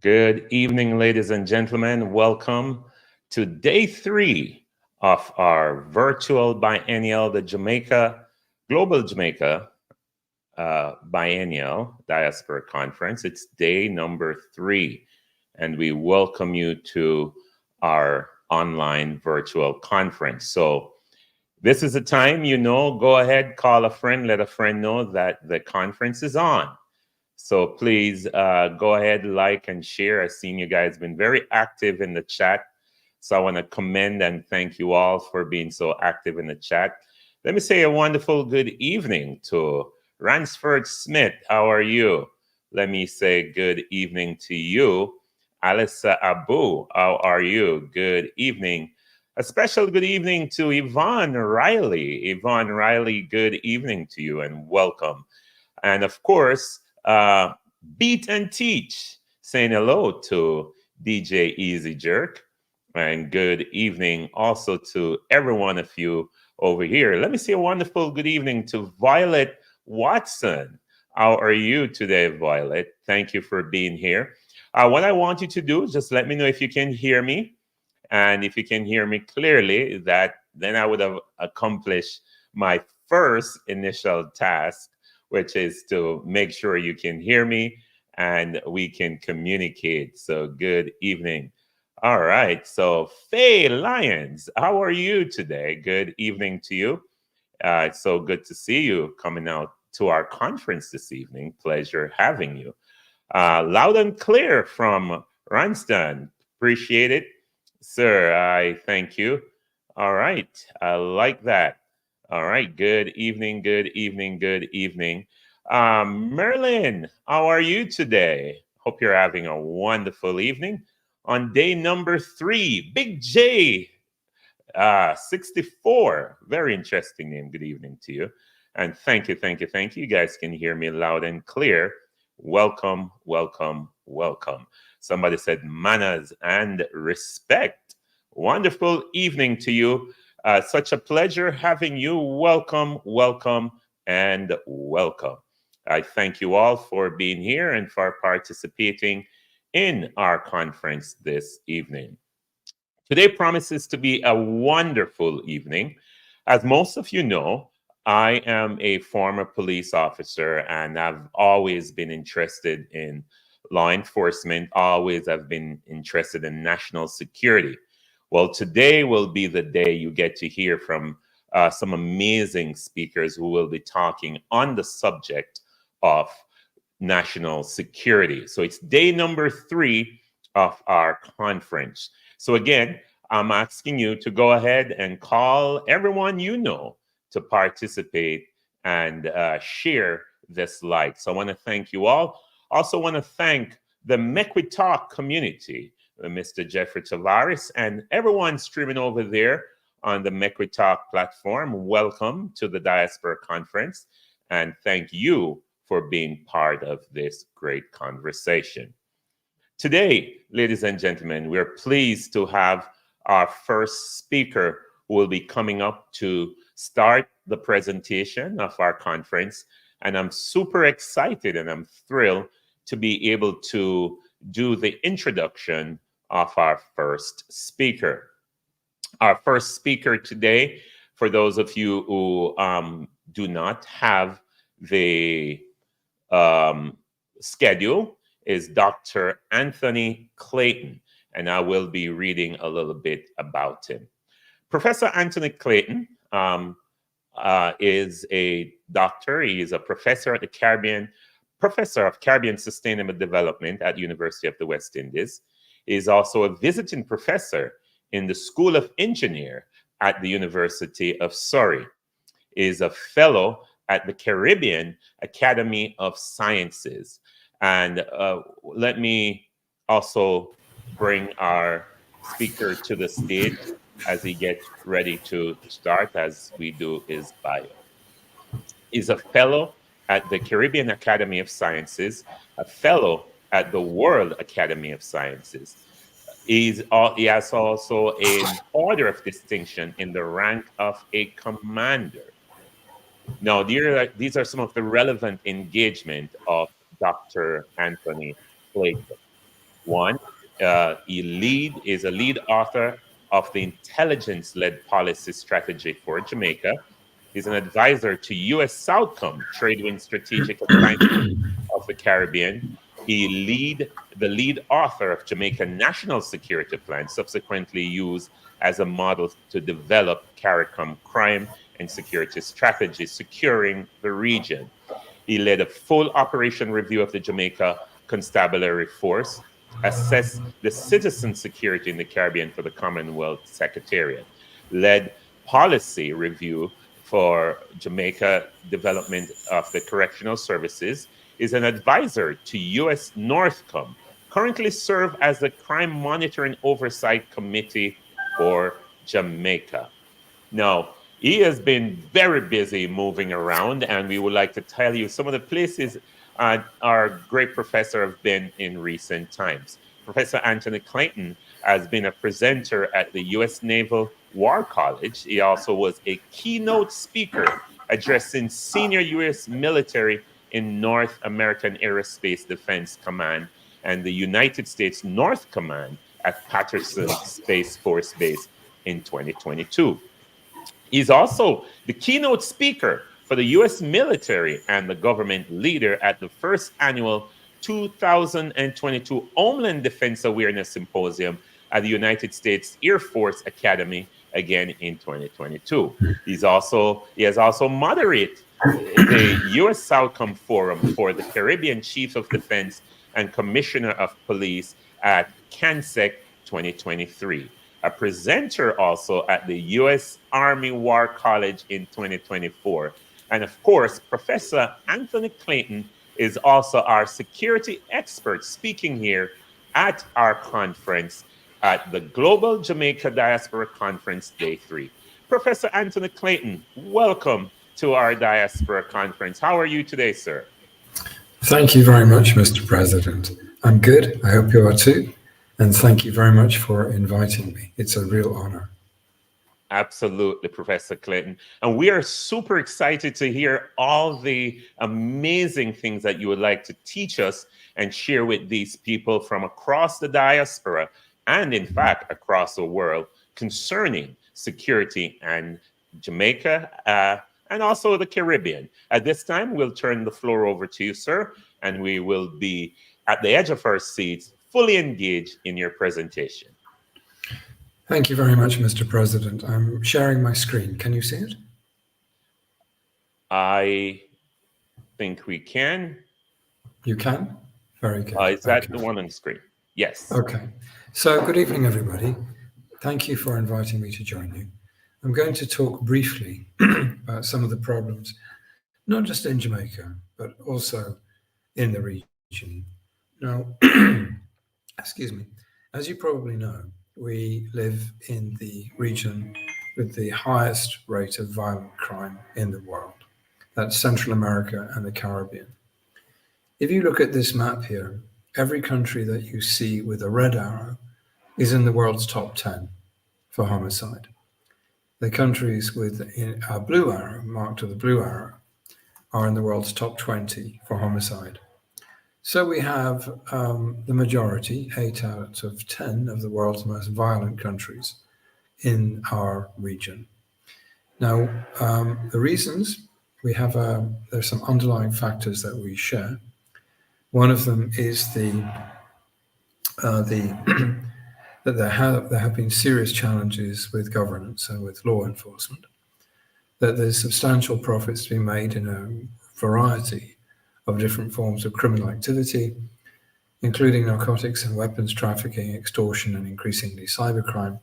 Good evening, ladies and gentlemen. Welcome to day three of our virtual biennial, the Global Jamaica Biennial Diaspora Conference. It's day number three, and we welcome you to our online virtual conference. So, this is the time, go ahead, call a friend, let a friend know that the conference is on. So please go ahead, like and share. I've seen you guys been very active in the chat. So I want to commend and thank you all for being so active in the chat. Let me say a wonderful good evening to Ransford Smith. How are you? Let me say good evening to you. Alissa Abu, how are you? Good evening. A special good evening to Yvonne Riley. Yvonne Riley, good evening to you and welcome. And of course, Beat and Teach, saying hello to DJ Easy Jerk. And good evening also to every one of you over here. Let me say a wonderful good evening to Violet Watson. How are you today, Violet? Thank you for being here. What I want you to do is just let me know if you can hear me. And if you can hear me clearly, then I would have accomplished my first initial task, which is to make sure you can hear me and we can communicate. So good evening. All right. So Faye Lyons, how are you today? Good evening to you. It's so good to see you coming out to our conference this evening. Pleasure having you. Loud and clear from Ranston. Appreciate it. Sir, I thank you. All right. I like that. All right. Good evening. Good evening. Good evening. Merlin, how are you today? Hope you're having a wonderful evening. On day number 3, Big J, 64. Very interesting name. Good evening to you. And thank you, thank you, thank you. You guys can hear me loud and clear. Welcome, welcome, welcome. Somebody said manners and respect. Wonderful evening to you. Such a pleasure having you. Welcome, welcome, and welcome. I thank you all for being here and for participating in our conference this evening. Today promises to be a wonderful evening. As most of you know, I am a former police officer and I've always been interested in law enforcement, always have been interested in national security. Well, today will be the day you get to hear from some amazing speakers who will be talking on the subject of national security. So it's day number 3 of our conference. So again, I'm asking you to go ahead and call everyone you know to participate and share this light. So I want to thank you all. Also want to thank the Mequi Talk community, Mr. Jeffrey Tavares, and everyone streaming over there on the Mequi Talk platform. Welcome to the Diaspora Conference, and thank you for being part of this great conversation. Today, ladies and gentlemen, we're pleased to have our first speaker who will be coming up to start the presentation of our conference. And I'm super excited and I'm thrilled to be able to do the introduction of our first speaker. Our first speaker today, for those of you who do not have the schedule, is Dr. Anthony Clayton, and I will be reading a little bit about him. Professor Anthony Clayton is a doctor. He is a professor at Professor of Caribbean Sustainable Development at University of the West Indies. He is also a visiting professor in the School of Engineer at the University of Surrey. He is a fellow at the Caribbean Academy of Sciences. And let me also bring our speaker to the stage as he gets ready to start, as we do his bio. He's a fellow at the Caribbean Academy of Sciences, a fellow at the World Academy of Sciences. He has also an order of distinction in the rank of a commander. Now, these are some of the relevant engagement of Dr. Anthony Clayton. One, he is a lead author of the intelligence-led policy strategy for Jamaica. He's an advisor to U.S. Southcom, Trade Strategic Alliance of the Caribbean. The lead author of Jamaica National Security Plan, subsequently used as a model to develop CARICOM crime and security strategies securing the region. He led a full operation review of the Jamaica Constabulary Force, assessed the citizen security in the Caribbean for the Commonwealth Secretariat, led policy review for Jamaica development of the correctional services, is an advisor to U.S. Northcom, currently serve as the Crime Monitoring Oversight Committee for Jamaica. Now, he has been very busy moving around, and we would like to tell you some of the places our great professor have been in recent times. Professor Anthony Clayton has been a presenter at the U.S. Naval War College. He also was a keynote speaker addressing senior U.S. military in North American Aerospace Defense Command and the United States North Command at Patterson Space Force Base in 2022. He's also the keynote speaker for the U.S. military and the government leader at the first annual 2022 Homeland Defense Awareness Symposium at the United States Air Force Academy, again in 2022. He has also moderated the U.S. Southcom Forum for the Caribbean Chief of Defense and Commissioner of Police at CANSEC 2023. A presenter also at the U.S. Army War College in 2024. And of course, Professor Anthony Clayton is also our security expert speaking here at our conference at the Global Jamaica Diaspora Conference Day 3. Professor Anthony Clayton, welcome to our Diaspora Conference. How are you today, sir? Thank you very much, Mr. President. I'm good. I hope you are too. And thank you very much for inviting me. It's a real honor. Absolutely, Professor Clayton. And we are super excited to hear all the amazing things that you would like to teach us and share with these people from across the diaspora and, in fact, across the world concerning security and Jamaica and also the Caribbean. At this time, we'll turn the floor over to you, sir, and we will be at the edge of our seats, fully engaged in your presentation. Thank you very much, Mr. President. I'm sharing my screen. Can you see it? I think we can. You can? Very good. Is that the one on the screen? Yes. Okay. So good evening, everybody. Thank you for inviting me to join you. I'm going to talk briefly about some of the problems, not just in Jamaica, but also in the region. Now, excuse me, as you probably know, we live in the region with the highest rate of violent crime in the world. That's Central America and the Caribbean. If you look at this map here, every country that you see with a red arrow is in the world's top 10 for homicide. The countries with a blue arrow, marked with a blue arrow, are in the world's top 20 for homicide. So we have the majority, 8 out of 10 of the world's most violent countries in our region. Now, the reasons, we have, there's some underlying factors that we share. One of them is that there have been serious challenges with governance and with law enforcement, that there's substantial profits to be made in a variety of different forms of criminal activity, including narcotics and weapons trafficking, extortion, and increasingly cybercrime.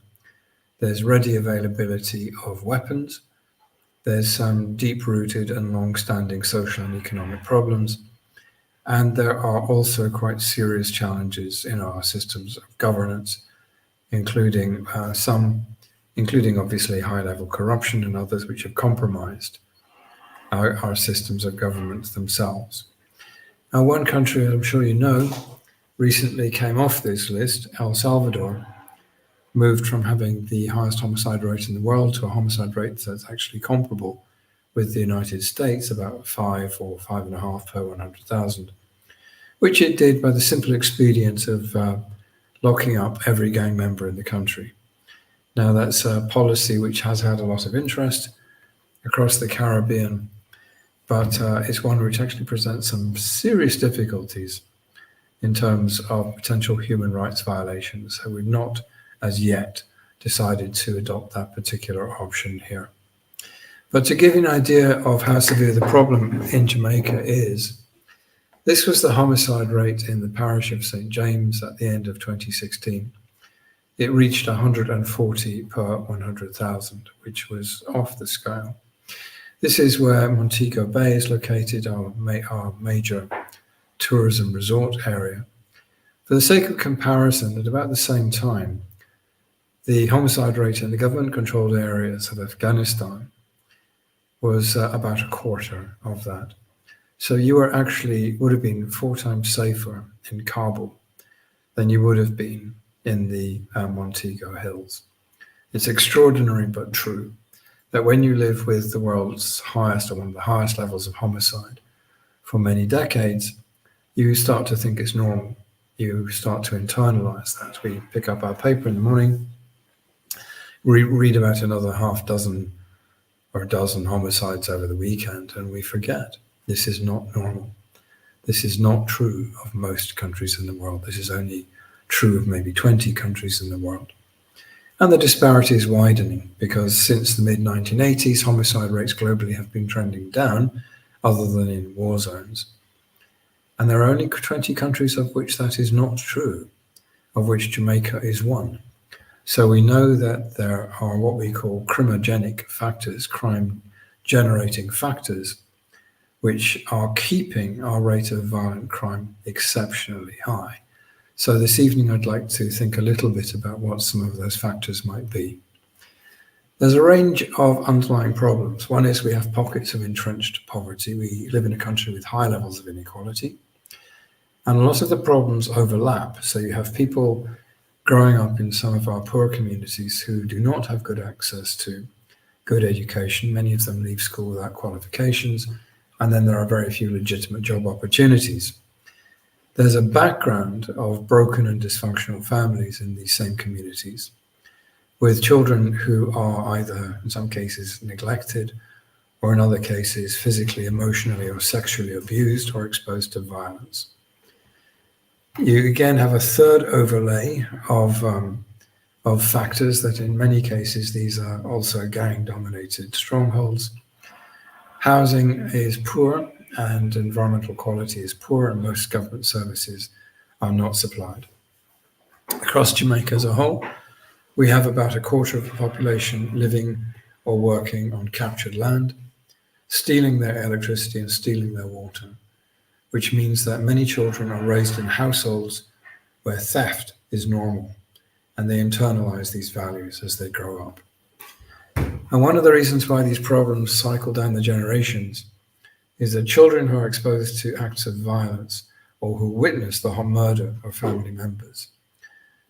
There's ready availability of weapons. There's some deep-rooted and long-standing social and economic problems. And there are also quite serious challenges in our systems of governance, including obviously high-level corruption and others which have compromised our systems of government themselves. Now, one country, I'm sure you know, recently came off this list. El Salvador moved from having the highest homicide rate in the world to a homicide rate that's actually comparable with the United States, about 5 or 5.5 per 100,000, which it did by the simple expedient of locking up every gang member in the country. Now, that's a policy which has had a lot of interest across the Caribbean, but it's one which actually presents some serious difficulties in terms of potential human rights violations. So we've not, as yet, decided to adopt that particular option here. But to give you an idea of how severe the problem in Jamaica is, this was the homicide rate in the parish of St. James at the end of 2016. It reached 140 per 100,000, which was off the scale. This is where Montego Bay is located, our major tourism resort area. For the sake of comparison, at about the same time, the homicide rate in the government-controlled areas of Afghanistan was about a quarter of that. So you would have been 4 times safer in Kabul than you would have been in the Montego Hills. It's extraordinary but true that when you live with the world's highest, or one of the highest levels of homicide for many decades, you start to think it's normal. You start to internalize that. We pick up our paper in the morning, we read about another half dozen or a dozen homicides over the weekend, and we forget. This is not normal. This is not true of most countries in the world. This is only true of maybe 20 countries in the world. And the disparity is widening because since the mid-1980s, homicide rates globally have been trending down, other than in war zones. And there are only 20 countries of which that is not true, of which Jamaica is one. So we know that there are what we call crimogenic factors, crime-generating factors, which are keeping our rate of violent crime exceptionally high. So this evening, I'd like to think a little bit about what some of those factors might be. There's a range of underlying problems. One is we have pockets of entrenched poverty. We live in a country with high levels of inequality. And a lot of the problems overlap. So you have people growing up in some of our poor communities who do not have good access to good education. Many of them leave school without qualifications. And then there are very few legitimate job opportunities. There's a background of broken and dysfunctional families in these same communities, with children who are either, in some cases, neglected, or in other cases, physically, emotionally, or sexually abused or exposed to violence. You again have a third overlay of factors that in many cases, these are also gang-dominated strongholds. Housing is poor and environmental quality is poor, and most government services are not supplied. Across Jamaica as a whole, we have about a quarter of the population living or working on captured land, stealing their electricity and stealing their water, which means that many children are raised in households where theft is normal, and they internalize these values as they grow up. And one of the reasons why these problems cycle down the generations is that children who are exposed to acts of violence or who witness the murder of family members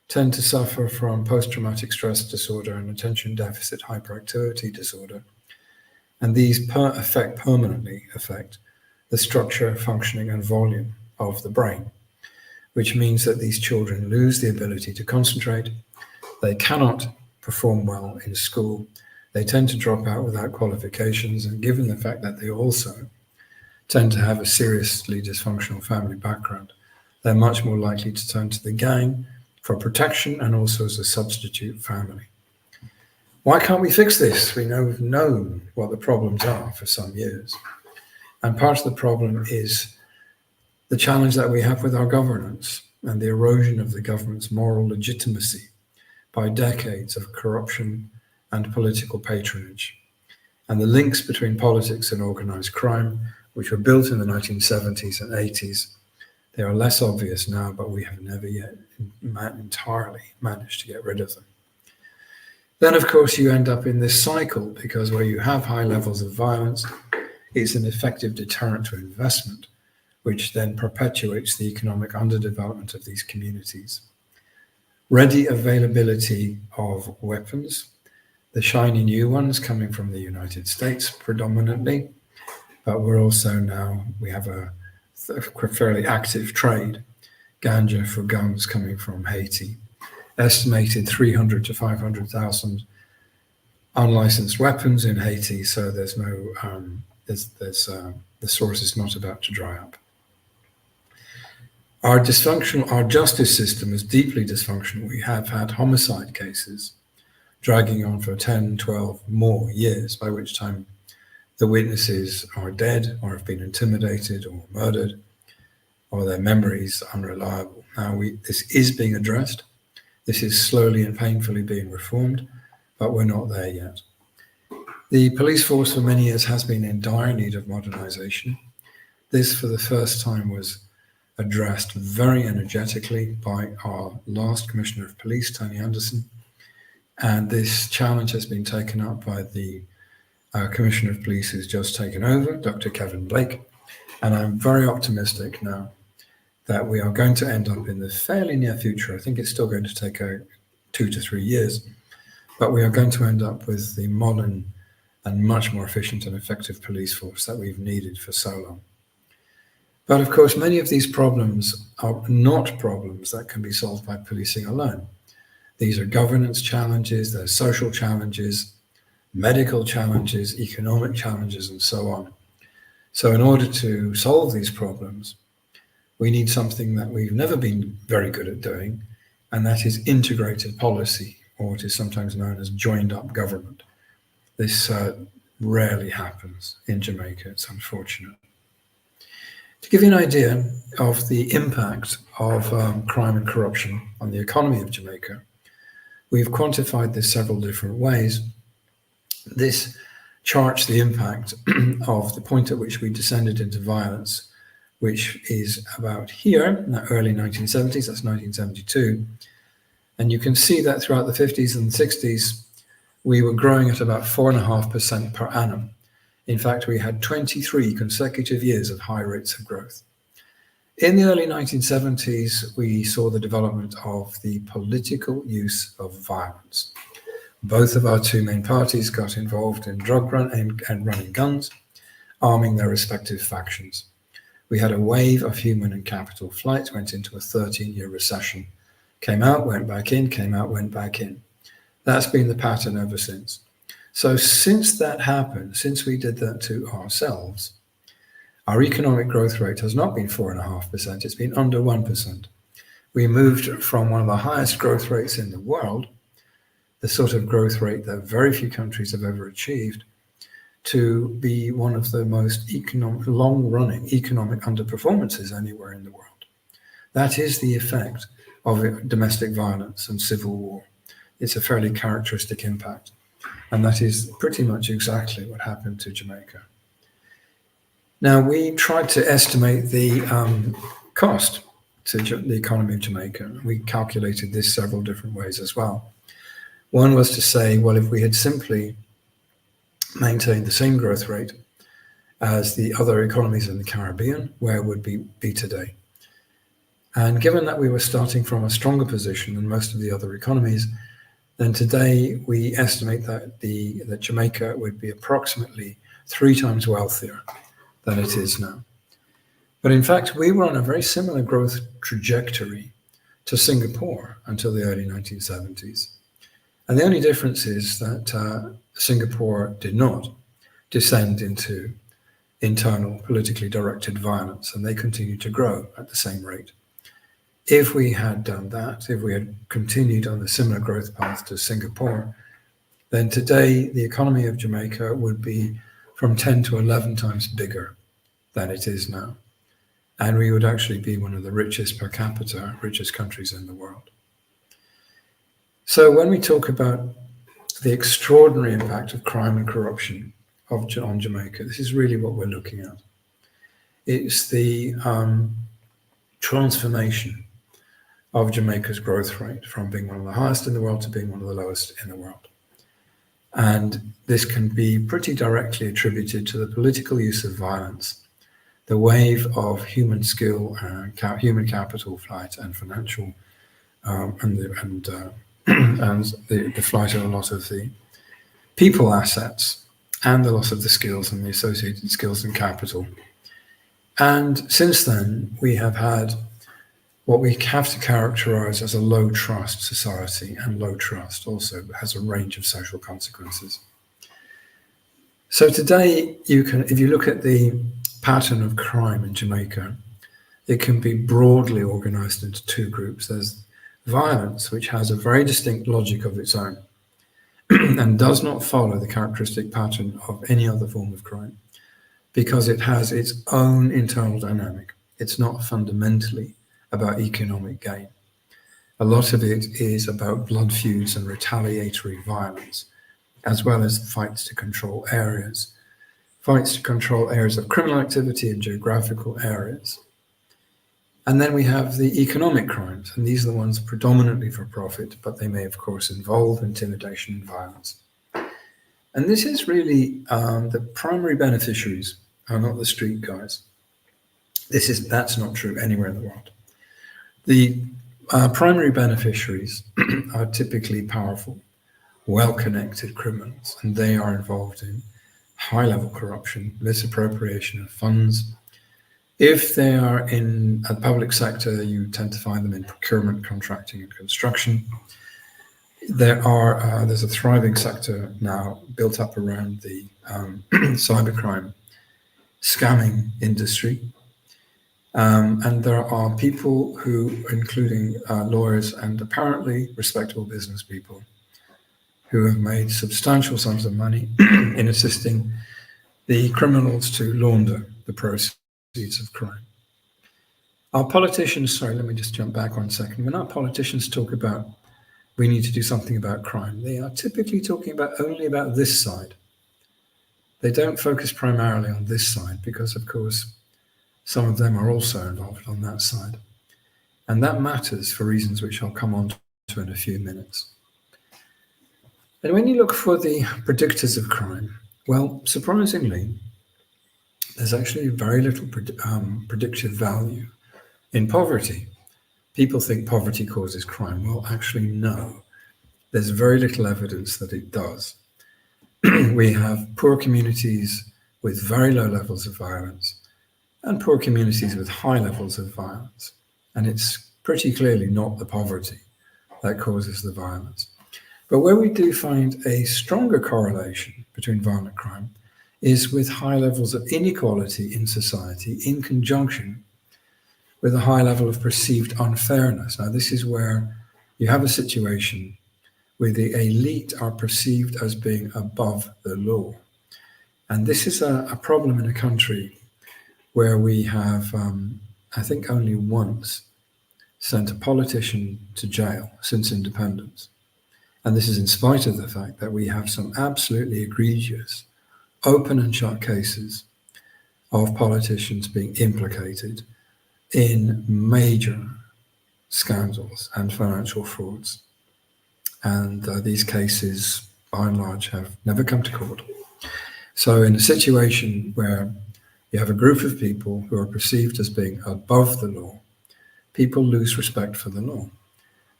tend to suffer from post-traumatic stress disorder and attention deficit hyperactivity disorder. And these permanently affect the structure, functioning, and volume of the brain, which means that these children lose the ability to concentrate. They cannot perform well in school. They tend to drop out without qualifications. And given the fact that they also tend to have a seriously dysfunctional family background, they're much more likely to turn to the gang for protection and also as a substitute family. Why can't we fix this? We've known what the problems are for some years. And part of the problem is the challenge that we have with our governance and the erosion of the government's moral legitimacy by decades of corruption and political patronage. And the links between politics and organized crime, which were built in the 1970s and 80s, they are less obvious now, but we have never yet entirely managed to get rid of them. Then, of course, you end up in this cycle because where you have high levels of violence, it's an effective deterrent to investment, which then perpetuates the economic underdevelopment of these communities. Ready availability of weapons, the shiny new ones coming from the United States predominantly, but we have a fairly active trade, ganja for guns coming from Haiti estimated 300 to 500,000 unlicensed weapons in Haiti. So there's no, the source is not about to dry up. Our justice system is deeply dysfunctional. We have had homicide cases dragging on for 10, 12 more years, by which time the witnesses are dead or have been intimidated or murdered, or their memories unreliable. Now, this is being addressed. This is slowly and painfully being reformed, but we're not there yet. The police force for many years has been in dire need of modernization. This, for the first time, was addressed very energetically by our last Commissioner of Police, Tony Anderson. And this challenge has been taken up by the Commissioner of Police who's just taken over, Dr. Kevin Blake. And I'm very optimistic now that we are going to end up in the fairly near future. I think it's still going to take 2 to 3 years, but we are going to end up with the modern and much more efficient and effective police force that we've needed for so long. But of course, many of these problems are not problems that can be solved by policing alone. These are governance challenges, they're social challenges, medical challenges, economic challenges, and so on. So in order to solve these problems, we need something that we've never been very good at doing, and that is integrated policy, or what is sometimes known as joined up government. This rarely happens in Jamaica, it's unfortunate. To give you an idea of the impact of crime and corruption on the economy of Jamaica, we've quantified this several different ways. This charts the impact of the point at which we descended into violence, which is about here, in the early 1970s, that's 1972. And you can see that throughout the 50s and 60s, we were growing at about 4.5% per annum. In fact, we had 23 consecutive years of high rates of growth. In the early 1970s, we saw the development of the political use of violence. Both of our two main parties got involved in drug run and running guns, arming their respective factions. We had a wave of human and capital flight, went into a 13-year recession. Came out, went back in, came out, went back in. That's been the pattern ever since. So since that happened, since we did that to ourselves, our economic growth rate has not been 4.5%, it's been under 1%. We moved from one of the highest growth rates in the world, the sort of growth rate that very few countries have ever achieved, to be one of the most long-running economic underperformances anywhere in the world. That is the effect of domestic violence and civil war. It's a fairly characteristic impact. And that is pretty much exactly what happened to Jamaica. Now, we tried to estimate the cost to the economy of Jamaica. We calculated this several different ways as well. One was to say, well, if we had simply maintained the same growth rate as the other economies in the Caribbean, where would we be today? And given that we were starting from a stronger position than most of the other economies, then today we estimate that Jamaica would be approximately 3 times wealthier than it is now. But in fact, we were on a very similar growth trajectory to Singapore until the early 1970s. And the only difference is that Singapore did not descend into internal politically directed violence, and they continued to grow at the same rate. If we had done that, if we had continued on the similar growth path to Singapore, then today the economy of Jamaica would be from 10 to 11 times bigger than it is now. And we would actually be one of the richest per capita, richest countries in the world. So when we talk about the extraordinary impact of crime and corruption on Jamaica, this is really what we're looking at. It's the transformation of Jamaica's growth rate from being one of the highest in the world to being one of the lowest in the world. And this can be pretty directly attributed to the political use of violence, the wave of human skill, human capital flight, and financial, and the flight of a lot of the people assets, and the loss of the skills and the associated skills and capital. And since then, we have had what we have to characterize as a low trust society, and low trust also has a range of social consequences. So today, if you look at the pattern of crime in Jamaica, it can be broadly organized into two groups. There's violence, which has a very distinct logic of its own and does not follow the characteristic pattern of any other form of crime because it has its own internal dynamic. It's not fundamentally about economic gain. A lot of it is about blood feuds and retaliatory violence, as well as fights to control areas of criminal activity in geographical areas. And then we have the economic crimes, and these are the ones predominantly for profit, but they may, of course, involve intimidation and violence. And this is really the primary beneficiaries are not the street guys. That's not true anywhere in the world. The primary beneficiaries are typically powerful, well-connected criminals, and they are involved in high-level corruption, misappropriation of funds. If they are in a public sector, you tend to find them in procurement, contracting, and construction. There's a thriving sector now built up around the cybercrime scamming industry. And there are people who, including lawyers and apparently respectable business people, who have made substantial sums of money in assisting the criminals to launder the proceeds of crime. Our politicians, sorry, let me just jump back 1 second. When our politicians talk about we need to do something about crime, they are typically talking only about this side. They don't focus primarily on this side because, of course, some of them are also involved on that side. And that matters for reasons which I'll come on to in a few minutes. And when you look for the predictors of crime, well, surprisingly, there's actually very little predictive value in poverty. People think poverty causes crime. Well, actually, no. There's very little evidence that it does. We have poor communities with very low levels of violence and poor communities with high levels of violence. And it's pretty clearly not the poverty that causes the violence. But where we do find a stronger correlation between violent crime is with high levels of inequality in society in conjunction with a high level of perceived unfairness. Now, this is where you have a situation where the elite are perceived as being above the law. And this is a problem in a country where we have, I think, only once sent a politician to jail since independence. And this is in spite of the fact that we have some absolutely egregious, open and shut cases of politicians being implicated in major scandals and financial frauds. And these cases, by and large, have never come to court. So in a situation where you have a group of people who are perceived as being above the law, people lose respect for the law.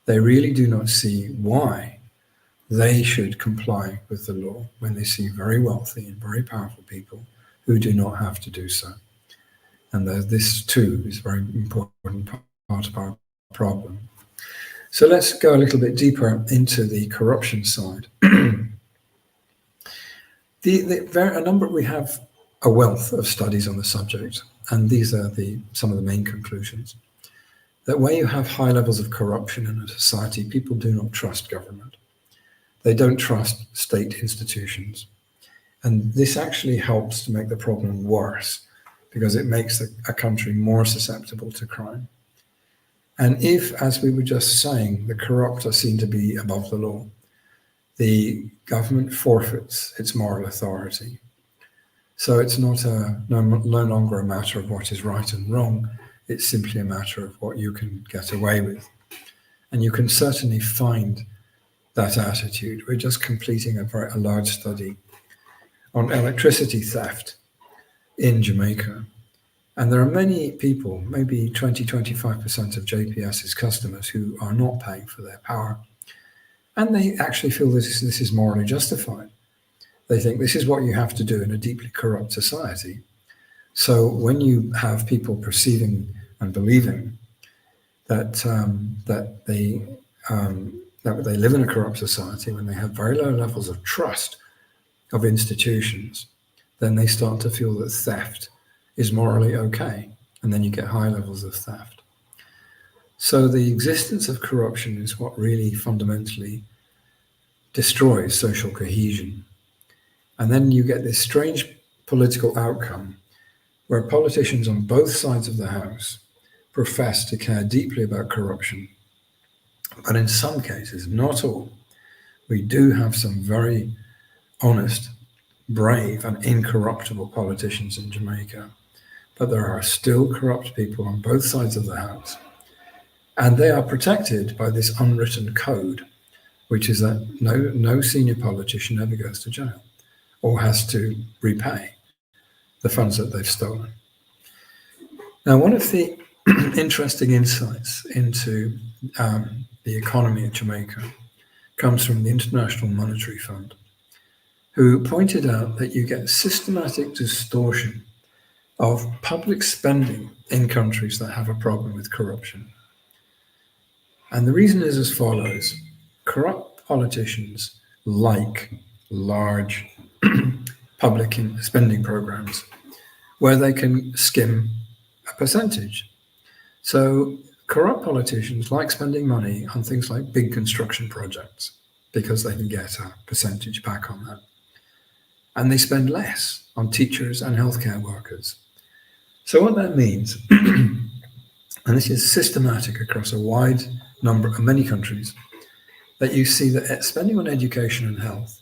They really do not see why they should comply with the law when they see very wealthy and very powerful people who do not have to do so. And this too is a very important part of our problem. So let's go a little bit deeper into the corruption side. We have a wealth of studies on the subject, and these are some of the main conclusions. That where you have high levels of corruption in a society, people do not trust government. They don't trust state institutions. And this actually helps to make the problem worse because it makes a country more susceptible to crime. And if, as we were just saying, the corrupt are seen to be above the law, the government forfeits its moral authority. So it's not no longer a matter of what is right and wrong. It's simply a matter of what you can get away with. And you can certainly find that attitude. We're just completing a large study on electricity theft in Jamaica. And there are many people, maybe 20-25% of JPS's customers, who are not paying for their power. And they actually feel this is morally justified. They think this is what you have to do in a deeply corrupt society. So when you have people perceiving and believing that they live in a corrupt society, when they have very low levels of trust of institutions, then they start to feel that theft is morally okay, and then you get high levels of theft. So the existence of corruption is what really fundamentally destroys social cohesion. And then you get this strange political outcome where politicians on both sides of the House profess to care deeply about corruption. But in some cases, not all, we do have some very honest, brave, and incorruptible politicians in Jamaica. But there are still corrupt people on both sides of the House. And they are protected by this unwritten code, which is that no senior politician ever goes to jail or has to repay the funds that they've stolen. Now, one of the interesting insights into the economy of Jamaica comes from the International Monetary Fund, who pointed out that you get systematic distortion of public spending in countries that have a problem with corruption. And the reason is as follows. Corrupt politicians like large public spending programs where they can skim a percentage. So corrupt politicians like spending money on things like big construction projects because they can get a percentage back on that. And they spend less on teachers and healthcare workers. So what that means, and this is systematic across a wide number of many countries, that you see that spending on education and health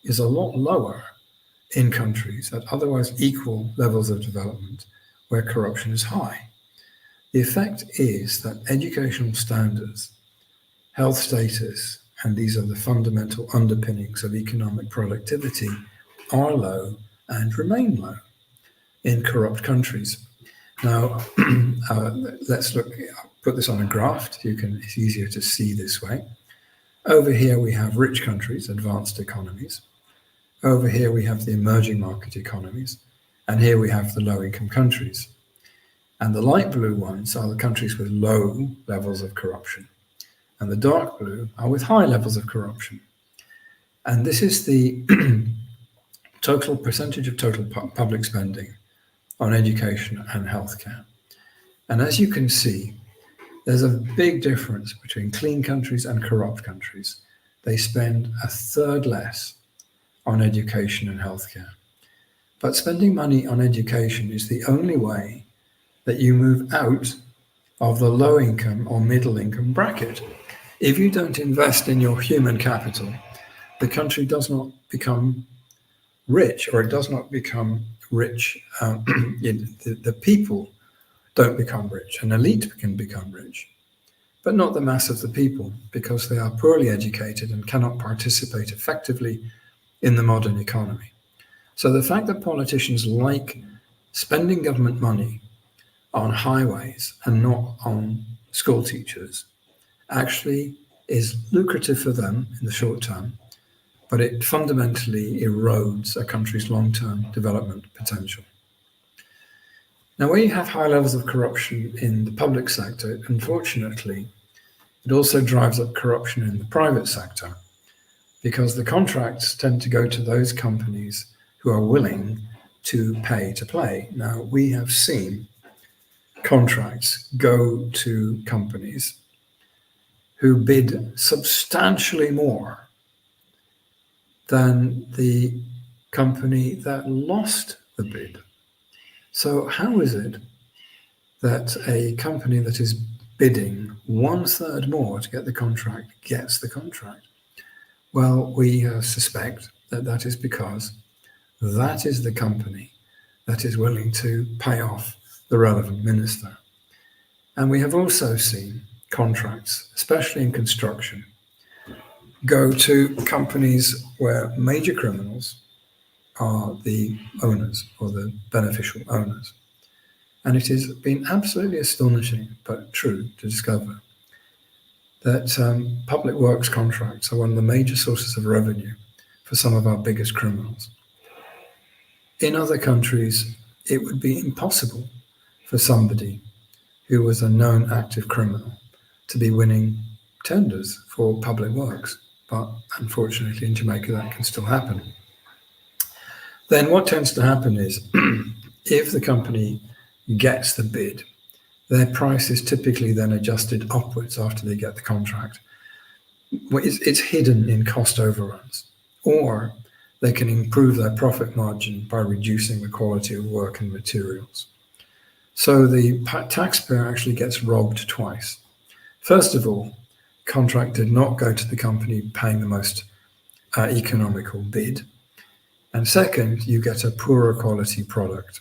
is a lot lower in countries at otherwise equal levels of development where corruption is high. The effect is that educational standards, health status, and these are the fundamental underpinnings of economic productivity, are low and remain low in corrupt countries. Now, let's put this on a graph. It's easier to see this way. Over here we have rich countries, advanced economies. Over here we have the emerging market economies. And here we have the low-income countries. And the light blue ones are the countries with low levels of corruption. And the dark blue are with high levels of corruption. And this is the total percentage of total public spending on education and healthcare. And as you can see, there's a big difference between clean countries and corrupt countries. They spend a third less on education and healthcare. But spending money on education is the only way that you move out of the low income or middle income bracket. If you don't invest in your human capital, the country does not become rich, or it does not become rich. The people don't become rich. An elite can become rich, but not the mass of the people, because they are poorly educated and cannot participate effectively in the modern economy. So the fact that politicians like spending government money on highways and not on school teachers actually is lucrative for them in the short term, but it fundamentally erodes a country's long-term development potential. Now, where you have high levels of corruption in the public sector, unfortunately, it also drives up corruption in the private sector, because the contracts tend to go to those companies who are willing to pay to play. Now, we have seen contracts go to companies who bid substantially more than the company that lost the bid. So how is it that a company that is bidding 1/3 more to get the contract gets the contract? Well, we suspect that that is because that is the company that is willing to pay off the relevant minister. And we have also seen contracts, especially in construction, go to companies where major criminals are the owners or the beneficial owners. And it has been absolutely astonishing, but true, to discover that public works contracts are one of the major sources of revenue for some of our biggest criminals. In other countries, it would be impossible for somebody who was a known active criminal to be winning tenders for public works. But unfortunately, in Jamaica, that can still happen. Then what tends to happen is if the company gets the bid, their price is typically then adjusted upwards after they get the contract. It's hidden in cost overruns, or they can improve their profit margin by reducing the quality of work and materials. So the taxpayer actually gets robbed twice. First of all, contract did not go to the company paying the most economical bid. And second, you get a poorer quality product.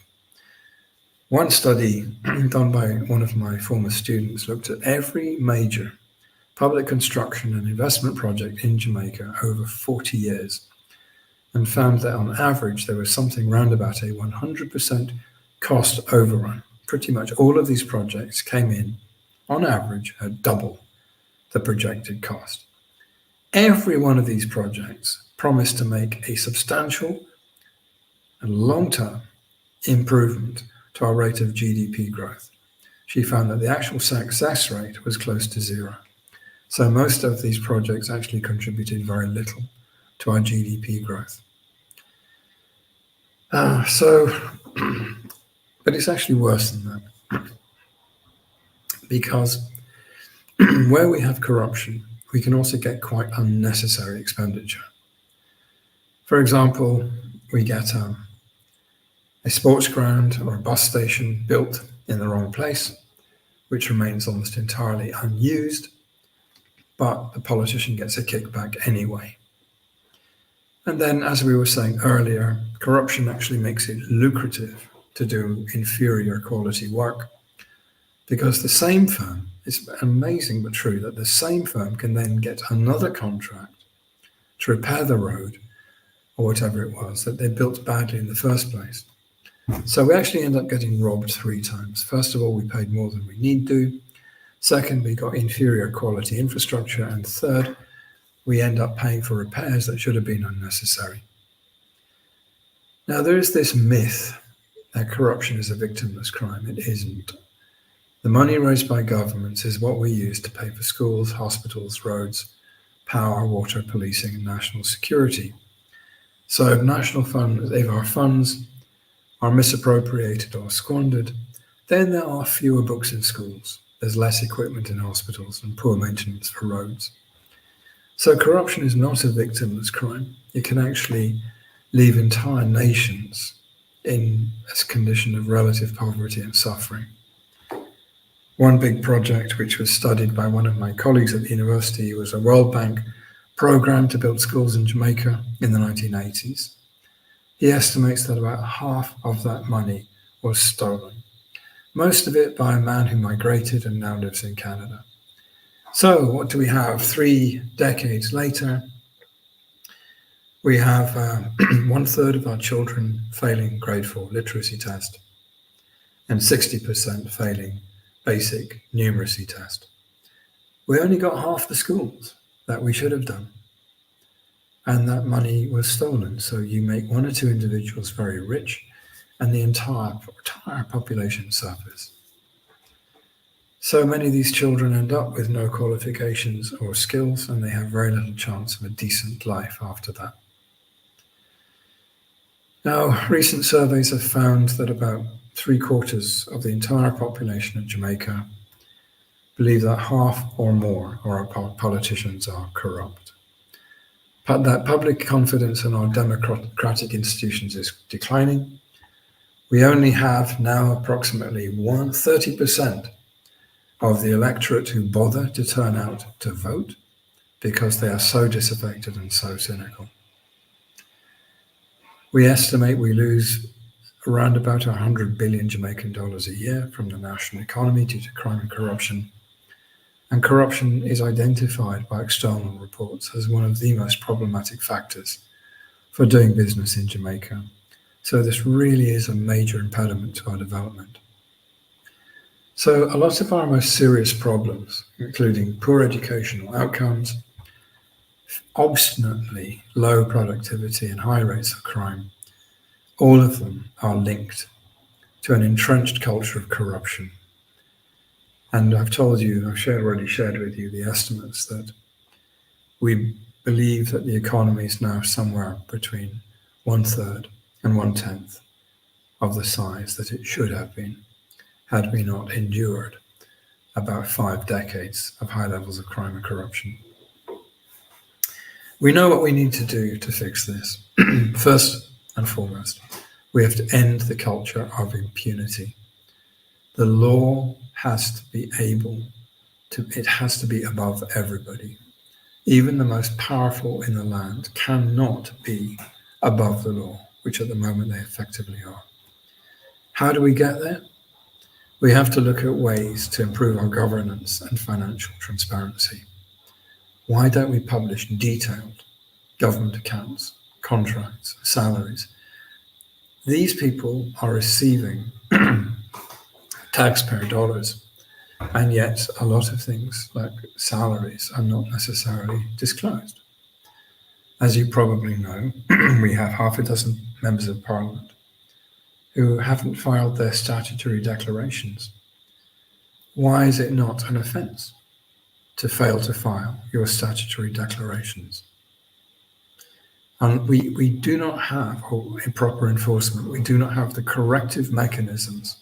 One study done by one of my former students looked at every major public construction and investment project in Jamaica over 40 years and found that on average there was something round about a 100% cost overrun. Pretty much all of these projects came in on average at double the projected cost. Every one of these projects promised to make a substantial and long-term improvement to our rate of GDP growth. She found that the actual success rate was close to zero. So most of these projects actually contributed very little to our GDP growth. But it's actually worse than that. Because where we have corruption, we can also get quite unnecessary expenditure. For example, we get a sports ground or a bus station built in the wrong place, which remains almost entirely unused, but the politician gets a kickback anyway. And then, as we were saying earlier, corruption actually makes it lucrative to do inferior quality work, because the same firm, it's amazing but true, that the same firm can then get another contract to repair the road or whatever it was that they built badly in the first place. So we actually end up getting robbed 3 times. First of all, we paid more than we need to. Second, we got inferior quality infrastructure. And third, we end up paying for repairs that should have been unnecessary. Now, there is this myth that corruption is a victimless crime. It isn't. The money raised by governments is what we use to pay for schools, hospitals, roads, power, water, policing, and national security. So if our funds are misappropriated or squandered, then there are fewer books in schools. There's less equipment in hospitals and poor maintenance for roads. So corruption is not a victimless crime. It can actually leave entire nations in a condition of relative poverty and suffering. One big project which was studied by one of my colleagues at the university was a World Bank program to build schools in Jamaica in the 1980s. He estimates that about half of that money was stolen, most of it by a man who migrated and now lives in Canada. So what do we have 3 decades later? We have 1/3 of our children failing grade 4 literacy test and 60% failing basic numeracy test. We only got half the schools that we should have done. And that money was stolen. So you make 1 or 2 individuals very rich and the entire population suffers. So many of these children end up with no qualifications or skills, and they have very little chance of a decent life after that. Now, recent surveys have found that about 3/4 of the entire population of Jamaica believe that half or more of our politicians are corrupt. But that public confidence in our democratic institutions is declining. We only have now approximately 30% of the electorate who bother to turn out to vote because they are so disaffected and so cynical. We estimate we lose around about 100 billion Jamaican dollars a year from the national economy due to crime and corruption. And corruption is identified by external reports as one of the most problematic factors for doing business in Jamaica. So this really is a major impediment to our development. So a lot of our most serious problems, including poor educational outcomes, obstinately low productivity and high rates of crime, all of them are linked to an entrenched culture of corruption. And I've already shared with you the estimates that we believe that the economy is now somewhere between 1/3 and 1/10 of the size that it should have been had we not endured about 5 decades of high levels of crime and corruption. We know what we need to do to fix this. First and foremost, we have to end the culture of impunity. The law has to be it has to be above everybody. Even the most powerful in the land cannot be above the law, which at the moment they effectively are. How do we get there? We have to look at ways to improve our governance and financial transparency. Why don't we publish detailed government accounts, contracts, salaries? These people are receiving taxpayer dollars, and yet a lot of things like salaries are not necessarily disclosed. As you probably know, we have half a dozen members of parliament who haven't filed their statutory declarations. Why is it not an offence to fail to file your statutory declarations? And we do not have a proper enforcement. We do not have the corrective mechanisms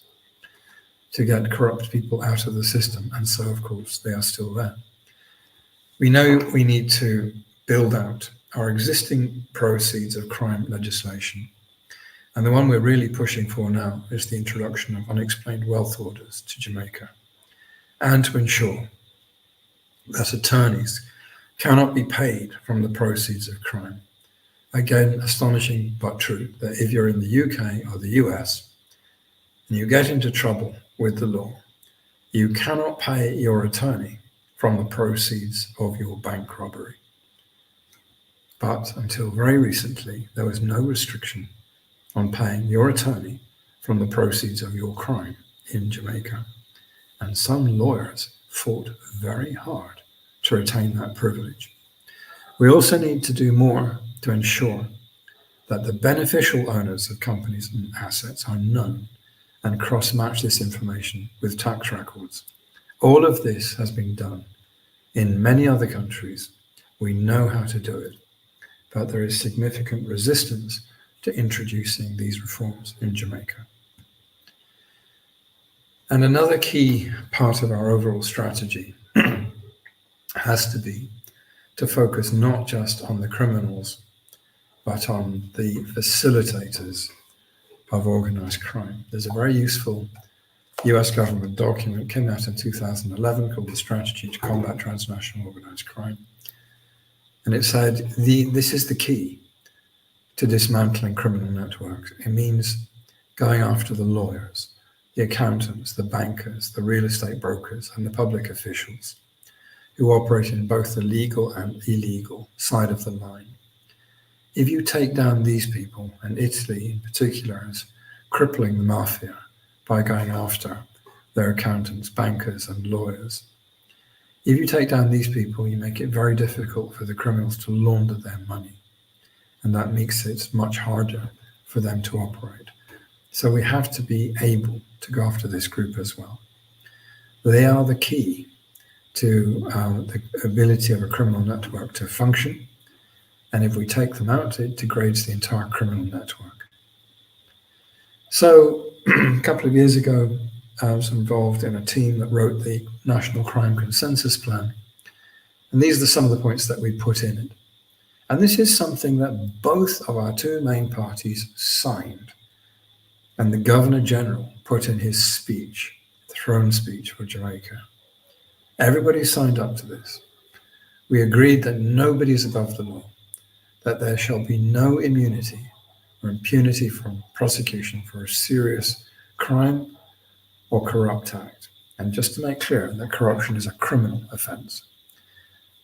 to get corrupt people out of the system. And so, of course, they are still there. We know we need to build out our existing proceeds of crime legislation. And the one we're really pushing for now is the introduction of unexplained wealth orders to Jamaica, and to ensure that attorneys cannot be paid from the proceeds of crime. Again, astonishing but true, that if you're in the UK or the US and you get into trouble with the law, you cannot pay your attorney from the proceeds of your bank robbery. But until very recently, there was no restriction on paying your attorney from the proceeds of your crime in Jamaica. And some lawyers fought very hard to retain that privilege. We also need to do more to ensure that the beneficial owners of companies and assets are known and cross-match this information with tax records. All of this has been done in many other countries. We know how to do it, but there is significant resistance to introducing these reforms in Jamaica. And another key part of our overall strategy has to be to focus not just on the criminals, but on the facilitators of organized crime. There's a very useful US government document, came out in 2011, called the Strategy to Combat Transnational Organized Crime. And it said, this is the key to dismantling criminal networks. It means going after the lawyers, the accountants, the bankers, the real estate brokers, and the public officials who operate in both the legal and illegal side of the line. If you take down these people, and Italy in particular is crippling the mafia by going after their accountants, bankers, and lawyers. If you take down these people, you make it very difficult for the criminals to launder their money. And that makes it much harder for them to operate. So we have to be able to go after this group as well. They are the key to the ability of a criminal network to function. And if we take them out, it degrades the entire criminal network. So a couple of years ago, I was involved in a team that wrote the National Crime Consensus Plan. And these are some of the points that we put in it. And this is something that both of our two main parties signed. And the Governor General put in his speech, throne speech for Jamaica. Everybody signed up to this. We agreed that nobody is above the law, that there shall be no immunity or impunity from prosecution for a serious crime or corrupt act. And just to make clear that corruption is a criminal offense,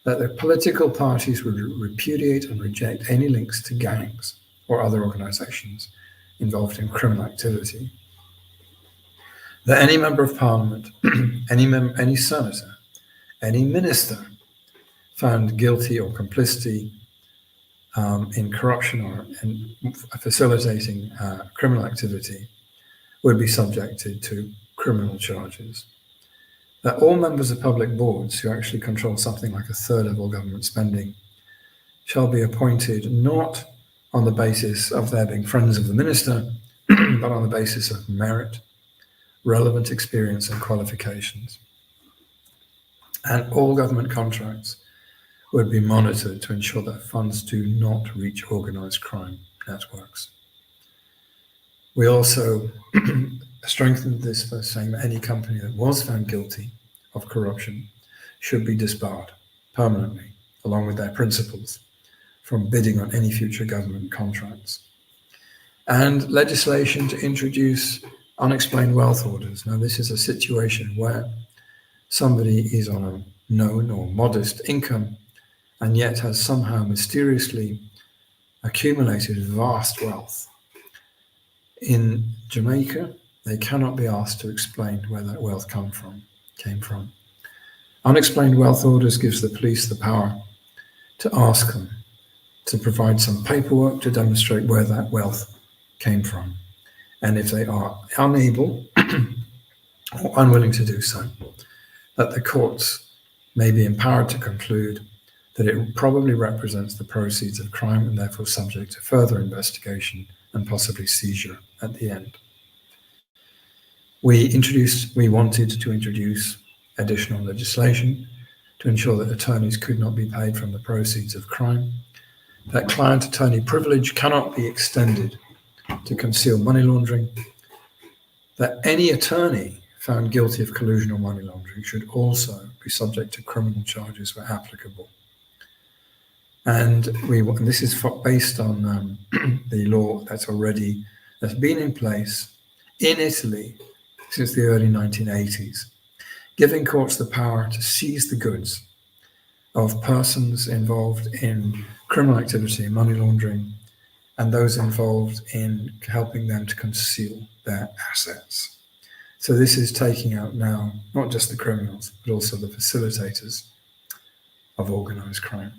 that the political parties would repudiate and reject any links to gangs or other organizations involved in criminal activity, that any member of parliament, any senator, any minister found guilty or complicity in corruption or in facilitating criminal activity would be subjected to criminal charges. that all members of public boards who actually control something like a third of all government spending shall be appointed not on the basis of their being friends of the minister, but on the basis of merit, relevant experience and qualifications. And all government contracts would be monitored to ensure that funds do not reach organised crime networks. We also strengthened this by saying that any company that was found guilty of corruption should be disbarred permanently, along with their principals, from bidding on any future government contracts. And legislation to introduce unexplained wealth orders. Now, this is a situation where somebody is on a known or modest income and yet has somehow mysteriously accumulated vast wealth. In Jamaica, they cannot be asked to explain where that wealth came from. Unexplained wealth orders gives the police the power to ask them to provide some paperwork to demonstrate where that wealth came from. And if they are unable or unwilling to do so, that the courts may be empowered to conclude that it probably represents the proceeds of crime and therefore subject to further investigation and possibly seizure at the end. We wanted to introduce additional legislation to ensure that attorneys could not be paid from the proceeds of crime, that client-attorney privilege cannot be extended to conceal money laundering, that any attorney found guilty of collusion or money laundering should also be subject to criminal charges where applicable. And this is based on the law that's been in place in Italy since the early 1980s, giving courts the power to seize the goods of persons involved in criminal activity, money laundering, and those involved in helping them to conceal their assets. So this is taking out now not just the criminals, but also the facilitators of organized crime.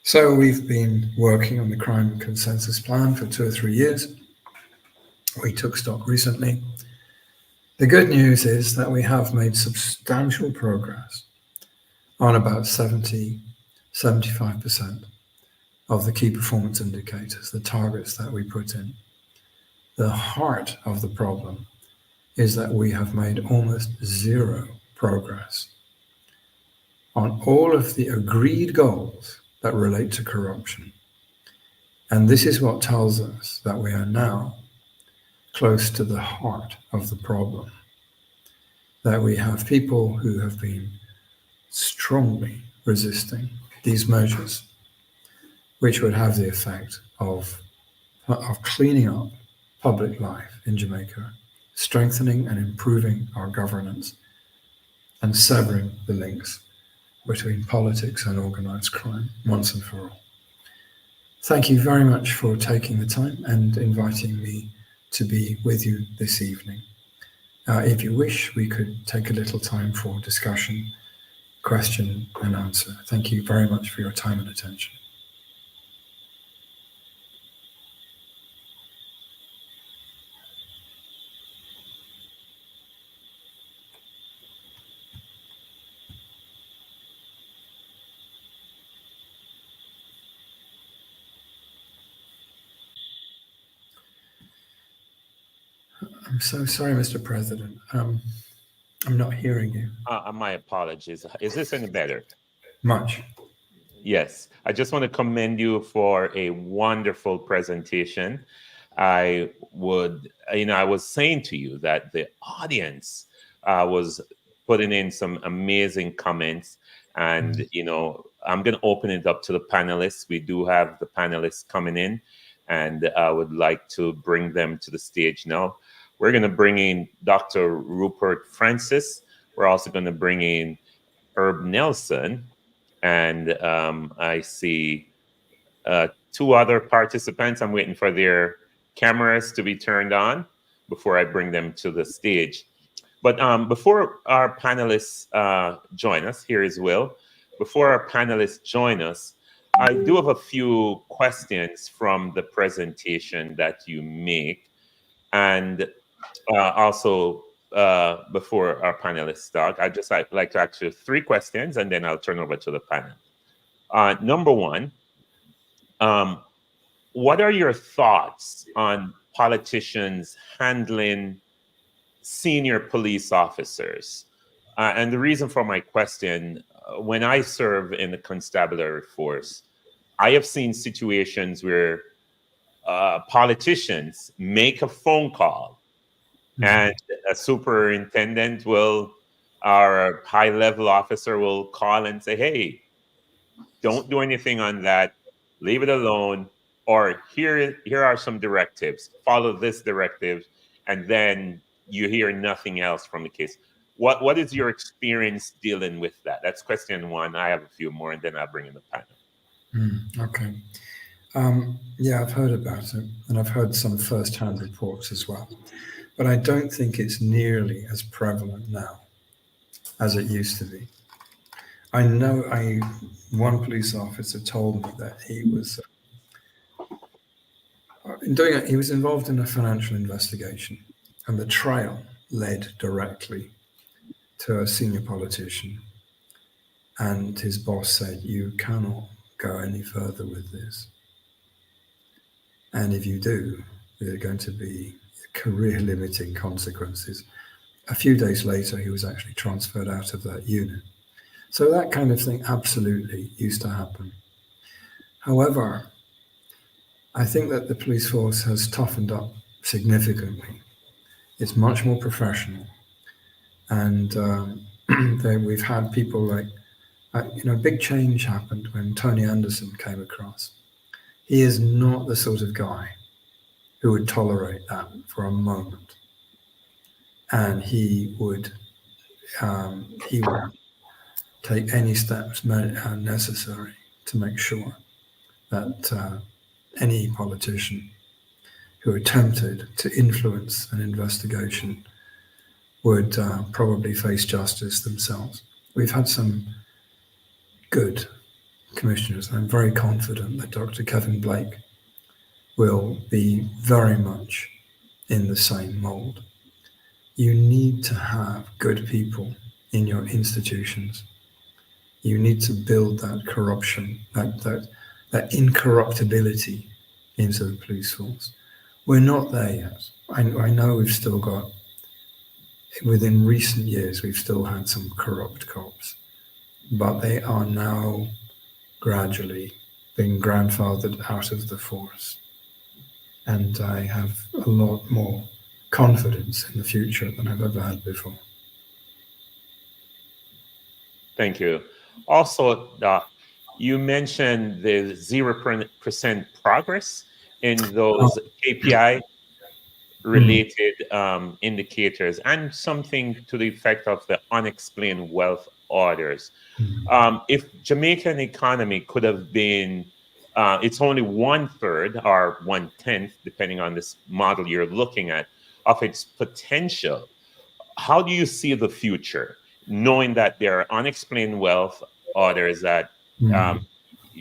So we've been working on the crime consensus plan for 2 or 3 years. We took stock recently. The good news is that we have made substantial progress on about 75% of the key performance indicators, the targets that we put in. The heart of the problem is that we have made almost zero progress on all of the agreed goals that relate to corruption. And this is what tells us that we are now close to the heart of the problem, that we have people who have been strongly resisting these measures, which would have the effect of cleaning up public life in Jamaica, strengthening and improving our governance, and severing the links between politics and organized crime once and for all. Thank you very much for taking the time and inviting me to be with you this evening. If you wish, we could take a little time for discussion, question and answer. Thank you very much for your time and attention. I'm so sorry, Mr. President. I'm not hearing you. My apologies. Is this any better? Much. Yes. I just want to commend you for a wonderful presentation. I was saying to you that the audience was putting in some amazing comments, and I'm going to open it up to the panelists. We do have the panelists coming in, and I would like to bring them to the stage now. We're going to bring in Dr. Rupert Francis. We're also going to bring in Herb Nelson, and I see 2 other participants. I'm waiting for their cameras to be turned on before I bring them to the stage. But before our panelists join us, here is Will. Before our panelists join us, I do have a few questions from the presentation that you make, and also before our panelists talk, I'd just like to ask you 3 questions, and then I'll turn over to the panel. Number 1, what are your thoughts on politicians handling senior police officers? And the reason for my question, when I serve in the constabulary force, I have seen situations where politicians make a phone call and a superintendent will, or a high-level officer will call and say, hey, don't do anything on that, leave it alone, or here are some directives, follow this directive, and then you hear nothing else from the case. What is your experience dealing with that? That's question 1. I have a few more, and then I'll bring in the panel. Okay. Yeah, I've heard about it, and I've heard some first-hand reports as well. But I don't think it's nearly as prevalent now as it used to be. I know one police officer told me that he was he was involved in a financial investigation, and the trail led directly to a senior politician. And his boss said, you cannot go any further with this. And if you do, there are going to be career-limiting consequences. A few days later, he was actually transferred out of that unit. So that kind of thing absolutely used to happen. However, I think that the police force has toughened up significantly. It's much more professional. And we've had people like, big change happened when Tony Anderson came across. He is not the sort of guy who would tolerate that for a moment. And he would take any steps necessary to make sure that any politician who attempted to influence an investigation would probably face justice themselves. We've had some good commissioners. I'm very confident that Dr. Kevin Blake will be very much in the same mold. You need to have good people in your institutions. You need to build that corruption, that incorruptibility into the police force. We're not there yet. I know we've still got, within recent years, we've still had some corrupt cops, but they are now gradually being grandfathered out of the force. And I have a lot more confidence in the future than I've ever had before. Thank you. Also, you mentioned the 0% progress in those KPI related indicators and something to the effect of the unexplained wealth orders. If Jamaican economy could have been, it's only 1/3 or 1/10, depending on this model you're looking at, of its potential, how do you see the future, knowing that there are unexplained wealth orders that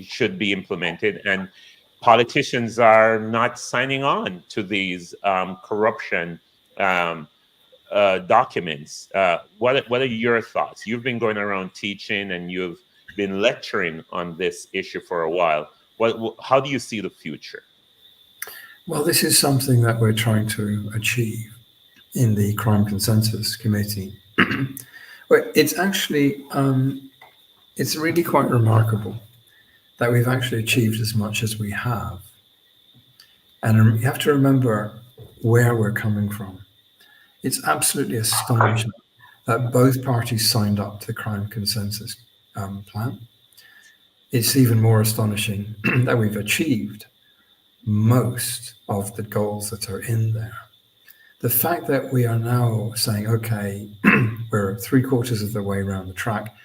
should be implemented, and politicians are not signing on to these corruption documents? What are your thoughts? You've been going around teaching and you've been lecturing on this issue for a while. How do you see the future? Well, this is something that we're trying to achieve in the Crime Consensus Committee. Well, it's actually, it's really quite remarkable that we've actually achieved as much as we have. And you have to remember where we're coming from. It's absolutely astonishing that both parties signed up to the Crime Consensus plan. It's even more astonishing that we've achieved most of the goals that are in there. The fact that we are now saying, okay, we're 3/4 of the way around the track,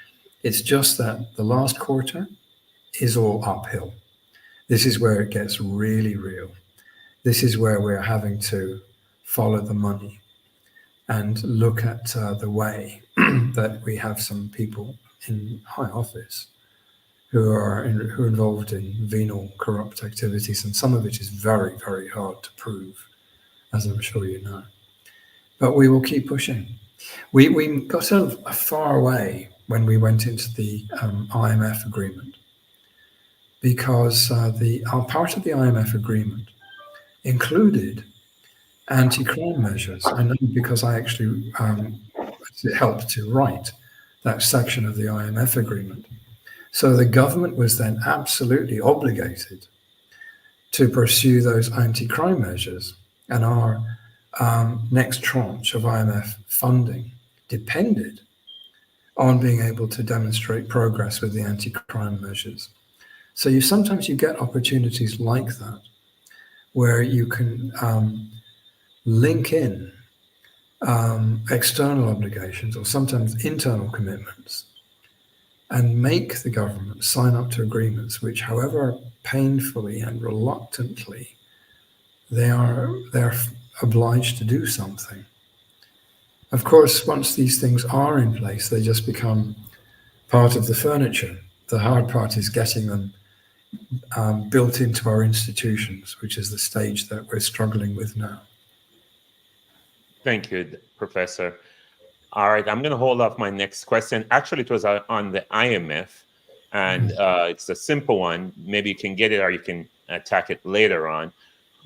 it's just that the last quarter is all uphill. This is where it gets really real. This is where we're having to follow the money and look at the way that we have some people in high office who are involved in venal corrupt activities, and some of it is very, very hard to prove, as I'm sure you know. but we will keep pushing. We got a far away when we went into the IMF agreement, because our part of the IMF agreement included anti-crime measures. I know because I actually helped to write that section of the IMF agreement. So the government was then absolutely obligated to pursue those anti-crime measures, and our next tranche of IMF funding depended on being able to demonstrate progress with the anti-crime measures. So sometimes you get opportunities like that, where you can link in external obligations or sometimes internal commitments and make the government sign up to agreements which, however painfully and reluctantly, they're obliged to do something. Of course, once these things are in place, they just become part of the furniture. The hard part is getting them built into our institutions, which is the stage that we're struggling with now. Thank you, Professor. All right, I'm going to hold off my next question. Actually, it was on the IMF, and it's a simple one. Maybe you can get it or you can attack it later on.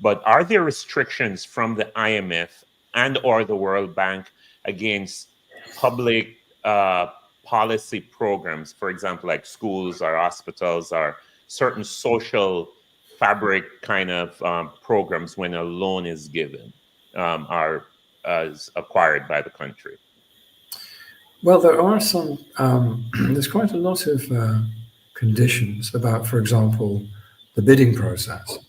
But are there restrictions from the IMF and or the World Bank against public policy programs, for example, like schools or hospitals or certain social fabric kind of programs when a loan is given are acquired by the country? Well, there are some, there's quite a lot of conditions about, for example, the bidding process.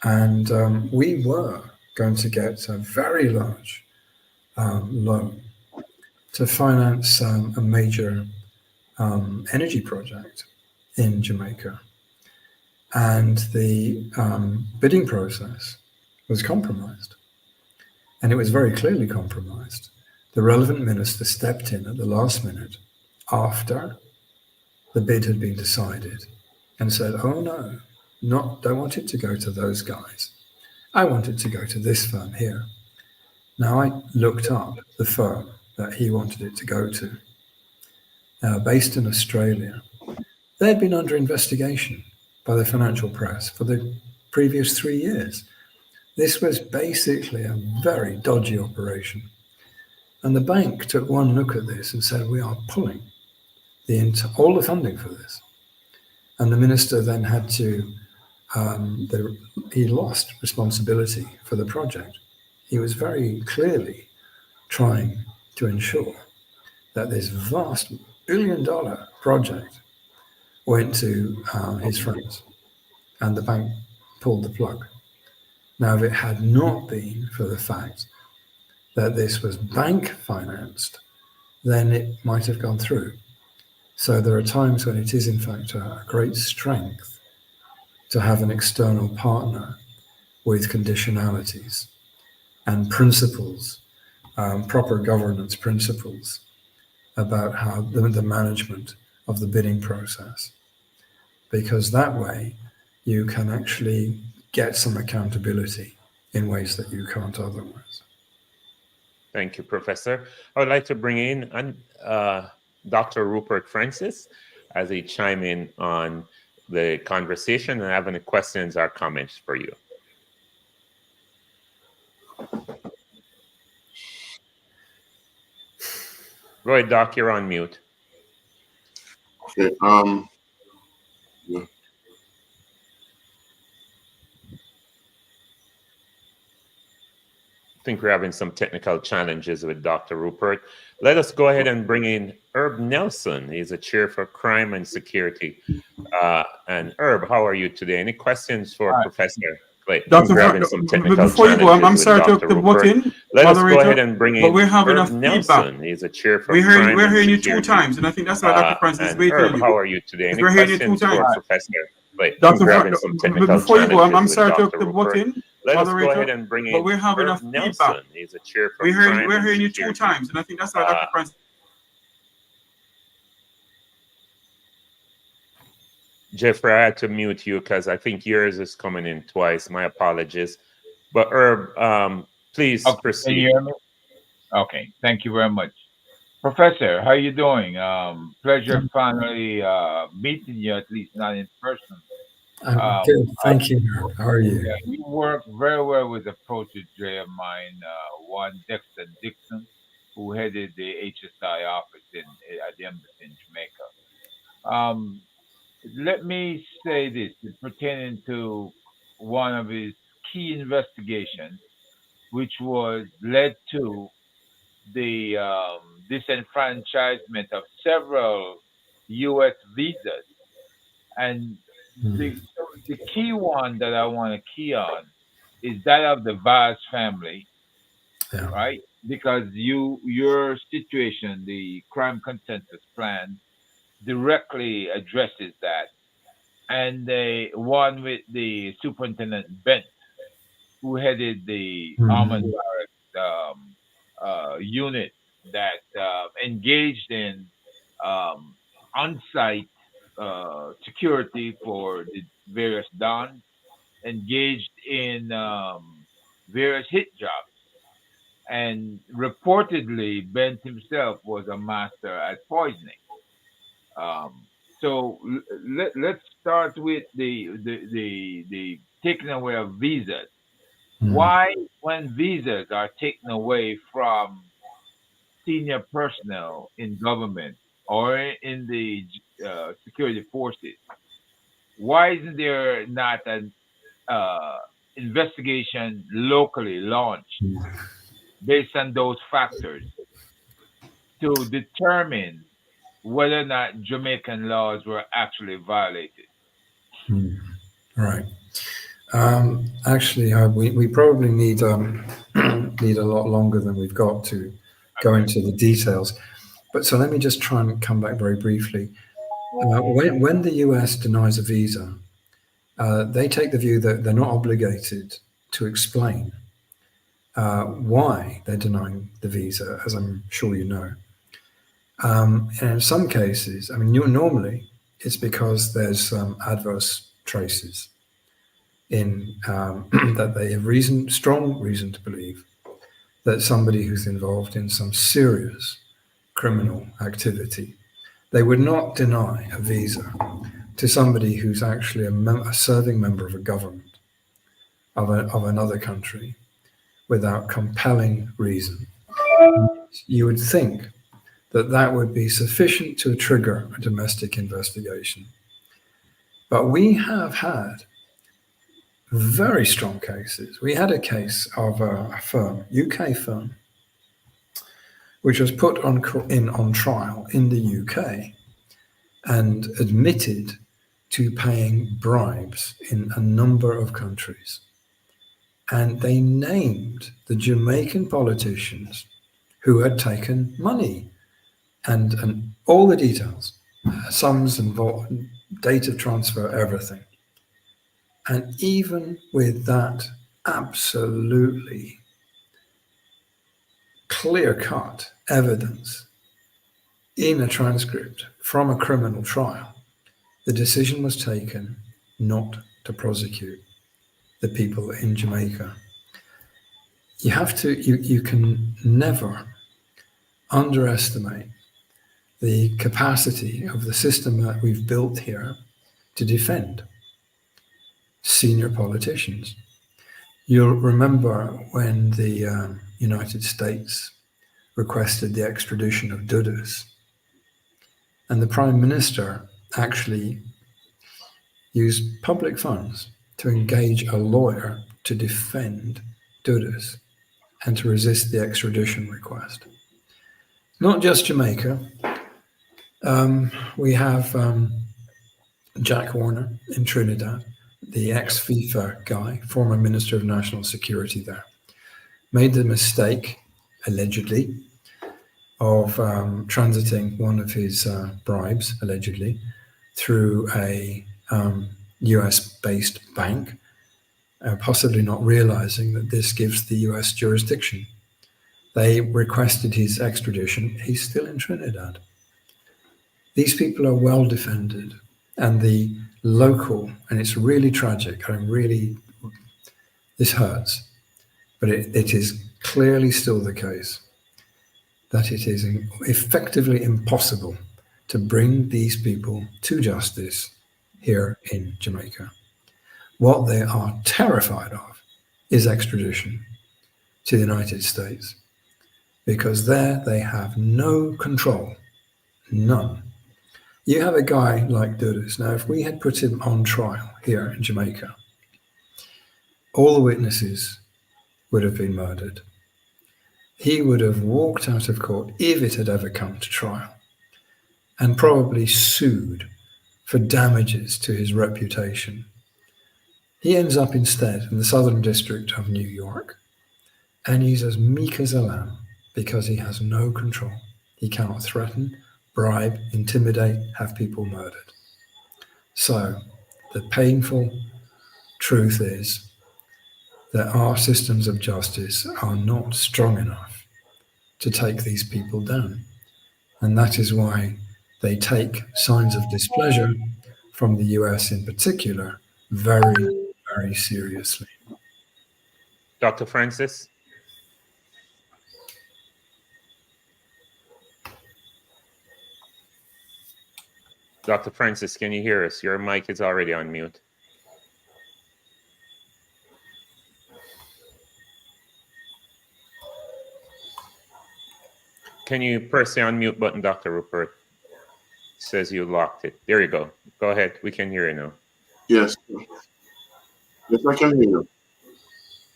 And we were going to get a very large loan to finance a major energy project in Jamaica. And the bidding process was compromised. And it was very clearly compromised. The relevant minister stepped in at the last minute after the bid had been decided and said, oh no, don't want it to go to those guys. I want it to go to this firm here. Now I looked up the firm that he wanted it to go to, based in Australia. They had been under investigation by the financial press for the previous 3 years. This was basically a very dodgy operation. And the bank took one look at this and said, we are pulling all the funding for this. And the minister then had to, he lost responsibility for the project. He was very clearly trying to ensure that this vast billion-dollar project went to his friends, and the bank pulled the plug. Now, if it had not been for the fact that this was bank financed, then it might have gone through. So there are times when it is in fact a great strength to have an external partner with conditionalities and principles, proper governance principles about how the management of the bidding process. Because that way you can actually get some accountability in ways that you can't otherwise. Thank you, Professor. I would like to bring in Dr. Rupert Francis as he chime in on the conversation and have any questions or comments for you. Go ahead, Doc, you're on mute. Okay, yeah. I think we're having some technical challenges with Dr. Rupert. Let us go ahead and bring in Herb Nelson. He's a chair for crime and security. And Herb, how are you today? Any questions for Professor Clayton? Before you go, I'm sorry to butt in. Let us go ahead and bring in but we're having Herb a Nelson. feedback. He's a chair for we're crime hearing you security. 2 times, and I think that's why Dr. Francis is waiting Herb, on you. how are you today? Any We're hearing you 2 questions for times. Professor Clayton? Before you go, I'm sorry to butt in. Let us go ahead and bring in but we're having Herb a Nelson. feedback. He's a chair for We're crime hearing you and 2 security. times, and I think that's why Dr. Francis. Jeffrey, I had to mute you because I think yours is coming in twice. My apologies. But Herb, please proceed. Can you hear me? Okay, thank you very much. Professor, how you doing? Pleasure finally meeting you, at least not in person. I'm Um, good. Thank you. How are yeah, you? you work very well with a protege of mine, one Dexter Dixon, who headed the HSI office at the embassy in Jamaica. Um, Let me say this pertaining to one of his key investigations, which was led to the disenfranchisement of several U.S. visas. And Hmm. the key one that I want to key on is that of the Vaz family, Yeah. right? Because your situation, the crime consensus plan, directly addresses that. And the one with the Superintendent Bent, who headed the Almond Hmm. Barracks unit that engaged in um, on-site security for the various dons, engaged in various hit jobs, and reportedly Bent himself was a master at poisoning. Um, so let's start with the taking away of visas. Hmm. Why, when visas are taken away from senior personnel in government or in the security forces, why isn't there not an investigation locally launched based on those factors to determine whether or not Jamaican laws were actually violated? Hmm. Right. Actually, we probably need need a lot longer than we've got to go Okay. into the details. But so let me just try and come back very briefly. When the US denies a visa, they take the view that they're not obligated to explain why they're denying the visa, as I'm sure you know. And in some cases, I mean, normally it's because there's some adverse traces in that they have strong reason to believe that somebody who's involved in some serious criminal activity, they would not deny a visa to somebody who's actually a serving member of a government of another country without compelling reason. You would think that that would be sufficient to trigger a domestic investigation. But we have had very strong cases. We had a case of a firm, UK firm, which was put on trial in the UK and admitted to paying bribes in a number of countries. And they named the Jamaican politicians who had taken money and all the details, sums involved, date of transfer, everything. And even with that absolutely clear cut evidence in a transcript from a criminal trial, the decision was taken not to prosecute the people in Jamaica. You can never underestimate the capacity of the system that we've built here to defend senior politicians. You'll remember when the United States requested the extradition of Dudas, and the Prime Minister actually used public funds to engage a lawyer to defend Dudas and to resist the extradition request. Not just Jamaica. We have Jack Warner in Trinidad, the ex-FIFA guy, former Minister of National Security there, made the mistake, allegedly, of transiting one of his bribes, allegedly, through a US-based bank, possibly not realizing that this gives the US jurisdiction. They requested his extradition. He's still in Trinidad. These people are well defended, and the local, and it's really tragic, this hurts, but it is clearly still the case that it is effectively impossible to bring these people to justice here in Jamaica. What they are terrified of is extradition to the United States, because there they have no control, none. You have a guy like Dudas. Now, if we had put him on trial here in Jamaica, all the witnesses would have been murdered. He would have walked out of court, if it had ever come to trial, and probably sued for damages to his reputation. He ends up instead in the Southern District of New York, and he's as meek as a lamb because he has no control. He cannot threaten, bribe, intimidate, have people murdered. So the painful truth is that our systems of justice are not strong enough to take these people down. And that is why they take signs of displeasure from the US in particular very, very seriously. Dr. Francis? Dr. Francis, can you hear us? Your mic is already on mute. Can you press the unmute button, Dr. Rupert? It says you locked it. There you go. Go ahead. We can hear you now. Yes. Yes, I can hear you.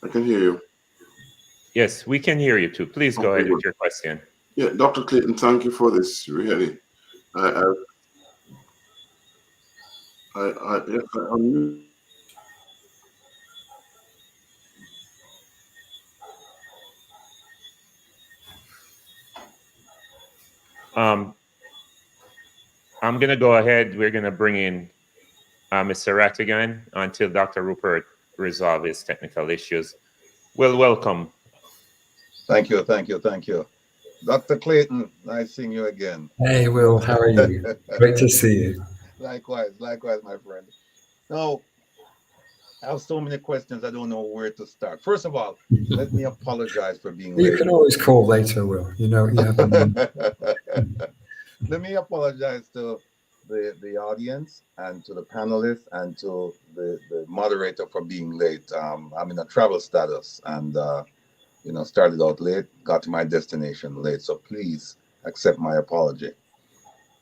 I can hear you. Yes, we can hear you too. Please go ahead with your question. Yeah, Dr. Clayton, thank you for this. Really, I'm going to go ahead. We're going to bring in Mr. Rattigan until Dr. Rupert resolves his technical issues. Well, welcome. Thank you, thank you, thank you. Dr. Clayton, nice seeing you again. Hey, Will, how are you? Great to see you. Likewise, my friend. Now, I have so many questions, I don't know where to start. First of all, let me apologize for being late. You can always call later, Will. You know, you have Let me apologize to the audience and to the panelists and to the moderator for being late. I'm in a travel status and started out late, got to my destination late. So please accept my apology.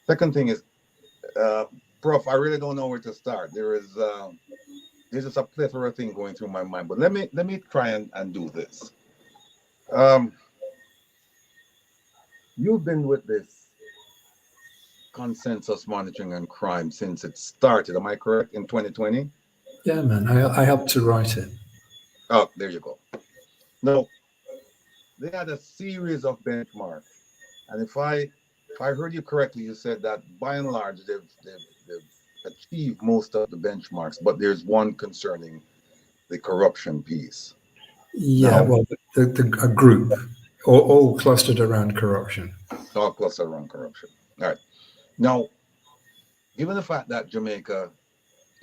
Second thing is, Prof, I really don't know where to start. There's just a plethora of things going through my mind, but let me try and do this. You've been with this consensus monitoring and crime since it started, am I correct, in 2020? Yeah, man, I helped to write it. Oh, there you go. No, they had a series of benchmarks, and if I heard you correctly, you said that by and large they've achieved most of the benchmarks, but there's one concerning the corruption piece. Yeah, now, well, a group all clustered around corruption. All clustered around corruption. All right. Now, given the fact that Jamaica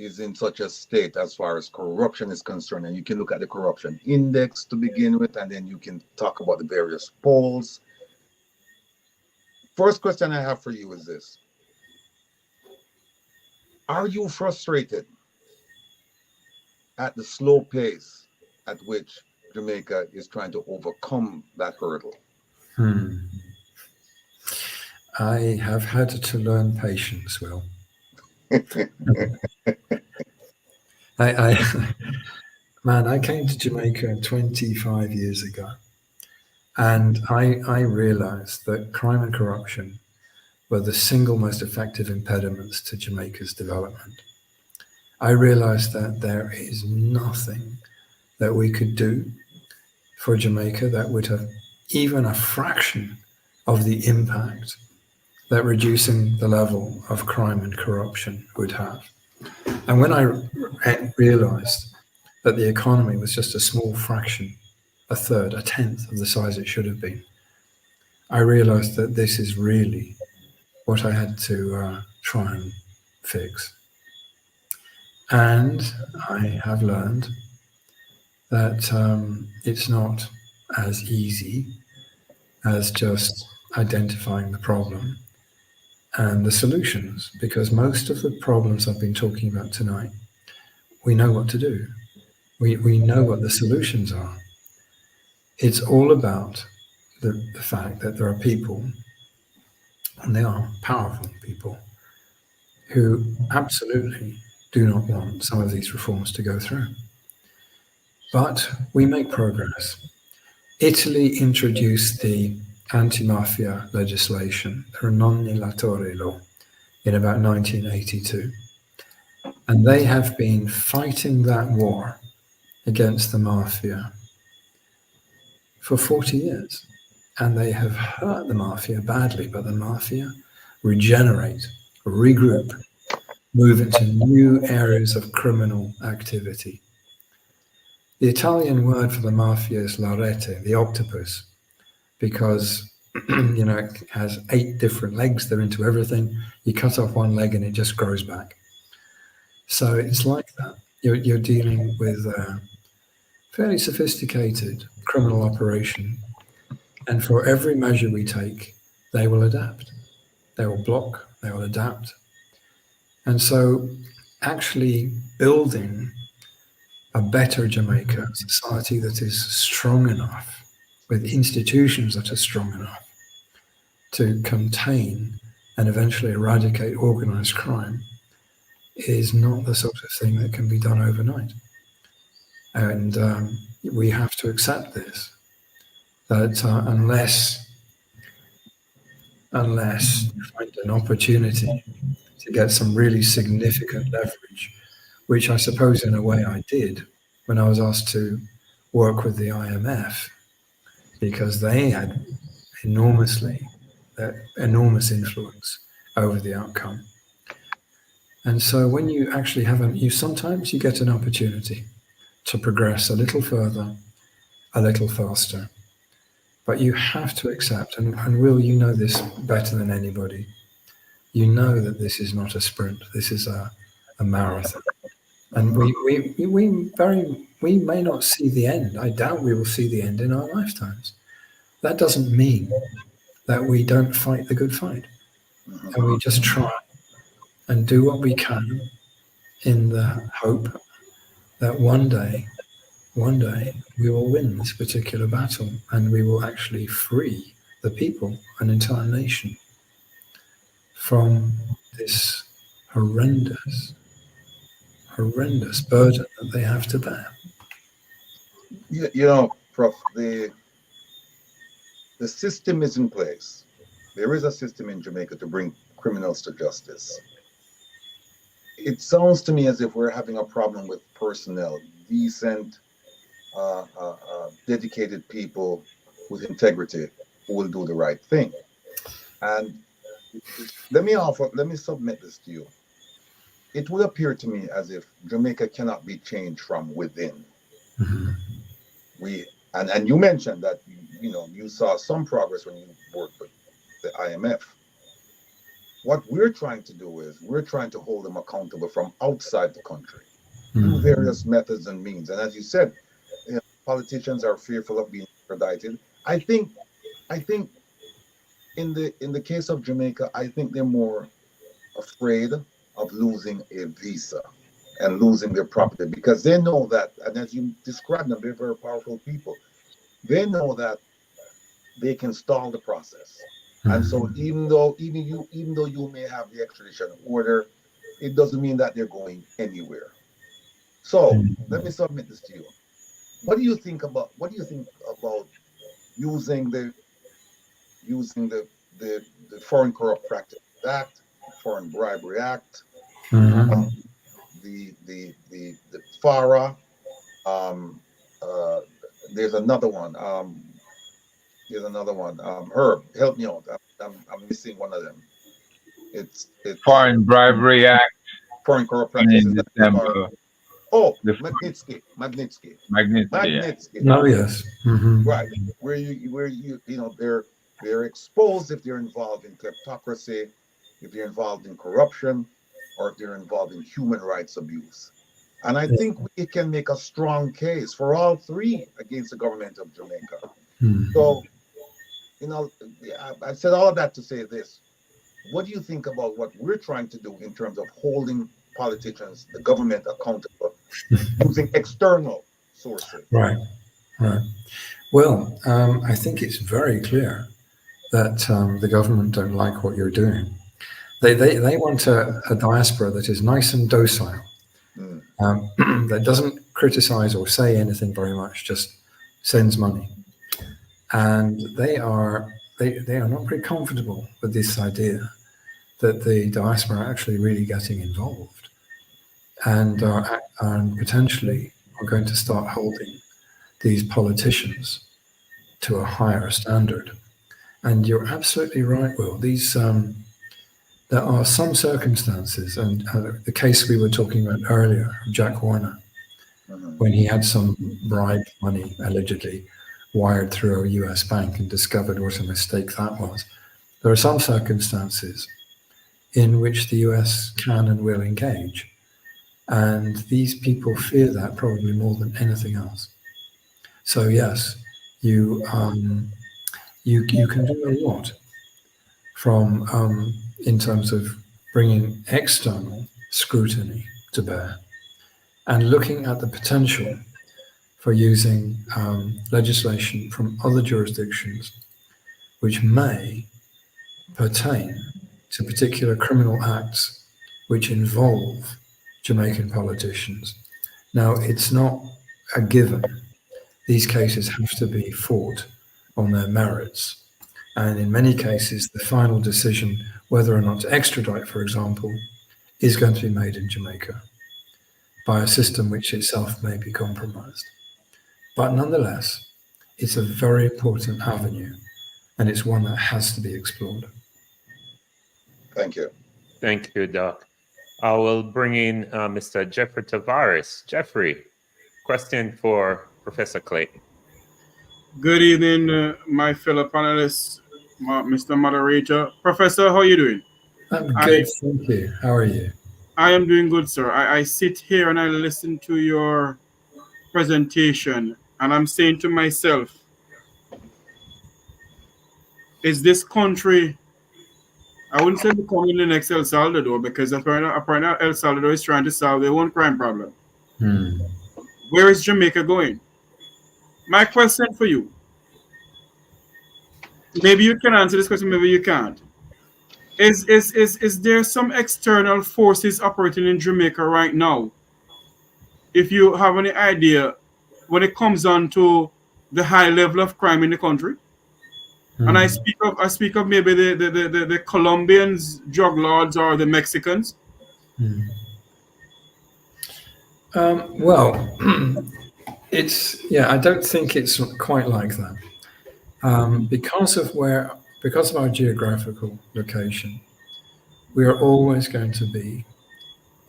is in such a state as far as corruption is concerned, and you can look at the corruption index to begin with, and then you can talk about the various polls. First question I have for you is this. Are you frustrated at the slow pace at which Jamaica is trying to overcome that hurdle? I have had to learn patience, Will. I came to Jamaica 25 years ago, and I realized that crime and corruption were the single most effective impediments to Jamaica's development. I realized that there is nothing that we could do for Jamaica that would have even a fraction of the impact that reducing the level of crime and corruption would have. And when I realized that the economy was just a small fraction, a third, a tenth of the size it should have been, I realized that this is really what I had to try and fix. And I have learned that it's not as easy as just identifying the problem and the solutions, because most of the problems I've been talking about tonight, we know what to do. We know what the solutions are. It's all about the fact that there are people, and they are powerful people, who absolutely do not want some of these reforms to go through. But we make progress. Italy introduced the anti-mafia legislation, the non-nilatore law, in about 1982. And they have been fighting that war against the mafia for 40 years. And they have hurt the mafia badly, but the mafia regenerate, regroup, move into new areas of criminal activity. The Italian word for the mafia is la rete, the octopus, because it has 8 different legs. They're into everything. You cut off one leg and it just grows back. So it's like that. You're dealing with a fairly sophisticated criminal operation. And for every measure we take, they will adapt. They will block, they will adapt. And so actually building a better Jamaica, a society that is strong enough, with institutions that are strong enough to contain and eventually eradicate organized crime, is not the sort of thing that can be done overnight. And we have to accept this, that unless you find an opportunity to get some really significant leverage, which I suppose in a way I did when I was asked to work with the IMF, because they had enormous influence over the outcome. And so when you actually sometimes you get an opportunity to progress a little further, a little faster. But you have to accept, and Will, you know this better than anybody, you know that this is not a sprint, this is a marathon. And we may not see the end. I doubt we will see the end in our lifetimes. That doesn't mean that we don't fight the good fight. And we just try and do what we can in the hope that one day we will win this particular battle and we will actually free the people, an entire nation, from this horrendous burden that they have to bear. Prof, the system is in place. There is a system in Jamaica to bring criminals to justice. It sounds to me as if we're having a problem with personnel, decent, dedicated people with integrity who will do the right thing. And let me submit this to you. It would appear to me as if Jamaica cannot be changed from within. Mm-hmm. And you mentioned that you saw some progress when you worked with the IMF. What we're trying to do is we're trying to hold them accountable from outside the country through various methods and means. And as you said, politicians are fearful of being extradited. I think in the case of Jamaica, I think they're more afraid of losing a visa and losing their property, because they know that, and as you described them, they're very powerful people. They know that they can stall the process. And so even though you may have the extradition order, it doesn't mean that they're going anywhere. So let me submit this to you. What do you think about using the Foreign Corrupt Practices Act, Foreign Bribery Act, the FARA, there's another one. Herb, help me out. I'm missing one of them. It's Foreign Bribery Act. Foreign Corrupt Practices Act. Oh, The Magnitsky. Oh yes. Mm-hmm. Right. Where you they're exposed if they're involved in kleptocracy, if they're involved in corruption, or if they're involved in human rights abuse. And I think we can make a strong case for all three against the government of Jamaica. So you know, I said all of that to say this. What do you think about what we're trying to do in terms of holding politicians, the government accountable using external sources? Right, right. Well, I think it's very clear that the government don't like what you're doing. They want a diaspora that is nice and docile, that doesn't criticize or say anything very much, just sends money. And they are not very comfortable with this idea that the diaspora are actually really getting involved and potentially are going to start holding these politicians to a higher standard. And you're absolutely right, Will. These there are some circumstances, and the case we were talking about earlier, Jack Warner, when he had some bribe money allegedly wired through a US bank and discovered what a mistake that was. There are some circumstances in which the US can and will engage. And these people fear that probably more than anything else. So yes, you can do a lot from in terms of bringing external scrutiny to bear and looking at the potential for using legislation from other jurisdictions which may pertain to particular criminal acts which involve Jamaican politicians. Now, it's not a given. These cases have to be fought on their merits. And in many cases, the final decision whether or not to extradite, for example, is going to be made in Jamaica by a system which itself may be compromised. But nonetheless, it's a very important avenue, and it's one that has to be explored. Thank you. Thank you, Doc. I will bring in Mr. Jeffrey Tavares. Jeffrey, question for Professor Clayton. Good evening, my fellow panelists, Mr. Moderator. Professor, how are you doing? I'm good, thank you. How are you? I am doing good, sir. I sit here and I listen to your presentation, and I'm saying to myself, is this country, I wouldn't say becoming the next El Salvador, because apparently El Salvador is trying to solve their own crime problem. Where is Jamaica going? My question for you, maybe you can answer this question, maybe you can't. Is there some external forces operating in Jamaica right now? If you have any idea, when it comes on to the high level of crime in the country, and I speak of maybe the Colombians, drug lords, or the Mexicans. Well, I don't think it's quite like that. Because of our geographical location, we are always going to be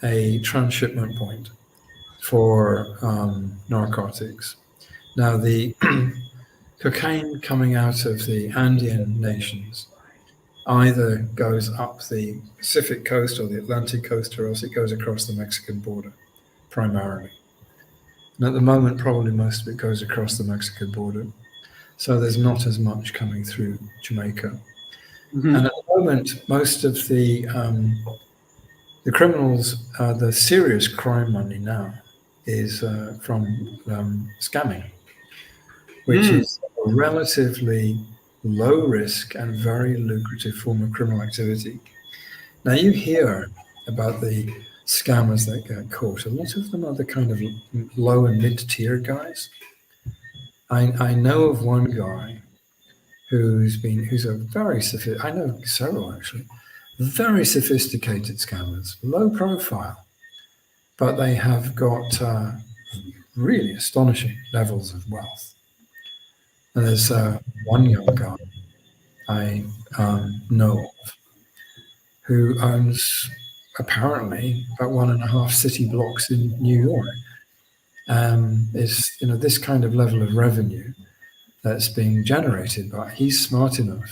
a transshipment point for narcotics. Now, the cocaine coming out of the Andean nations either goes up the Pacific coast or the Atlantic coast, or else it goes across the Mexican border, primarily. And at the moment, probably most of it goes across the Mexican border. So there's not as much coming through Jamaica. And at the moment, most of the criminals, the serious crime money now is from scamming, which is a relatively low risk and very lucrative form of criminal activity. Now, you hear about the scammers that get caught. A lot of them are the kind of low and mid-tier guys. I know of one guy who's a very sophisticated, I know several actually, very sophisticated scammers, low profile, but they have got really astonishing levels of wealth. And there's one young guy I know of who owns apparently about 1.5 city blocks in New York. Is this kind of level of revenue that's being generated, but he's smart enough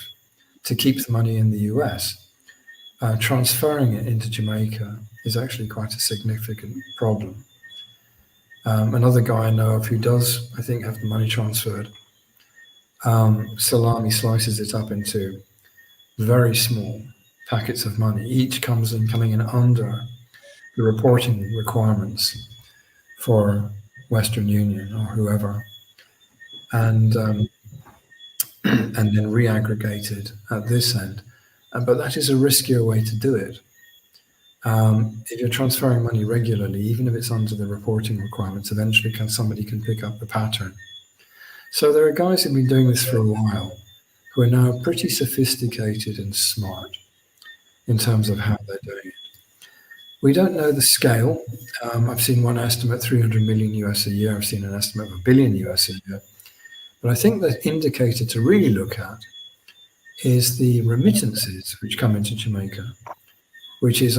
to keep the money in the US. Transferring it into Jamaica is actually quite a significant problem. Another guy I know of who does, I think, have the money transferred Salami slices it up into very small packets of money. Each coming in under the reporting requirements for Western Union or whoever, and and then re-aggregated at this end. But that is a riskier way to do it. If you're transferring money regularly, even if it's under the reporting requirements, eventually somebody can pick up the pattern. So there are guys who've been doing this for a while who are now pretty sophisticated and smart in terms of how they're doing it. We don't know the scale. I've seen one estimate, 300 million US a year. I've seen an estimate of $1 billion US a year. But I think the indicator to really look at is the remittances which come into Jamaica, which is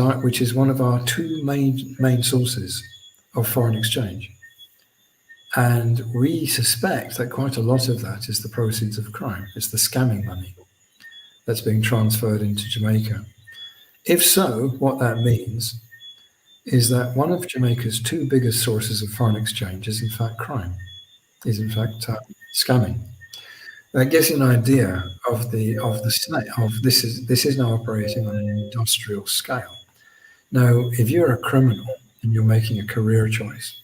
one of our two main sources of foreign exchange. And we suspect that quite a lot of that is the proceeds of crime. It's the scamming money that's being transferred into Jamaica. If so, what that means is that one of Jamaica's two biggest sources of foreign exchange is in fact crime, is in fact scamming. That gives you an idea of this is now operating on an industrial scale. Now, if you're a criminal and you're making a career choice,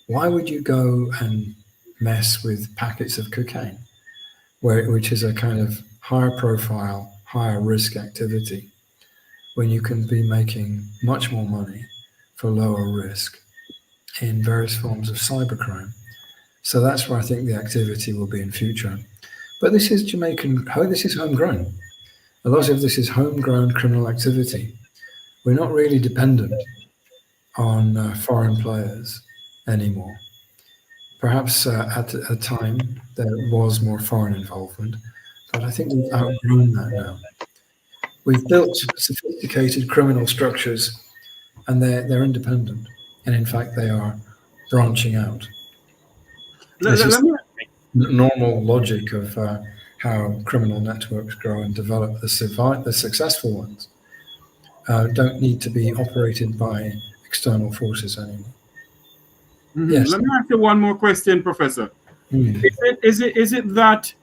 why would you go and mess with packets of cocaine, which is a kind of higher profile, higher risk activity, when you can be making much more money for lower risk in various forms of cybercrime? So that's where I think the activity will be in future. But this is this is homegrown. A lot of this is homegrown criminal activity. We're not really dependent on foreign players anymore. Perhaps at a time there was more foreign involvement, but I think we've outgrown that now. We've built sophisticated criminal structures, and they're independent, and in fact they are branching out. It's just the normal logic of how criminal networks grow and develop. The successful ones don't need to be operated by external forces anymore. Yes. Let me ask you one more question, Professor. Is it that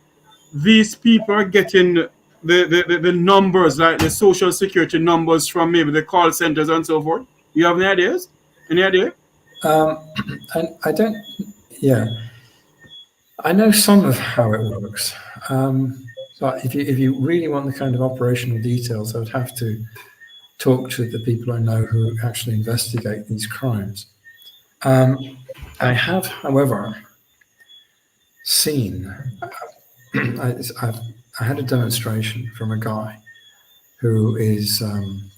these people are getting the numbers, like the social security numbers, from maybe the call centers and so forth? You have any ideas? Any idea? I don't. Yeah, I know some of how it works, but if you really want the kind of operational details, I would have to talk to the people I know who actually investigate these crimes. I have, however, seen. I had a demonstration from a guy who is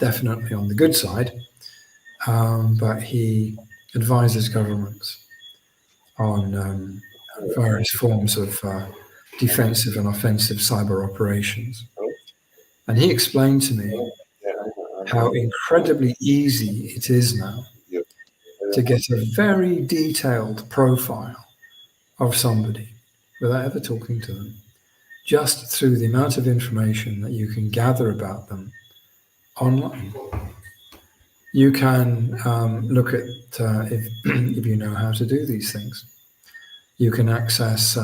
definitely on the good side, but he advises governments on various forms of defensive and offensive cyber operations. And he explained to me how incredibly easy it is now to get a very detailed profile of somebody without ever talking to them, just through the amount of information that you can gather about them online. You can look at, if you know how to do these things, you can access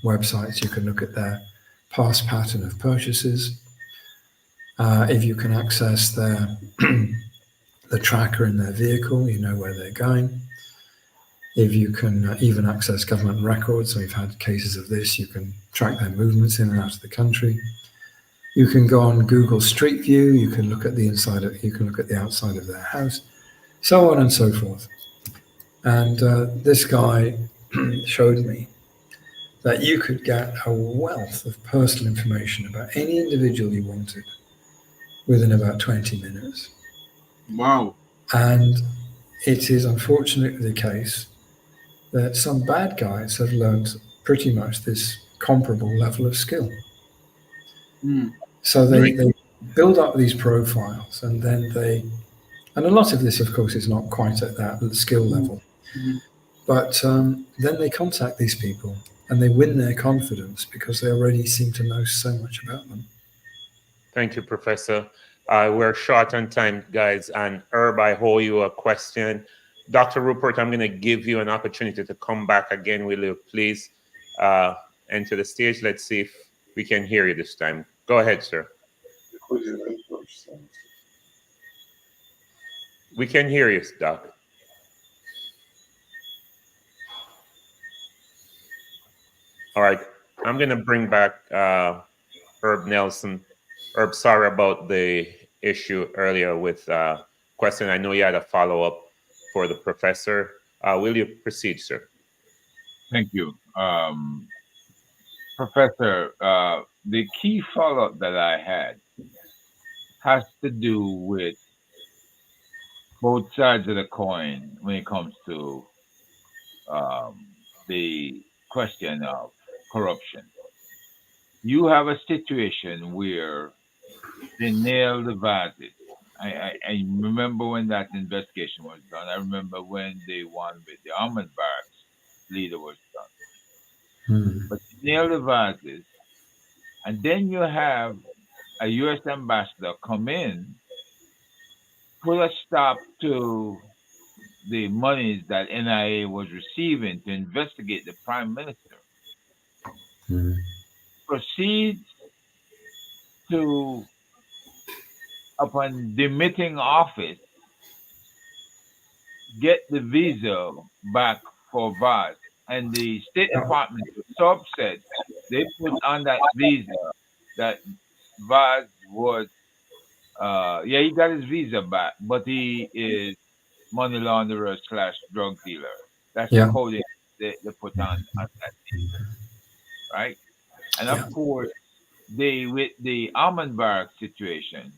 websites, you can look at their past pattern of purchases. If you can access the tracker in their vehicle, you know where they're going. If you can even access government records, so we've had cases of this, you can track their movements in and out of the country. You can go on Google Street View, you can look at the outside of their house, so on and so forth. And this guy showed me that you could get a wealth of personal information about any individual you wanted within about 20 minutes. Wow. And it is unfortunately the case that some bad guys have learned pretty much this comparable level of skill. So they build up these profiles, and then and a lot of this, of course, is not quite at that skill level, but then they contact these people and they win their confidence because they already seem to know so much about them. Thank you, Professor. We're short on time, guys, and Herb, I owe you a question. Dr. Rupert, I'm going to give you an opportunity to come back again, will you please? enter the stage. Let's see if we can hear you this time. Go ahead, sir. We can hear you, Doc. All right, I'm going to bring back Herb Nelson. Herb, sorry about the issue earlier with question. I know you had a follow-up for the professor. Will you proceed, sir? Thank you. Professor, the key follow-up that I had has to do with both sides of the coin when it comes to the question of corruption. You have a situation where they nailed the vases. I remember when that investigation was done. I remember when the one with the almond barracks leader was done. But you nail the vases, and then you have a U.S. ambassador come in, put a stop to the monies that NIA was receiving to investigate the prime minister, proceeds to, upon demitting office, get the visa back for Vaz. And the State Department was so upset, they put on that visa that Vaz was, he got his visa back, but he is money launderer / drug dealer. That's the coding they put on that visa, right? And of course, with the almond barrack situation,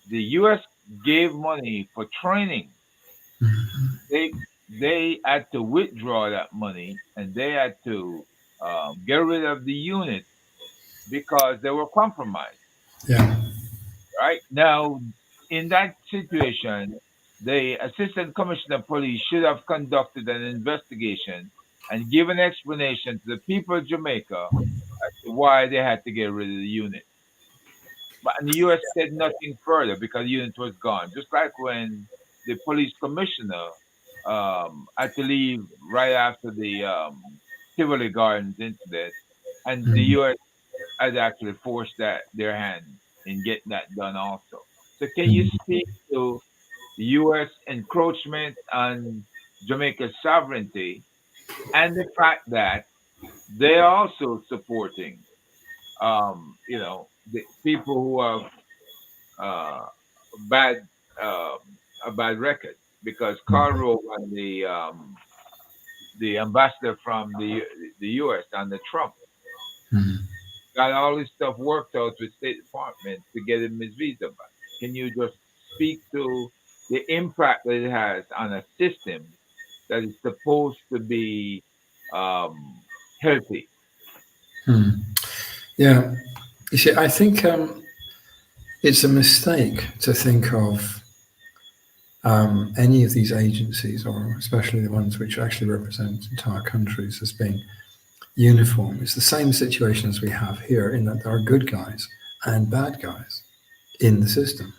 the U.S. gave money for training. They had to withdraw that money, and they had to get rid of the unit because they were compromised. Yeah. Right now, in that situation, the Assistant Commissioner of Police should have conducted an investigation and given explanation to the people of Jamaica as to why they had to get rid of the unit. But the U.S. said nothing further because the unit was gone. Just like when the police commissioner had to leave right after the Tivoli Gardens incident, and the U.S. had actually forced their hand in getting that done also. So can you speak to the U.S. encroachment on Jamaica's sovereignty and the fact that they're also supporting, the people who have a bad record? Because Karl Rove and the ambassador from the U.S. under Trump got all this stuff worked out with State Department to get him his visa back. Can you just speak to the impact that it has on a system that is supposed to be healthy? Yeah. You see, I think it's a mistake to think of any of these agencies, or especially the ones which actually represent entire countries, as being uniform. It's the same situation as we have here, in that there are good guys and bad guys in the system.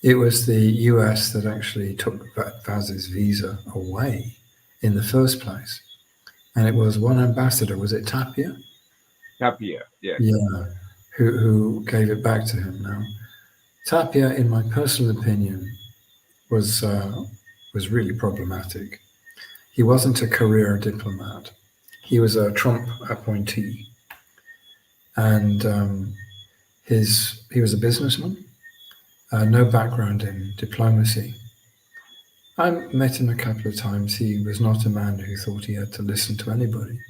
It was the US that actually took Vaz's visa away in the first place. And it was one ambassador, was it Tapia? Tapia, yes. Yeah, who gave it back to him. Now, Tapia, in my personal opinion, was really problematic. He wasn't a career diplomat. He was a Trump appointee, and he was a businessman, no background in diplomacy. I met him a couple of times. He was not a man who thought he had to listen to anybody.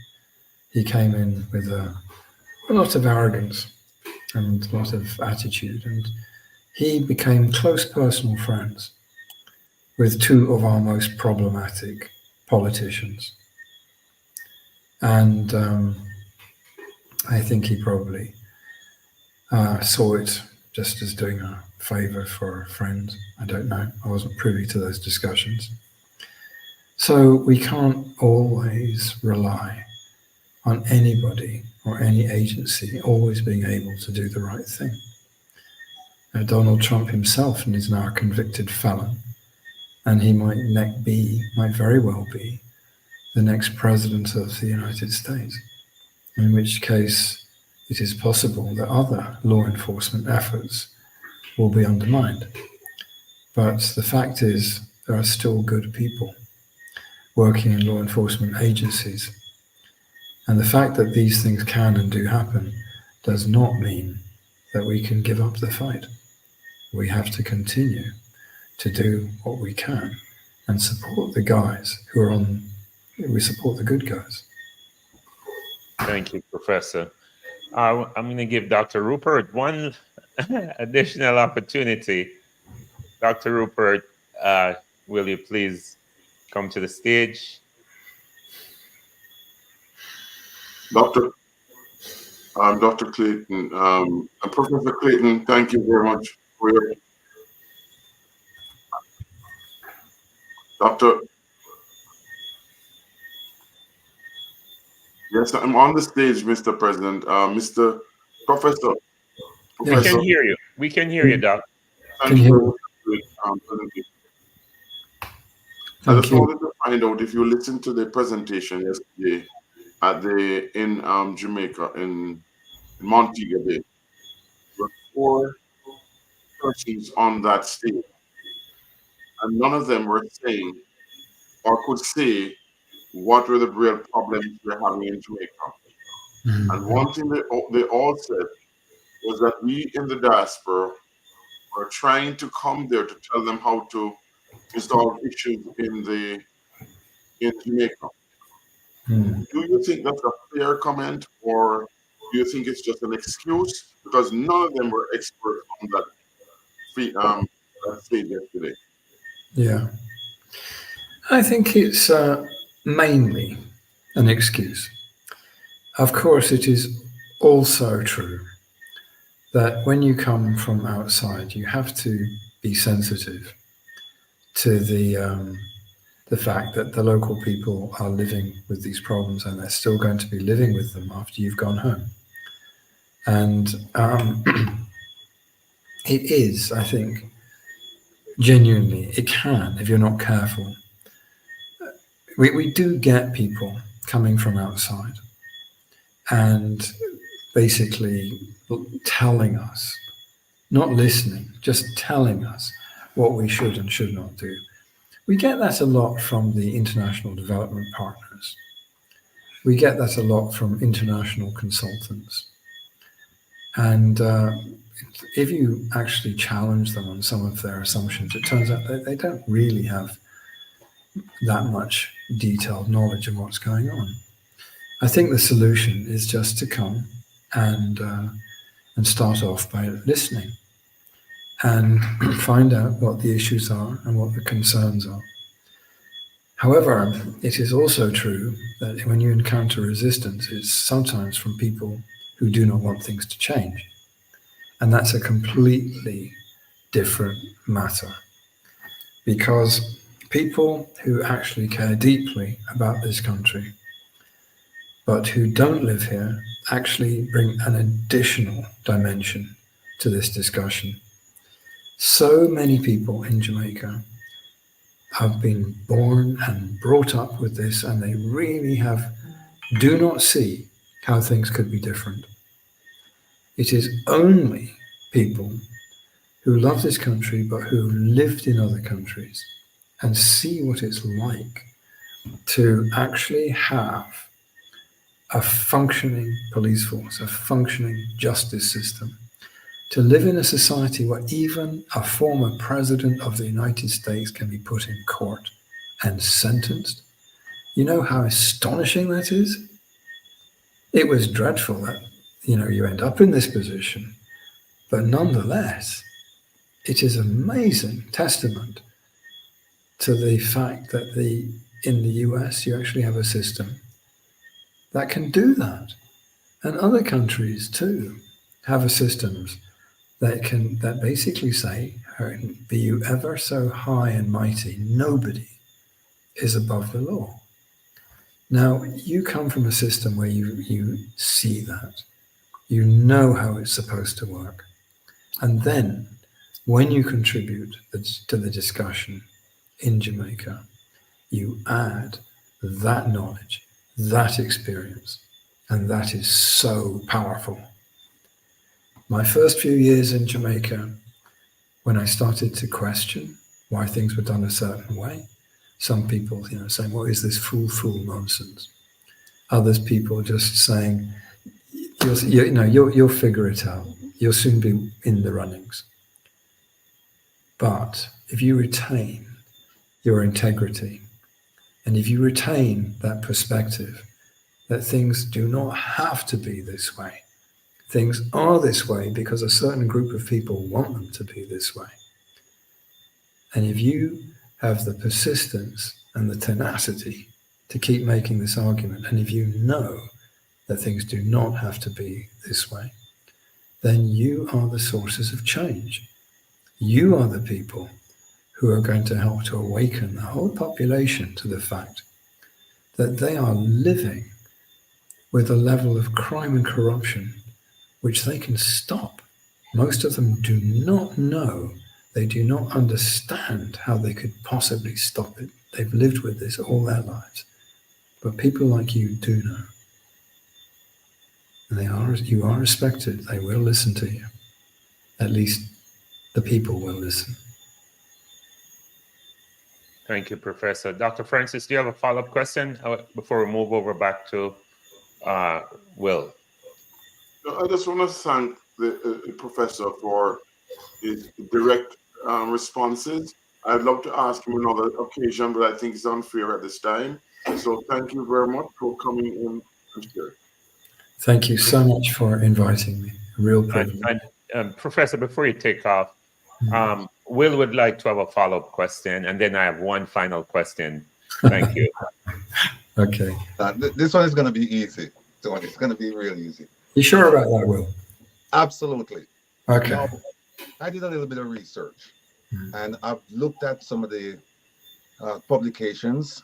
He came in with a lot of arrogance and a lot of attitude, and he became close personal friends with two of our most problematic politicians. And I think he probably saw it just as doing a favor for a friend. I don't know. I wasn't privy to those discussions. So we can't always rely on anybody or any agency always being able to do the right thing. Now, Donald Trump himself is now a convicted felon, and he might very well be the next president of the United States. in which case it is possible that other law enforcement efforts will be undermined. But the fact is, there are still good people working in law enforcement agencies. And the fact that these things can and do happen does not mean that we can give up the fight. We have to continue to do what we can and support the guys who are we support the good guys. Thank you, Professor. I'm going to give Dr. Rupert one additional opportunity. Dr. Rupert, will you please come to the stage? Dr. Clayton, and Professor Clayton, thank you very much for your Dr. Yes, I'm on the stage, Mr. President. Mr. Professor. We can hear you. We can hear you, Doc. Thank you very much for the presentation. I just wanted to find out if you listened to the presentation yesterday in Jamaica, in Montego Bay. There were 4 persons on that stage, and none of them were saying or could say what were the real problems we're having in Jamaica. And one thing they all said was that we in the diaspora were trying to come there to tell them how to resolve issues in Jamaica. Do you think that's a fair comment, or do you think it's just an excuse? Because none of them were experts on that stage yesterday. Yeah. I think it's mainly an excuse. Of course, it is also true that when you come from outside, you have to be sensitive to the fact that the local people are living with these problems, and they're still going to be living with them after you've gone home. And it is, I think, genuinely, it can, if you're not careful. We do get people coming from outside and basically telling us, not listening, just telling us what we should and should not do. We get that a lot from the international development partners. We get that a lot from international consultants. And if you actually challenge them on some of their assumptions, it turns out that they don't really have that much detailed knowledge of what's going on. I think the solution is just to come and start off by listening and find out what the issues are and what the concerns are. However, it is also true that when you encounter resistance, it's sometimes from people who do not want things to change. And that's a completely different matter, because people who actually care deeply about this country, but who don't live here, actually bring an additional dimension to this discussion. So many people in Jamaica have been born and brought up with this, and they really do not see how things could be different. It is only people who love this country but who lived in other countries and see what it's like to actually have a functioning police force, a functioning justice system, to live in a society where even a former president of the United States can be put in court and sentenced. You know how astonishing that is? It was dreadful that, you end up in this position, but nonetheless, it is amazing testament to the fact that in the US, you actually have a system that can do that. And other countries too have systems that basically say, be you ever so high and mighty, nobody is above the law. Now, you come from a system where you see that, you know how it's supposed to work. And then when you contribute to the discussion in Jamaica, you add that knowledge, that experience, And that is so powerful. My first few years in Jamaica, when I started to question why things were done a certain way, some people, saying, "What is this fool nonsense?" Others people just saying, "You'll figure it out. You'll soon be in the runnings." But if you retain your integrity, and if you retain that perspective that things do not have to be this way, things are this way because a certain group of people want them to be this way. And if you have the persistence and the tenacity to keep making this argument, and if you know that things do not have to be this way, then you are the sources of change. You are the people who are going to help to awaken the whole population to the fact that they are living with a level of crime and corruption which they can stop. Most of them do not know, they do not understand how they could possibly stop it. They've lived with this all their lives. But people like you do know. And you are respected. They will listen to you. At least the people will listen. Thank you, Professor. Dr. Francis, do you have a follow-up question before we move over back to Will? I just want to thank the professor for his direct responses. I'd love to ask him another occasion, but I think it's unfair at this time. So thank you very much for coming in and sharing. Thank you so much for inviting me. A real privilege. And Professor, before you take off, Will would like to have a follow-up question, and then I have one final question. Thank you. Okay. This one is going to be easy. It's going to be real easy. You sure about that, Will? Absolutely. Okay. Now, I did a little bit of research, and I've looked at some of the publications.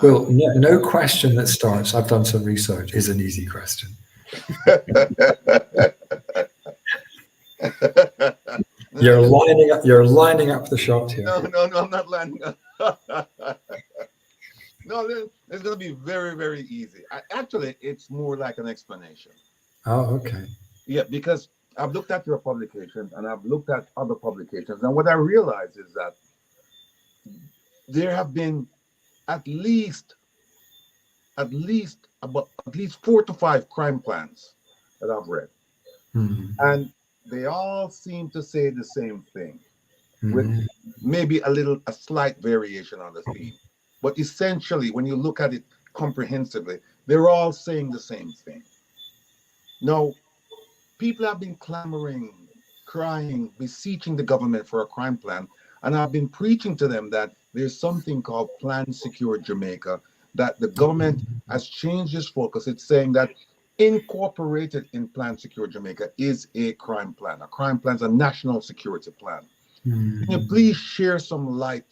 Will, no question that starts, "I've done some research," is an easy question. You're lining up the shot here. No, I'm not lining up. No, it's going to be very, very easy. Actually, it's more like an explanation. Oh, okay. Yeah, because I've looked at your publications and I've looked at other publications, and what I realize is that there have been at least 4 to 5 crime plans that I've read, and they all seem to say the same thing, with maybe a slight variation on the theme. But essentially, when you look at it comprehensively, they're all saying the same thing. Now, people have been clamoring, crying, beseeching the government for a crime plan, and I've been preaching to them that there's something called Plan Secure Jamaica, that the government has changed its focus. It's saying that incorporated in Plan Secure Jamaica is a crime plan. A crime plan is a national security plan. Can you please share some light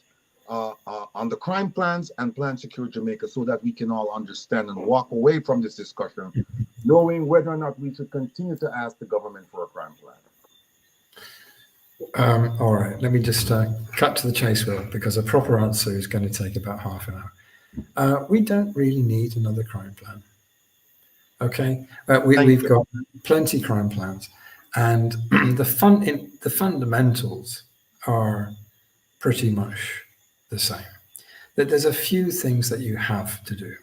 on the crime plans and Plan Secure Jamaica so that we can all understand and walk away from this discussion knowing whether or not we should continue to ask the government for a crime plan? All right, let me just cut to the chase, Will, because a proper answer is going to take about half an hour. We don't really need another crime plan. Okay, we've got plenty crime plans, and the fundamentals are pretty much the same. That there's a few things that you have to do,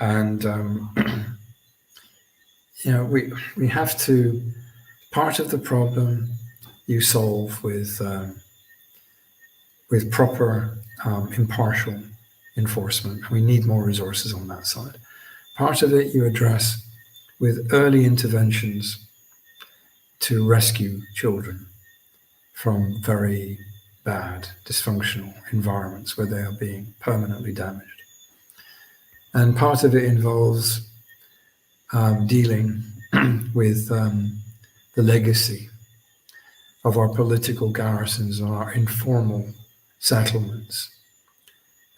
and we have to. Part of the problem you solve with proper impartial enforcement. We need more resources on that side. Part of it you address with early interventions to rescue children from very bad, dysfunctional environments where they are being permanently damaged. And part of it involves dealing with the legacy of our political garrisons and our informal settlements,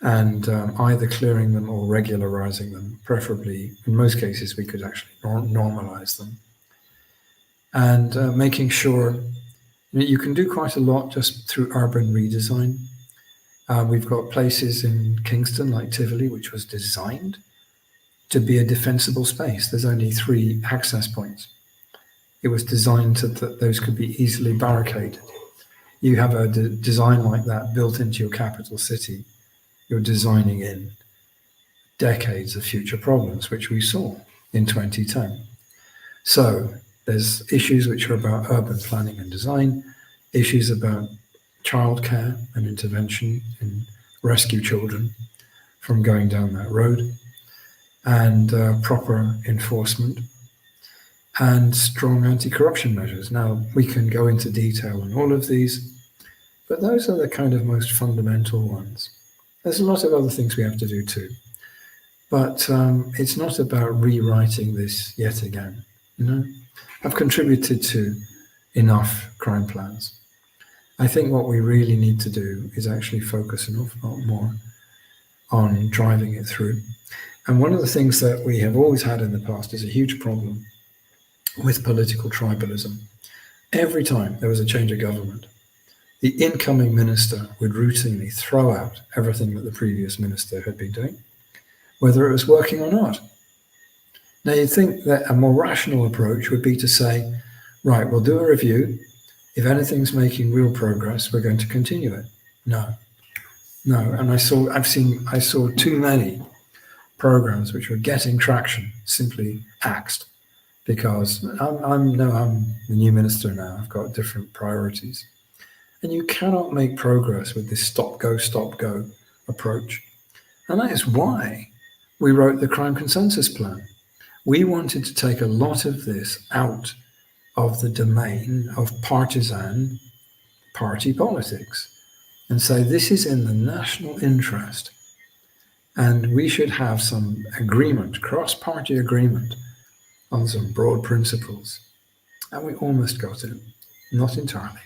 and either clearing them or regularizing them. Preferably, in most cases, we could actually normalize them. And making sure you can do quite a lot just through urban redesign. We've got places in Kingston like Tivoli, which was designed to be a defensible space. There's only 3 access points. It was designed so that those could be easily barricaded. You have a design like that built into your capital city, you're designing in decades of future problems, which we saw in 2010. So there's issues which are about urban planning and design, issues about childcare and intervention in rescue children from going down that road, and proper enforcement and strong anti-corruption measures. Now, we can go into detail on all of these, but those are the kind of most fundamental ones. There's a lot of other things we have to do too, but it's not about rewriting this yet again. You know, I've contributed to enough crime plans. I think what we really need to do is actually focus an awful lot more on driving it through. And one of the things that we have always had in the past is a huge problem with political tribalism. Every time there was a change of government, the incoming minister would routinely throw out everything that the previous minister had been doing, whether it was working or not. Now, you'd think that a more rational approach would be to say, right, we'll do a review. If anything's making real progress, we're going to continue it. No. And I saw too many programs which were getting traction simply axed because I'm the new minister now. I've got different priorities. And you cannot make progress with this stop, go approach. And that is why we wrote the Crime Consensus Plan. We wanted to take a lot of this out of the domain of partisan party politics and say this is in the national interest and we should have some agreement, cross-party agreement on some broad principles. And we almost got it. Not entirely.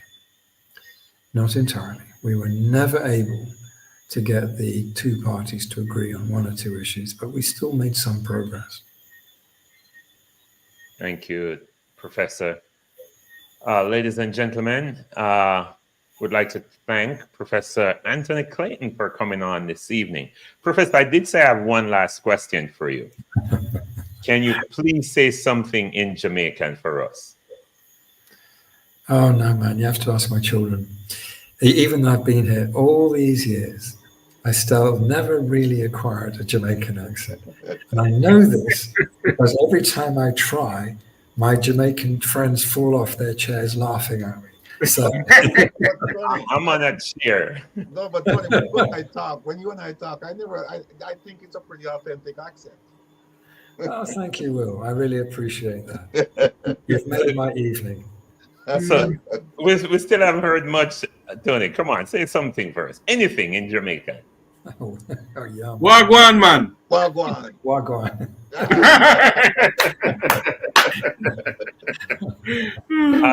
We were never able to get the 2 parties to agree on 1 or 2 issues, but we still made some progress. Thank you, Professor. Ladies and gentlemen, would like to thank Professor Anthony Clayton for coming on this evening. Professor, I did say I have one last question for you. Can you please say something in Jamaican for us? Oh, no, man, you have to ask my children. Even though I've been here all these years, I still never really acquired a Jamaican accent. And I know this because every time I try, my Jamaican friends fall off their chairs laughing at me. So I'm on a chair. No, but Tony, when you and I talk, I think it's a pretty authentic accent. Oh, thank you, Will. I really appreciate that. You've made my evening. So we still haven't heard much. Tony, come on, say something first. Anything in Jamaican. Oh, yeah. Wagwan, man. Wagwan.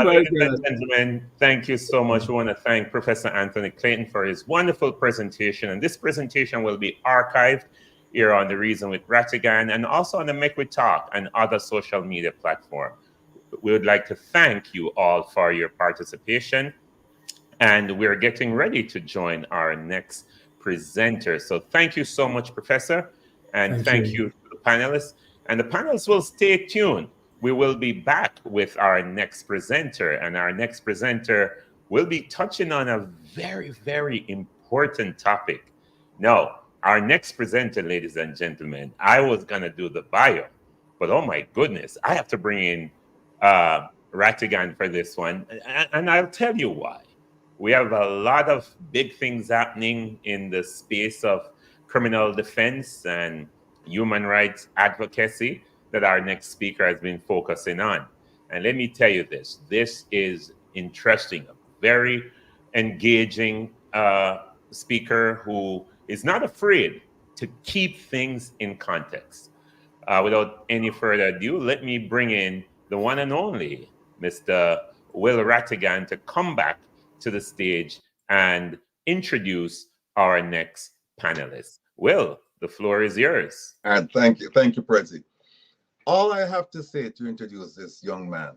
Ladies and gentlemen, thank you so much. We want to thank Professor Anthony Clayton for his wonderful presentation. And this presentation will be archived here on The Reason with Rattigan and also on the Make We Talk and other social media platforms. We would like to thank you all for your participation. And we're getting ready to join our next presenter. So thank you so much, Professor. And thank you to the panelists. And the panelists will stay tuned. We will be back with our next presenter. And our next presenter will be touching on a very, very important topic. Now, our next presenter, ladies and gentlemen, I was going to do the bio. But oh my goodness, I have to bring in Rattigan for this one. And I'll tell you why. We have a lot of big things happening in the space of criminal defense and human rights advocacy that our next speaker has been focusing on. And let me tell you this is interesting, a very engaging speaker who is not afraid to keep things in context. Without any further ado, let me bring in the one and only Mr. Will Rattigan to come back to the stage and introduce our next panelist. Will, the floor is yours. And thank you, Prezi. All I have to say to introduce this young man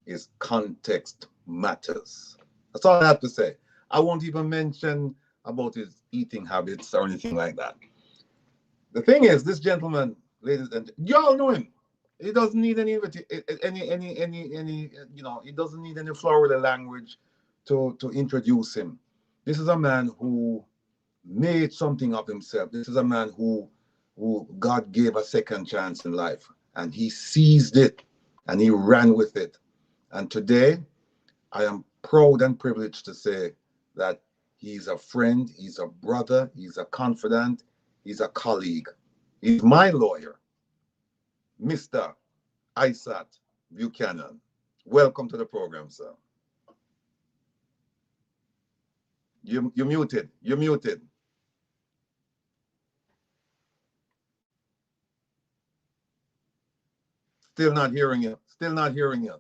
is context matters. That's all I have to say. I won't even mention about his eating habits or anything like that. The thing is, this gentleman ladies and y'all know him. He doesn't need any he doesn't need any Florida language to introduce him. This is a man who made something of himself. This is a man who God gave a second chance in life, and he seized it and he ran with it. And today, I am proud and privileged to say that he's a friend, he's a brother, he's a confidant, he's a colleague. He's my lawyer, Mr. Isat Buchanan. Welcome to the program, sir. You're muted. You're muted. Still not hearing you. Still not hearing you.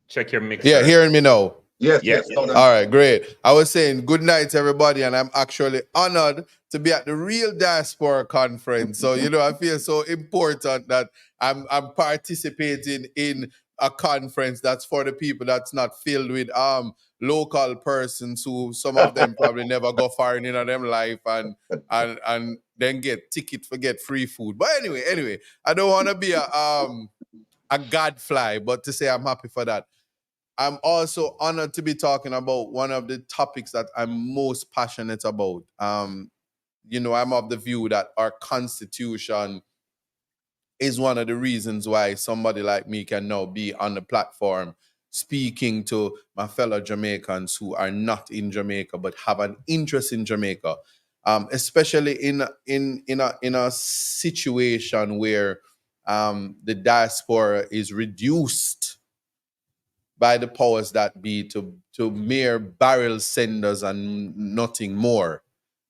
Check your mixer. Yeah, hearing me now. Yes, Yes. yes. All right, great. I was saying good night, everybody, and I'm actually honored to be at the real Diaspora conference. So, I feel so important that I'm participating in a conference that's for the people, that's not filled with local persons who some of them probably never go far in them life and then get ticket for get free food. But anyway, I don't want to be a gadfly, but to say I'm happy for that. I'm also honored to be talking about one of the topics that I'm most passionate about. I'm of the view that our Constitution is one of the reasons why somebody like me can now be on the platform speaking to my fellow Jamaicans who are not in Jamaica but have an interest in Jamaica, especially in a situation where the diaspora is reduced by the powers that be to mere barrel senders and nothing more.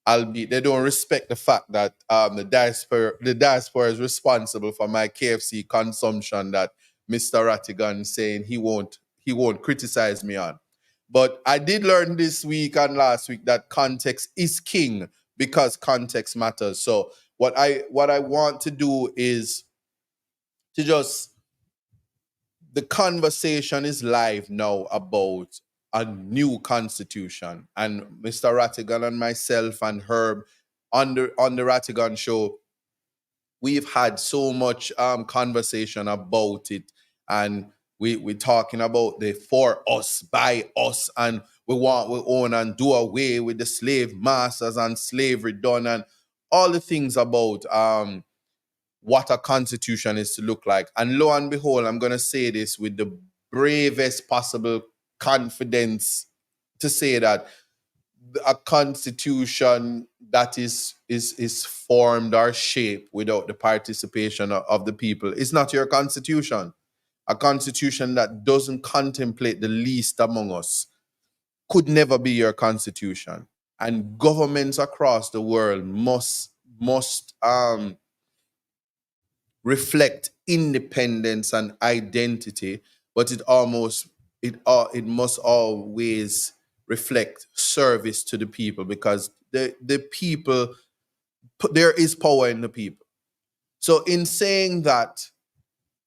Albeit they don't respect the fact that the diaspora is responsible for my KFC consumption that Mr. Rattigan saying he won't criticize me on. But I did learn this week and last week that context is king because context matters. So what I want to do is to just the conversation is live now about a new constitution. And Mr. Rattigan and myself and Herb on the Rattigan show, we've had so much conversation about it. And we're talking about the for us, by us, and we own and do away with the slave masters and slavery done and all the things about what a constitution is to look like. And lo and behold, I'm going to say this with the bravest possible confidence to say that a constitution that is formed or shaped without the participation of the people is not your constitution. A constitution that doesn't contemplate the least among us could never be your constitution. And governments across the world must reflect independence and identity, but it must always reflect service to the people, because the people, there is power in the people. So in saying that,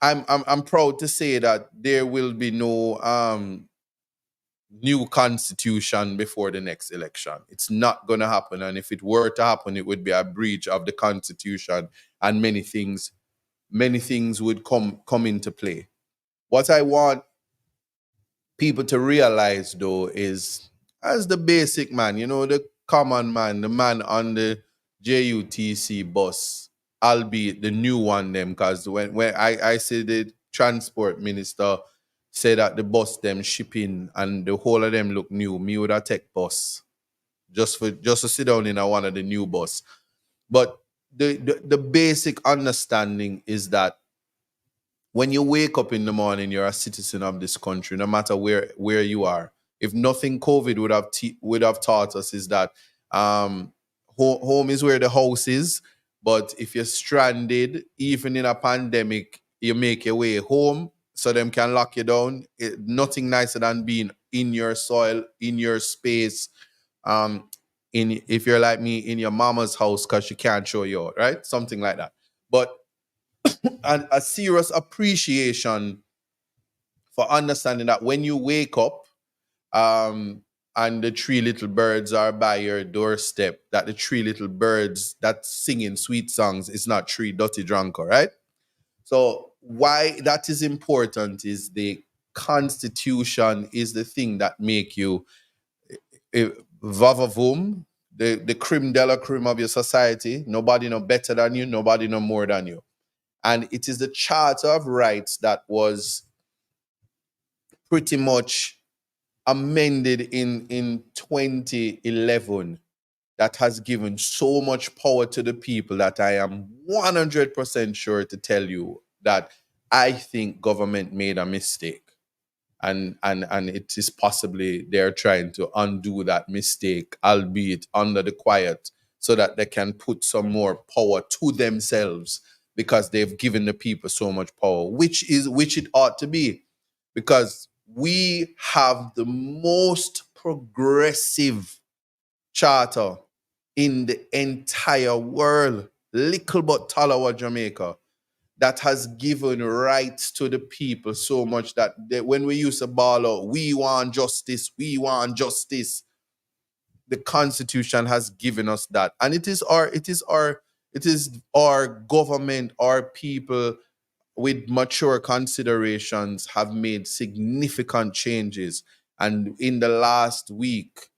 I'm proud to say that there will be no new constitution before the next election. It's not going to happen, and if it were to happen, it would be a breach of the constitution, and many things would come into play. What I want people to realize, though, is as the basic man, the common man, the man on the JUTC bus, albeit the new one, because when I say the transport minister said that the bus them shipping and the whole of them look new, me would have take bus just to sit down in one of the new bus. But the basic understanding is that when you wake up in the morning, you're a citizen of this country, no matter where you are. If nothing COVID would have taught us is that home is where the house is. But if you're stranded, even in a pandemic, you make your way home so them can lock you down. Nothing nicer than being in your soil, in your space. If you're like me, in your mama's house because she can't show you out, right? Something like that. But and a serious appreciation for understanding that when you wake up, and the three little birds are by your doorstep, that the three little birds that singing sweet songs is not three dirty drunk, all right? So why that is important is the Constitution is the thing that make you vavavoom, the creme de la creme of your society. Nobody no better than you, nobody no more than you. And it is the Charter of Rights that was pretty much amended in 2011 that has given so much power to the people that I am 100% sure to tell you that I think government made a mistake. And it is possibly they're trying to undo that mistake, albeit under the quiet, so that they can put some more power to themselves, because they've given the people so much power, which it ought to be, because we have the most progressive charter in the entire world, little but Talawa, Jamaica, that has given rights to the people so much that when we used to bawl out, we want justice, the Constitution has given us that. And it is our government, our people with mature considerations have made significant changes. And in the last week,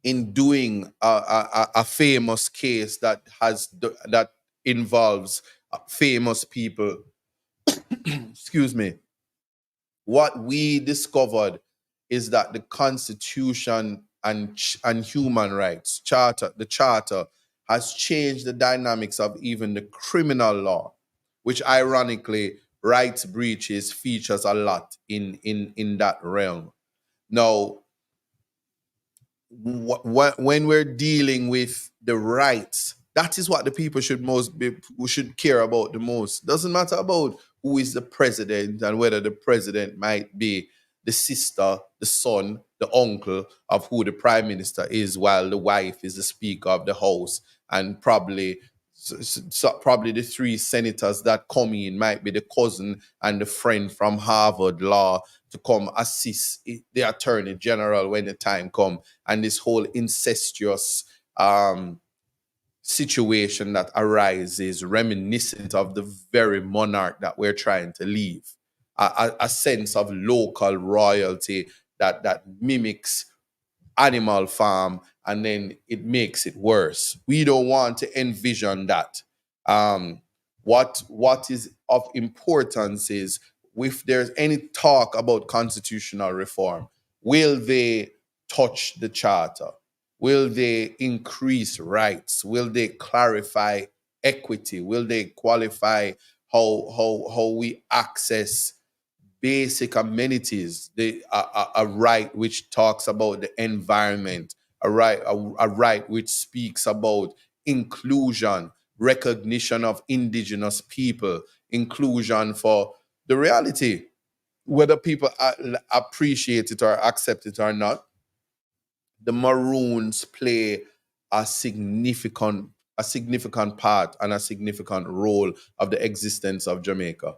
in doing a famous case that involves famous people, excuse me, what we discovered is that the Constitution and human rights the charter has changed the dynamics of even the criminal law, which ironically rights breaches features a lot in that realm. Now, when we're dealing with the rights, that is what the people should care about the most. Doesn't matter about who is the president and whether the president might be the sister, the son, the uncle of who the prime minister is, while the wife is the speaker of the house, and probably the three senators that come in might be the cousin and the friend from Harvard Law to come assist the attorney general when the time comes, and this whole incestuous situation that arises reminiscent of the very monarch that we're trying to leave. A sense of local royalty that mimics Animal Farm, and then it makes it worse. We don't want to envision that. What is of importance is, if there's any talk about constitutional reform, will they touch the charter? Will they increase rights? Will they clarify equity? Will they qualify how we access basic amenities, a right which talks about the environment, a right which speaks about inclusion, recognition of indigenous people, inclusion for the reality, whether people appreciate it or accept it or not. The Maroons play a significant part and a significant role of the existence of Jamaica.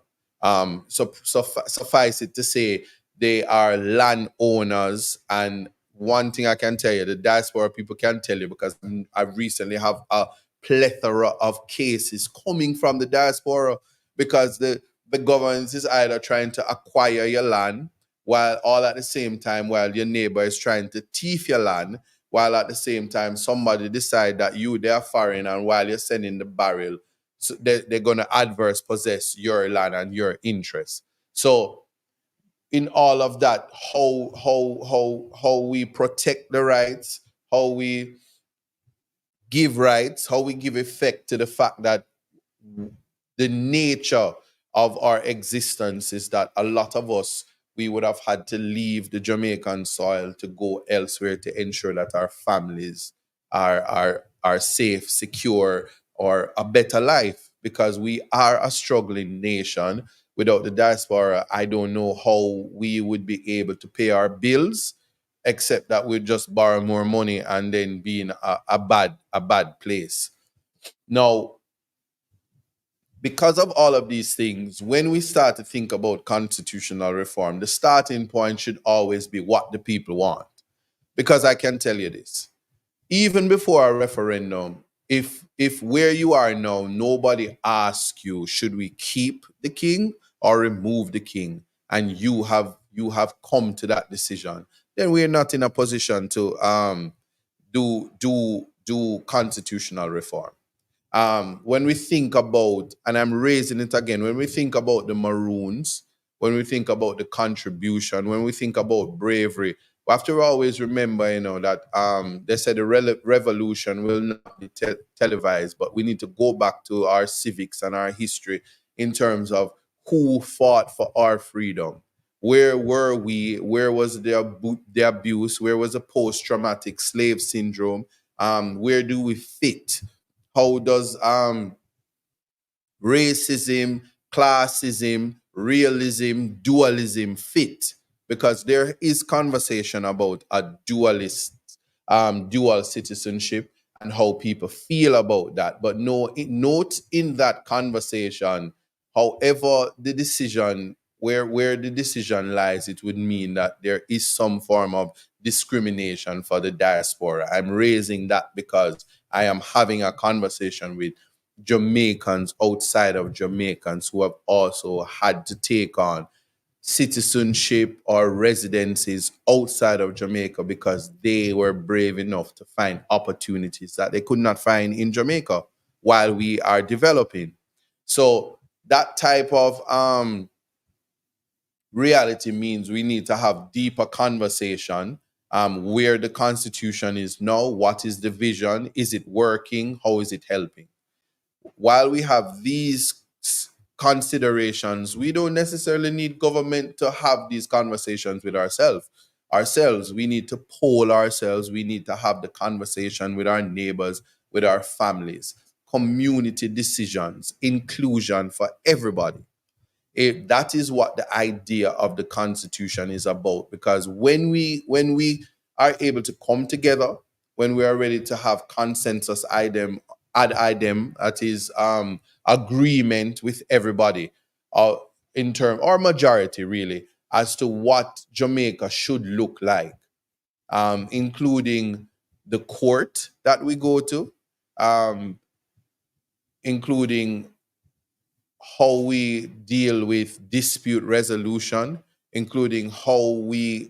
So suffice it to say, they are landowners. And one thing I can tell you, the diaspora people can tell you, because I recently have a plethora of cases coming from the diaspora, because the government is either trying to acquire your land, while all at the same time, while your neighbor is trying to thief your land, while at the same time somebody decide that they are foreign, and while you're sending the barrel, so they're going to adverse possess your land and your interests. So in all of that, how we protect the rights, how we give rights, how we give effect to the fact that the nature of our existence is that a lot of us, we would have had to leave the Jamaican soil to go elsewhere to ensure that our families are safe, secure, or a better life, because we are a struggling nation. Without the diaspora, I don't know how we would be able to pay our bills, except that we'd just borrow more money and then be in a bad place. Now, because of all of these things, when we start to think about constitutional reform, the starting point should always be what the people want. Because I can tell you this, even before a referendum, if where you are now, nobody asks you, should we keep the king or remove the king, and you have come to that decision, then we're not in a position to do constitutional reform. When we think about, and I'm raising it again, when we think about the Maroons, when we think about the contribution, when we think about bravery, we have to always remember, that they said the revolution will not be televised, but we need to go back to our civics and our history in terms of who fought for our freedom. Where were we? Where was the abuse? Where was the post-traumatic slave syndrome? Where do we fit? How does racism, classism, realism, dualism fit? Because there is conversation about a dual citizenship and how people feel about that. But note in that conversation, however the decision, where the decision lies, it would mean that there is some form of discrimination for the diaspora. I'm raising that because I am having a conversation with Jamaicans outside of Jamaicans who have also had to take on citizenship or residencies outside of Jamaica because they were brave enough to find opportunities that they could not find in Jamaica while we are developing. So that type of reality means we need to have deeper conversation. Where the Constitution is now, what is the vision? Is it working? How is it helping? While we have these considerations, we don't necessarily need government to have these conversations with ourselves. We need to poll ourselves. We need to have the conversation with our neighbors, with our families, community decisions, inclusion for everybody. That is what the idea of the Constitution is about. Because when we are able to come together, when we are ready to have consensus ad idem, that is agreement with everybody, or majority really, as to what Jamaica should look like, including the court that we go to, including how we deal with dispute resolution, including how we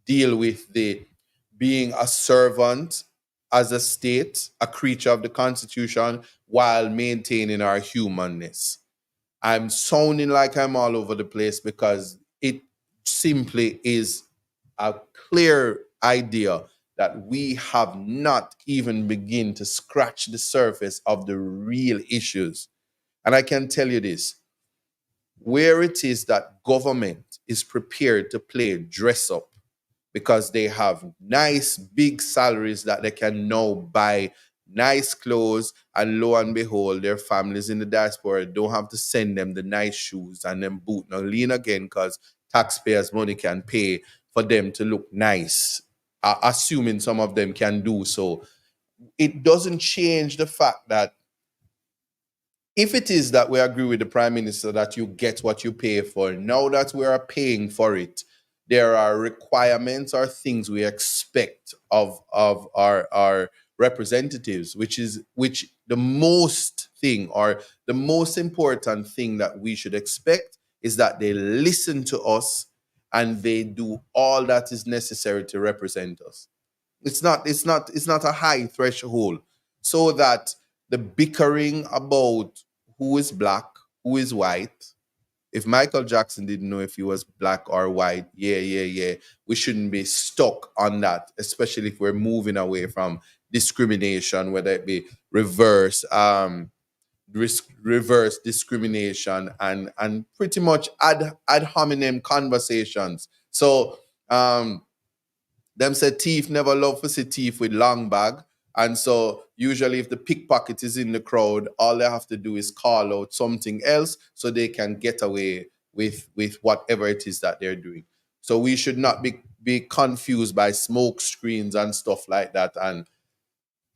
deal with the being a servant as a state, a creature of the Constitution, while maintaining our humanness. I'm sounding like I'm all over the place because it simply is a clear idea that we have not even begun to scratch the surface of the real issues. And I can tell you this, where it is that government is prepared to play dress up because they have nice big salaries that they can now buy nice clothes, and lo and behold, their families in the diaspora don't have to send them the nice shoes and them boot. Now lean again, because taxpayers' money can pay for them to look nice, assuming some of them can do so. It doesn't change the fact that if it is that we agree with the Prime Minister that you get what you pay for, now that we are paying for it, there are requirements or things we expect of our representatives, which the most thing, or the most important thing that we should expect, is that they listen to us and they do all that is necessary to represent us. It's not a high threshold, so that the bickering about who is black, who is white. If Michael Jackson didn't know if he was black or white, yeah, we shouldn't be stuck on that, especially if we're moving away from discrimination, whether it be reverse discrimination and pretty much ad hominem conversations. So them say thief never love to see thief with long bag. And so usually if the pickpocket is in the crowd, all they have to do is call out something else so they can get away with whatever it is that they're doing. So we should not be confused by smoke screens and stuff like that, and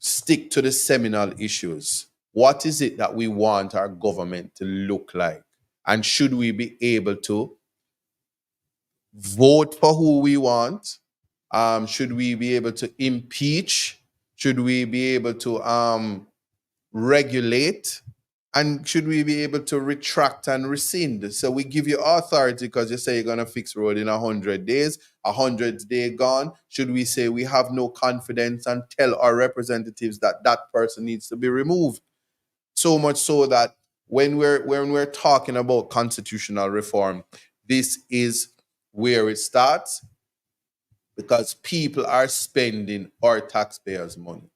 stick to the seminal issues. What is it that we want our government to look like? And should we be able to vote for who we want? Should we be able to impeach? Should we be able to regulate? And should we be able to retract and rescind? So we give you authority because you say you're going to fix road in 100 days, 100th day gone. Should we say we have no confidence and tell our representatives that that person needs to be removed? So much so that when we're talking about constitutional reform, this is where it starts, because people are spending our taxpayers' money.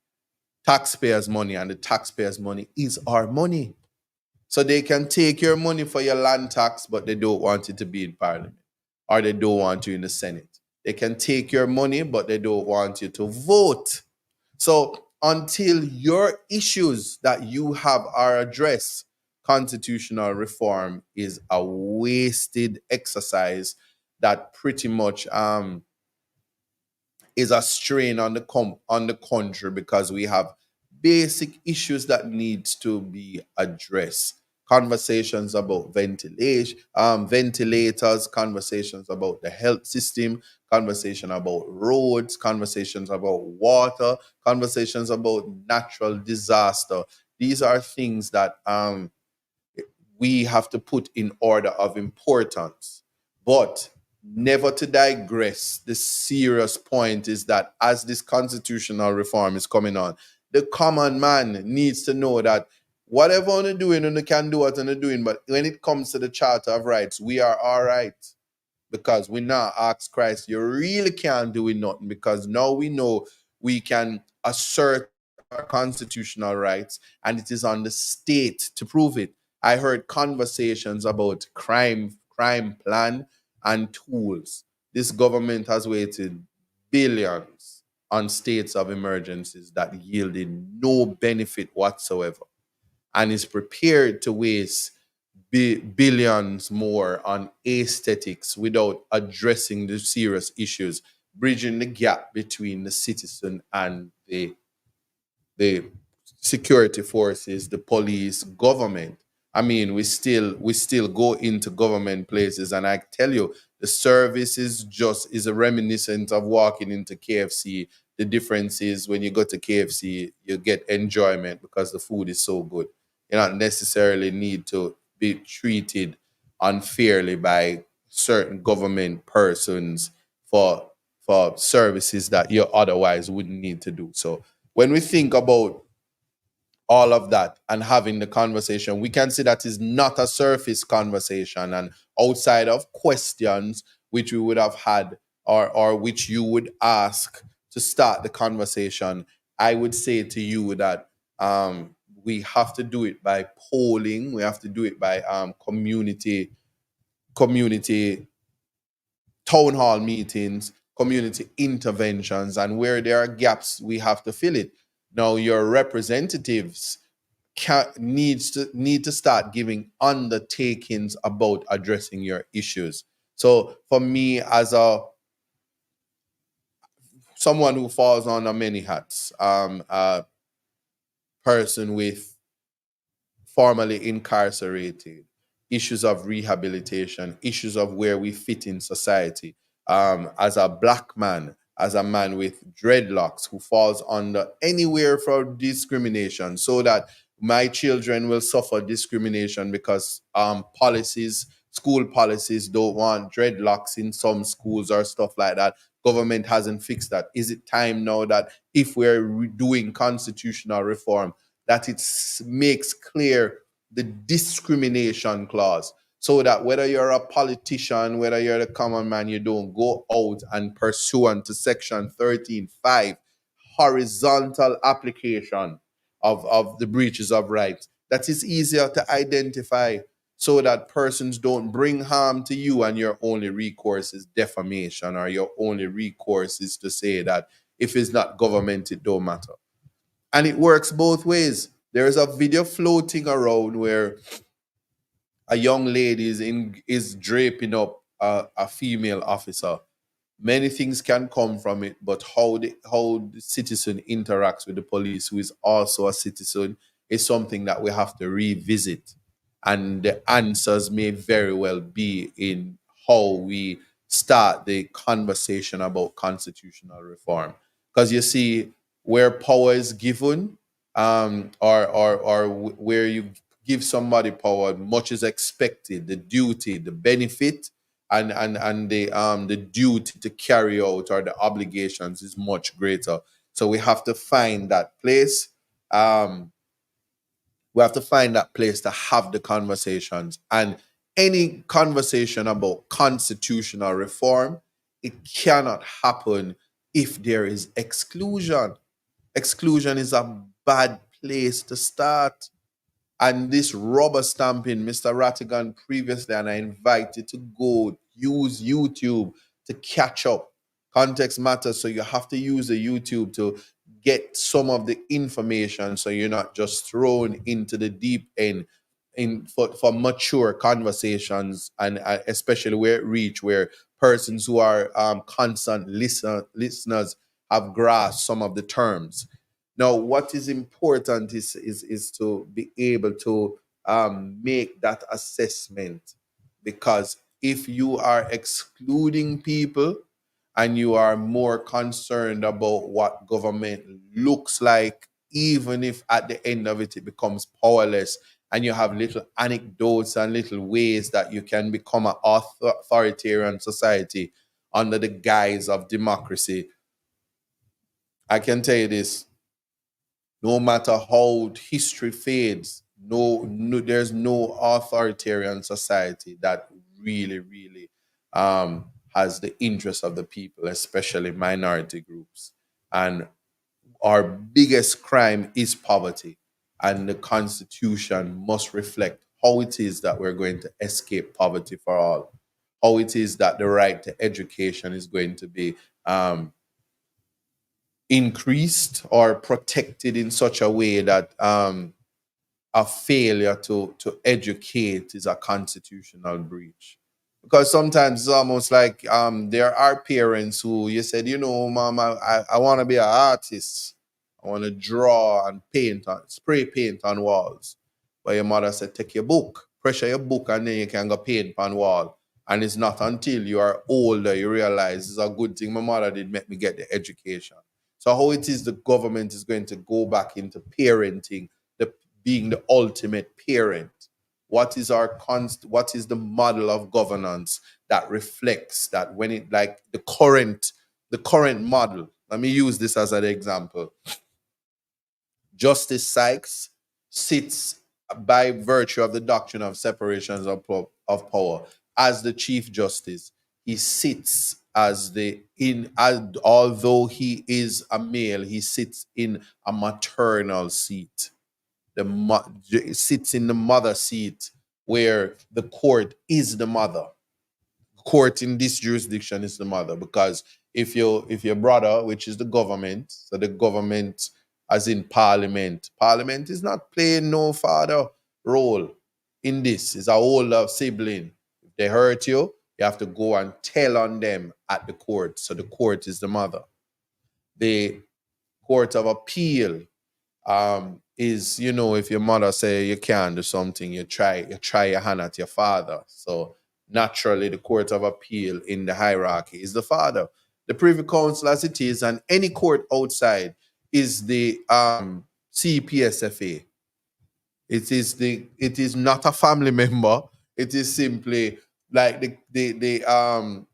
Taxpayers' money, and the taxpayers' money is our money. So they can take your money for your land tax, but they don't want it to be in Parliament, or they don't want you in the Senate. They can take your money, but they don't want you to vote. So until your issues that you have are addressed, constitutional reform is a wasted exercise that pretty much is a strain on the country, because we have basic issues that needs to be addressed. Conversations about ventilation, ventilators, conversations about the health system, conversation about roads, conversations about water, conversations about natural disaster. These are things that we have to put in order of importance. But never to digress, the serious point is that as this constitutional reform is coming on, the common man needs to know that whatever you're doing, you can do what you're doing, but when it comes to the Charter of Rights, we are all right. Because we now ask Christ, you really can't do nothing, because now we know we can assert our constitutional rights, and it is on the state to prove it. I heard conversations about crime plan and tools. This government has wasted billions on states of emergencies that yielded no benefit whatsoever, and is prepared to waste billions more on aesthetics without addressing the serious issues, bridging the gap between the citizen and the security forces, the police, government. I mean, we still go into government places, and I tell you, the service is a reminiscent of walking into KFC. The difference is when you go to KFC, you get enjoyment because the food is so good. You don't necessarily need to be treated unfairly by certain government persons for services that you otherwise wouldn't need to do. So when we think about all of that and having the conversation, we can see that is not a surface conversation, and outside of questions which we would have had or which you would ask to start the conversation, I would say to you that we have to do it by polling. We have to do it by community town hall meetings, community interventions, and where there are gaps, we have to fill it. Now, your representatives need to start giving undertakings about addressing your issues. So, for me, as someone who falls under many hats, a person with formerly incarcerated, issues of rehabilitation, issues of where we fit in society. As a black man, as a man with dreadlocks who falls under anywhere for discrimination, so that my children will suffer discrimination because school policies don't want dreadlocks in some schools or stuff like that. Government hasn't fixed that. Is it time now that if we're doing constitutional reform, that it makes clear the discrimination clause, so that whether you're a politician, whether you're the common man, you don't go out and pursuant to Section 13.5, horizontal application of the breaches of rights, that is easier to identify, so that persons don't bring harm to you and your only recourse is defamation, or your only recourse is to say that if it's not government, it don't matter. And it works both ways. There is a video floating around where a young lady is draping up a female officer. Many things can come from it, but how the citizen interacts with the police, who is also a citizen, is something that we have to revisit. And the answers may very well be in how we start the conversation about constitutional reform. Because you see, where power is given, or where you give somebody power, much is expected. The duty, the benefit, and the duty to carry out, or the obligations, is much greater. So we have to find that place. We have to find that place to have the conversations. And any conversation about constitutional reform, it cannot happen if there is exclusion. Exclusion is a bad place to start. And this rubber stamping, Mr. Rattigan previously, and I invite you to go use YouTube to catch up. Context matters, so you have to use the YouTube to get some of the information, so you're not just thrown into the deep end for mature conversations, and especially where it reach, where persons who are constant listeners have grasped some of the terms. Now, what is important is to be able to make that assessment, because if you are excluding people and you are more concerned about what government looks like, even if at the end of it becomes powerless, and you have little anecdotes and little ways that you can become an authoritarian society under the guise of democracy, I can tell you this: no matter how history fades, there's no authoritarian society that really has the interests of the people, especially minority groups. And our biggest crime is poverty. And the Constitution must reflect how it is that we're going to escape poverty for all, how it is that the right to education is going to be increased or protected in such a way that a failure to educate is a constitutional breach. Because sometimes it's almost like there are parents who, you said, Mom, I want to be an artist. I want to draw and spray paint on walls. But your mother said, take your book, pressure your book, and then you can go paint on wall. And it's not until you are older you realize it's a good thing my mother did make me get the education. So how it is the government is going to go back into parenting, being the ultimate parent. What is the model of governance that reflects that, when it, like the current model? Let me use this as an example. Justice Sykes sits, by virtue of the doctrine of separations of power, as the Chief Justice. He sits although he is a male, he sits in a maternal seat. Sits in the mother seat, where the court is the mother. Court in this jurisdiction is the mother, because if your brother, which is the government, so the government as in parliament is not playing no father role in this. It's an older sibling. If they hurt you, you have to go and tell on them at the court. So the court is the mother. The Court of Appeal is, if your mother say you can't do something, you try your hand at your father. So naturally, the Court of Appeal in the hierarchy is the father. The Privy Council, as it is, and any court outside, is the CPSFA. It is not a family member. It is simply like the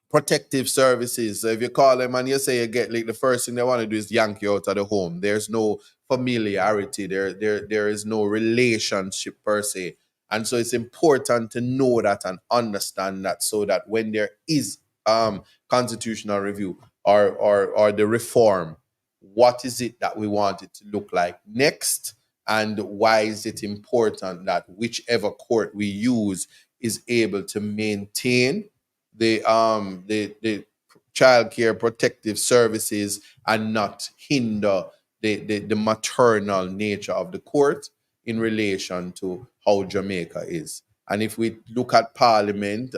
protective services. So if you call them and you say you get, like, the first thing they want to do is yank you out of the home. There's no familiarity. There is no relationship per se. And so it's important to know that and understand that, so that when there is constitutional review or the reform, what is it that we want it to look like next? And why is it important that whichever court we use is able to maintain the child care protective services and not hinder the maternal nature of the court in relation to how Jamaica is. And if we look at Parliament,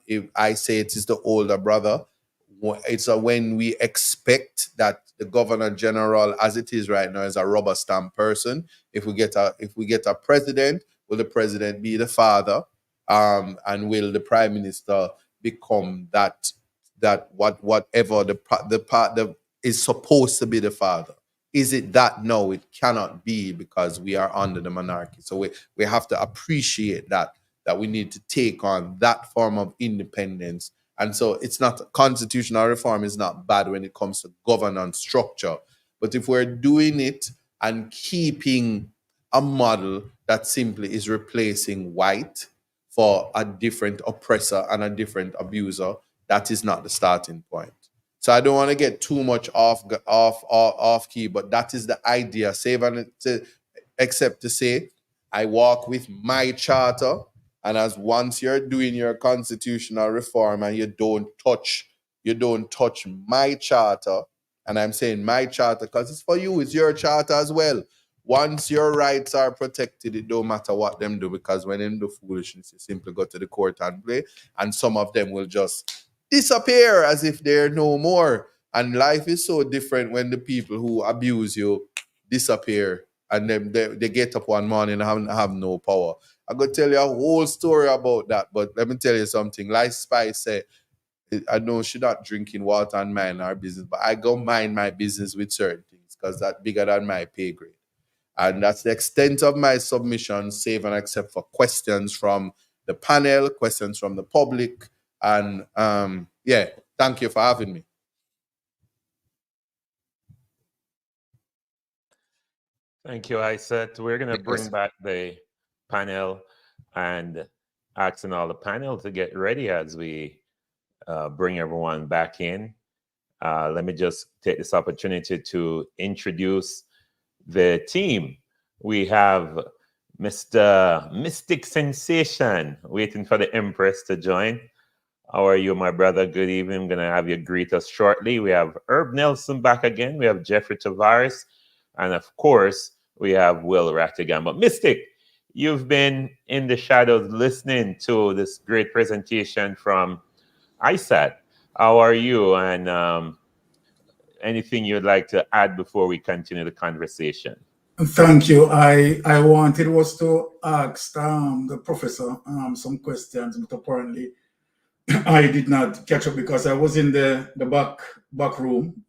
if I say it is the older brother, when we expect that the governor general, as it is right now, is a rubber stamp person. If we get a president, will the president be the father? And will the prime minister become whatever the part is supposed to be the father? Is it that? No, it cannot be, because we are under the monarchy. So we have to appreciate that we need to take on that form of independence. And so it's not, constitutional reform is not bad when it comes to governance structure. But if we're doing it and keeping a model that simply is replacing white for a different oppressor and a different abuser, that is not the starting point. So I don't want to get too much off key, but that is the idea. Except to say, I walk with my charter, and as once you're doing your constitutional reform and you don't touch my charter, and I'm saying my charter because it's for you, it's your charter as well. Once your rights are protected, it don't matter what them do, because when they do foolishness, you simply go to the court and play, and some of them will just disappear as if they're no more. And life is so different when the people who abuse you disappear, and then they get up one morning and have no power. I'm going to tell you a whole story about that, but let me tell you something. Like Spice said, I know she's not drinking water and mind our business, but I go mind my business with certain things because that's bigger than my pay grade. And that's the extent of my submission, save and except for questions from the panel, questions from the public. And thank you for having me. Thank you, Isat. We're going to bring back the panel and asking all the panel to get ready as we bring everyone back in. Let me just take this opportunity to introduce the team. We have Mr. Mystic Sensation waiting for the Empress to join. How are you, my brother? Good evening. I'm going to have you greet us shortly. We have Herb Nelson back again. We have Jeffrey Tavares. And of course, we have Will Rattigan. But Mystic, you've been in the shadows listening to this great presentation from Isat. How are you? And anything you'd like to add before we continue the conversation? Thank you. I wanted was to ask the professor some questions, but apparently I did not catch up because I was in the back room,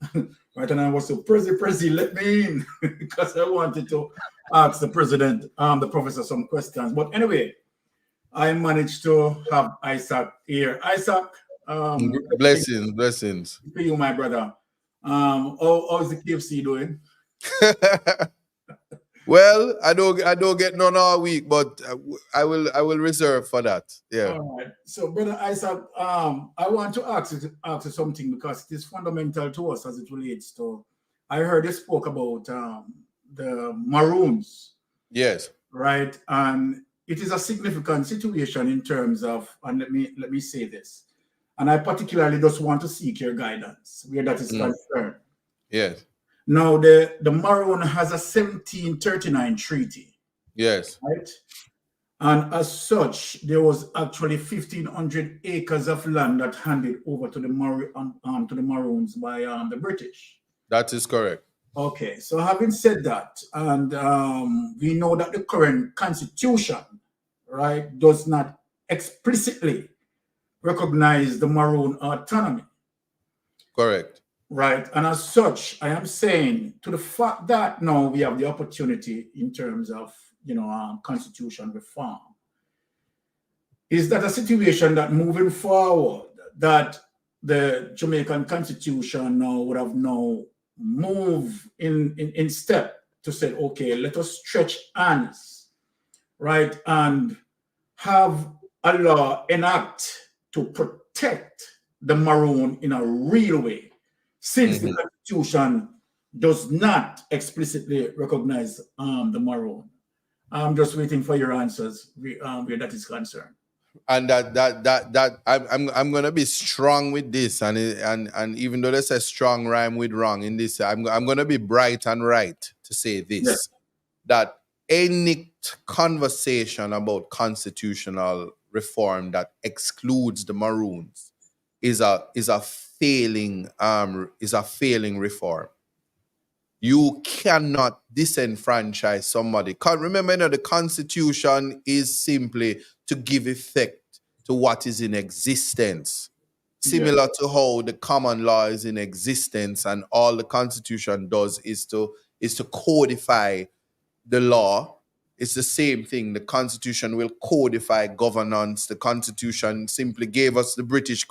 right? And I was so Prezi, let me in because I wanted to ask the president, the professor, some questions. But anyway, I managed to have Isaac here. Isaac, blessings to you, my brother. How's the KFC doing? Well, I don't get none all week, but I will reserve for that. Yeah. All right. So, brother Isaac, I want to ask you something because it is fundamental to us as it relates to. I heard you spoke about the Maroons. Yes. Right, and it is a significant situation in terms of, and let me say this, and I particularly just want to seek your guidance where that is concerned. Yes. Now, the Maroon has a 1739 treaty. Yes. Right? And as such, there was actually 1,500 acres of land that handed over to the Maroons by the British. That is correct. Okay, so having said that, and we know that the current constitution, right, does not explicitly recognize the Maroon autonomy. Correct. Right, and as such, I am saying to the fact that now we have the opportunity in terms of, constitution reform, is that a situation that moving forward, that the Jamaican constitution now would have now moved in step to say, okay, let us stretch hands, right, and have a law enact to protect the Maroon in a real way. Since the Constitution does not explicitly recognize the Maroon. I'm just waiting for your answers where that is concerned. And that I'm gonna be strong with this, and even though they say strong rhyme with wrong in this, I'm gonna be bright and right to say this, that any conversation about constitutional reform that excludes the Maroons is a failing reform. You cannot disenfranchise somebody. Remember, the Constitution is simply to give effect to what is in existence. Similar to how the common law is in existence, and all the Constitution does is to codify the law. It's the same thing. The Constitution will codify governance. The Constitution simply gave us the British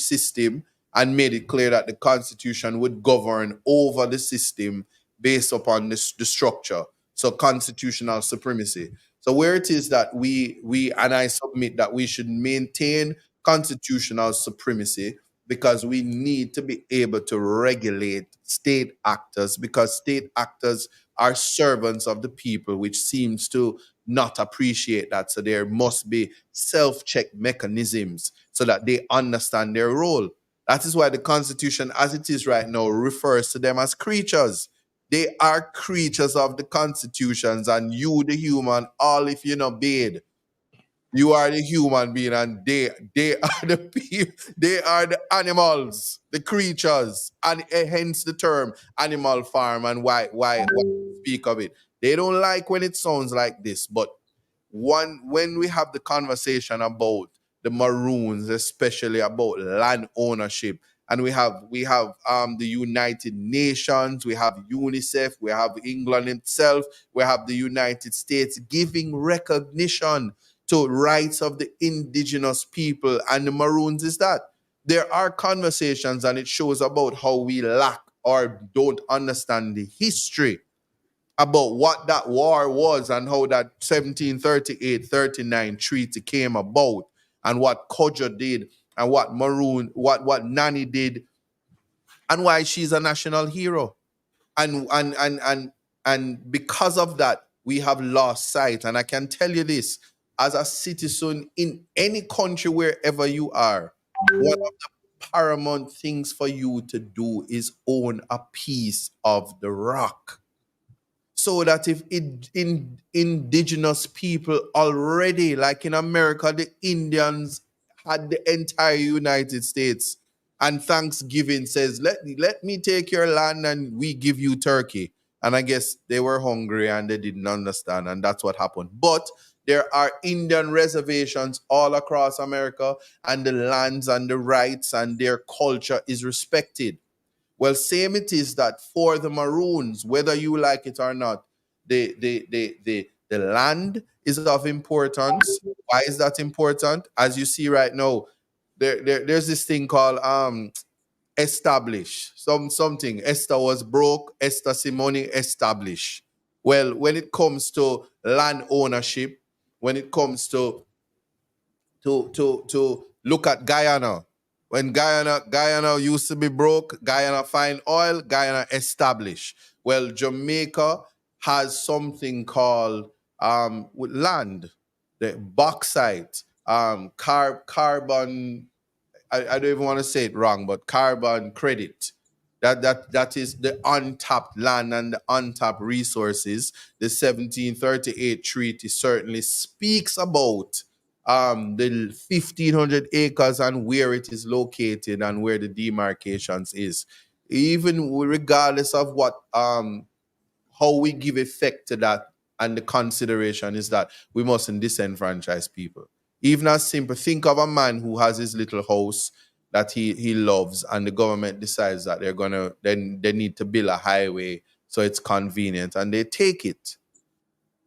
system, and made it clear that the Constitution would govern over the system based upon the structure. So constitutional supremacy. So where it is that we and I submit that we should maintain constitutional supremacy, because we need to be able to regulate state actors, because state actors are servants of the people, which seems to not appreciate that. So there must be self-check mechanisms so that they understand their role. That is why the Constitution, as it is right now, refers to them as creatures. They are creatures of the Constitutions, and you, the human, all if you're not bad. You are the human being, and they are the people, they are the animals, the creatures, and hence the term animal farm. And why speak of it? They don't like when it sounds like this, but when we have the conversation about the Maroons, especially about land ownership, and we have the United Nations, we have UNICEF, we have England itself, we have the United States giving recognition to rights of the indigenous people and the Maroons, is that there are conversations, and it shows about how we lack or don't understand the history about what that war was, and how that 1738-39 treaty came about, and what Kodjo did, and what Nani did, and why she's a national hero. And because of that, we have lost sight. And I can tell you this, as a citizen in any country, wherever you are, one of the paramount things for you to do is own a piece of the rock. So that if indigenous people already, like in America, the Indians had the entire United States, and Thanksgiving says, let me take your land and we give you turkey. And I guess they were hungry and they didn't understand, and that's what happened. But there are Indian reservations all across America, and the lands and the rights and their culture is respected. Well, same it is that for the Maroons, whether you like it or not, the land is of importance. Why is that important? As you see right now, there's this thing called establish. Something. Esther was broke, Esther Simone establish. Well, when it comes to land ownership, when it comes to look at Guyana. When Guyana used to be broke, Guyana find oil, Guyana establish. Well, Jamaica has something called with land, the bauxite, carbon. I don't even want to say it wrong, but carbon credit. That is the untapped land and the untapped resources. The 1738 treaty certainly speaks about the 1,500 acres and where it is located and where the demarcations is. Even regardless of what how we give effect to that, and the consideration is that we mustn't disenfranchise people. Even as simple, think of a man who has his little house that he loves, and the government decides that they need to build a highway so it's convenient, and they take it.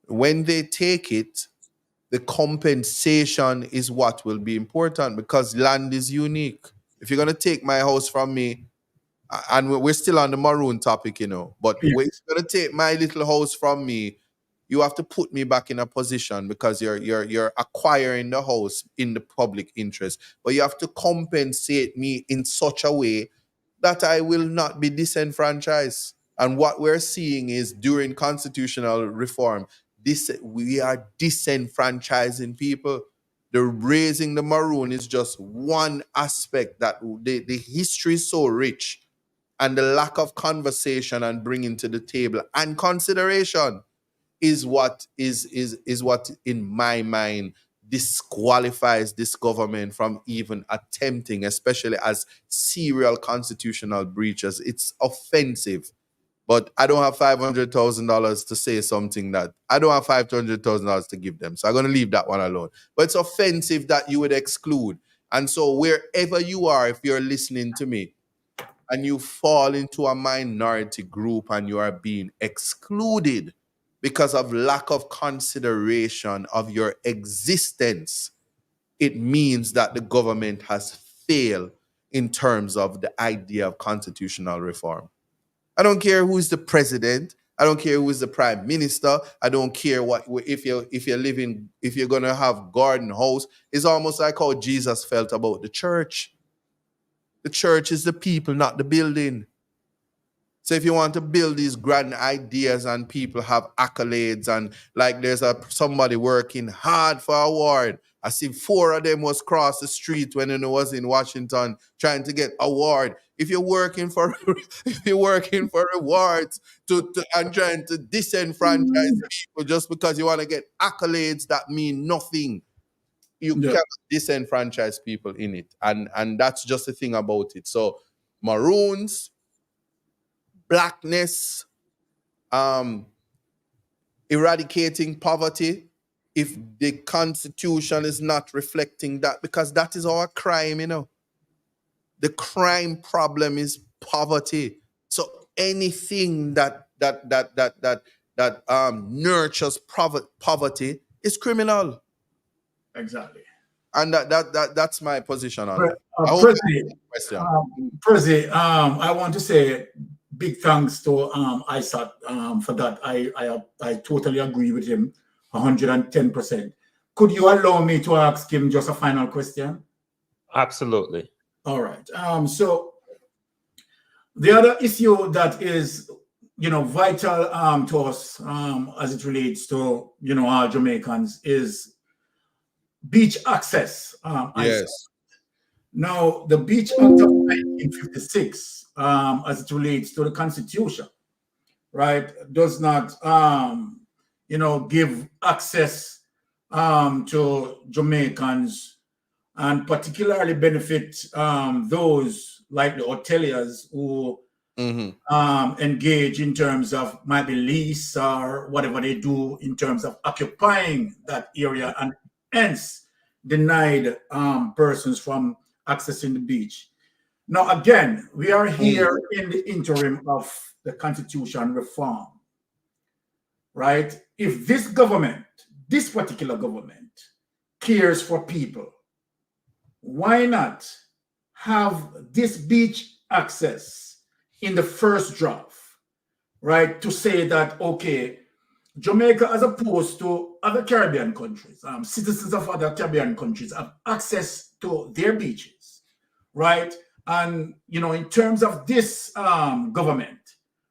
When they take it, the compensation is what will be important, because land is unique. If you're going to take my house from me, and we're still on the Maroon topic, but if you're going to take my little house from me, you have to put me back in a position, because you're acquiring the house in the public interest. But you have to compensate me in such a way that I will not be disenfranchised. And what we're seeing is, during constitutional reform, we are disenfranchising people. The raising the Maroon is just one aspect that the history is so rich, and the lack of conversation and bringing to the table and consideration is what in my mind disqualifies this government from even attempting, especially as serial constitutional breaches. It's offensive. But I don't have $500,000 to say something that I don't have $500,000 to give them. So I'm going to leave that one alone. But it's offensive that you would exclude. And so wherever you are, if you're listening to me and you fall into a minority group and you are being excluded because of lack of consideration of your existence, it means that the government has failed in terms of the idea of constitutional reform. I don't care who is the president. I don't care who is the prime minister. I don't care what if you're gonna have garden house. It's almost like how Jesus felt about the church. The church is the people, not the building. So if you want to build these grand ideas and people have accolades and like there's somebody working hard for an award. I see 4 of them was cross the street when it was in Washington trying to get award. If you're working for rewards and trying to disenfranchise people just because you want to get accolades that mean nothing, you cannot disenfranchise people in it. And that's just the thing about it. So maroons, blackness, eradicating poverty, if the Constitution is not reflecting that, because that is our crime, The crime problem is poverty. So anything that nurtures poverty is criminal. Exactly. And that's my position on that. Prezi, I want to say big thanks to Isat for that. I totally agree with him 110%. Could you allow me to ask him just a final question? Absolutely. All right. So the other issue that is, vital to us as it relates to, our Jamaicans is beach access. Yes. Now, the Beach Act of 1956, as it relates to the Constitution, right, does not, give access to Jamaicans and particularly benefit those like the hoteliers who engage in terms of maybe lease or whatever they do in terms of occupying that area and hence denied persons from accessing the beach. Now, again, we are here in the interim of the Constitution reform, right? If this government, this particular government, cares for people, why not have this beach access in the first draft, right? To say that, okay, Jamaica, as opposed to other Caribbean countries, citizens of other Caribbean countries have access to their beaches, right? And, in terms of this government,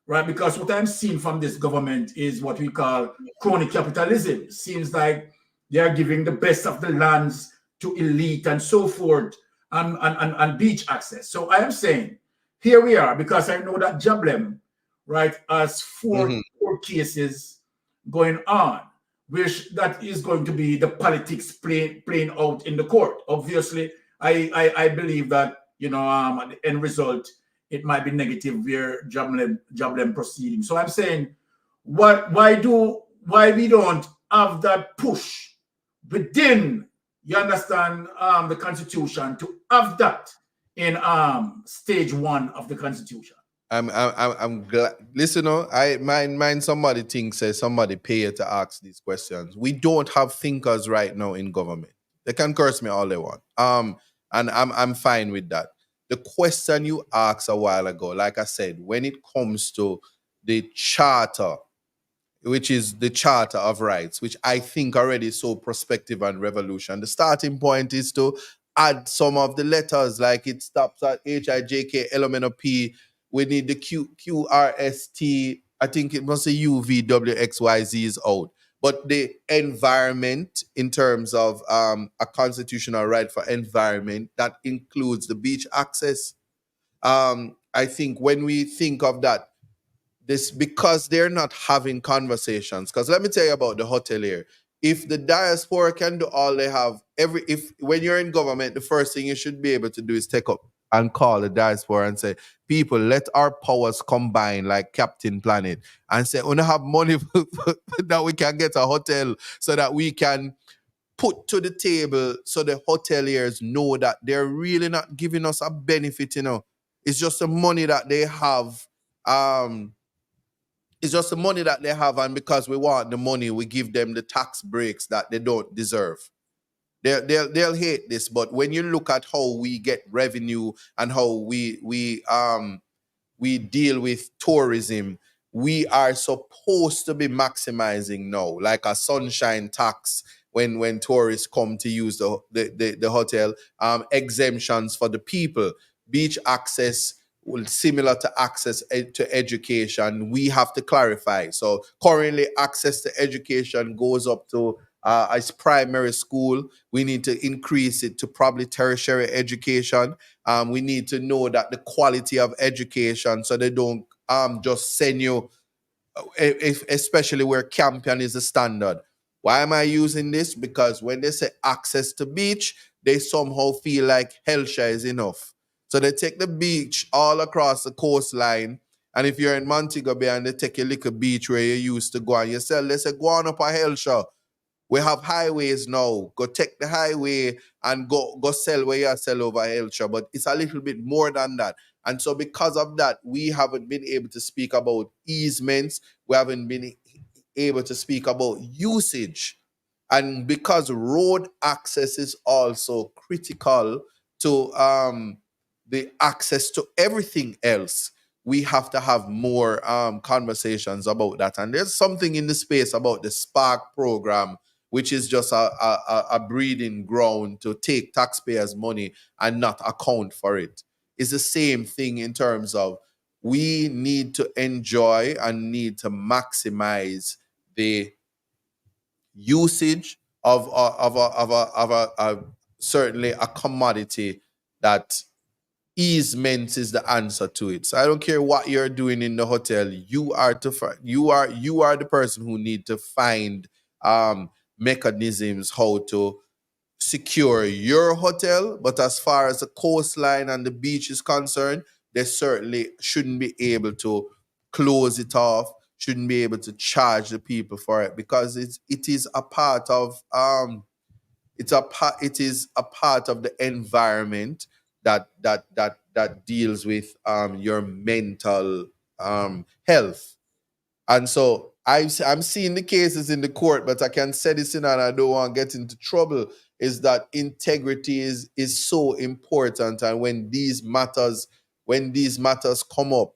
right? Because what I'm seeing from this government is what we call crony capitalism. Seems like they are giving the best of the lands to elite and so forth and beach access. So I am saying, here we are, because I know that Jablem, right, has four cases going on, which that is going to be the politics playing out in the court. Obviously, I believe that, at the end result, it might be negative where Jablem proceeding. So I'm saying, why we don't have that push within, you understand, the Constitution to have that in stage 1 of the Constitution. I'm glad. Listen, I mind somebody says somebody pay you to ask these questions. We don't have thinkers right now in government. They can curse me all they want. And I'm fine with that. The question you asked a while ago, like I said, when it comes to the charter, which is the Charter of Rights, which I think already is so prospective and revolution. The starting point is to add some of the letters, like it stops at HIJK, LMNOP. We need the QRST. I think it must say UVWXYZ is out. But the environment, in terms of a constitutional right for environment, that includes the beach access. I think when we think of that, this because they're not having conversations. Because let me tell you about the hotelier. if the diaspora can do all they have, when you're in government, the first thing you should be able to do is take up and call the diaspora and say, people, let our powers combine like Captain Planet, and say, we don't have money that we can get a hotel so that we can put to the table so the hoteliers know that they're really not giving us a benefit, It's just the money that they have. It's just the money that they have, and because we want the money, we give them the tax breaks that they don't deserve. They'll hate this, but when you look at how we get revenue and how we deal with tourism, we are supposed to be maximizing now, like a sunshine tax when tourists come to use the hotel, exemptions for the people, beach access, similar to access to education. We have to clarify. So currently, access to education goes up to as primary school. We need to increase it to probably tertiary education. We need to know that the quality of education, so they don't just send you, especially where Campion is the standard. Why am I using this? Because when they say access to beach, they somehow feel like Hellshire is enough. So they take the beach all across the coastline. And if you're in Montego Bay and they take a little beach where you used to go and you say, let's say, go on up a Hellshire. We have highways now. Go take the highway and go sell where you sell over Hellshire. But it's a little bit more than that. And so because of that, we haven't been able to speak about easements. We haven't been able to speak about usage. And because road access is also critical to the access to everything else, we have to have more conversations about that. And there's something in the space about the Spark program, which is just a breeding ground to take taxpayers' money and not account for it. It's the same thing in terms of we need to enjoy and need to maximize the usage of certainly a commodity that easement is the answer to it. So I don't care what you're doing in the hotel. You are the person who need to find mechanisms how to secure your hotel. But as far as the coastline and the beach is concerned, they certainly shouldn't be able to close it off, shouldn't be able to charge the people for it, because it is a part of the environment that deals with your mental health. And so I'm seeing the cases in the court, but I can say this and I don't want to get into trouble, is that integrity is so important. And when these matters come up,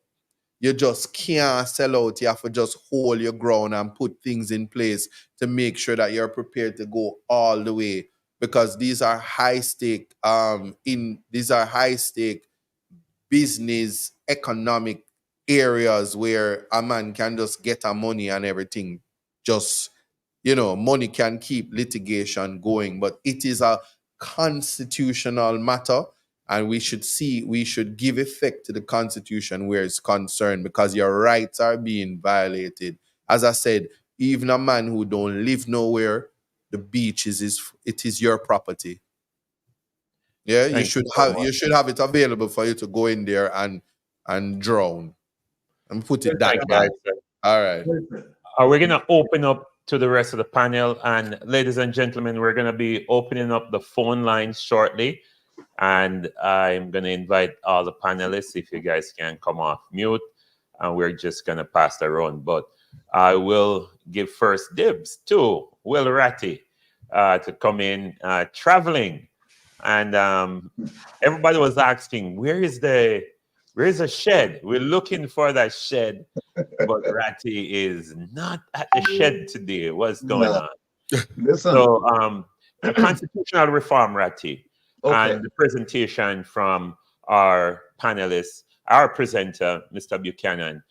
you just can't sell out. You have to just hold your ground and put things in place to make sure that you're prepared to go all the way, because these are high stake business economic areas where a man can just get a money and everything. Just, money can keep litigation going, but it is a constitutional matter. And we should give effect to the Constitution where it's concerned, because your rights are being violated. As I said, even a man who don't live nowhere, the beach is your property. Yeah, you should have it available for you to go in there and drown. And put it that way. All right. We're going to open up to the rest of the panel. And ladies and gentlemen, we're going to be opening up the phone lines shortly. And I'm going to invite all the panelists, if you guys can come off mute, and we're just going to pass the round. But I will give first dibs to Will Ratty to come in traveling. And everybody was asking, where is a shed? We're looking for that shed, but Ratty is not at the shed today. What's going on? Listen. So the constitutional reform, Ratty. Okay. And the presentation from our panelists, our presenter, Mr. Buchanan.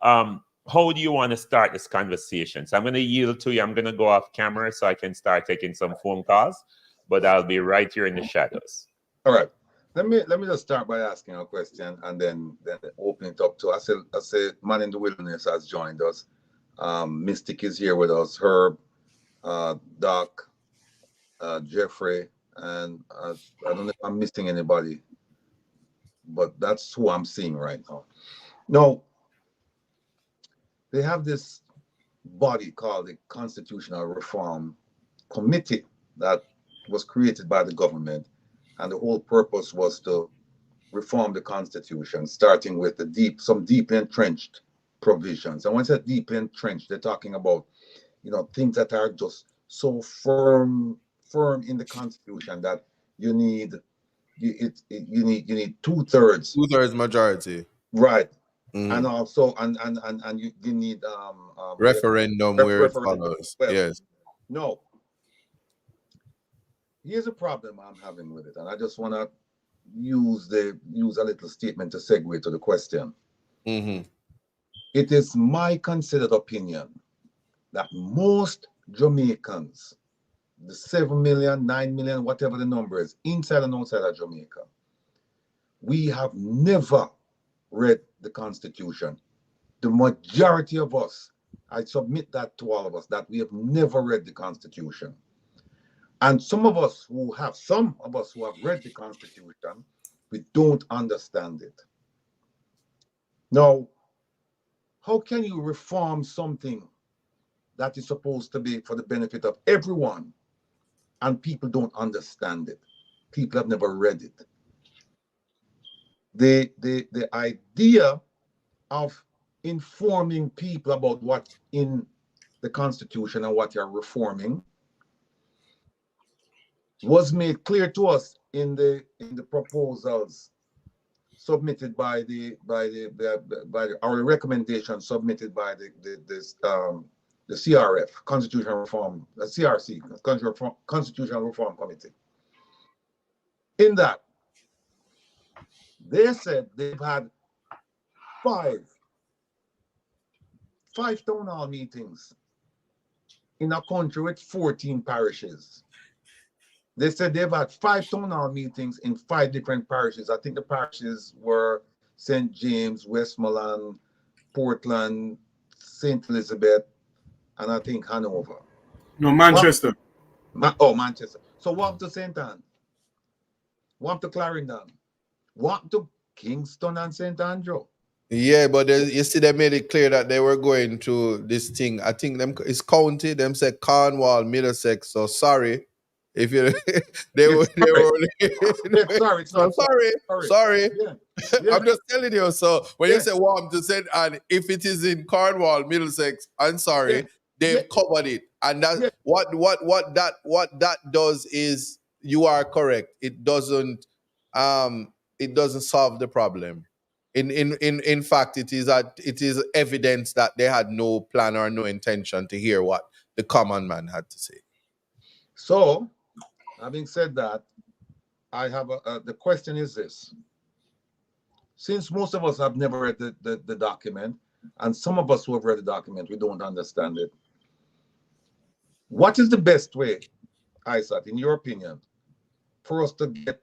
How do you want to start this conversation? So I'm going to yield to you. I'm going to go off camera so I can start taking some phone calls, but I'll be right here in the shadows. All right. Let me just start by asking a question and then open it up to, I say Man in the Wilderness has joined us. Mystic is here with us. Herb, Doc, Jeffrey, and I don't know if I'm missing anybody, but that's who I'm seeing right now. No, they have this body called the Constitutional Reform Committee that was created by the government, and the whole purpose was to reform the Constitution, starting with some deep entrenched provisions. And when I say deep entrenched, they're talking about, things that are just so firm in the Constitution that you need 2/3. 2/3 majority. Right. Mm-hmm. And also and you need referendum where it follows. Well, yes. No. Here's a problem I'm having with it, and I just want to use a little statement to segue to the question. Mm-hmm. It is my considered opinion that most Jamaicans, the 7 million, 9 million, whatever the number is, inside and outside of Jamaica, we have never read the Constitution. The majority of us, I submit that to all of us, that we have never read the Constitution. And some of us who have read the Constitution, we don't understand it. Now, how can you reform something that is supposed to be for the benefit of everyone and people don't understand it? People have never read it. The idea of informing people about what's in the Constitution and what you're reforming was made clear to us in the proposals submitted by our recommendations submitted by the CRF, Constitutional Reform, the CRC, Constitutional Reform Committee. In that, they said they've had five town hall meetings in a country with 14 parishes. They said they've had 5 town hall meetings in 5 different parishes. I think the parishes were St. James, Westmoreland, Portland, St. Elizabeth, and I think Hanover. No, Manchester. Manchester. So walk to St. Anne, walk to Clarendon, walk to Kingston and St. Andrew. Yeah, but you see, they made it clear that they were going to this thing. I think it's county. Them said Cornwall, Middlesex. So sorry. If you sorry. Yeah. I'm just telling you. So when you say warm to send, and if it is in Cornwall, Middlesex, I'm sorry, they've covered it. And that what that does is, you are correct. It doesn't solve the problem. In fact, it is evidence that they had no plan or no intention to hear what the common man had to say. So, having said that, I have the question is this: since most of us have never read the document, and some of us who have read the document, we don't understand it, what is the best way, Isat, in your opinion, for us to get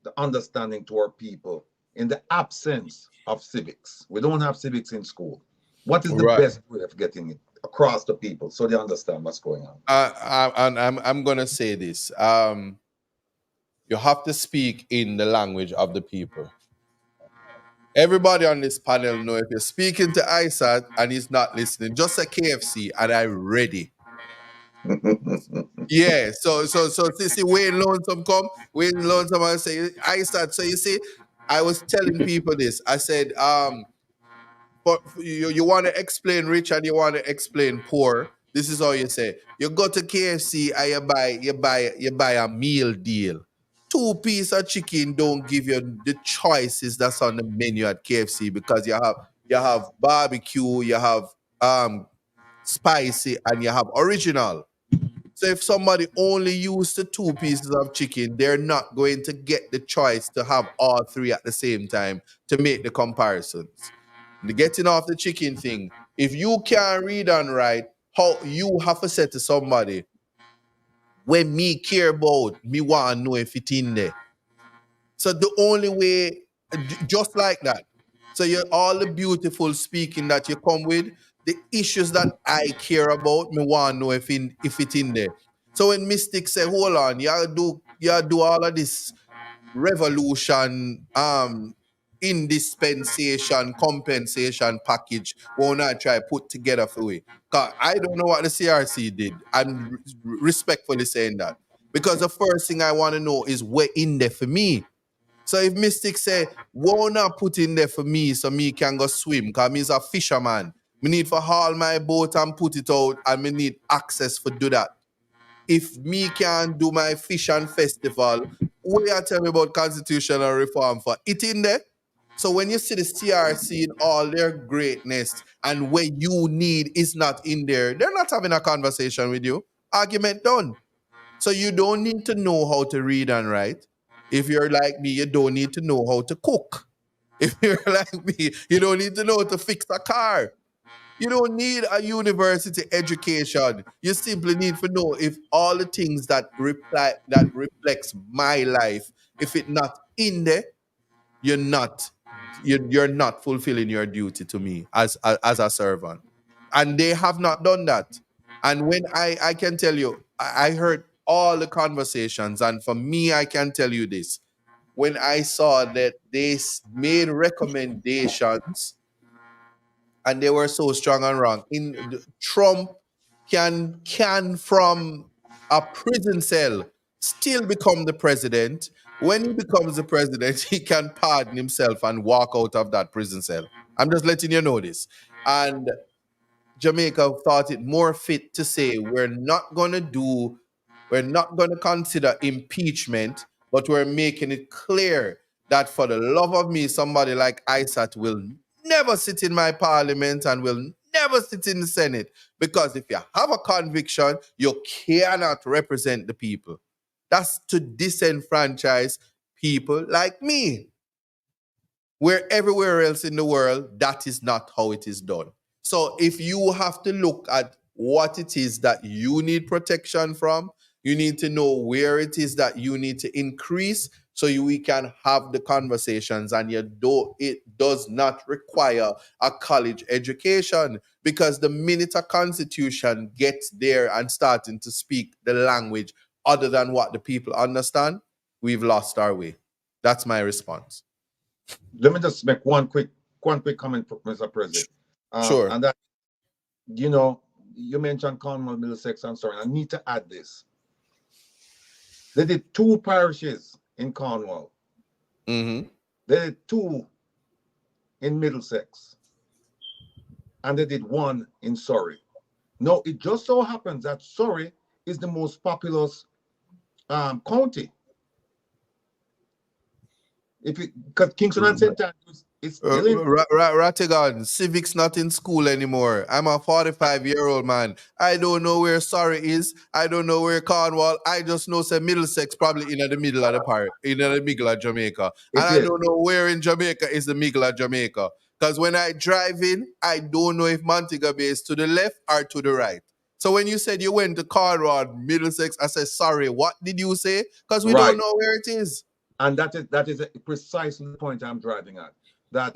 the understanding to our people in the absence of civics? We don't have civics in school. What is the best way of getting it across the people so they understand what's going on? I'm going to say this. You have to speak in the language of the people. Everybody on this panel know if you're speaking to Isat and he's not listening, just say KFC and I'm ready. Yeah, so see Wayne Lonesome come. Wayne Lonesome and say Isat. So you see, I was telling people this. I said, but you want to explain rich and you want to explain poor. This is how you say. You go to KFC and you buy a meal deal. 2 pieces of chicken don't give you the choices that's on the menu at KFC, because you have barbecue, you have spicy, and you have original. So if somebody only used the 2 pieces of chicken, they're not going to get the choice to have all 3 at the same time to make the comparisons. The getting off the chicken thing, if you can't read and write, how you have to say to somebody, when me care about, me want to know if it's in there. So the only way, just like that. So you're all the beautiful speaking that you come with, the issues that I care about, me want to know if it in there. So when Mystic say, hold on, you do all of this revolution, indispensation, compensation package, won't I try put together for we? Because I don't know what the CRC did. I'm respectfully saying that. Because the first thing I want to know is where in there for me. So if Mystic say, won't I put in there for me so me can go swim, because me's a fisherman. Me need for haul my boat and put it out, and me need access for do that. If me can do my fish and festival, what you tell me about constitutional reform for it in there? So when you see the CRC in all their greatness and where you need is not in there, they're not having a conversation with you. Argument done. So you don't need to know how to read and write. If you're like me, you don't need to know how to cook. If you're like me, you don't need to know how to fix a car. You don't need a university education. You simply need to know if all the things that reflects my life, if it's not in there, you're not fulfilling your duty to me as a servant. And they have not done that. And when I can tell you, I heard all the conversations, and for me, I can tell you this. When I saw that they made recommendations and they were so strong and wrong. Trump can from a prison cell still become the president. When he becomes the president, he can pardon himself and walk out of that prison cell. I'm just letting you know this. And Jamaica thought it more fit to say we're not going to consider impeachment, but we're making it clear that for the love of me, somebody like Isat will never sit in my parliament and will never sit in the Senate. Because if you have a conviction, you cannot represent the people. That's to disenfranchise people like me. Where everywhere else in the world, that is not how it is done. So if you have to look at what it is that you need protection from, you need to know where it is that you need to increase so we can have the conversations, and it does not require a college education, because the minute a constitution gets there and starting to speak the language other than what the people understand, we've lost our way. That's my response. Let me just make one quick comment, Mr. President. Sure. And that, you mentioned Cornwall, Middlesex, and so on. I need to add this. They did 2 parishes in Cornwall. Mm-hmm. They did 2 in Middlesex. And they did 1 in Surrey. Now, it just so happens that Surrey is the most populous county. Because Kingston and St. Andrews is still in. Rattigan, civics not in school anymore. I'm a 45-year-old man. I don't know where Surrey is. I don't know where Cornwall. I just know say Middlesex probably in the middle of the part, in the middle of Jamaica. I don't know where in Jamaica is the middle of Jamaica. Because when I drive in, I don't know if Montego Bay is to the left or to the right. So when you said you went to Cornwall, Middlesex, I said, sorry, what did you say? Because we don't know where it is. And that is precisely the point I'm driving at. That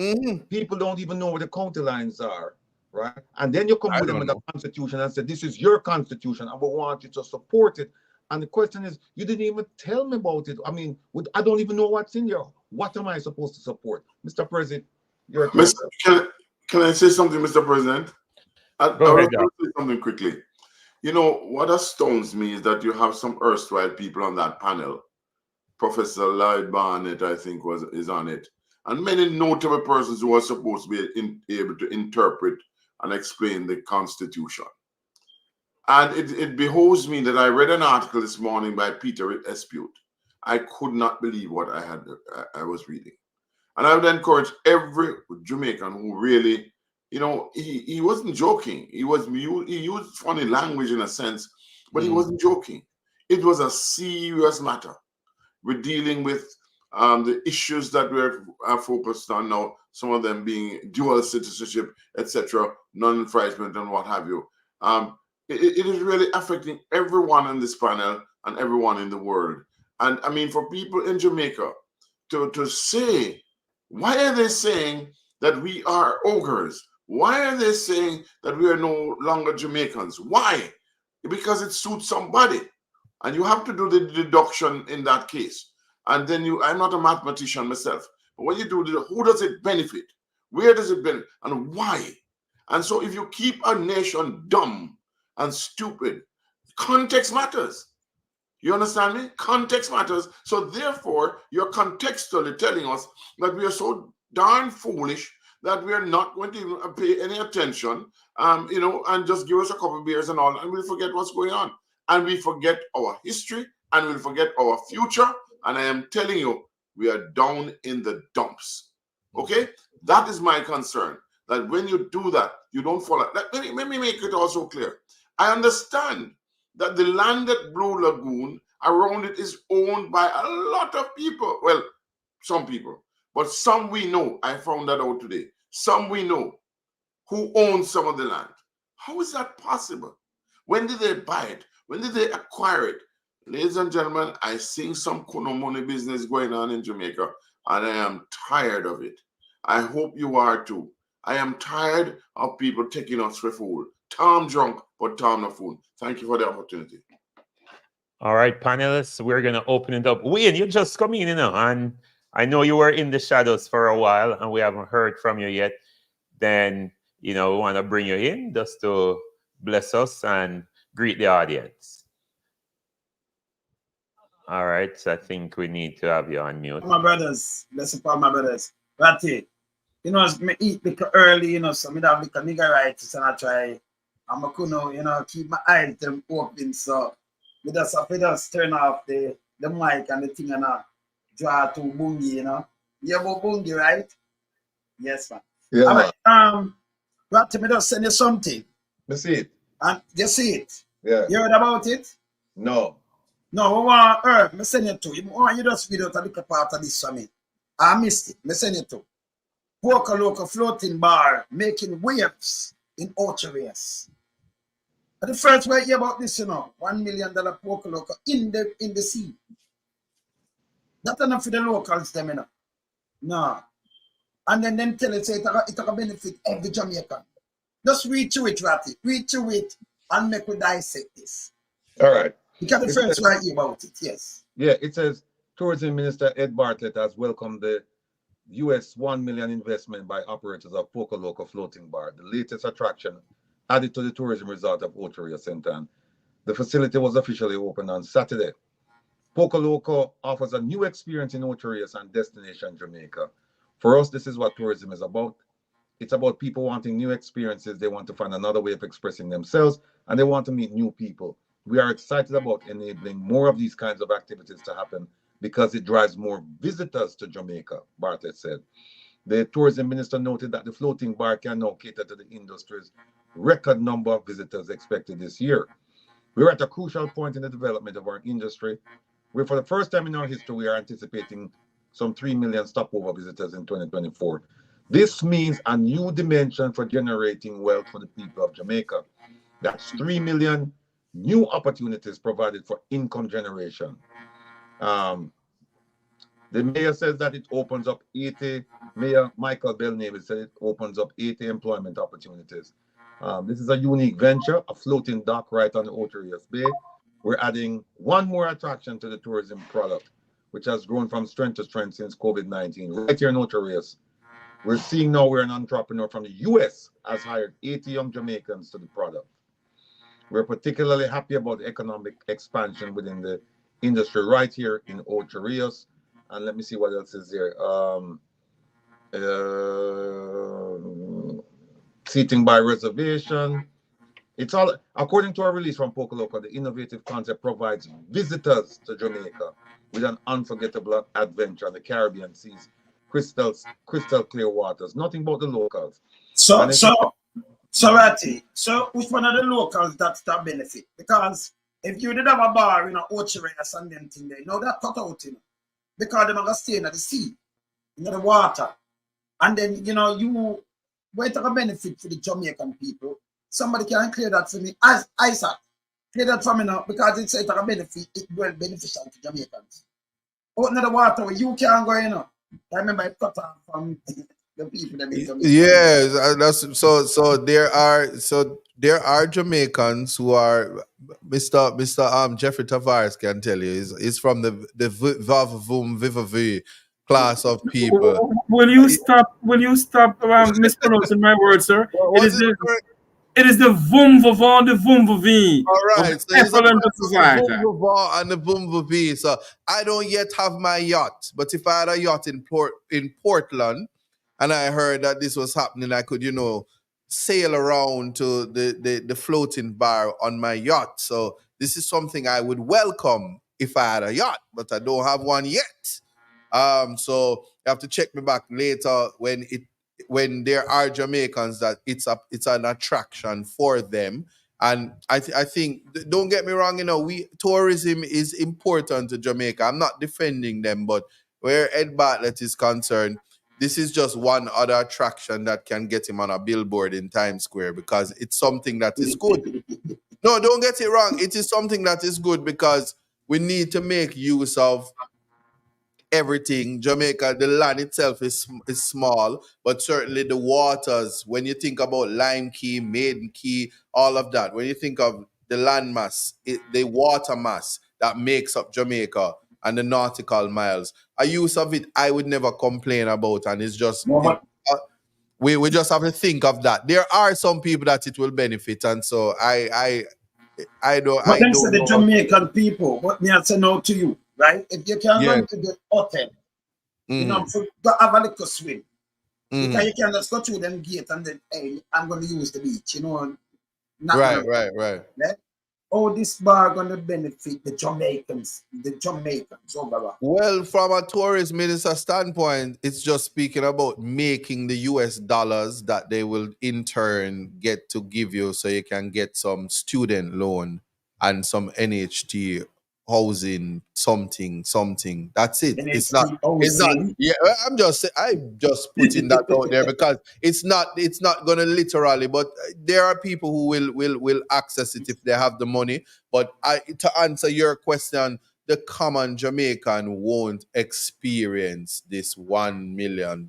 people don't even know where the county lines are, right? And then you come with them in the constitution and say, this is your constitution, and we want you to support it. And the question is, you didn't even tell me about it. I mean, I don't even know what's in there. What am I supposed to support? Mr. President, you're Can I say something, Mr. President? I Go ahead, want to say something quickly. What astounds me is that you have some erstwhile people on that panel. Professor Lloyd Barnett, I think, is on it, and many notable persons who are supposed to be able to interpret and explain the Constitution. And it behoves me that I read an article this morning by Peter Espute. I could not believe what I was reading, and I would encourage every Jamaican who really, he wasn't joking. He used funny language in a sense, but he wasn't joking. It was a serious matter. We're dealing with the issues that we're focused on now, some of them being dual citizenship, etc., non-enfranchisement and what have you. It is really affecting everyone in this panel and everyone in the world. And I mean, for people in Jamaica to say, why are they saying that we are ogres? Why are they saying that we are no longer Jamaicans? Why? Because it suits somebody. And you have to do the deduction in that case. And then I'm not a mathematician myself, but when you do who does it benefit? Where does it benefit? And why? And so if you keep a nation dumb and stupid, context matters. You understand me? Context matters. So therefore, you're contextually telling us that we are so darn foolish that we are not going to even pay any attention, and just give us a couple of beers and all, and we'll forget what's going on. And we forget our history, and we'll forget our future. And I am telling you, we are down in the dumps. Okay? That is my concern. That when you do that, you don't follow. Let me make it also clear. I understand that the land at Blue Lagoon around it is owned by a lot of people. Well, some people. But some we know, I found that out today. Some we know who own some of the land. How is that possible? When did they buy it? When did they acquire it? Ladies and gentlemen, I see some kuno money business going on in Jamaica, and I am tired of it. I hope you are too. I am tired of people taking us for fool. Tom drunk, but Tom not fool. Thank you for the opportunity. All right, panelists, we're going to open it up. Wayne, you just come in, and I know you were in the shadows for a while and we haven't heard from you yet. Then, we want to bring you in just to bless us and greet the audience. All right, so I think we need to have you on mute. My brothers, blessed upon my brothers. Ratty, me eat because early, so me have a nigga right, and I try, I'm a kuno, keep my eyes them open, so we just turn off the mic and the thing and draw to bungi, You have a bungi, right? Yes, man. Yeah, All man. right, Ratty, me just send you something. You see it? And you see it? Yeah. You heard about it? No. No, we want her. Me send you to. You just read out a little part of this for me. I missed it. Me send you to. Local floating bar making waves in Ocho-Rios. The first way hear about this, $1 million local in the sea. That's enough for the locals, them, No. And then them tell it, say it will benefit every Jamaican. Just read through it, Ratty. Read through it and make we dissect this. All right. Because the first way hear about it, yes. Yeah, it says Tourism Minister Ed Bartlett has welcomed the US $1 million investment by operators of Poco Loco Floating Bar, the latest attraction added to the tourism resort of Ocho-Rios Center. The facility was officially opened on Saturday. Poco Loco offers a new experience in Ocho-Rios and destination Jamaica. For us, this is what tourism is about. It's about people wanting new experiences. They want to find another way of expressing themselves, and they want to meet new people. We are excited about enabling more of these kinds of activities to happen because it drives more visitors to Jamaica, Bartlett said. The tourism minister noted that the floating bar can now cater to the industry's record number of visitors expected this year. We're at a crucial point in the development of our industry, where for the first time in our history, we are anticipating some 3 million stopover visitors in 2024. This means a new dimension for generating wealth for the people of Jamaica. That's 3 million new opportunities provided for income generation. The mayor says that it opens up 80, Mayor Michael Belnavy said it opens up 80 employment opportunities. This is a unique venture, a floating dock right on the Ocho-Rios Bay. We're adding one more attraction to the tourism product, which has grown from strength to strength since COVID-19. Right here in Ocho-Rios, we're seeing now where an entrepreneur from the US has hired 80 young Jamaicans to the product. We're particularly happy about the economic expansion within the industry right here in Ocho-Rios. And let me see what else is there. Seating by reservation. It's all, according to our release from Poco Loco, the innovative concept provides visitors to Jamaica with an unforgettable adventure on the Caribbean seas, crystal clear waters, nothing but the locals. So Ratty, so which one of the locals that benefit? Because if you did have a bar in Ocho-Rios and them thing there, that cut out, because they're going to stay in the sea, in the water. And then, you wait to a benefit for the Jamaican people. Somebody can clear that for me. As Isat, clear that for me now, because it's a benefit, it's well beneficial to Jamaicans. Out in the water where you can't go, I remember it cut off from the people that in Jamaica. Yes, that's so there are Jamaicans who are Mr. Jeffrey Tavares can tell you is from the Vavavoom Vivavi class of people. Will you stop? Will you stop mispronouncing my word, sir? It What is is the the it is the vum vavon the vum vavi All of right, the so it's a Eiffel and the class of the society. Boom and the Boom Bee. So I don't yet have my yacht, but if I had a yacht in Portland, and I heard that this was happening, I could, sail around to the floating bar on my yacht. So this is something I would welcome if I had a yacht, but I don't have one yet. So you have to check me back later when there are Jamaicans that it's an attraction for them. And I think, don't get me wrong, tourism is important to Jamaica. I'm not defending them, but where Ed Bartlett is concerned, this is just one other attraction that can get him on a billboard in Times Square because it's something that is good. No, don't get it wrong. It is something that is good because we need to make use of everything. Jamaica, the land itself is small, but certainly the waters, when you think about Lime Key, Maiden Key, all of that, when you think of the land mass, the water mass that makes up Jamaica and the nautical miles, a use of it I would never complain about, and it's just we just have to think of that. There are some people that it will benefit, and so I don't But them say the know. Jamaican people, what me I say now to you, right? If you can go Yes. into the hotel, for to have a little swim. Because you can just go through them gate and then, hey, I'm going to use the beach, Right. Right? Oh, this bar going to benefit the Jamaicans, Well, from a tourist minister standpoint, it's just speaking about making the US dollars that they will in turn get to give you so you can get some student loan and some NHT housing, something. That's it. It's not, yeah, I'm just putting that out there because it's not gonna literally, but there are people who will access it if they have the money. But to answer your question, the common Jamaican won't experience this $1 million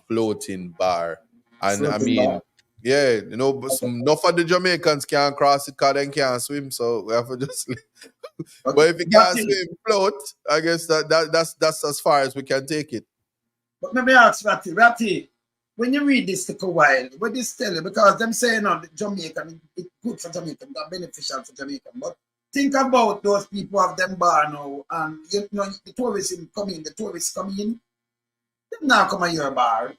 floating bar. And I mean, yeah, but enough of the Jamaicans can't cross it because they can't swim, so we have to just but if you can't swim, float, I guess that's as far as we can take it. But let me ask Ratty, when you read this take a while, what this tell you? Because them saying the Jamaican, it's good for Jamaican, that's beneficial for Jamaican. But think about those people of them bar now, and the tourists come in, them now come on your bar.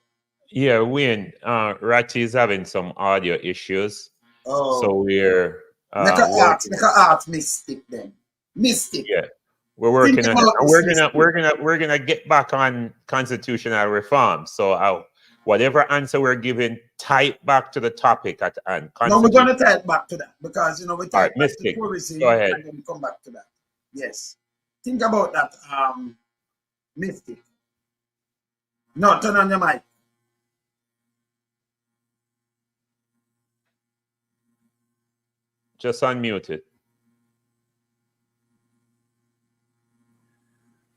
Yeah, Wayne, Ratty is having some audio issues. So we're make a art mystic then. Mystic. Yeah. We're working on it. And we're gonna get back on constitutional reform. So whatever answer we're giving, tie it back to the topic at hand. No, we're gonna tie it back to that because we tie it back to Mystic. tourism Go ahead. and then come back to that. Yes. Think about that, Mystic. No, turn on your mic. Just unmute it.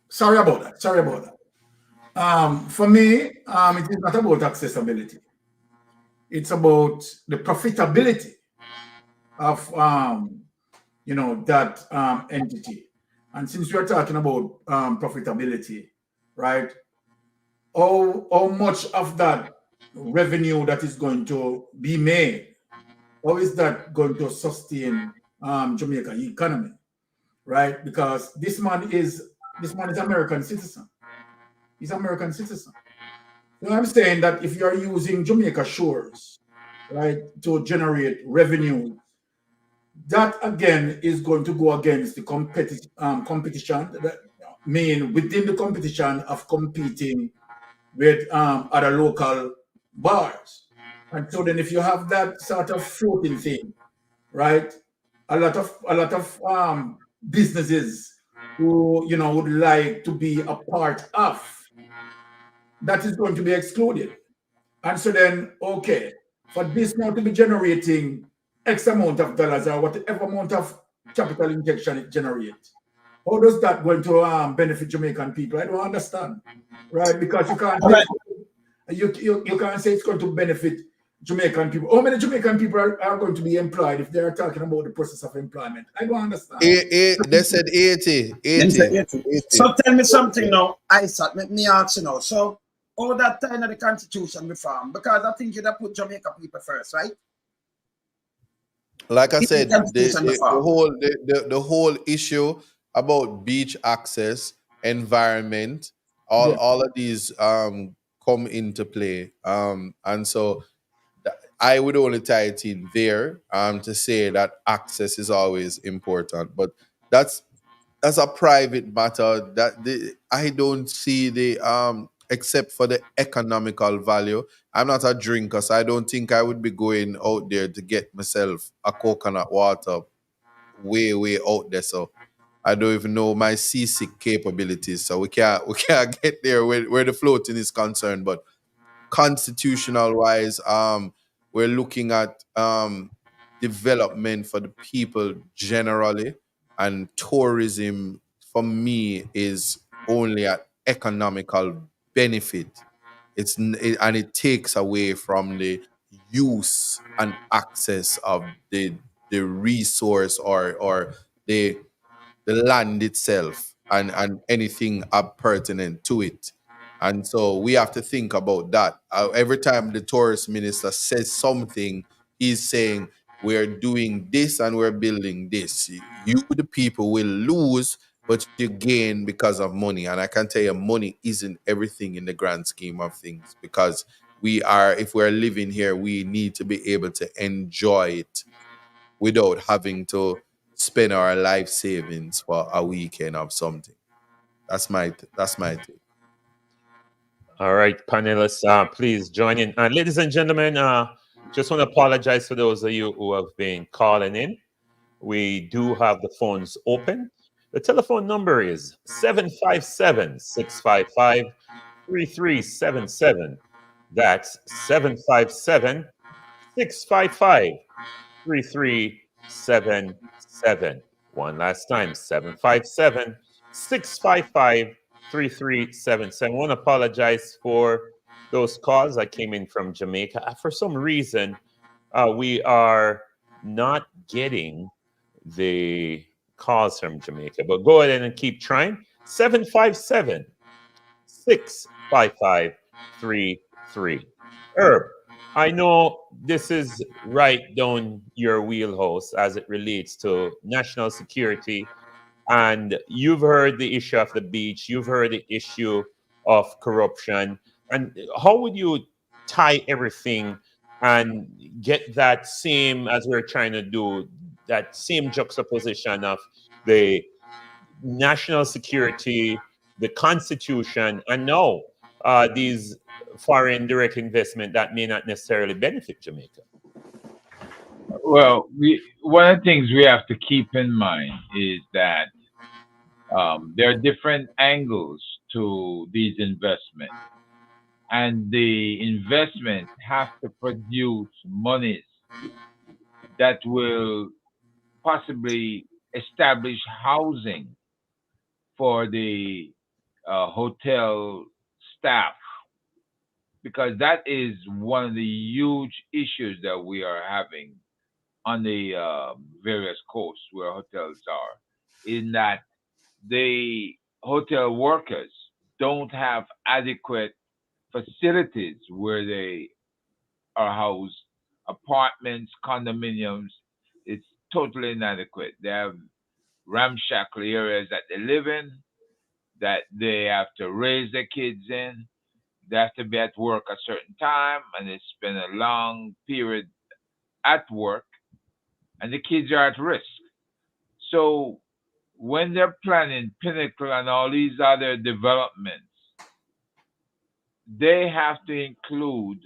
Sorry about that. For me, it is not about accessibility. It's about the profitability of that entity. And since we are talking about profitability, right? How much of that revenue that is going to be made, how is that going to sustain Jamaica economy, right? Because this man is American citizen. He's American citizen. So I'm saying that if you're using Jamaica shores, right, to generate revenue, that again is going to go against the competition. That mean within the competition of competing with other local bars. And so then if you have that sort of floating thing, right, a lot of businesses who would like to be a part of that is going to be excluded. And so then, okay, for this now to be generating X amount of dollars or whatever amount of capital injection it generates, how does that going to benefit Jamaican people? I don't understand, right? Because you can't You can't say it's going to benefit Jamaican people. How many Jamaican people are going to be employed if they are talking about the process of employment? I don't understand. They said 80. Them say 80. 80. So tell me something now, Isat, let me ask you now. So all that time of the constitution reform, because I think you'd have put Jamaica people first, right? Like I said, Constitution reform. the whole issue about beach access, environment, all of these come into play. And so I would only tie it in there to say that access is always important, but that's a private matter I don't see the except for the economical value. I'm not a drinker, so I don't think I would be going out there to get myself a coconut water way out there. So I don't even know my seasick capabilities. So we can't get there where the floating is concerned. But constitutional wise, we're looking at development for the people generally, and tourism for me is only an economical benefit. And it takes away from the use and access of the resource or the land itself and anything pertinent to it. And so we have to think about that. Every time the tourist minister says something, he's saying, we're doing this and we're building this. You, the people, will lose, but you gain because of money. And I can tell you, money isn't everything in the grand scheme of things, because if we're living here, we need to be able to enjoy it without having to spend our life savings for a weekend of something. That's my take. All right, panelists, please join in. Ladies and gentlemen, just want to apologize for those of you who have been calling in. We do have the phones open. The telephone number is 757-655-3377. That's 757-655-3377. One last time, 757-655-3377. I want to apologize for those calls. I came in from Jamaica. For some reason, we are not getting the calls from Jamaica, but go ahead and keep trying. 757-655-33. Herb, I know this is right down your wheelhouse as it relates to national security. And you've heard the issue of the beach, you've heard the issue of corruption. And how would you tie everything and get that same, as we're trying to do, that same juxtaposition of the national security, the constitution, and now these foreign direct investment that may not necessarily benefit Jamaica? Well, one of the things we have to keep in mind is that there are different angles to these investments, and the investment has to produce monies that will possibly establish housing for the hotel staff, because that is one of the huge issues that we are having on the various coasts where hotels are, in that the hotel workers don't have adequate facilities where they are housed. Apartments, condominiums, it's totally inadequate. They have ramshackle areas that they live in, that they have to raise their kids in. They have to be at work a certain time, and they spend a long period at work, and the kids are at risk. So when they're planning Pinnacle and all these other developments, they have to include,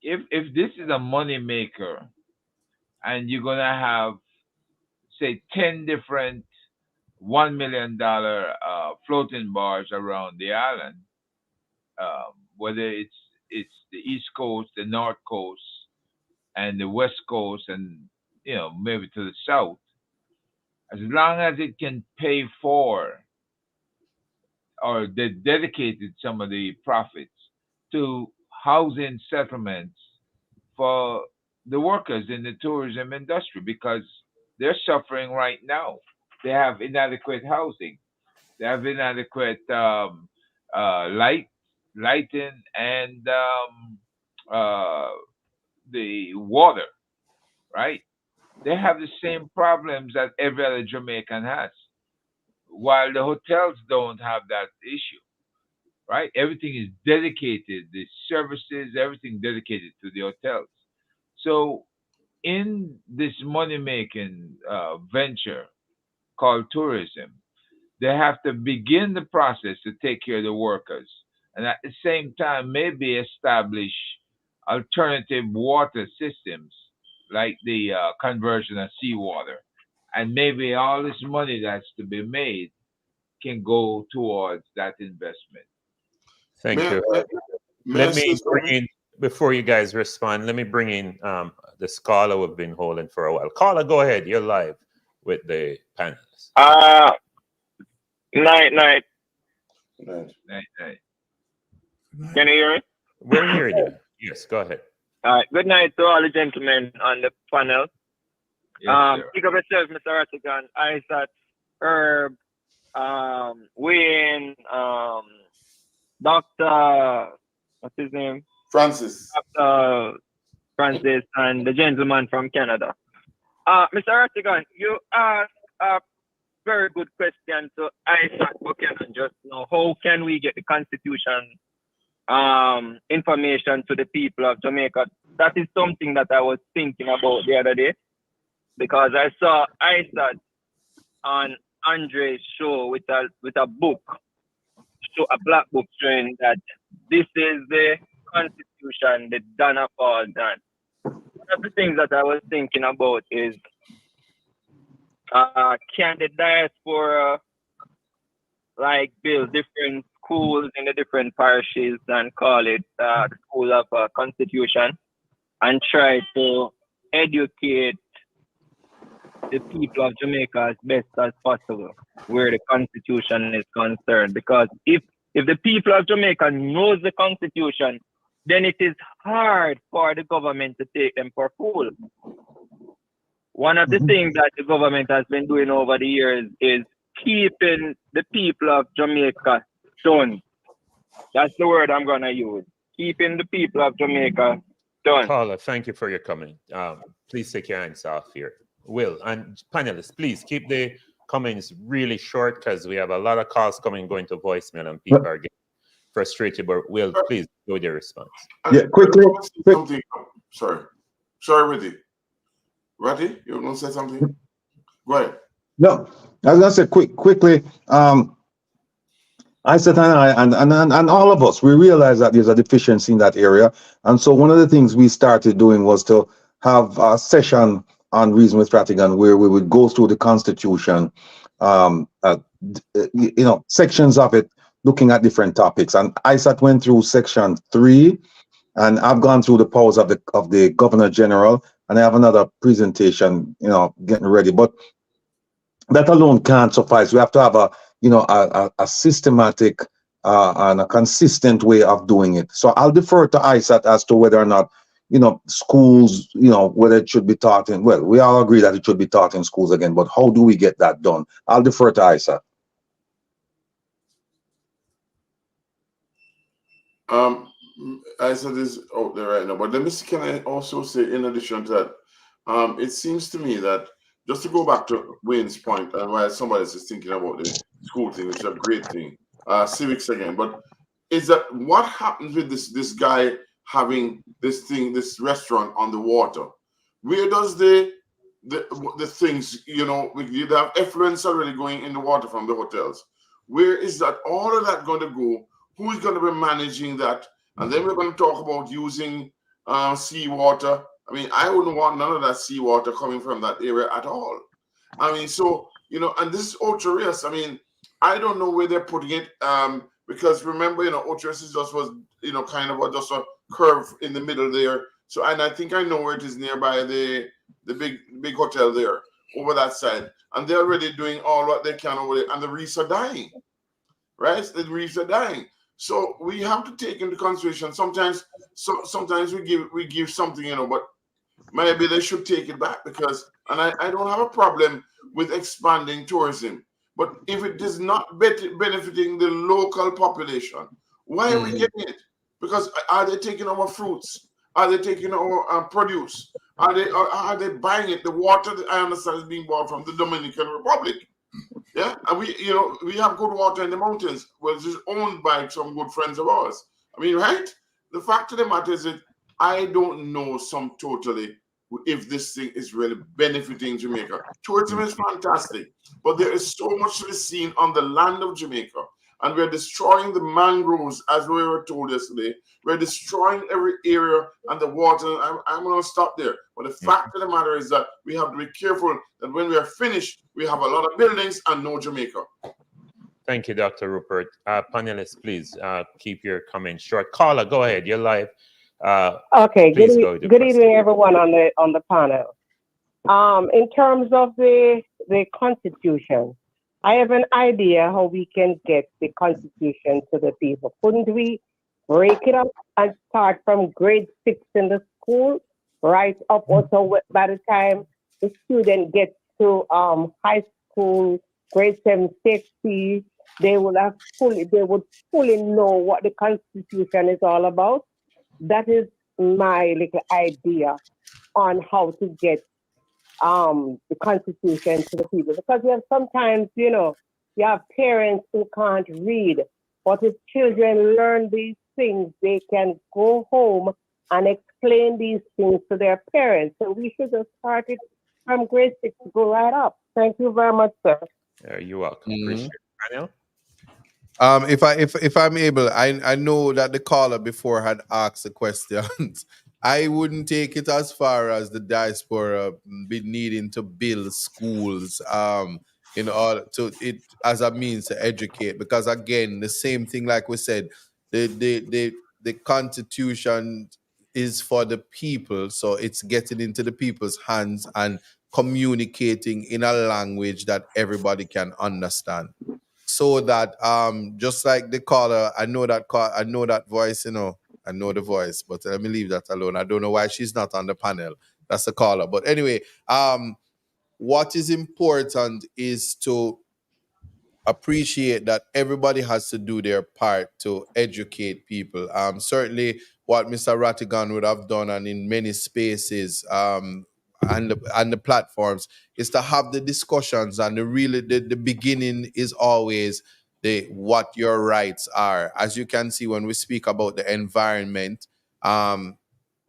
if this is a money maker and you're gonna have, say, 10 different $1 million floating bars around the island, whether it's the East Coast, the North Coast, and the West Coast, and maybe to the South, as long as it can pay for, or they dedicated some of the profits to housing settlements for the workers in the tourism industry because they're suffering right now. They have inadequate housing. They have inadequate lighting, and the water, right? They have the same problems that every other Jamaican has, while the hotels don't have that issue, right? Everything is dedicated, the services, everything dedicated to the hotels. So, in this money making venture called tourism, they have to begin the process to take care of the workers and at the same time maybe establish alternative water systems like the conversion of seawater. And maybe all this money that's to be made can go towards that investment. Thank May, you. may, may I Let say me bring something? in, before you guys respond, let me bring in the scholar we've been holding for a while. Caller, go ahead. You're live with the panelists. Night. Right. Right. Can you hear me? We're hearing you. Yes, go ahead. All right. Good night to all the gentlemen on the panel. Yes, sir. Pick up yourself, Mr. Artigan, Isat, Herb, Wayne, Dr. What's his name? Francis. Dr. Francis, and the gentleman from Canada. Mr. Artigan, you asked a very good question to Isat Buchanan just now. How can we get the Constitution information to the people of Jamaica? That is something that I was thinking about the other day because I saw Isat on Andre's show with a book, a black book showing that this is the Constitution that Donna Paul done. One of the things that I was thinking about is can the diaspora like build different schools in the different parishes and call it the School of Constitution and try to educate the people of Jamaica as best as possible where the Constitution is concerned. Because if the people of Jamaica knows the Constitution, then it is hard for the government to take them for fools. One of the things that the government has been doing over the years is keeping the people of Jamaica stunned. That's the word I'm going to use. Keeping the people of Jamaica stunned. Caller, thank you for your comment. Please take your hands off here. Will, and panelists, please keep the comments really short because we have a lot of calls coming going to voicemail and people are getting frustrated. But Will, please go with your response. Yeah, quickly. Something. Sorry, Reddy. Reddy, you want to say something? Go ahead. No, I was gonna say quickly. I said, and all of us, we realize that there's a deficiency in that area, and so one of the things we started doing was to have a session on Reason with Ratigan where we would go through the Constitution, sections of it, looking at different topics. And Isat went through section 3, and I've gone through the powers of the Governor General, and I have another presentation, getting ready. But that alone can't suffice. We have to have a systematic and a consistent way of doing it. So I'll defer to Isat as to whether or not, schools, whether it should be taught in, well, we all agree that it should be taught in schools again, but how do we get that done? I'll defer to Isat. Isat is out there right now, but can I also say, in addition to that, it seems to me that, just to go back to Wayne's point, and while somebody else is thinking about the school thing, which is a great thing, civics again, but is that what happens with this guy having this restaurant on the water? Where does the things, you have effluents already going in the water from the hotels. Where is that, all of that going to go? Who is going to be managing that? And then we're going to talk about using seawater. I mean, I wouldn't want none of that seawater coming from that area at all. I mean, so, and this is Ocherias. I mean, I don't know where they're putting it, because remember, Ocherias was kind of just a curve in the middle there. So, and I think I know where it is, nearby the big hotel there, over that side. And they're already doing all what they can over there, and the reefs are dying, right? The reefs are dying. So we have to take into consideration. Sometimes we give something, but maybe they should take it back, because, and I don't have a problem with expanding tourism, but if it is not benefiting the local population, why are we getting it? Because are they taking our fruits? Are they taking our produce? Are they buying it? The water that I understand is being bought from the Dominican Republic. Yeah, and we have good water in the mountains, which is owned by some good friends of ours. I mean, right? The fact of the matter is that I don't know totally if this thing is really benefiting Jamaica. Tourism is fantastic, but there is so much to be seen on the land of Jamaica. And we're destroying the mangroves, as we were told yesterday. We're destroying every area and the water. I'm going to stop there. But the fact of the matter is that we have to be careful that when we are finished, we have a lot of buildings and no Jamaica. Thank you, Dr. Rupert. Panelists, please keep your comments short. Carla, go ahead. You're live. Okay. Good evening, everyone on the panel. In terms of the Constitution, I have an idea how we can get the Constitution to the people. Couldn't we break it up and start from grade 6 in the school, right up also by the time the student gets to high school, grade 7, 6C, they would fully know what the Constitution is all about. That is my little idea on how to get the Constitution to the people, because we have sometimes, you have parents who can't read, but if children learn these things, they can go home and explain these things to their parents. So we should have started from grade 6 to go right up. Thank you very much, sir. You're welcome. Appreciate it. Daniel? If I'm able, I know that the caller before had asked the questions. I wouldn't take it as far as the diaspora be needing to build schools in order to it as a means to educate, because again, the same thing like we said, the Constitution is for the people, so it's getting into the people's hands and communicating in a language that everybody can understand. So that just like the caller, I know that voice, I know the voice, but let me leave that alone. I don't know why she's not on the panel. That's the caller. But anyway, what is important is to appreciate that everybody has to do their part to educate people. Certainly what Mr. Rattigan would have done, and in many spaces and the platforms, is to have the discussions, and the beginning is always what your rights are. As you can see, when we speak about the environment,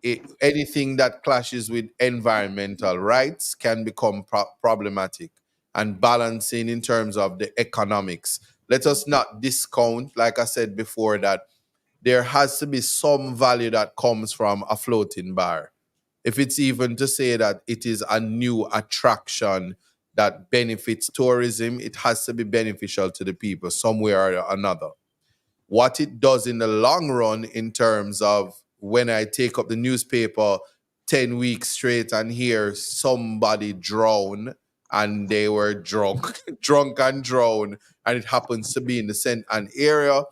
anything that clashes with environmental rights can become problematic, and balancing in terms of the economics. Let us not discount, like I said before, that there has to be some value that comes from a floating bar. If it's even to say that it is a new attraction that benefits tourism, it has to be beneficial to the people somewhere or another. What it does in the long run, in terms of when I take up the newspaper 10 weeks straight and hear somebody drown and they were drunk and drowned, and it happens to be in the St. Ann area,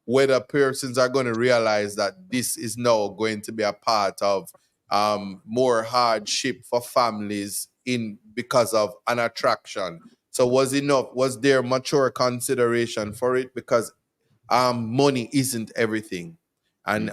whether persons are going to realize that this is now going to be a part of more hardship for families because of an attraction. So was there mature consideration for it? Because money isn't everything, and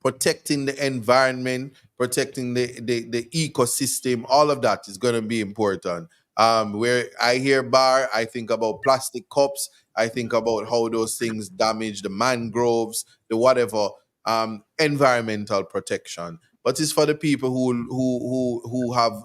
protecting the environment, protecting the ecosystem, all of that is going to be important. Where I hear bar, I think about plastic cups, I think about how those things damage the mangroves, the whatever, environmental protection. But it's for the people who have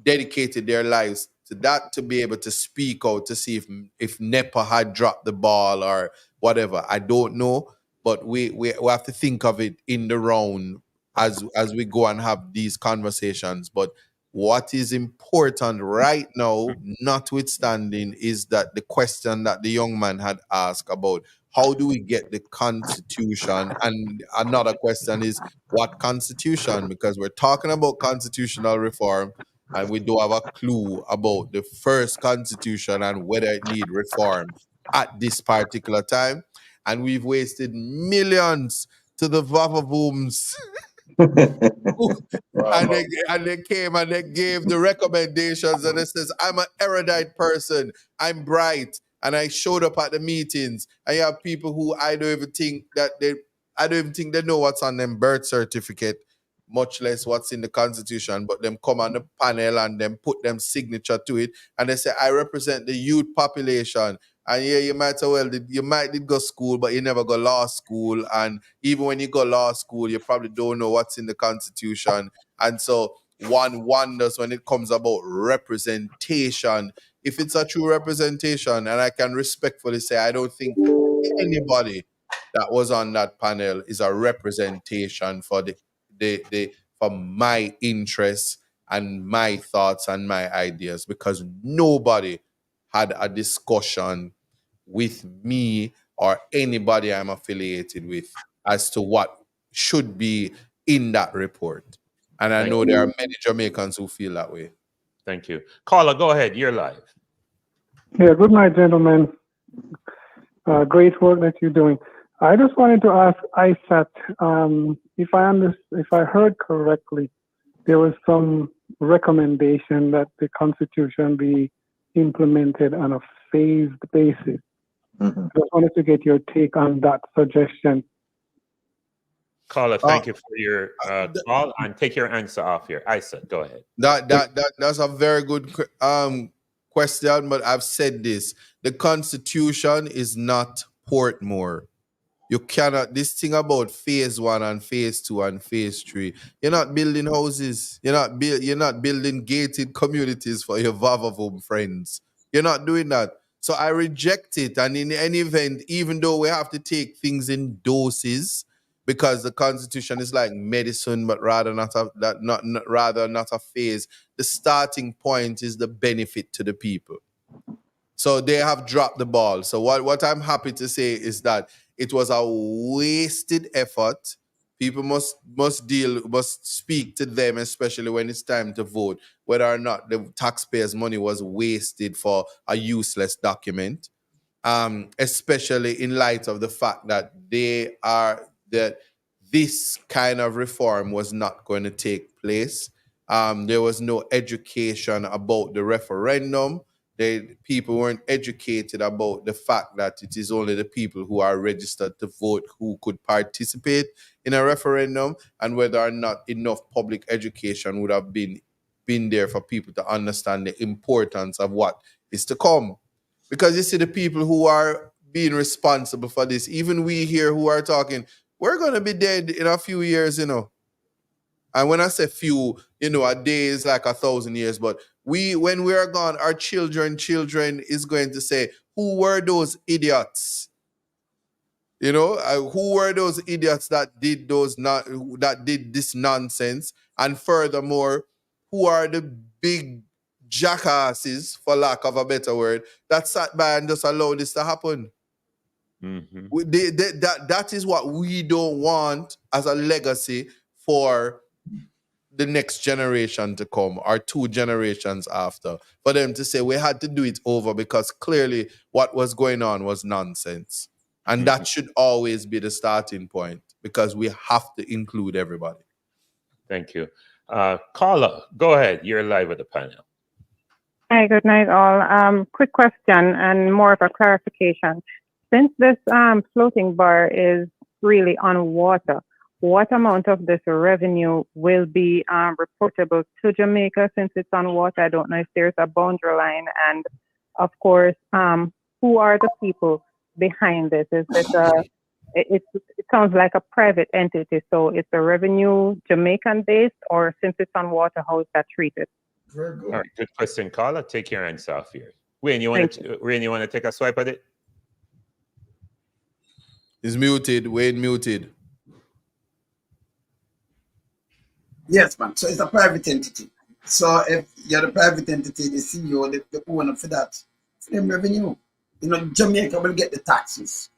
dedicated their lives to that, to be able to speak out, to see if NEPA had dropped the ball or whatever. I don't know, but we have to think of it in the round as we go and have these conversations. But what is important right now, notwithstanding, is that the question that the young man had asked about how do we get the Constitution, and another question is what Constitution, because we're talking about constitutional reform, and we don't have a clue about the first Constitution and whether it need reform at this particular time. and we've wasted millions to the Vavavooms. and they came and they gave the recommendations, and it says, I'm an erudite person, I'm bright, and I showed up at the meetings. I have people who I don't even think they know what's on them birth certificate, much less what's in the Constitution, but them come on the panel and them put them signature to it, and they say, I represent the youth population. And yeah, you might did go school, but you never go law school. And even when you go law school, you probably don't know what's in the Constitution. And so one wonders when it comes about representation, if it's a true representation, and I can respectfully say, I don't think anybody that was on that panel is a representation for for my interests and my thoughts and my ideas, because nobody had a discussion with me or anybody I'm affiliated with as to what should be in that report. And I know there are many Jamaicans who feel that way. Thank you. Caller, go ahead. You're live. Yeah, good night, gentlemen. Great work that you're doing. I just wanted to ask Isat, if I heard correctly, there was some recommendation that the Constitution be implemented on a phased basis. Mm-hmm. Just wanted to get your take on that suggestion. Caller, thank you for your call, and take your answer off here. Isat, go ahead. That's a very good question, but I've said this. The Constitution is not Portmore. You cannot, this thing about phase 1 and phase 2 and phase 3, you're not building houses. You're not building gated communities for your Vavavoom friends. You're not doing that. So I reject it. And in any event, even though we have to take things in doses, because the Constitution is like medicine, but rather not a phase, the starting point is the benefit to the people. So they have dropped the ball. So what I'm happy to say is that it was a wasted effort. People must speak to them, especially when it's time to vote, whether or not the taxpayers' money was wasted for a useless document, especially in light of the fact that this kind of reform was not going to take place. There was no education about the referendum. People weren't educated about the fact that it is only the people who are registered to vote who could participate in a referendum, and whether or not enough public education would have been there for people to understand the importance of what is to come. Because you see, the people who are being responsible for this, even we here who are talking, we're going to be dead in a few years, And when I say few, a day is like 1,000 years, but when we are gone, our children is going to say, who were those idiots? Who were those idiots that did this nonsense? And furthermore, who are the big jackasses, for lack of a better word, that sat by and just allowed this to happen? Mm-hmm. That is what we don't want as a legacy for the next generation to come, or 2 generations after, for them to say we had to do it over because clearly what was going on was nonsense. And that should always be the starting point, because we have to include everybody. Thank you. Carla, go ahead. You're live with the panel. Hi, good night all. Quick question and more of a clarification. Since this floating bar is really on water, what amount of this revenue will be reportable to Jamaica since it's on water? I don't know if there's a boundary line. And of course, who are the people behind this? Is this it sounds like a private entity, so it's a revenue Jamaican based, or since it's on water, how is that treated? Very good. All right, good question, Carla. Take your answer off here. Wayne, you want to take a swipe at it? He's muted. Wayne muted. Yes, man. So it's a private entity. So if you're the private entity, the CEO, the owner for that, for them revenue. Jamaica will get the taxes.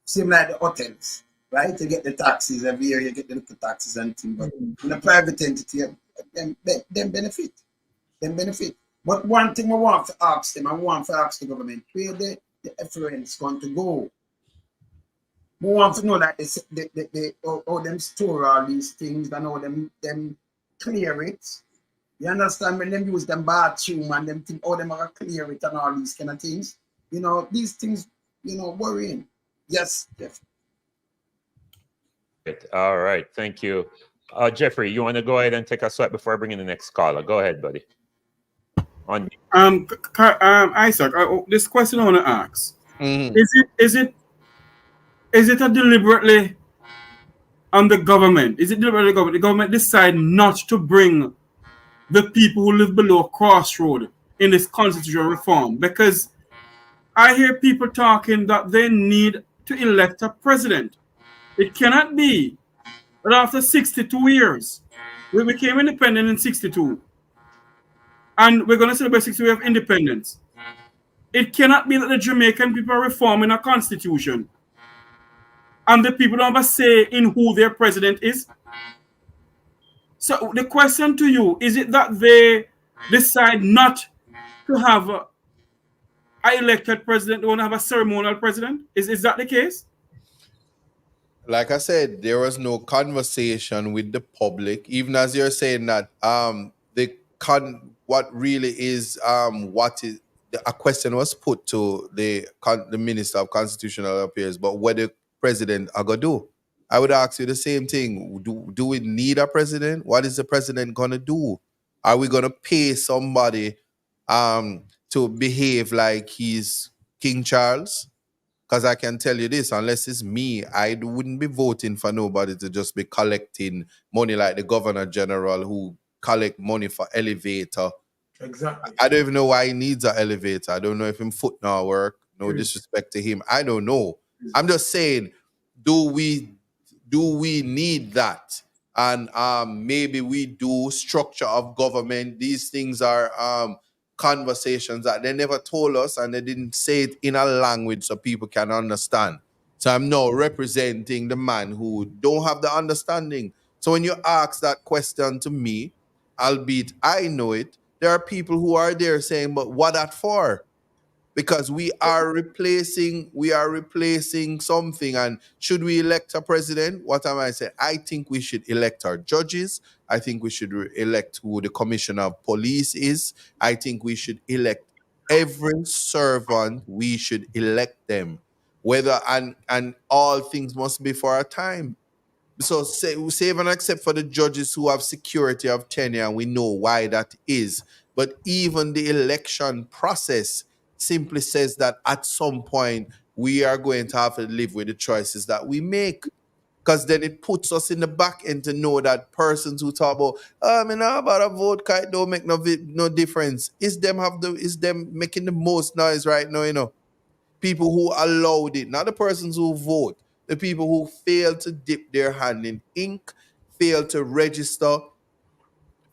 Same like the hotels, right? You get the taxes every year, you get the little taxes and things. But in a private entity, them benefit. Them benefit. But one thing I want to ask them, I want to ask the government, where the efferents going to go? We want to know that how them store all these things and how them clear it. You understand? When them use them bathroom and them think, how them are clear it and all these kind of things. You know, these things, you know, worrying. Yes, Jeff. All right, thank you. Jeffrey, you want to go ahead and take a swipe before I bring in the next caller? Go ahead, buddy. On Isaac, this question I want to ask: Is it a deliberately on the government? Is it deliberately the government decide not to bring the people who live below a crossroad in this constitutional reform? Because I hear people talking that they need to elect a president. It cannot be that after 62 years, we became independent in 62, and we're going to celebrate 60 years of independence. It cannot be that the Jamaican people are reforming a constitution and the people don't have a say in who their president is. So the question to you, is it that they decide not to have an elected president, they want to have a ceremonial president? Is that the case? Like I said, there was no conversation with the public, even as you're saying that what really is a question was put to the Minister of Constitutional Affairs, but what the president are gonna do. I would ask you the same thing. Do we need a president? What is the president gonna do? Are we gonna pay somebody to behave like he's King Charles? Because I can tell you this, unless it's me, I wouldn't be voting for nobody to just be collecting money like the Governor General who collect money for elevator. Exactly. I don't even know why he needs an elevator. I don't know if him foot now work. No disrespect to him. I don't know. I'm just saying, do we need that? And maybe we do structure of government. These things are conversations that they never told us and they didn't say it in a language so people can understand. So I'm now representing the man who don't have the understanding. So when you ask that question to me, albeit I know it, there are people who are there saying, but what that for? Because we are replacing something. And should we elect a president? What am I saying? I think we should elect our judges. I think we should elect who the commissioner of police is. I think we should elect every servant. We should elect them. Whether and all things must be for a time. So save and accept for the judges who have security of tenure, and we know why that is. But even the election process simply says that at some point we are going to have to live with the choices that we make. Because then it puts us in the back end to know that persons who talk about, I know about a vote, it don't make no difference. Is them making the most noise right now, you know? People who allowed it, not the persons who vote, the people who fail to dip their hand in ink, fail to register,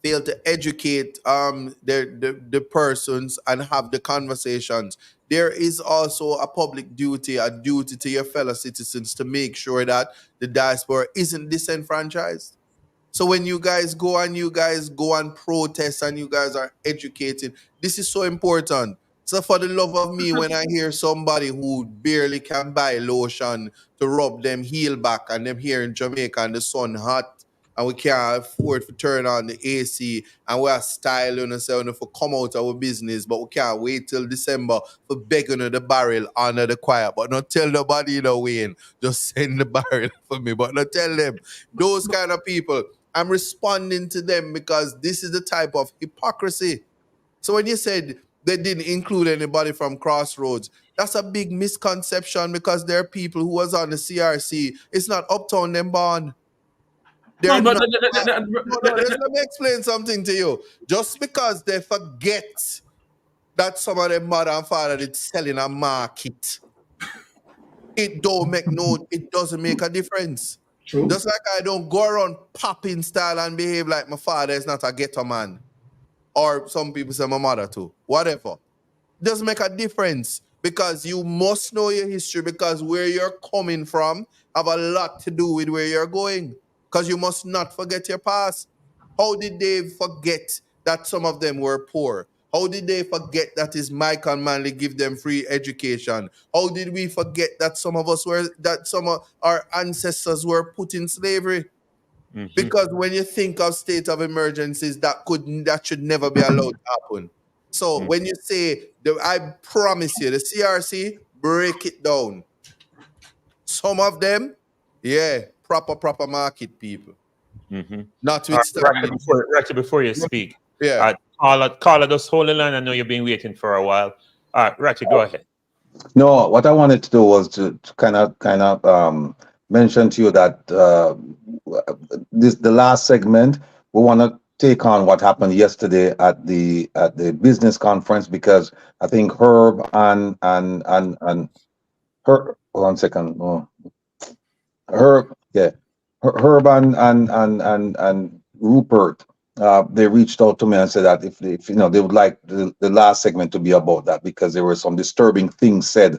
fail to educate the persons and have the conversations. There is also a public duty, a duty to your fellow citizens to make sure that the diaspora isn't disenfranchised. So when you guys go and protest and you guys are educating, this is so important. So for the love of me, when I hear somebody who barely can buy lotion to rub them heel back and them here in Jamaica and the sun hot and we can't afford to turn on the AC and we are styling and saying for come out of our business, but we can't wait till December for begging the barrel under the choir. But not tell nobody, you know, Wayne, just send the barrel for me, but not tell them. Those kind of people, I'm responding to them because this is the type of hypocrisy. So when you said they didn't include anybody from Crossroads, that's a big misconception because there are people who was on the CRC. It's not Uptown them born. Let me explain something to you. Just because they forget that some of them mother and father did selling a market, it doesn't make a difference. True. Just like I don't go around popping style and behave like my father is not a ghetto man. Or some people say my mother too. Whatever. Doesn't make a difference because you must know your history because where you're coming from have a lot to do with where you're going. Because you must not forget your past. How did they forget that some of them were poor? How did they forget that is Mike and Manley give them free education? How did we forget that some of our ancestors were put in slavery? Mhm. Because when you think of state of emergencies, that should never be allowed to happen. So when you say, I promise you, the CRC, break it down. Some of them, yeah, proper market people. Notwithstanding. Rector, before you speak, yeah. Carla, just hold the line. I know you've been waiting for a while. Rector, go ahead. No, what I wanted to do was to kind of mention to you that the last segment we want to take on what happened yesterday at the business conference, because I think Herb and Herb, one second, oh, Herb, yeah, Herb and Rupert, they reached out to me and said that if they would like the last segment to be about that, because there were some disturbing things said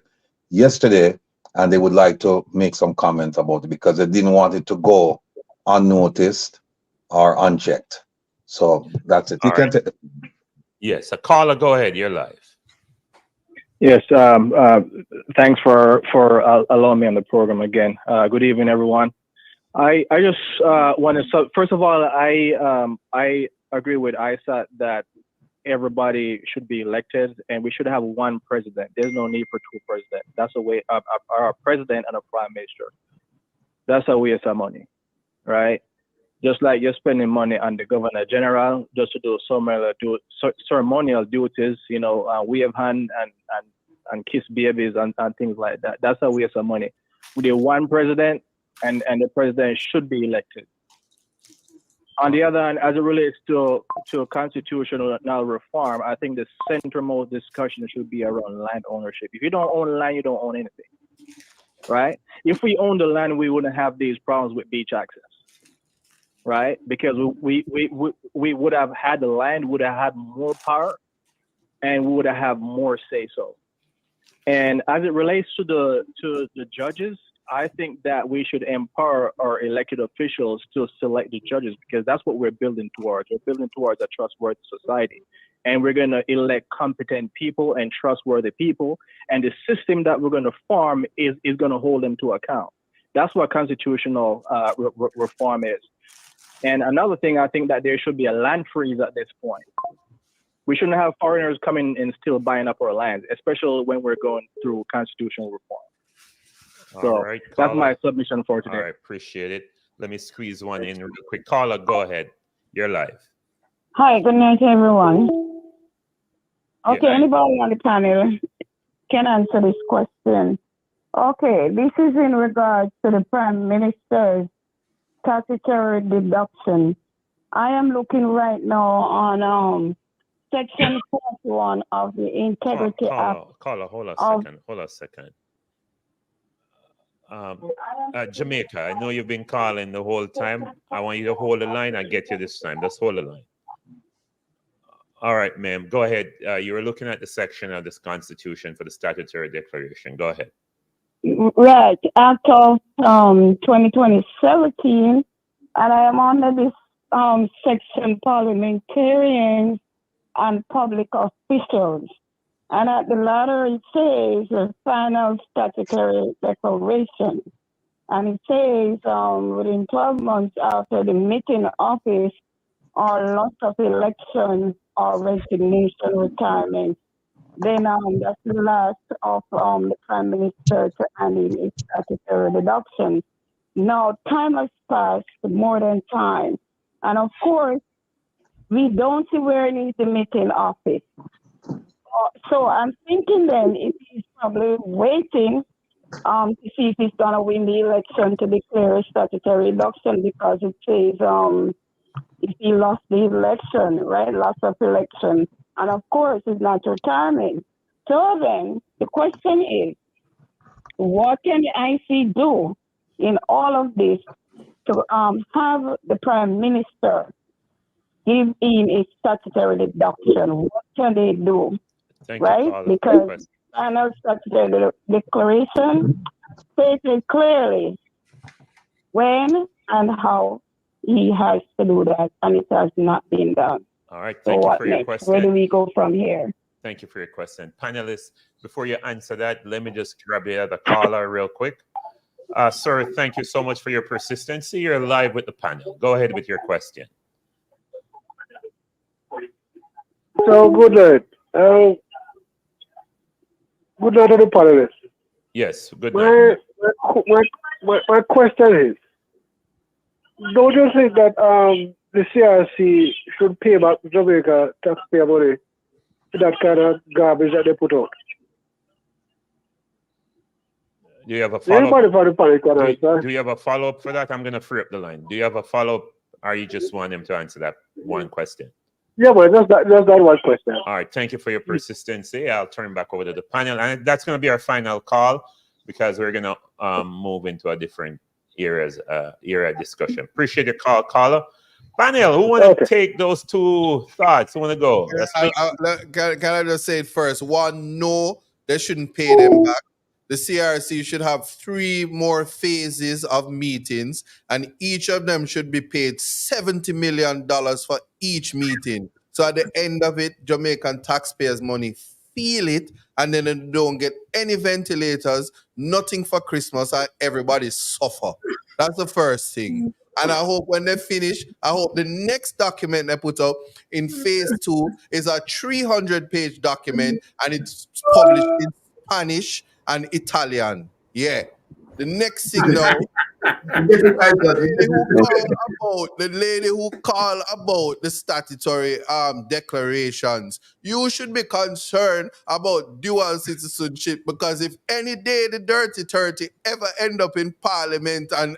yesterday, and they would like to make some comments about it because they didn't want it to go unnoticed or unchecked. So that's it. You can take. Yes, Carla, go ahead. You're live. Yes, thanks for allowing me on the program again. Good evening, everyone. I just want to, first of all, I agree with Isat that everybody should be elected and we should have one president. There's no need for two presidents. That's a way of our president and a prime minister. That's a waste of money, right? Just like you're spending money on the governor general just to do ceremonial duties, wave hand and kiss babies and things like that. That's a waste of money. We need one president, and the president should be elected. On the other hand, as it relates to constitutional reform, I think the centermost discussion should be around land ownership. If you don't own land, you don't own anything, right? If we own the land, we wouldn't have these problems with beach access. Right, because we would have had the land, would have had more power, and we would have had more say so. And as it relates to the judges, I think that we should empower our elected officials to select the judges, because that's what we're building towards. We're building towards a trustworthy society, and we're going to elect competent people and trustworthy people, and the system that we're going to form is going to hold them to account. That's what constitutional reform is. And another thing, I think that there should be a land freeze at this point. We shouldn't have foreigners coming and still buying up our land, especially when we're going through constitutional reform. So right, that's my submission for today. All right, appreciate it. Let me squeeze one in real quick. Carla, go ahead. You're live. Hi, good night, everyone. Okay, Yeah. anybody on the panel can answer this question. Okay, this is in regards to the Prime Minister's statutory deduction. I am looking right now on Section 41 of the Integrity Act. Carla, hold a second. Jamaica, I know you've been calling the whole time. I want you to hold the line. I get you this time. Just hold the line. All right, ma'am. Go ahead. You were looking at the section of this Constitution for the statutory declaration. Go ahead. Right, Act of 2017, and I am under this section, parliamentarians and public officials. And at the latter, it says the final statutory declaration. And it says within 12 months after the meeting office or loss of election or resignation, retirement, then that's the last of the Prime Minister to hand in his statutory deduction. Now, time has passed, more than time. And of course, we don't see where he needs the meeting office. So I'm thinking then if he's probably waiting to see if he's going to win the election to declare a statutory deduction, because it says if he lost the election, right, loss of election. And of course, it's not retirement. So then the question is, what can the IC do in all of this to have the Prime Minister give in a statutory deduction? What can they do? Thank right? You, because final statutory declaration stated clearly when and how he has to do that, and it has not been done. All right. So Thank you what for your next? question. Where do we go from here? Thank you for your question. Panelists, before you answer that, let me just grab the other caller real quick. Sir, thank you so much for your persistency. You're live with the panel. Go ahead with your question. So good night. Good night to the panelists. Yes, good night. My question is, don't you think that the CRC should pay back Jamaica taxpayer money for that kind of garbage that they put out? Do you have a follow-up? Do you have a follow-up for that? I'm going to free up the line. Do you have a follow-up, or you just want him to answer that one question? Yeah, but just that one question. All right, thank you for your persistency. I'll turn back over to the panel, and that's going to be our final call because we're going to move into a different era discussion. Appreciate your call, caller. Panel, who want to take those two thoughts? Who want to go? Can I just say it first? One, no, they shouldn't pay them back. The CRC should have 3 more phases of meetings, and each of them should be paid $70 million for each meeting. So at the end of it, Jamaican taxpayers' money feel it, and then they don't get any ventilators, nothing for Christmas, and everybody suffer. That's the first thing. And I hope when they finish, I hope the next document they put up in phase 2 is a 300-page document, and it's published in Spanish and Italian. Yeah. The next thing now, the lady who called about the statutory declarations, you should be concerned about dual citizenship, because if any day the dirty 30 ever end up in Parliament and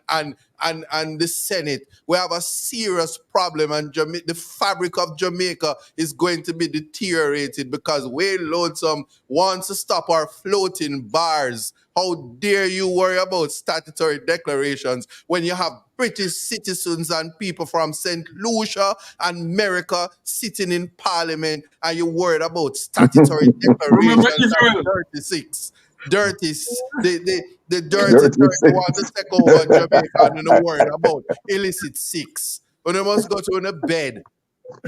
the Senate, we have a serious problem, and the fabric of Jamaica is going to be deteriorated because Wayne Lonesome wants to stop our floating bars. How dare you worry about statutory declarations when you have British citizens and people from St. Lucia and America sitting in Parliament, and you're worried about statutory declarations at 36. The dirty 30 want to take over Jamaica, and they're worried about illicit 6. But they must go to a bed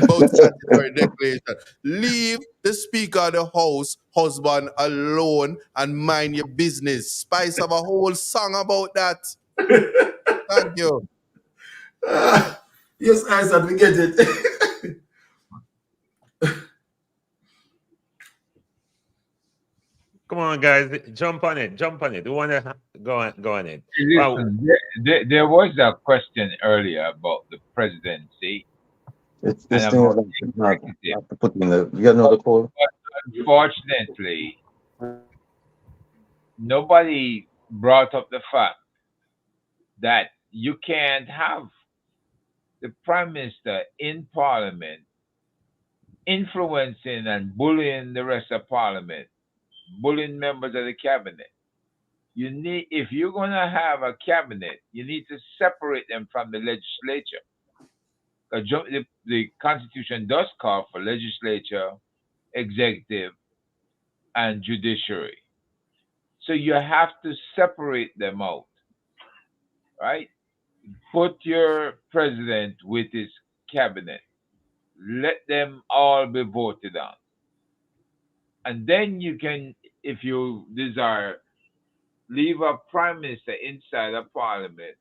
about statutory declaration. Leave the Speaker of the House husband alone and mind your business. Spice have a whole song about that. Thank you. Yes, Isat, we get it. Come on, guys, jump on it. Who want to go on it? Listen, there was a question earlier about the presidency. It's this thing that have to put in the. You got another call? Unfortunately, nobody brought up the fact that you can't have the Prime Minister in Parliament influencing and bullying the rest of Parliament, bullying members of the cabinet. You need, if you're going to have a cabinet, you need to separate them from the legislature. The Constitution does call for legislature, executive, and judiciary. So you have to separate them out, right? Put your president with his cabinet. Let them all be voted on. And then you can, if you desire, leave a prime minister inside of parliament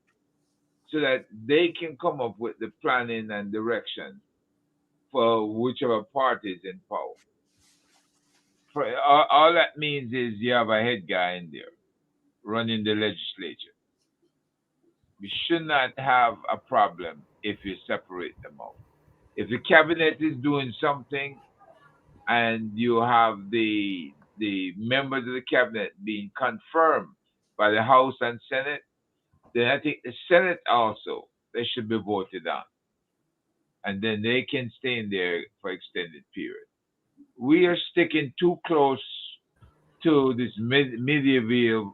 so that they can come up with the planning and direction for whichever party is in power. All that means is you have a head guy in there running the legislature. We should not have a problem if you separate them out. If the cabinet is doing something and you have the members of the cabinet being confirmed by the House and Senate, then I think the Senate also, they should be voted on. And then they can stay in there for extended period. We are sticking too close to this medieval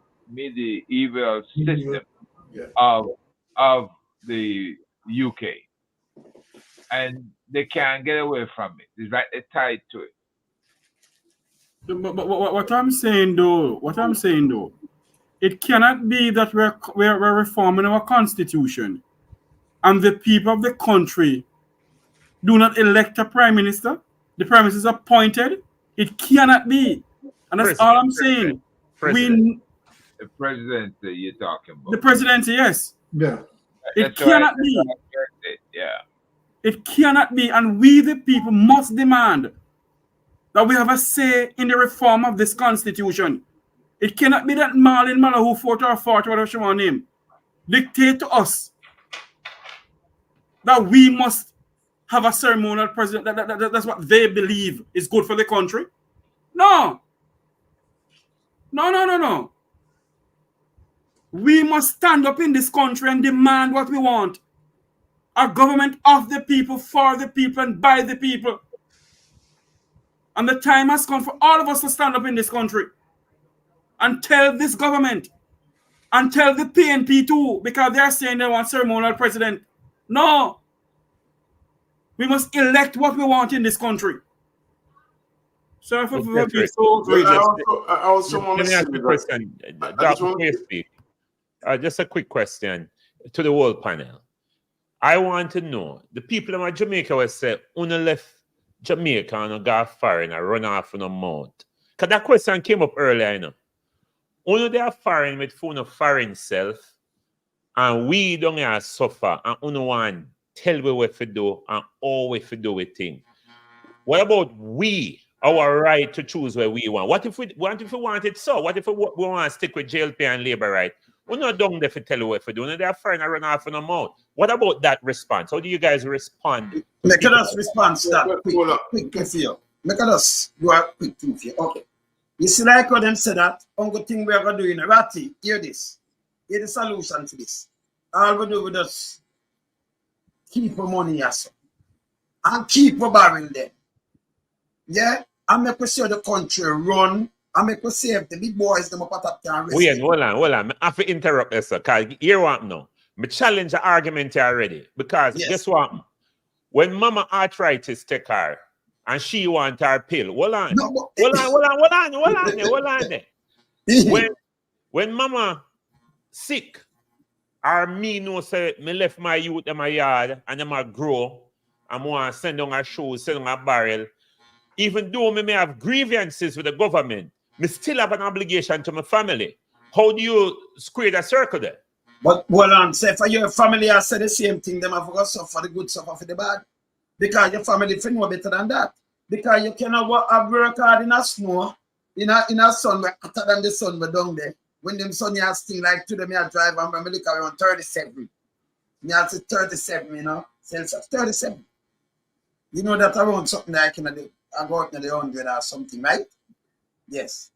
system of the UK. And they can't get away from it. It's right, they're tied to it. But what I'm saying though, it cannot be that we're reforming our constitution and the people of the country do not elect a prime minister. The prime minister is appointed. It cannot be. And that's all I'm saying. The presidency you're talking about. The presidency, yes. Yeah. It cannot be. Yeah. It cannot be. And we, the people, must demand that we have a say in the reform of this constitution. It cannot be that Marlene Mala, who fought or whatever she want to name, dictate to us that we must have a ceremonial president. That's what they believe is good for the country. No. No. We must stand up in this country and demand what we want. A government of the people, for the people, and by the people. And the time has come for all of us to stand up in this country and tell this government and tell the PNP too, because they're saying they want ceremonial president. No. We must elect what we want in this country. Sorry for being so outrageous. I also want to say just a quick question to the whole panel. I want to know, the people in Jamaica will say, "Una left Jamaica and go foreign and run off on a mount." Because that question came up earlier, you know. Una they are foreign with foreign self, and we don't have suffer, and una want tell we what to do and how we to do it thing. What about we? Our right to choose where we want. What if we want it so? What if we want to stick with JLP and labor right? We're not down there to tell you what to do. When they're foreign and run off in a mouth. What about that response? How do you guys respond? Make us respond to that quick for you. Make us do a quick thing for you. Okay. You see, like how them say that, only thing we are going to do in Rati, hear this. Hear the solution to this. All we do with us, keep our money as and keep our barrel there. Yeah? And make us see the country run. And make us see if the big boys them up at top can rest. Wait, hold on. I have to interrupt this, sir. Because here what now. I challenge the argument already. Because guess what? When Mama Arthritis take her and she want her pill, hold on. Hold on there. When Mama sick, or me know say me left my youth in my yard and them a grow, and want to send on her shoes, send on her barrel. Even though me may have grievances with the government, me still have an obligation to my family. How do you square the circle there? But hold on, say for your family, I say the same thing. Them have got suffer the good, suffer for the bad. Because your family feel know better than that. Because you cannot work hard in a snow, in a sun, hotter than the sun but down there. When them sun you sting like to them, you drive and me look around 37. Me have to 37, you know, Celsius 37. You know that around something like I go out in the 100 or something, right? Yes.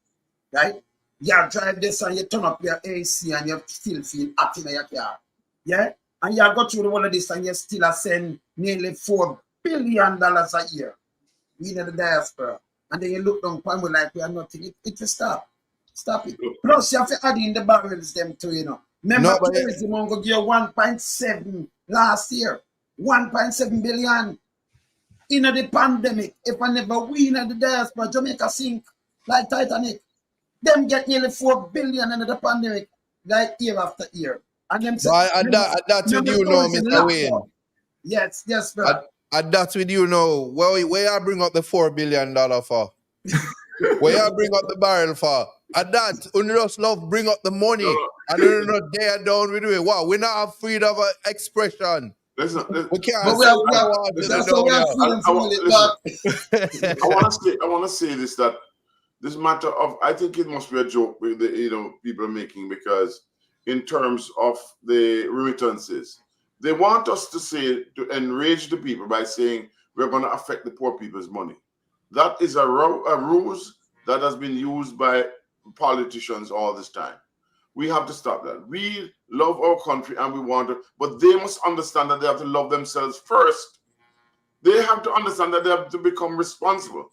Right? You drive this and you turn up your AC and you still feel hot in your car. Yeah? And you go through all of this and you still send nearly $4 billion a year. We in the diaspora. And then you look down upon me like we are nothing. It will stop. Stop it. Plus you have to add in the barrels them too, you know. Remember tourism go give you 1.7 last year. 1.7 billion. In the pandemic, if I never win at the diaspora, Jamaica sink like Titanic. Them get nearly 4 billion in the pandemic, like year after year. And them say, that's with you know, Mr. Wayne. Yes, bro. And that's with you know. Where I bring up the $4 billion for? Where I bring up the barrel for? And that, just love bring up the money. And then not there down with it. Wow, we not have freedom of expression. Listen, we can't. I want to say this, that this matter of, I think it must be a joke with the people are making, because in terms of the remittances, they want us to say, to enrage the people by saying we're going to affect the poor people's money. That is a ruse that has been used by politicians all this time. We have to stop that. We love our country and we want to, but they must understand that they have to love themselves first. They have to understand that they have to become responsible.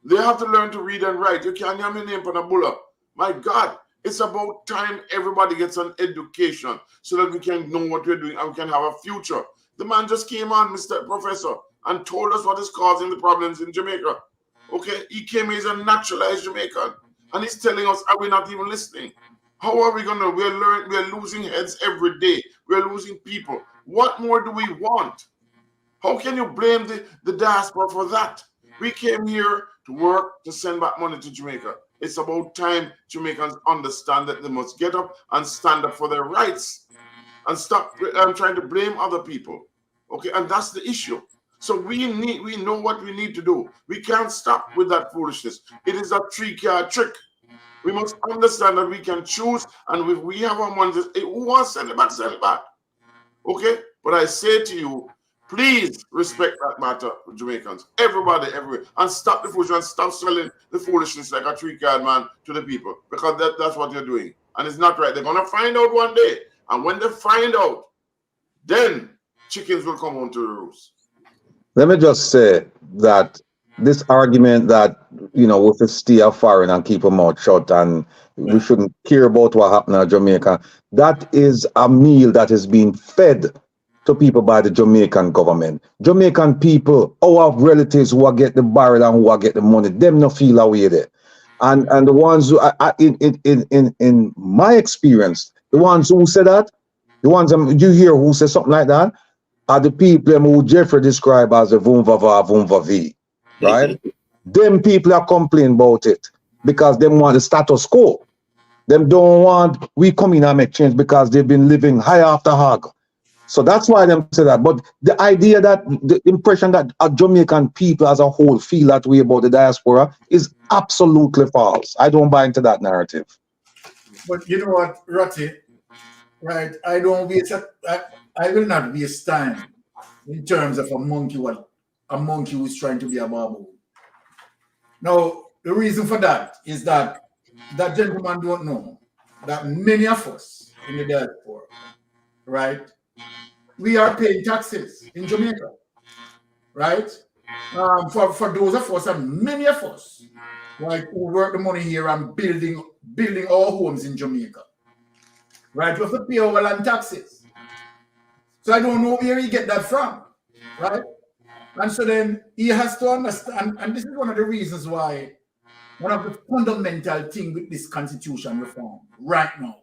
They have to learn to read and write. You can't have my name on a bullet. My God, it's about time everybody gets an education so that we can know what we're doing and we can have a future. The man just came on, Mr. Professor, and told us what is causing the problems in Jamaica. Okay, he came here as a naturalized Jamaican, and he's telling us, are we not even listening? How are we gonna? We're losing heads every day. We're losing people. What more do we want? How can you blame the diaspora for that? We came here to work, to send back money to Jamaica. It's about time Jamaicans understand that they must get up and stand up for their rights and stop trying to blame other people. Okay, and that's the issue. So we know what we need to do. We can't stop with that foolishness. It is a 3-card trick. We must understand that we can choose, and if we have our money, who wants to send it back, send it back. Okay? But I say to you, please respect that matter, Jamaicans. Everybody, everywhere. And stop the foolishness, stop selling the foolishness like a 3-card man to the people. Because that's what you're doing. And it's not right. They're going to find out one day. And when they find out, then chickens will come home to the roost. Let me just say that this argument that, we should stay foreign and keep our mouth shut and we shouldn't care about what happened in Jamaica, that is a meal that is being fed to people by the Jamaican government. Jamaican people, our relatives who are get the barrel and who are get the money, them no feel away there. And the ones who, in my experience, the ones who say that, the ones you hear who say something like that, are the people who Jeffrey described as a vumvava, vumvavi, right? Them people are complaining about it because they want the status quo. Them don't want we come in and make change because they've been living high after hog. So that's why them say that. But the idea that the impression that Jamaican people as a whole feel that way about the diaspora is absolutely false. I don't buy into that narrative. But you know what, Ratty, right? I will not waste time in terms of a monkey who's trying to be a baboon. Now, the reason for that is that that gentleman don't know that many of us in the diaspora, right, we are paying taxes in Jamaica, right? For those of us and many of us, right, who work the money here and building our homes in Jamaica, right? We have to pay our land taxes. So I don't know where he get that from, right? And so then he has to understand, and this is one of the reasons why one of the fundamental things with this constitution reform right now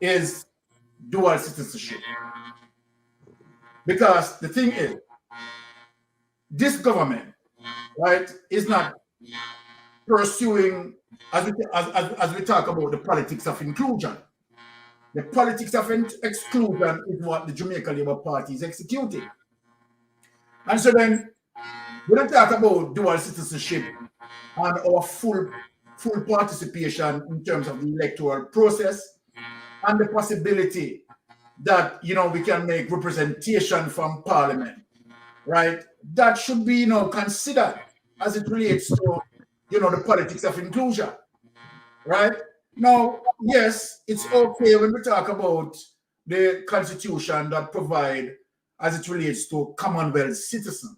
is dual citizenship. Because the thing is, this government, right, is not pursuing, as we talk about the politics of inclusion. The politics of exclusion is what the Jamaica Labour Party is executing. And so then, when I talk about dual citizenship and our full participation in terms of the electoral process and the possibility that, we can make representation from Parliament, right? That should be, considered as it relates to, the politics of inclusion, right? Now, yes, it's okay when we talk about the constitution that provide as it relates to Commonwealth citizens,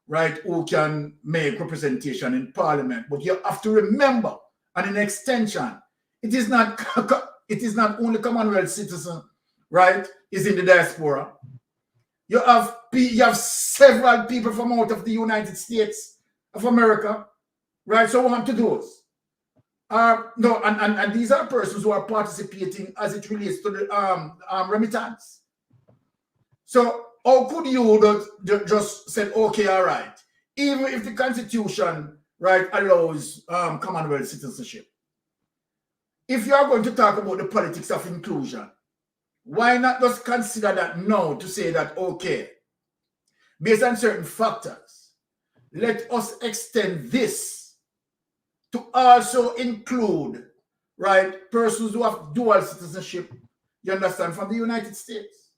right, who can make representation in Parliament. But you have to remember, and in extension, it is not only Commonwealth citizens, right, is in the diaspora. You have several people from out of the United States of America, right? So what to do? No, and these are persons who are participating as it relates to the remittance. So how could you just say, okay, all right, even if the Constitution, right, allows Commonwealth citizenship, if you are going to talk about the politics of inclusion, why not just consider that now to say that, okay, based on certain factors, let us extend this to also include, right, persons who have dual citizenship, you understand, from the United States,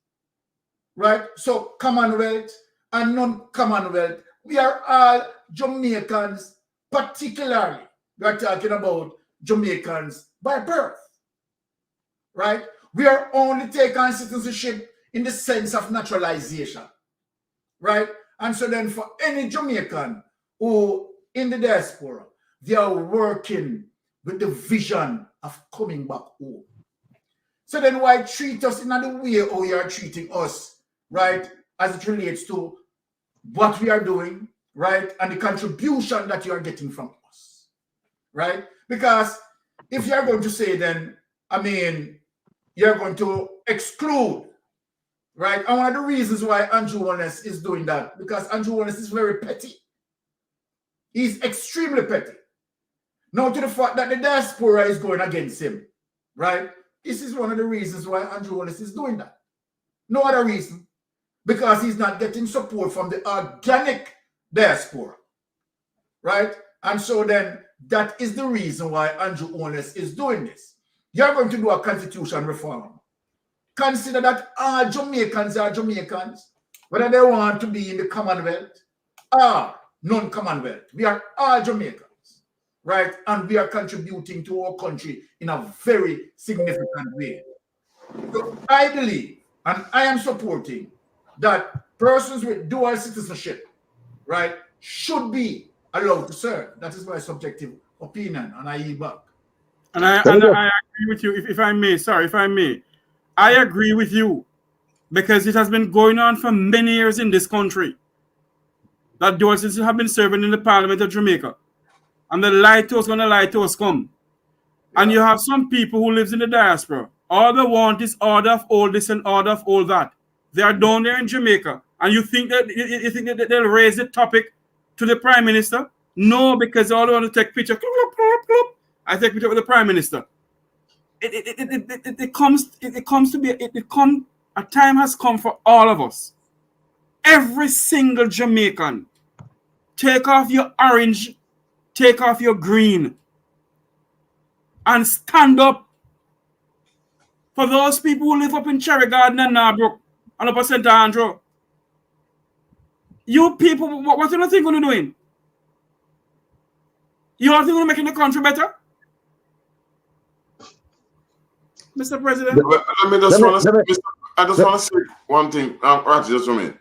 right? So Commonwealth and non-Commonwealth, we are all Jamaicans, particularly, we are talking about Jamaicans by birth, right? We are only taking citizenship in the sense of naturalization, right? And so then for any Jamaican who in the diaspora, they are working with the vision of coming back home. So then why treat us in another way how you are treating us, right? As it relates to what we are doing, right? And the contribution that you are getting from us, right? Because if you are going to say then, I mean, you're going to exclude, right? And one of the reasons why Andrew Holness is doing that, because Andrew Holness is very petty. He's extremely petty. Now to the fact that the diaspora is going against him, right? This is one of the reasons why Andrew Holness is doing that. No other reason. Because he's not getting support from the organic diaspora, right? And so then that is the reason why Andrew Holness is doing this. You're going to do a constitution reform. Consider that all Jamaicans are Jamaicans, whether they want to be in the Commonwealth or non-Commonwealth. We are all Jamaicans, right? And we are contributing to our country in a very significant way. So I believe, and I am supporting, that persons with dual citizenship, right, should be allowed to serve. That is my subjective opinion, and I yield back. And I agree with you, if I may, I agree with you, because it has been going on for many years in this country that dual citizens have been serving in the Parliament of Jamaica. And the lie to us gonna lie to us come. And you have some people who lives in the diaspora. All they want is order of all this and order of all that. They are down there in Jamaica, and you think that they'll raise the topic to the Prime Minister? No, because all they want to take picture. I take picture with the Prime Minister. A time has come for all of us. Every single Jamaican, take off your orange, take off your green, and stand up for those people who live up in Cherry Garden and Narbrook and up at St. Andrew. You people, what do you think you're doing? You all think you're making the country better? Mr. President? I just want to say one thing, just a minute.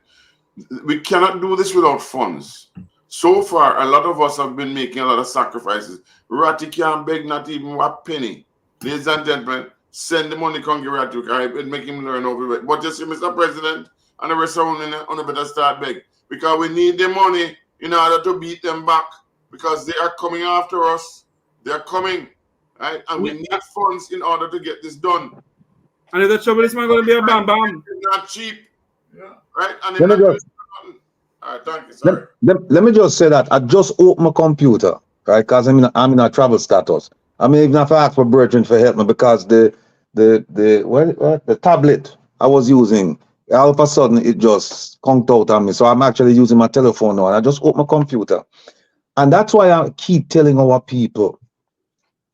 We cannot do this without funds. So far, a lot of us have been making a lot of sacrifices. Ratty can't beg not even a penny. Ladies and gentlemen, send the money, come give Ratty, and make him learn over it. But just see, Mr. President, and the rest of them on better start beg. Because we need the money in order to beat them back. Because they are coming after us. They are coming. Right? And we need funds in order to get this done. And if the trouble is going to be a bam bam. It's not cheap. Yeah. Right? And let me just say that I just opened my computer, right? Because I'm in a travel status. I mean, even if I ask for Virgin for help me, because the tablet I was using, all of a sudden it just conked out on me. So I'm actually using my telephone now, and I just opened my computer. And that's why I keep telling our people,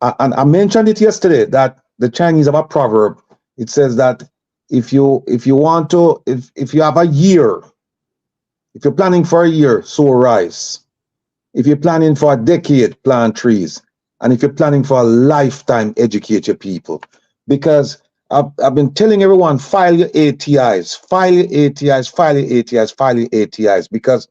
and I mentioned it yesterday, that the Chinese have a proverb. It says that if you have a year, if you're planning for a year, sow rice. If you're planning for a decade, plant trees. And if you're planning for a lifetime, educate your people. Because I've been telling everyone, file your ATIs, file your ATIs, file your ATIs, file your ATIs. Because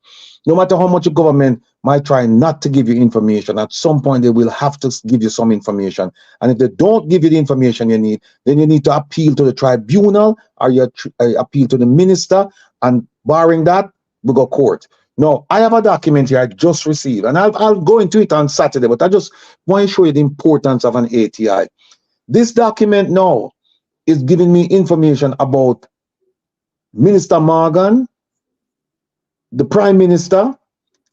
no matter how much the government might try not to give you information, at some point they will have to give you some information. And if they don't give you the information you need, then you need to appeal to the tribunal, or you appeal to the minister, and barring that, we go court. Now, I have a document here I just received, and I'll go into it on Saturday, but I just want to show you the importance of an ATI. This document now is giving me information about Minister Morgan, the Prime Minister,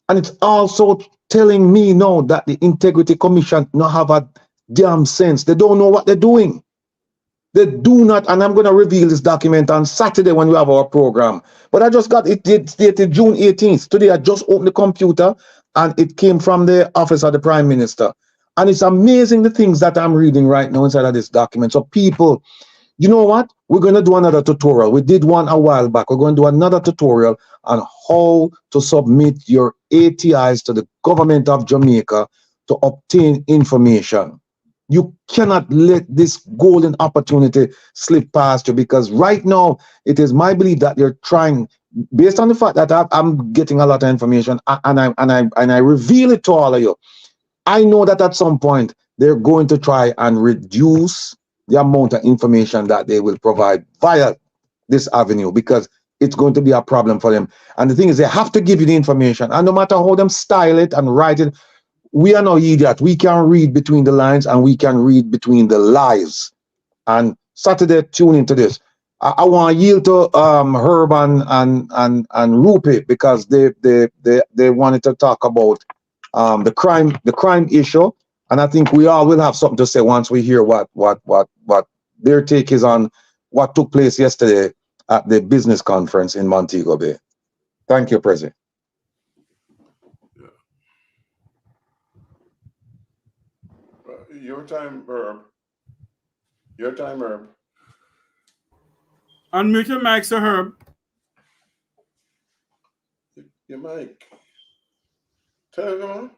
and it's also telling me now that the Integrity Commission don't have a damn sense. They don't know what they're doing. They do not, and I'm going to reveal this document on Saturday when we have our program. But I just got it dated June 18th. Today I just opened the computer and it came from the office of the Prime Minister. And it's amazing the things that I'm reading right now inside of this document. So people, you know what? We're going to do another tutorial. We did one a while back. We're going to do another tutorial on how to submit your ATIs to the government of Jamaica to obtain information. You cannot let this golden opportunity slip past you, because right now it is my belief that they're trying, based on the fact that I'm getting a lot of information and I reveal it to all of you. I know that at some point they're going to try and reduce the amount of information that they will provide via this avenue, because it's going to be a problem for them. And the thing is, they have to give you the information, and no matter how them style it and write it, we are no idiot. We can read between the lines and we can read between the lies. And Saturday, tune into this. I want to yield to Herb and Rupi because they wanted to talk about the crime issue, and I think we all will have something to say once we hear what their take is on what took place yesterday at the business conference in Montego Bay. Thank you, President. Your time, Herb. Your time, Herb. Unmute your mic, Sir Herb. Your mic. Tell everyone.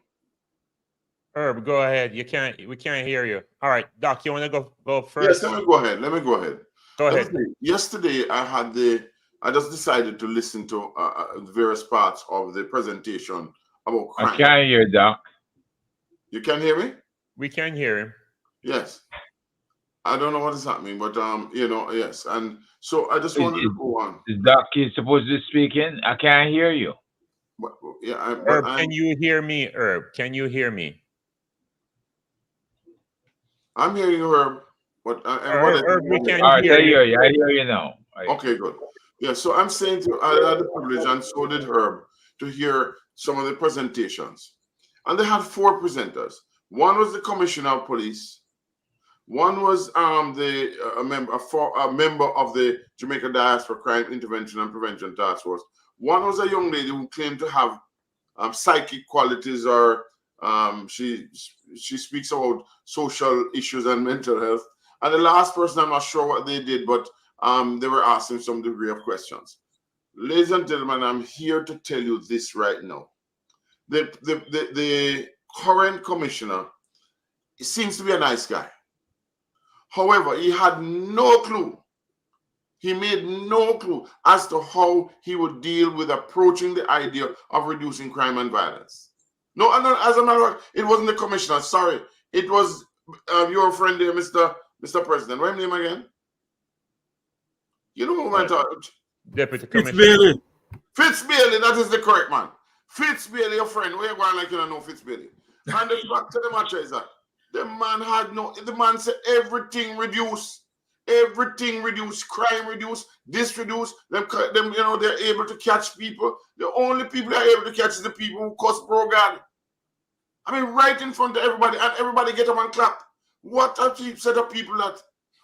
Herb, go ahead. We can't hear you. All right, Doc, you want to go first? Yes, let me go ahead. Go ahead. Yesterday, I just decided to listen to the various parts of the presentation about crime. I can't hear, Doc. You can hear me? We can hear him. Yes. I don't know what is happening, but yes. And so I just wanted to go on. The Doc is supposed to speak in. I can't hear you. Herb, can you hear me, Herb? Can you hear me? I'm hearing you, Herb. But Herb, we can't hear you. I hear you now. Okay, good. Yeah, so I'm saying to you, I had the privilege, and so did Herb, to hear some of the presentations. And they had 4 presenters. One was the Commissioner of Police. One was a member of the Jamaica Diaspora Crime Intervention and Prevention Task Force. One was a young lady who claimed to have psychic qualities, or she speaks about social issues and mental health. And the last person, I'm not sure what they did, but they were asking some degree of questions. Ladies and gentlemen, I'm here to tell you this right now. The current commissioner seems to be a nice guy. However, he had no clue. He made no clue as to how he would deal with approaching the idea of reducing crime and violence. No, as a matter of fact, it wasn't the commissioner. Sorry, it was your friend there, Mr. President. What's his name again? You know who I'm talking? Deputy Commissioner. Fitzbailey. Fitzbailey, that is the correct man. Fitzbailey, your friend. Where you going like you don't know Fitzbailey? And the fact to the matter is that the man said everything reduced. Everything reduced, crime reduced, this reduced. Them, they're able to catch people. The only people that are able to catch is the people who cuss bro God. I mean, right in front of everybody, and everybody get up and clap. What a cheap set of people that.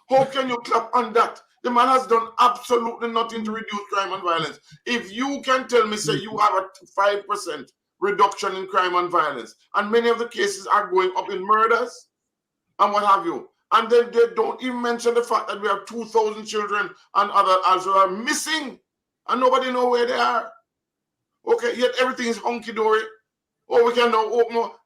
How can you clap on that? The man has done absolutely nothing to reduce crime and violence. If you can tell me, say you have a 5% reduction in crime and violence, and many of the cases are going up in murders and what have you, and then they don't even mention the fact that we have 2,000 children and others also are missing, and nobody know where they are. Okay, yet everything is hunky-dory. Oh, we can now open up.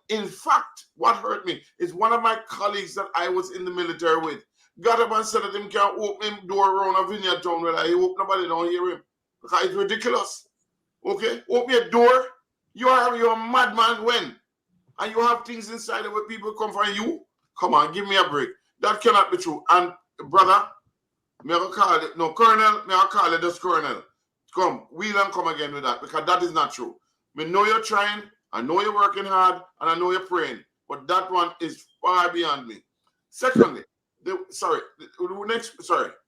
In fact, what hurt me is one of my colleagues that I was in the military with got up and said that him can't open him door around a vineyard town where he hope nobody don't hear him. Because it's ridiculous. Okay, open your door. You're a madman when? And you have things inside where people come from you. Come on, give me a break. That cannot be true. And brother, may I call it, no, Colonel, may I call it just Colonel. Come, wheel and come again with that, because that is not true. We know you're trying, I know you're working hard, and I know you're praying, but that one is far beyond me. Secondly, go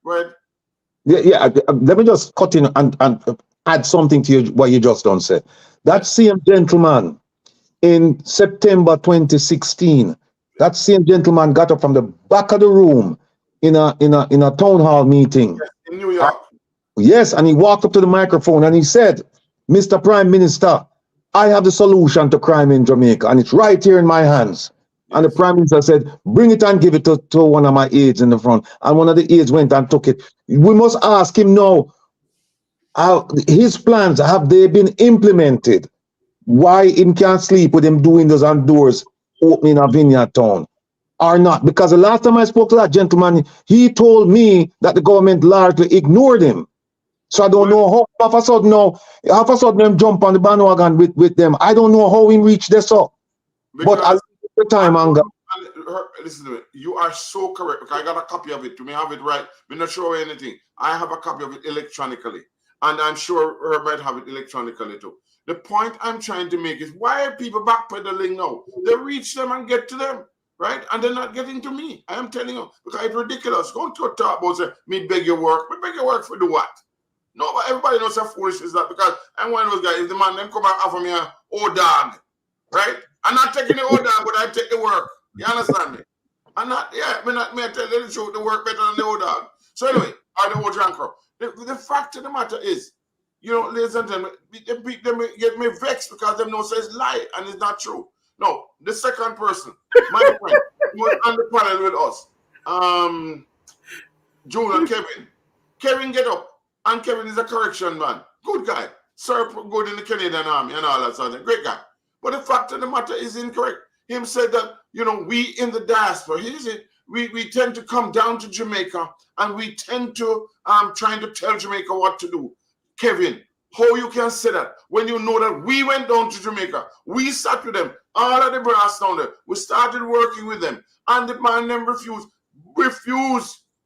ahead. Yeah. Let me just cut in and add something to what you just done said. That same gentleman in September 2016, that same gentleman got up from the back of the room in a town hall meeting. Yes, in New York. Yes, and he walked up to the microphone and he said, "Mr. Prime Minister, I have the solution to crime in Jamaica, and it's right here in my hands." Yes. And the Prime Minister said, "Bring it and give it to one of my aides in the front." And one of the aides went and took it. We must ask him now, his plans, have they been implemented? Why him can't sleep with him doing those and doors opening a vineyard town or not? Because the last time I spoke to that gentleman, he told me that the government largely ignored him. So I don't know how half a sudden them jump on the bandwagon with them. I don't know how he reached this up. But at the time, listen to me. You are so correct. I got a copy of it. You may have it right. We're not sure anything. I have a copy of it electronically. And I'm sure her might have it electronically too. The point I'm trying to make is, why are people backpedaling now? They reach them and get to them. right? And they're not getting to me. I am telling you, because it's ridiculous. Go to a talk about say, me beg your work. Me beg your work for the what? No, but everybody knows how foolish is that, because I'm one of those guys, if the man then come and offer me a old dog, right? I'm not taking the old dog, but I take the work. You understand me? I'm not, yeah, me I tell you the truth, the work better than the old dog. So anyway, or the old drunker. The fact of the matter is, you know, ladies and gentlemen, they get me vexed because them know says lie and it's not true. No, the second person, my friend, who was on the panel with us, June and Kevin. Kevin get up, and Kevin is a correction man. Good guy. Served good in the Canadian Army and all that sort of thing. Great guy. But the fact of the matter is incorrect. Him said that, you know, we in the diaspora, we tend to come down to Jamaica and we tend to trying to tell Jamaica what to do. Kevin, how you can say that when you know that we went down to Jamaica, we sat with them, all of the brass down there, we started working with them, and the man them refused.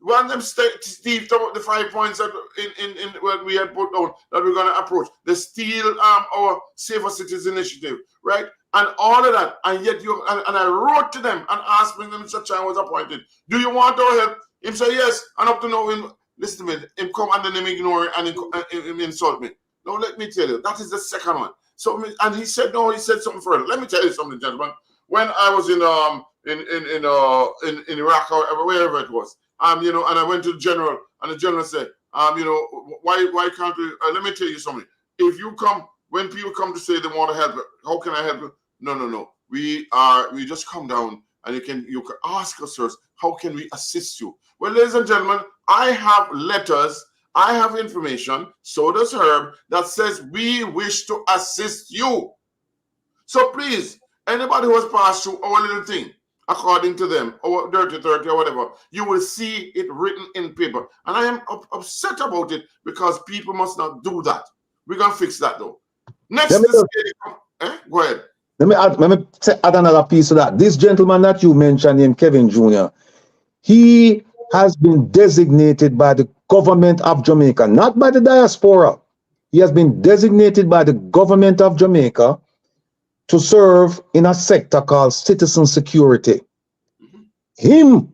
One of them Steve talked about the 5 points that in what we had put down that we're going to approach. The Steel our Safer Cities Initiative, right? And all of that, and yet and I wrote to them and asked when Mr. Chan was appointed, do you want our help? Him say yes, and up to now, listen to me, him come and then him ignore it and him insult me. Now let me tell you, that is the second one. So, and he said no, he said something further. Let me tell you something, gentlemen. When I was in Iraq or wherever it was, you know, and I went to the general, and the general said, you know, why can't we? Let me tell you something. If you come, when people come to say they want to help, how can I help you? No. We just come down and you can ask us first, how can we assist you? Well, ladies and gentlemen, I have letters, I have information, so does Herb, that says we wish to assist you. So please, anybody who has passed through our little thing, according to them, or Dirty 30 or whatever, you will see it written in paper. And I am upset about it because people must not do that. We're going to fix that though. Next, go ahead. Let me add another piece to that. This gentleman that you mentioned, named Kevin Jr., he has been designated by the government of Jamaica, not by the diaspora. He has been designated by the government of Jamaica to serve in a sector called citizen security. Him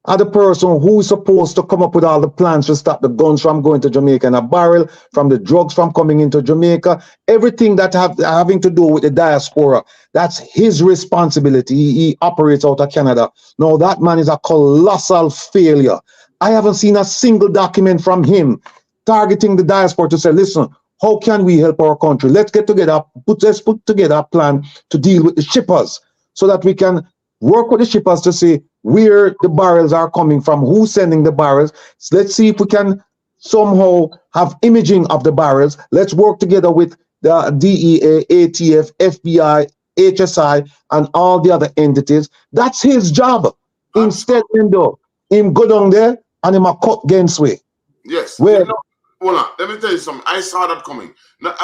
are the person who is supposed to come up with all the plans to stop the guns from going to Jamaica in a barrel, from the drugs from coming into Jamaica, everything that having to do with the diaspora. That's his responsibility. He operates out of Canada. Now that man is a colossal failure. I haven't seen a single document from him targeting the diaspora to say, listen, how can we help our country? Let's get together, let's put together a plan to deal with the shippers so that we can work with the shippers to see where the barrels are coming from, who's sending the barrels. So let's see if we can somehow have imaging of the barrels. Let's work together with the DEA, ATF, FBI, HSI, and all the other entities. That's his job. Instead, him go down there and him a cut against way. Yes. Where? You know, hold on. Let me tell you something. I saw that coming. Now,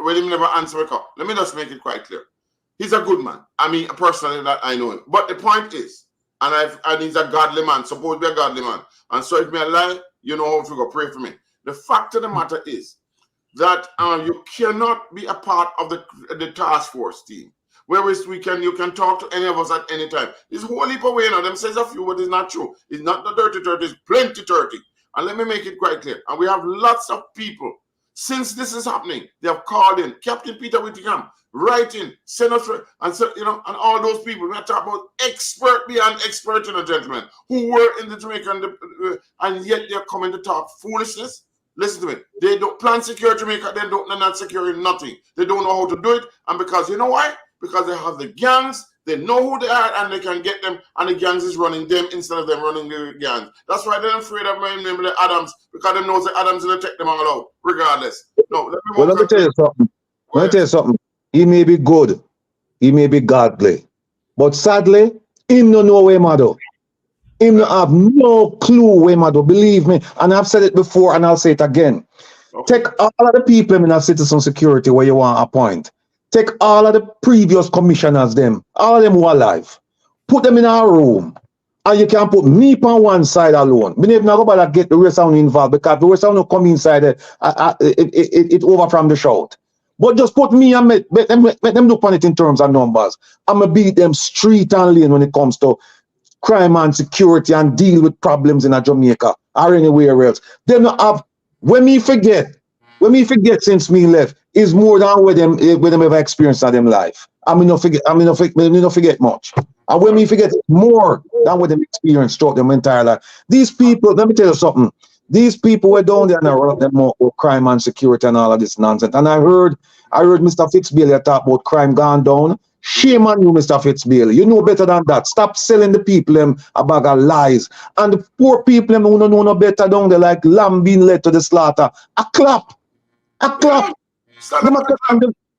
when him never answer a call. Let me just make it quite clear. He's a good man. I mean, personally, that I know him. But the point is, and he's a godly man, supposed to be a godly man. And so if me a lie, you know how to go pray for me. The fact of the matter is that you cannot be a part of the task force team. Whereas you can talk to any of us at any time. It's a whole heap of way, you know. Them says a few, but it's not true. It's not the dirty 30, it's plenty 30. And let me make it quite clear. And we have lots of people. Since this is happening, they have called in Captain Peter Whittingham, writing, Senator, and so, you know, and all those people. We're talking about expert beyond expert, you know, gentlemen, who were in the Jamaican, and yet they're coming to talk foolishness. Listen to me. They don't plan secure Jamaica. They're not securing nothing. They don't know how to do it. And because you know why? Because they have the gangs. They know who they are and they can get them, and the gangs is running them instead of them running the gangs. That's why they're afraid of my name, the Adams, because they know the Adams will take them all out, regardless. No, let me tell you something. Let me tell you something. He may be good, he may be godly, but sadly, him no know where mado. Him no have no clue where mado. Believe me, and I've said it before, and I'll say it again. Okay. Take all of the people in a citizen security where you want to appoint. Take all of the previous commissioners, all of them who are alive, put them in our room, and you can put me on one side alone. We never go about to get the rest of them involved because the rest of them come inside it over from the shout. But just put me and make them look on it in terms of numbers. I'm going to beat them street and lane when it comes to crime and security and deal with problems in a Jamaica or anywhere else. Them not have, when me forget since me left, is more than what them ever experienced in them life. I mean, not forget much. And when me forget more than what them experienced throughout their entire life. These people, let me tell you something. These people were down there and I wrote them more about crime and security and all of this nonsense. And I heard Mr. Fitzbailey talk about crime gone down. Shame on you, Mr. Fitzbailey. You know better than that. Stop selling the people them a bag of lies. And the poor people them who don't know no better down there like lamb being led to the slaughter. A clap.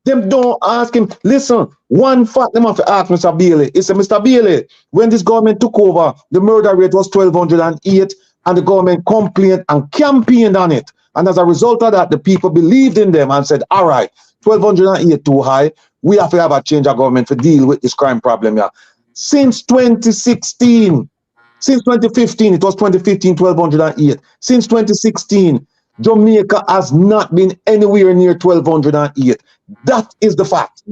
Them don't ask him. Listen, one fact them have to ask Mr. Bailey. It's Mr. Bailey. When this government took over, the murder rate was 1,208, and the government complained and campaigned on it. And as a result of that, the people believed in them and said, all right, 1,208 too high. We have to have a change of government to deal with this crime problem here. Since 2016, since 2015, it was 2015, 1,208. Since 2016, Jamaica has not been anywhere near 1,208. That is the fact.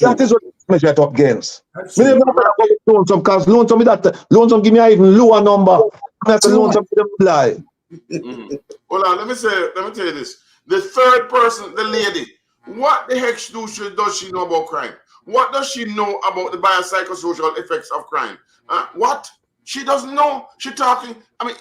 That is what measure it up against. Me never lonesome because lonesome give me an even lower number. That's a lonesome give them lie. Hold on, let me tell you this. The third person, the lady, what the heck does she know about crime? What does she know about the biopsychosocial effects of crime? What? She doesn't know. She talking. I mean,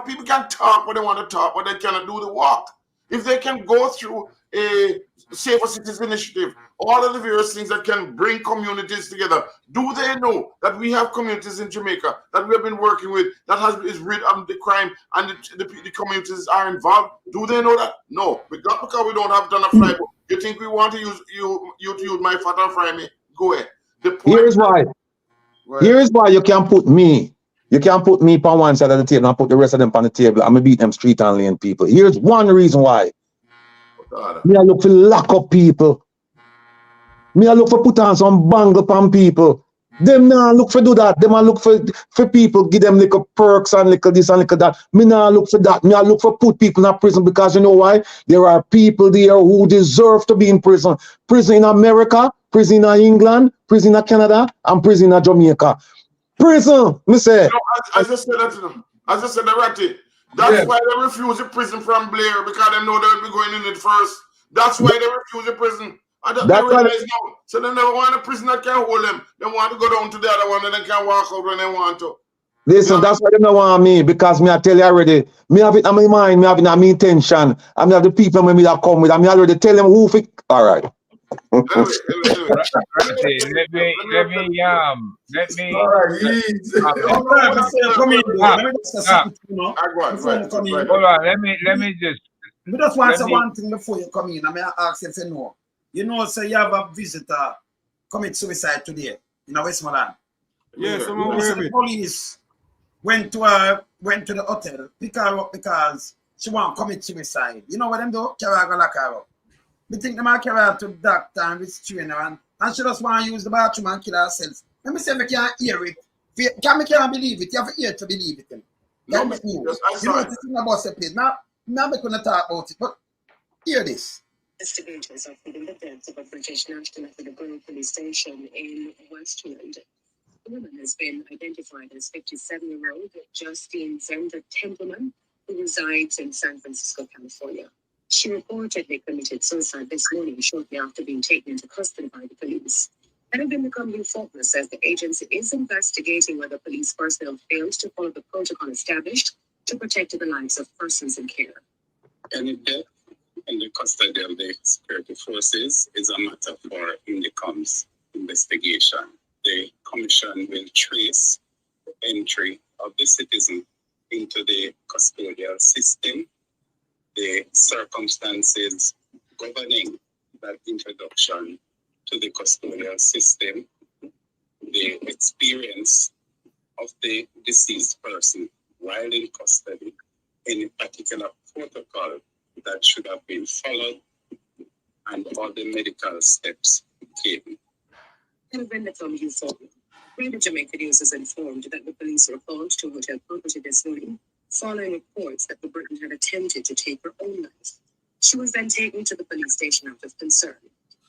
people can talk what they want to talk, but they cannot do the work. If they can go through a Safer Cities initiative, all of the various things that can bring communities together, do they know that we have communities in Jamaica that we have been working with that is rid of the crime and the communities are involved? Do they know that? No, because we don't have done a fly. You think we want to use you to use my fat and fry me? Go ahead. Here's why. Here's why you can't put me. You can't put me on one side of the table and put the rest of them on the table. I'm gonna beat them street and lane people. Here's one reason why. Me I look for lock up people. Me I look for put on some bangle pan people. Them now look for do that. Them I look for people, give them little perks and little this and little that. Me now look for that. Me I look for put people in prison because you know why? There are people there who deserve to be in prison. Prison in America, prison in England, prison in Canada, and prison in Jamaica. Prison, me say. I just said that. I just said that right. That's why they refuse the prison from Blair because they know they'll be going in it first. That's why they refuse the prison. I don't realize now. So they never want a prison that can hold them. They want to go down to the other one and they can walk out when they want to. Listen, that's why they don't want me because me I tell you already. Me have it in my mind. Me have it in my intention. I me have the people when me that come with. I me already tell them who fit. All right. Let me. Hold on. Let me just. We just want to say one thing before you come in. I may ask if you know. You know, say you have a visitor commit suicide today in Westmoreland. Yes, the police went to the hotel, pick her up because she want to commit suicide. You know what them do? Carry her, go lock her up. We think they might carry her to the doctor and restrain her, and she just want to use the bathroom and kill herself. Let me say we can't hear it. We can't believe it. You have to hear to believe it. You know the thing about the place. Now we're going to talk about it, but hear this. Investigators are finding the death of a British national at the Borough Police Station in Westland. The woman has been identified as 57-year-old Justine Zenda Templeman, who resides in San Francisco, California. She reportedly committed suicide this morning shortly after being taken into custody by the police. Head of the Cumberland Faulkner says the agency is investigating whether police personnel failed to follow the protocol established to protect the lives of persons in care. Any death in the custody of the security forces is a matter for INDECOM's investigation. The commission will trace the entry of the citizen into the custodial system, the circumstances governing that introduction to the custodial system, the experience of the deceased person while in custody, any particular protocol that should have been followed, and all the medical steps taken. And from Euphoria, Radio Jamaica News is informed that the police were called to hotel property this morning following reports that the Briton had attempted to take her own life. She was then taken to the police station out of concern.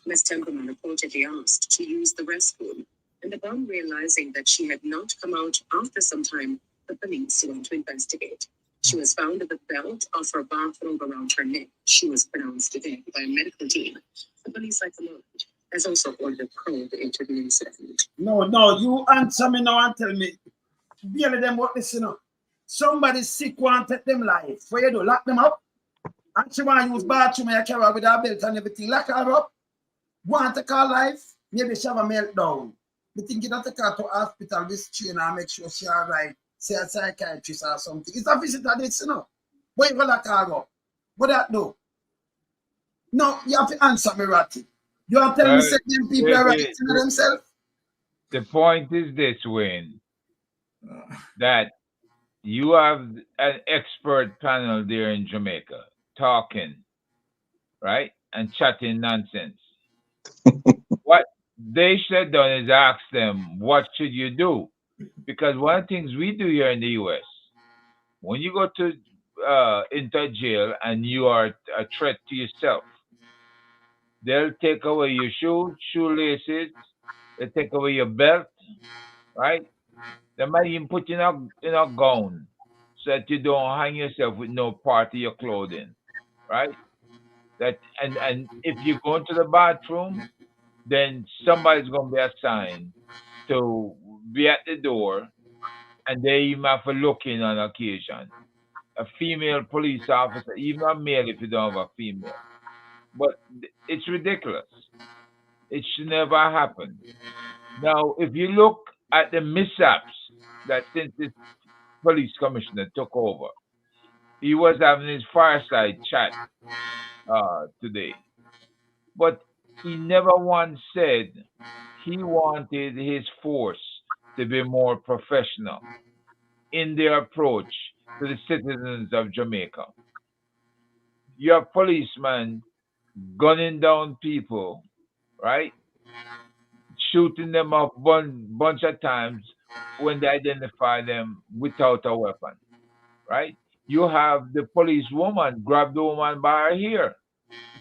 Ms. Templeman reportedly asked to use the restroom, and upon realizing that she had not come out after some time, the police went to investigate. She was found with a belt of her bathrobe around her neck. She was pronounced dead by a medical team. The police high command has also ordered a probe into the incident. No, you answer me now and tell me. Barely them what this, you know. Somebody sick want to take them life. What you do? Lock them up? And she want to use bathroom and carry her with her belt and everything. Lock her up? Want to call life? Maybe she have a meltdown. Me think you have to take her to hospital, this trainer, and make sure she alright. Say a psychiatrist or something. It's a visitor this, you know. What you gonna call up? What that do? No, you have to answer me, Ratty. You are telling me certain people are right to themselves? The point is this, Wayne, that you have an expert panel there in Jamaica talking, right, and chatting nonsense. What they should have done is ask them, what should you do? Because one of the things we do here in the U.S., when you go to into jail and you are a threat to yourself, they'll take away your shoelaces, they take away your belt, right? They might even put you in a gown so that you don't hang yourself with no part of your clothing, right? That and if you go into the bathroom, then somebody's gonna be assigned to be at the door, and they even have to look in on occasion. A female police officer, even a male if you don't have a female. But it's ridiculous. It should never happen. Now, if you look at the mishaps that since this police commissioner took over, he was having his fireside chat today. But he never once said he wanted his force to be more professional in their approach to the citizens of Jamaica. You have policemen gunning down people, right? Shooting them up bunch of times when they identify them without a weapon, right? You have the police woman grab the woman by her hair.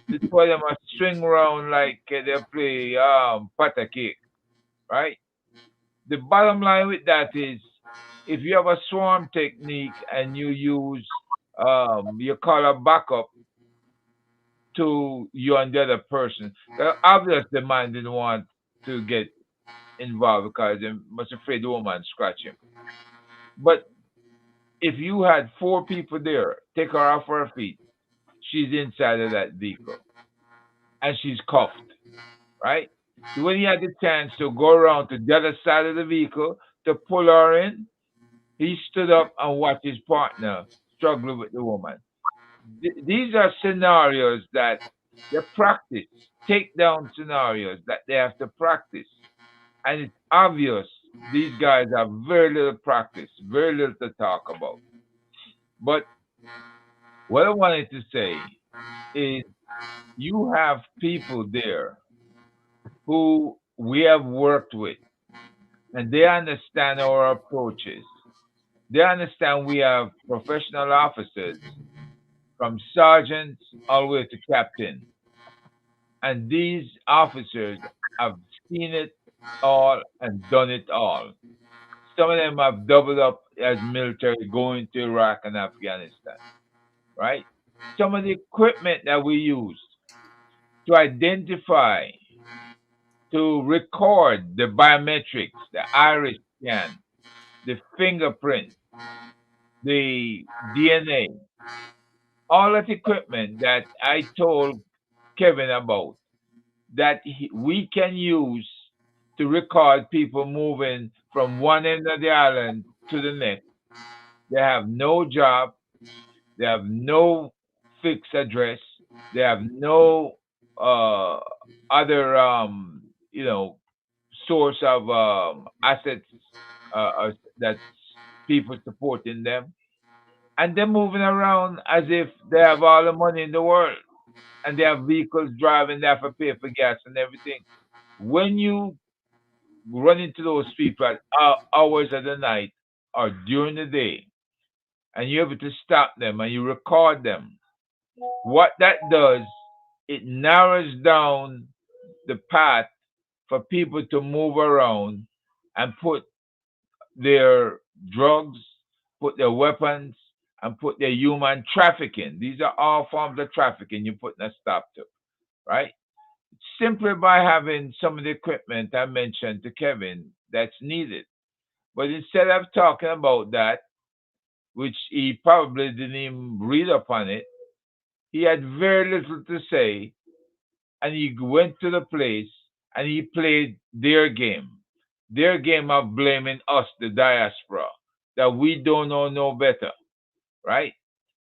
The two of them are string around like they play pata cake, right? The bottom line with that is, if you have a swarm technique and you use you call a backup to you and the other person, obviously the man didn't want to get involved because they must afraid the woman scratch him. But if you had 4 people there, take her off her feet, she's inside of that vehicle and she's cuffed, right? So when he had the chance to go around to the other side of the vehicle to pull her in, he stood up and watched his partner struggle with the woman. These are scenarios that they practice, takedown scenarios that they have to practice. And it's obvious these guys have very little practice, very little to talk about. But what I wanted to say is you have people there who we have worked with, and they understand our approaches. They understand we have professional officers from sergeants all the way to captain. And these officers have seen it all and done it all. Some of them have doubled up as military going to Iraq and Afghanistan, right? Some of the equipment that we use to identify, to record the biometrics, the iris scan, the fingerprint, the DNA, all that equipment that I told Kevin about, that we can use to record people moving from one end of the island to the next. They have no job, they have no fixed address, they have no other source of assets that people supporting them, and they're moving around as if they have all the money in the world, and they have vehicles driving, they have to pay for gas and everything. When you run into those people at hours of the night or during the day, and you're able to stop them and you record them, What that does, it narrows down the path for people to move around and put their drugs, put their weapons, and put their human trafficking. These are all forms of trafficking you're putting a stop to, right? Simply by having some of the equipment I mentioned to Kevin that's needed. But instead of talking about that, which he probably didn't even read up on it, he had very little to say, and he went to the place and he played their game of blaming us, the diaspora, that we don't know no better, right?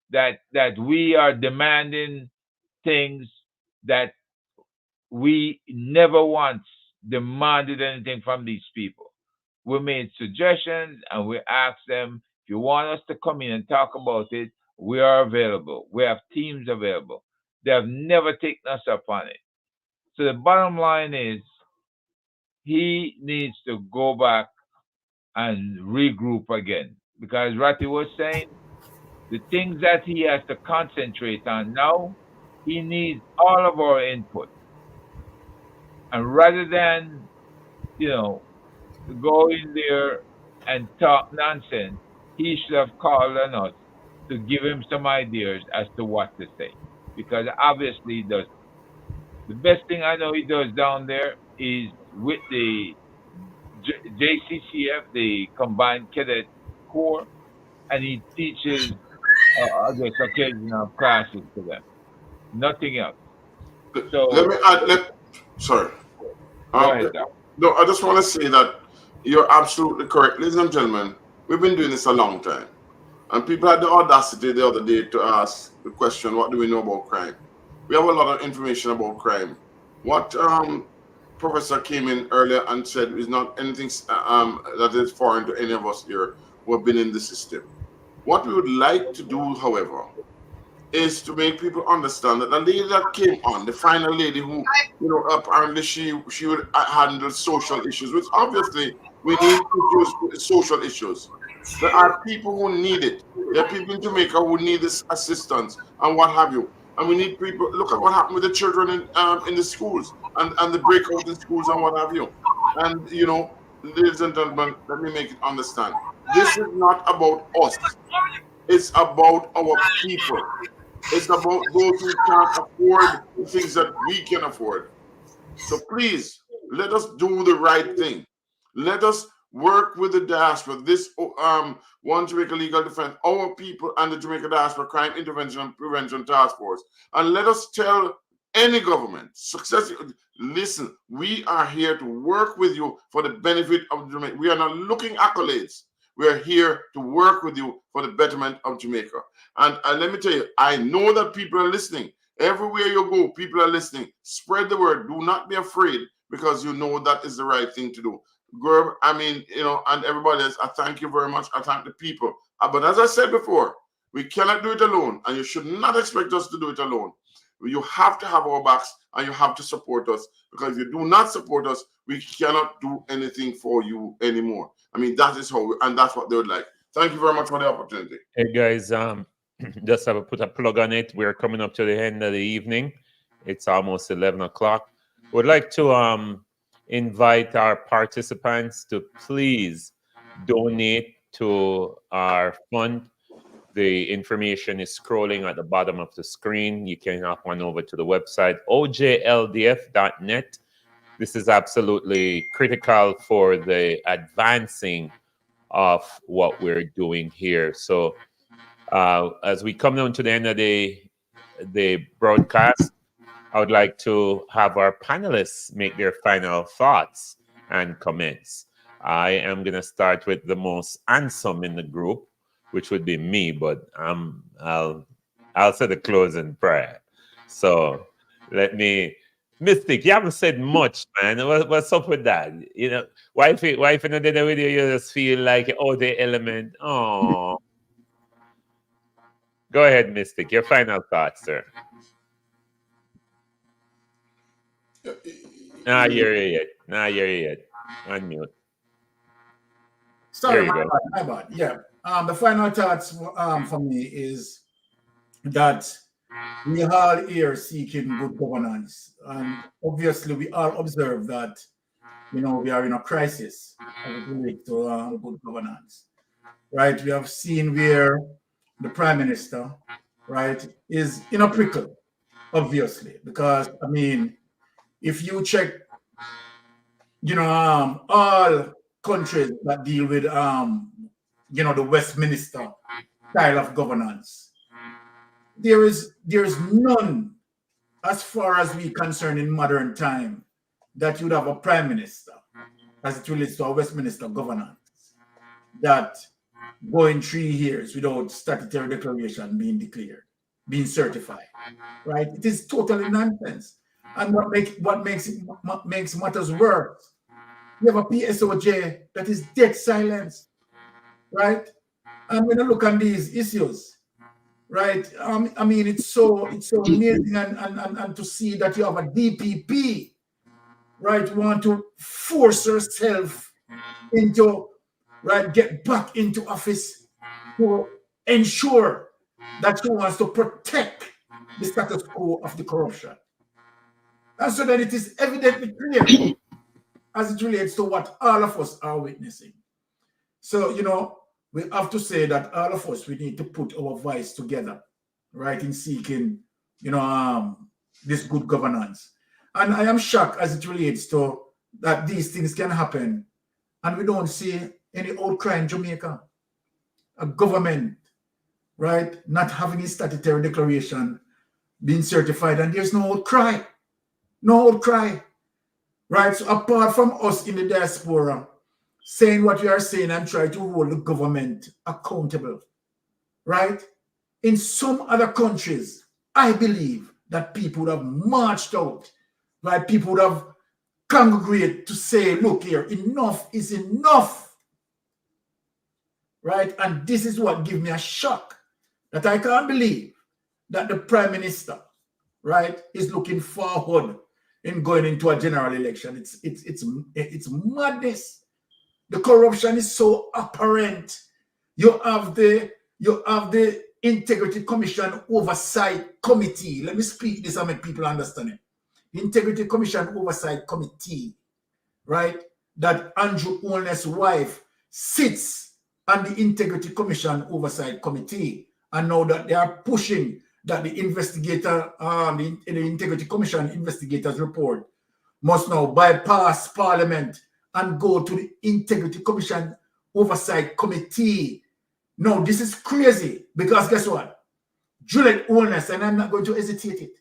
That we are demanding things that we never once demanded anything from these people. We made suggestions and we asked them, if you want us to come in and talk about it, we are available. We have teams available. They have never taken us up on it. So the bottom line is he needs to go back and regroup again. Because Ratty was saying, the things that he has to concentrate on now, he needs all of our input. And rather than, go in there and talk nonsense, he should have called on us to give him some ideas as to what to say. Because obviously he doesn't. The best thing I know he does down there is with the JCCF, the Combined Cadet Corps, and he teaches, I guess, occasional classes to them. Nothing else. So Let me add. Sorry. Go ahead, Doc. No, I just want to say that you're absolutely correct, ladies and gentlemen. We've been doing this a long time, and people had the audacity the other day to ask the question, "What do we know about crime?" We have a lot of information about crime. What Professor came in earlier and said is not anything that is foreign to any of us here who have been in the system. What we would like to do, however, is to make people understand that the lady that came on, the final lady who, apparently she would handle social issues, which obviously we need social issues. There are people who need it. There are people in Jamaica who need this assistance and what have you. And we need people. Look at what happened with the children in the schools and the breakout in schools and what have you. And ladies and gentlemen, let me make it understand. This is not about us. It's about our people. It's about those who can't afford the things that we can afford. So please, let us do the right thing. Let us work with the diaspora, this One Jamaica Legal Defense, our people, and the Jamaica Diaspora Crime Intervention and Prevention Task Force. And let us tell any government, listen, we are here to work with you for the benefit of Jamaica. We are not looking accolades. We are here to work with you for the betterment of Jamaica. And let me tell you, I know that people are listening. Everywhere you go, people are listening. Spread the word. Do not be afraid, because you know that is the right thing to do. Gerb, and everybody else, I thank you very much. I thank the people. But as I said before, we cannot do it alone, and you should not expect us to do it alone. You have to have our backs, and you have to support us, because if you do not support us, we cannot do anything for you anymore. That is how, and that's what they would like. Thank you very much for the opportunity. Hey guys, just have to put a plug on it. We're coming up to the end of the evening. It's almost 11 o'clock. Would like to invite our participants to please donate to our fund. The information is scrolling at the bottom of the screen. You can hop on over to the website, ojldf.net. This is absolutely critical for the advancing of what we're doing here. So as we come down to the end of the broadcast, I would like to have our panelists make their final thoughts and comments. I am going to start with the most handsome in the group, which would be me, but I'll say the closing prayer. So let me, Mystic, you haven't said much, man. What's up with that? Wife in the dinner with you, you just feel like, the element. Oh. Go ahead, Mystic. Your final thoughts, sir. Nah, you're it. Unmute. Sorry, my bad. Yeah. The final thoughts for me is that we all here seeking good governance. And obviously, we all observe that, we are in a crisis as it relates to good governance, right? We have seen where the Prime Minister, right, is in a prickle, obviously, because, if you check, all countries that deal with, the Westminster style of governance, there is none, as far as we concern in modern time, that you'd have a prime minister, as it relates to a Westminster governance, that going 3 years without statutory declaration being declared, being certified, right? It is totally nonsense. And what makes matters worse, you have a PSOJ that is dead silence, right? And when you look at these issues, right? It's so amazing and to see that you have a DPP, right, want to force herself into, right, get back into office to ensure that she wants to protect the status quo of the corruption. And so then it is evidently clear as it relates to what all of us are witnessing. So, we have to say that all of us, we need to put our voice together, right, in seeking, this good governance. And I am shocked as it relates to that these things can happen and we don't see any outcry in Jamaica. A government, right, not having a statutory declaration being certified, and there's no outcry. No outcry. Right? So apart from us in the diaspora saying what we are saying and try to hold the government accountable, right? In some other countries, I believe that people would have marched out, right? People would have congregated to say, look here, enough is enough, right? And this is what gives me a shock, that I can't believe that the Prime Minister, right, is looking forward in going into a general election. It's madness. The corruption is so apparent. You have the Integrity Commission Oversight Committee. Let me speak this and make people understand it. The Integrity Commission Oversight Committee, right, that Andrew Holness's wife sits on the Integrity Commission Oversight Committee, and now that they are pushing that the investigator, the Integrity Commission investigators report must now bypass Parliament and go to the Integrity Commission Oversight Committee. No, this is crazy, because guess what? Juliet Holness, and I'm not going to hesitate it.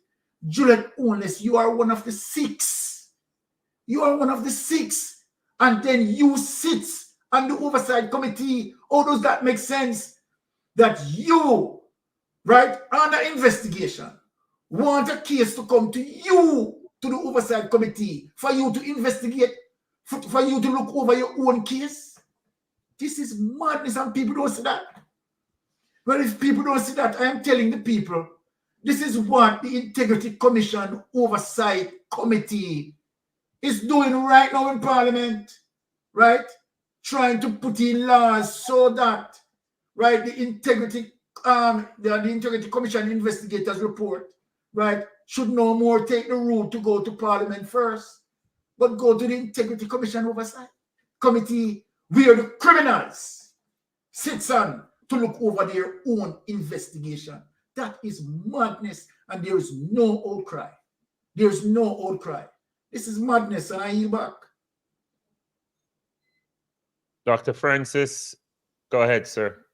Juliet Holness, you are one of the 6. You are one of the 6. And then you sit on the Oversight Committee. How does that make sense? That you, right, under investigation, want a case to come to you, to the Oversight Committee, for you to investigate, for you to look over your own case? This is madness, and people don't see that. Well, if people don't see that, I am telling the people, this is what the Integrity Commission Oversight Committee is doing right now in Parliament, right? Trying to put in laws so that, right, the Integrity Commission investigators report, right, should no more take the route to go to Parliament first, but go to the Integrity Commission Oversight Committee, where the criminals sits on to look over their own investigation. That is madness, and there is no outcry. There is no outcry. This is madness, and I yield back. Dr. Francis, go ahead, sir.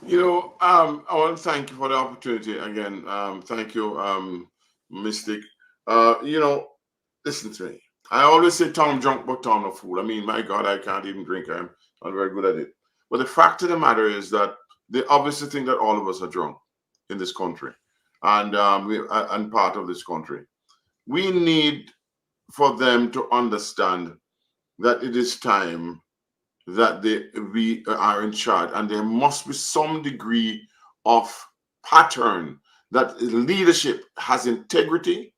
I want to thank you for the opportunity again. Thank you, Mystic. Listen to me. I always say Tom drunk, but Tom no fool. I mean, my God, I can't even drink. I'm not very good at it. But the fact of the matter is that they obviously think that all of us are drunk in this country, and part of this country. We need for them to understand that it is time that we are in charge, and there must be some degree of pattern that leadership has integrity.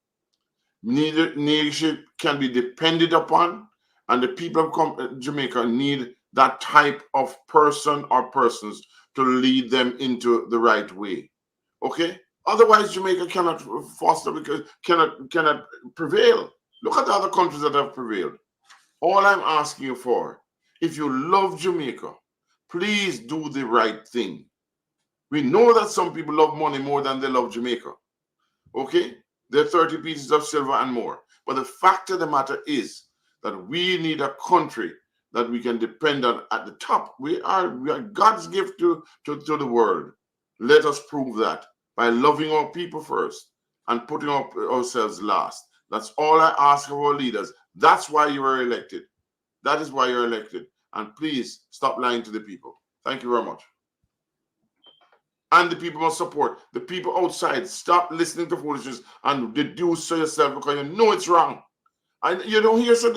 Leadership can be depended upon, and the people of Jamaica need that type of person or persons to lead them into the right way. Okay? Otherwise, Jamaica cannot foster, because cannot prevail. Look at the other countries that have prevailed. All I'm asking you for, if you love Jamaica, please do the right thing. We know that some people love money more than they love Jamaica. Okay? There are 30 pieces of silver and more. But the fact of the matter is that we need a country that we can depend on at the top. We are God's gift to the world. Let us prove that by loving our people first and putting ourselves last. That's all I ask of our leaders. That's why you were elected. That is why you're elected. And please stop lying to the people. Thank you very much. And the people must support. The people outside, stop listening to foolishness and deduce so yourself, because you know it's wrong. And you don't hear so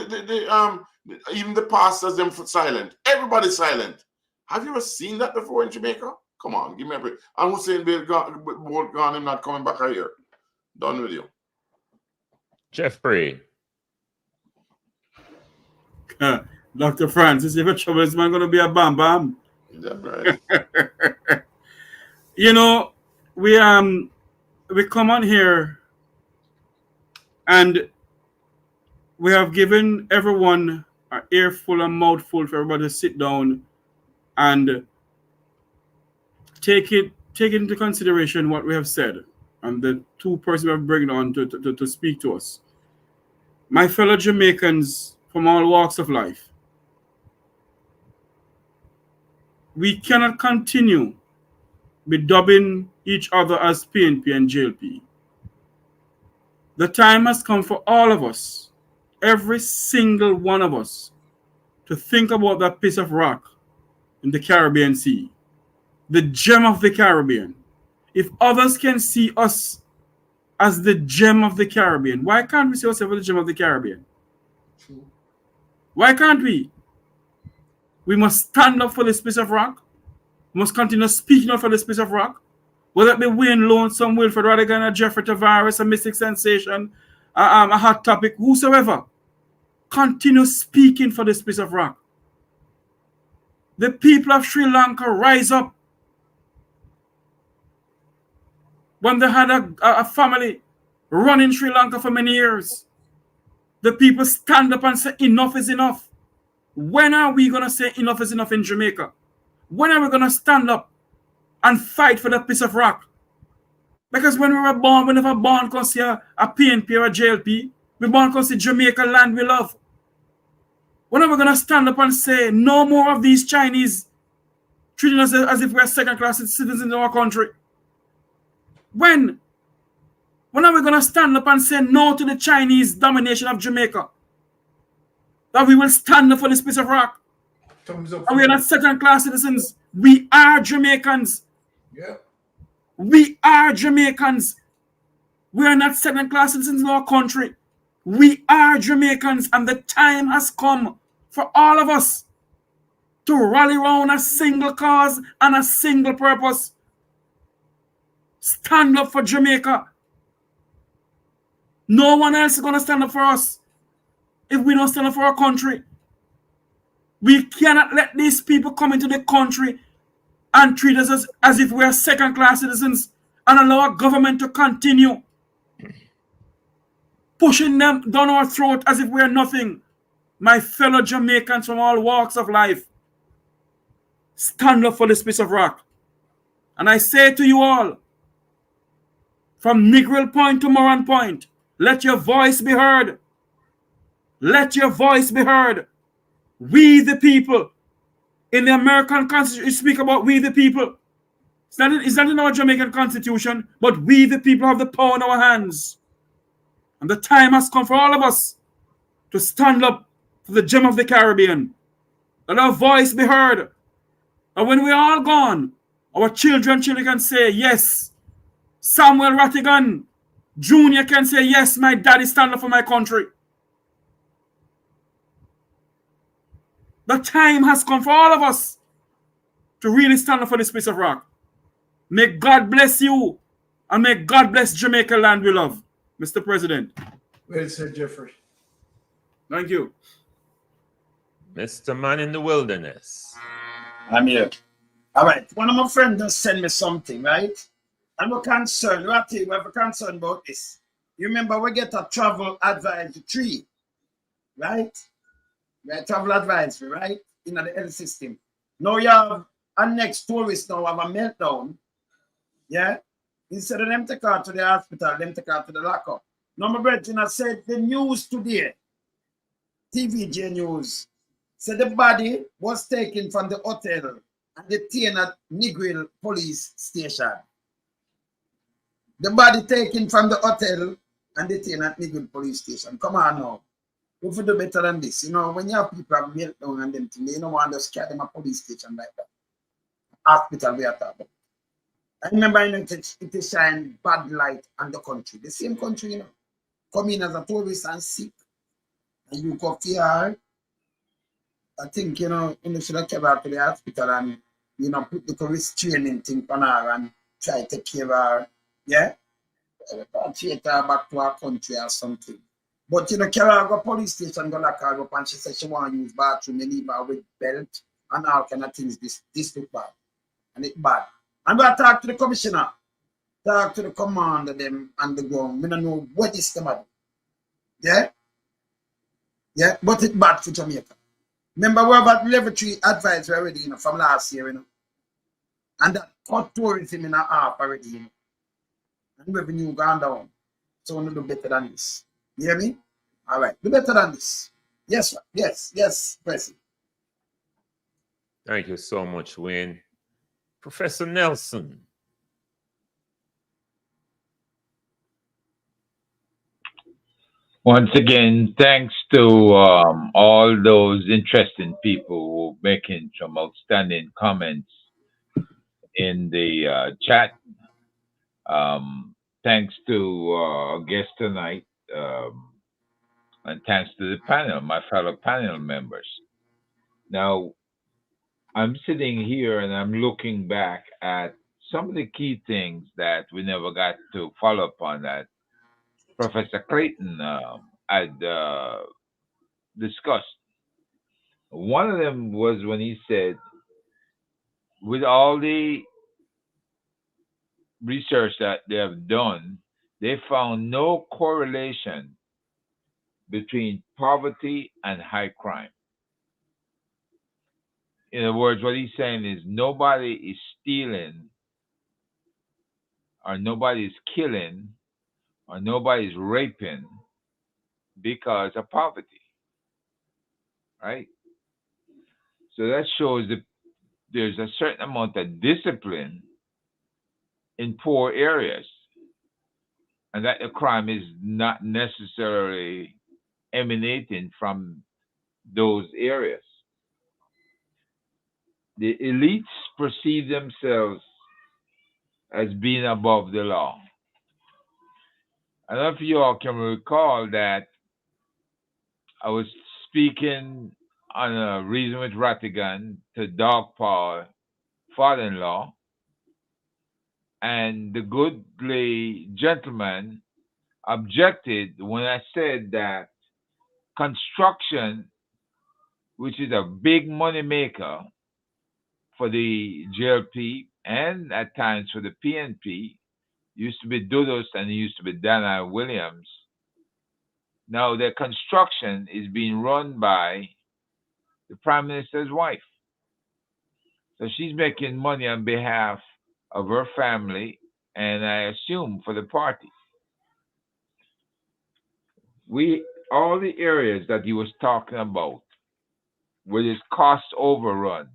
even the pastors, them silent. Everybody's silent. Have you ever seen that before in Jamaica? Come on, give me a break. And Hussein Bill gone, him not coming back here. Done with you. Jeffrey. Dr. Francis, if you're trouble, this man going to be a bam bam. That's right. You know, we come on here and we have given everyone an earful and mouthful for everybody to sit down and take into consideration what we have said and the two persons we have brought on to speak to us. My fellow Jamaicans from all walks of life, we cannot continue be dubbing each other as PNP and JLP. The time has come for all of us, every single one of us, to think about that piece of rock in the Caribbean Sea, the gem of the Caribbean. If others can see us as the gem of the Caribbean, why can't we see ourselves as the gem of the Caribbean? Why can't we? We must stand up for this piece of rock. We must continue speaking up for this piece of rock. Whether it be Wayne Lonesome, Wilfred Radigan, Jeffrey Tavares, a Mystic Sensation, a Hot Topic, whosoever. Continue speaking for this piece of rock. The people of Sri Lanka rise up. When they had a family running Sri Lanka for many years, the people stand up and say enough is enough. When are we going to say enough is enough in Jamaica? When are we going to stand up and fight for that piece of rock? Because when we were born, we never born to see a PNP or a JLP. We born to see Jamaica land we love. When are we going to stand up and say no more of these Chinese treating us as if we're second-class citizens in our country? When are we going to stand up and say no to the Chinese domination of Jamaica? That we will stand up for this piece of rock? And we are not second-class citizens. We are Jamaicans. Yeah. We are Jamaicans. We are not second-class citizens in our country. We are Jamaicans, and the time has come for all of us to rally around a single cause and a single purpose. Stand up for Jamaica. No one else is going to stand up for us if we don't stand up for our country. We cannot let these people come into the country and treat us as if we are second-class citizens and allow our government to continue pushing them down our throat as if we are nothing. My fellow Jamaicans from all walks of life, stand up for this piece of rock. And I say to you all, from Negril Point to Moran Point, let your voice be heard. Let your voice be heard. We the people. In the American Constitution, you speak about we the people. It's not in our Jamaican Constitution, but we the people have the power in our hands. And the time has come for all of us to stand up for the gem of the Caribbean. Let our voice be heard. And when we're all gone, our children can say, yes, Samuel Rattigan Jr. can say, yes, my daddy stand up for my country. The time has come for all of us to really stand up for this piece of rock. May God bless you, and may God bless Jamaica land we love, Mr. President. Well said, Jeffrey. Thank you. Mr. Man in the Wilderness. I'm here. All right. One of my friends just sent me something, right? And we're concerned, we're concerned about this. You remember we get a travel advisory 3, right? Right, travel advisory, right? In the health system. Now you have a next tourist now have a meltdown. Yeah? Instead of them take her to the hospital, them take her to the lockup. Now my brethren has said the news today, TVJ News, said the body was taken from the hotel and detained at Negril police station. The body taken from the hotel and detained at Negril police station. Come on now. We should do better than this. You know, when you have people have meltdown and them things, you don't want to just carry them a police station like that. Hospital we are talking about. I remember it is shine bad light on the country. The same country, you know. Come in as a tourist and sick. And you go here. I think, you know, you should have kept her to the hospital and, you know, put the restraining thing on her and try to take care of her. Yeah? Repatriate her back to her country or something. But, you know, carry her go police station, go lock her up, and she said she want to use bathroom, and leave her with belt and all kind of things. This look bad. And it's bad. And we talk to the commissioner, talk to the commander, them on the ground. We don't know what is the matter. Yeah? Yeah, but it's bad for Jamaica. Remember, we have had level 3 advisory already, you know, from last year, you know. And that cut tourism in a half already, you know. And revenue gone down. So we want to do better than this. You hear me? All right. Do better than this. Yes, sir. Yes, President. Thank you so much, Wayne. Professor Nelson. Once again, thanks to all those interesting people who making some outstanding comments in the chat. Thanks to our guest tonight, and thanks to the panel, my fellow panel members. Now, I'm sitting here and I'm looking back at some of the key things that we never got to follow up on that Professor Clayton had discussed. One of them was when he said, with all the research that they have done, they found no correlation between poverty and high crime. In other words, what he's saying is nobody is stealing, or nobody is killing, or nobody is raping because of poverty, right? So that shows that there's a certain amount of discipline in poor areas, and that the crime is not necessarily emanating from those areas. The elites perceive themselves as being above the law. I don't know if you all can recall that I was speaking on a Reason with Rattigan to Dog Paul, father-in-law, and the goodly gentleman objected when I said that construction, which is a big money maker for the JLP and at times for the PNP, used to be Dudos and it used to be Dana Williams. Now their construction is being run by the Prime Minister's wife. So she's making money on behalf of her family and I assume for the party. All the areas that he was talking about with his cost overrun,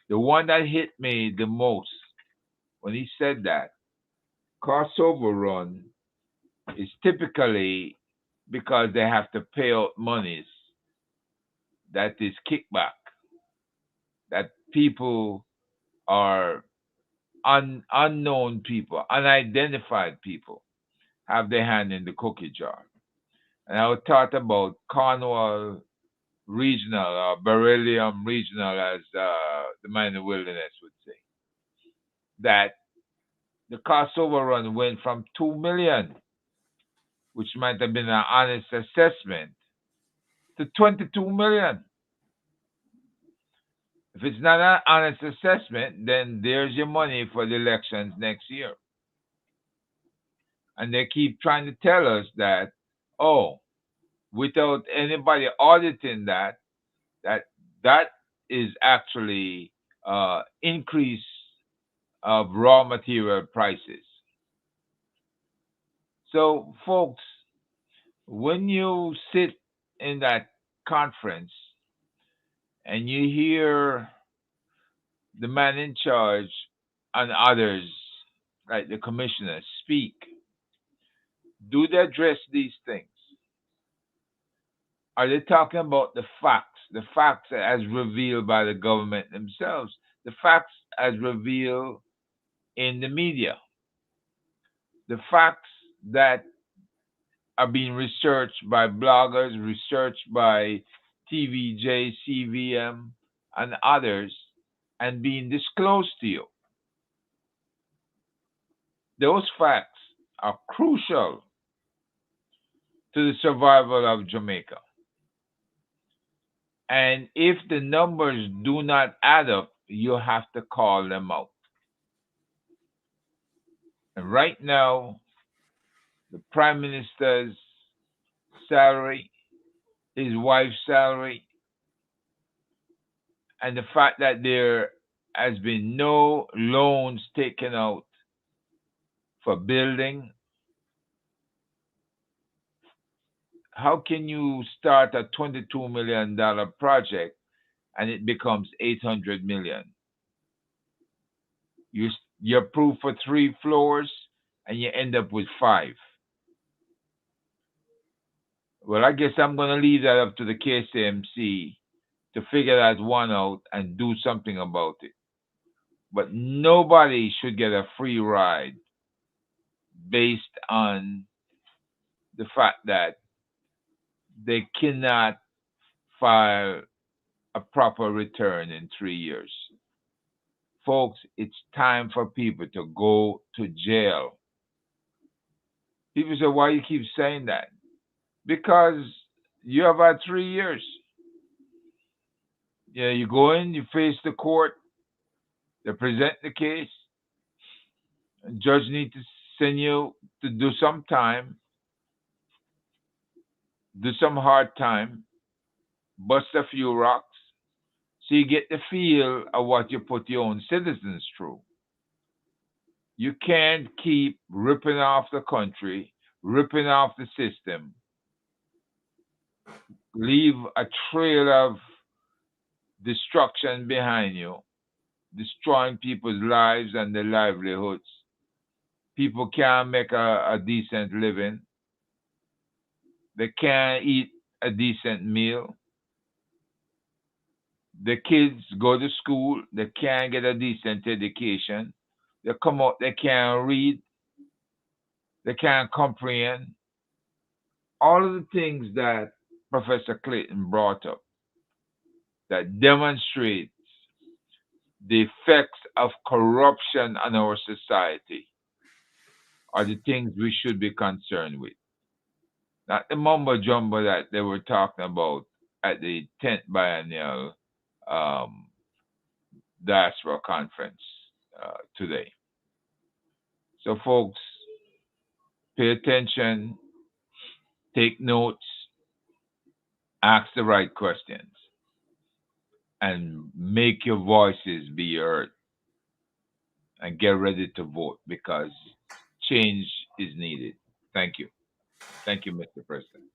the one that hit me the most when he said that, cost overrun is typically because they have to pay out monies that is kickback, that people are unknown people, unidentified people have their hand in the cookie jar. And I thought about Cornwall Regional or Beryllium Regional, as the man in the wilderness would say, that the cost overrun went from 2 million, which might have been an honest assessment, to 22 million. If it's not an honest assessment, then there's your money for the elections next year. And they keep trying to tell us that, oh, without anybody auditing that is actually increase of raw material prices. So, folks, when you sit in that conference and you hear the man in charge and others, like the commissioner, speak, do they address these things? Are they talking about the facts as revealed by the government themselves, the facts as revealed in the media, the facts that are being researched by bloggers, researched by TVJ, CVM, and others, and being disclosed to you? Those facts are crucial to the survival of Jamaica. And if the numbers do not add up, you have to call them out. And right now, the Prime Minister's salary, his wife's salary, and the fact that there has been no loans taken out for building, how can you start a $22 million project and it becomes $800 million? You approve for 3 floors and you end up with 5. Well, I guess I'm going to leave that up to the KCMC to figure that one out and do something about it. But nobody should get a free ride based on the fact that they cannot file a proper return in 3 years. Folks, it's time for people to go to jail. People say, why you keep saying that? Because you have had 3 years. Yeah, you go in, you face the court, they present the case, and judge need to send you to do some time, do some hard time, bust a few rocks, so you get the feel of what you put your own citizens through. You can't keep ripping off the country, ripping off the system, leave a trail of destruction behind you, destroying people's lives and their livelihoods. People can't make a decent living. They can't eat a decent meal. The kids go to school, they can't get a decent education. They come out, they can't read, they can't comprehend. All of the things that Professor Clayton brought up that demonstrates the effects of corruption on our society are the things we should be concerned with. Not the mumbo jumbo that they were talking about at the 10th biennial Diaspora conference today. So folks, pay attention, take notes, ask the right questions, and make your voices be heard. And get ready to vote because change is needed. Thank you. Thank you, Mr. President.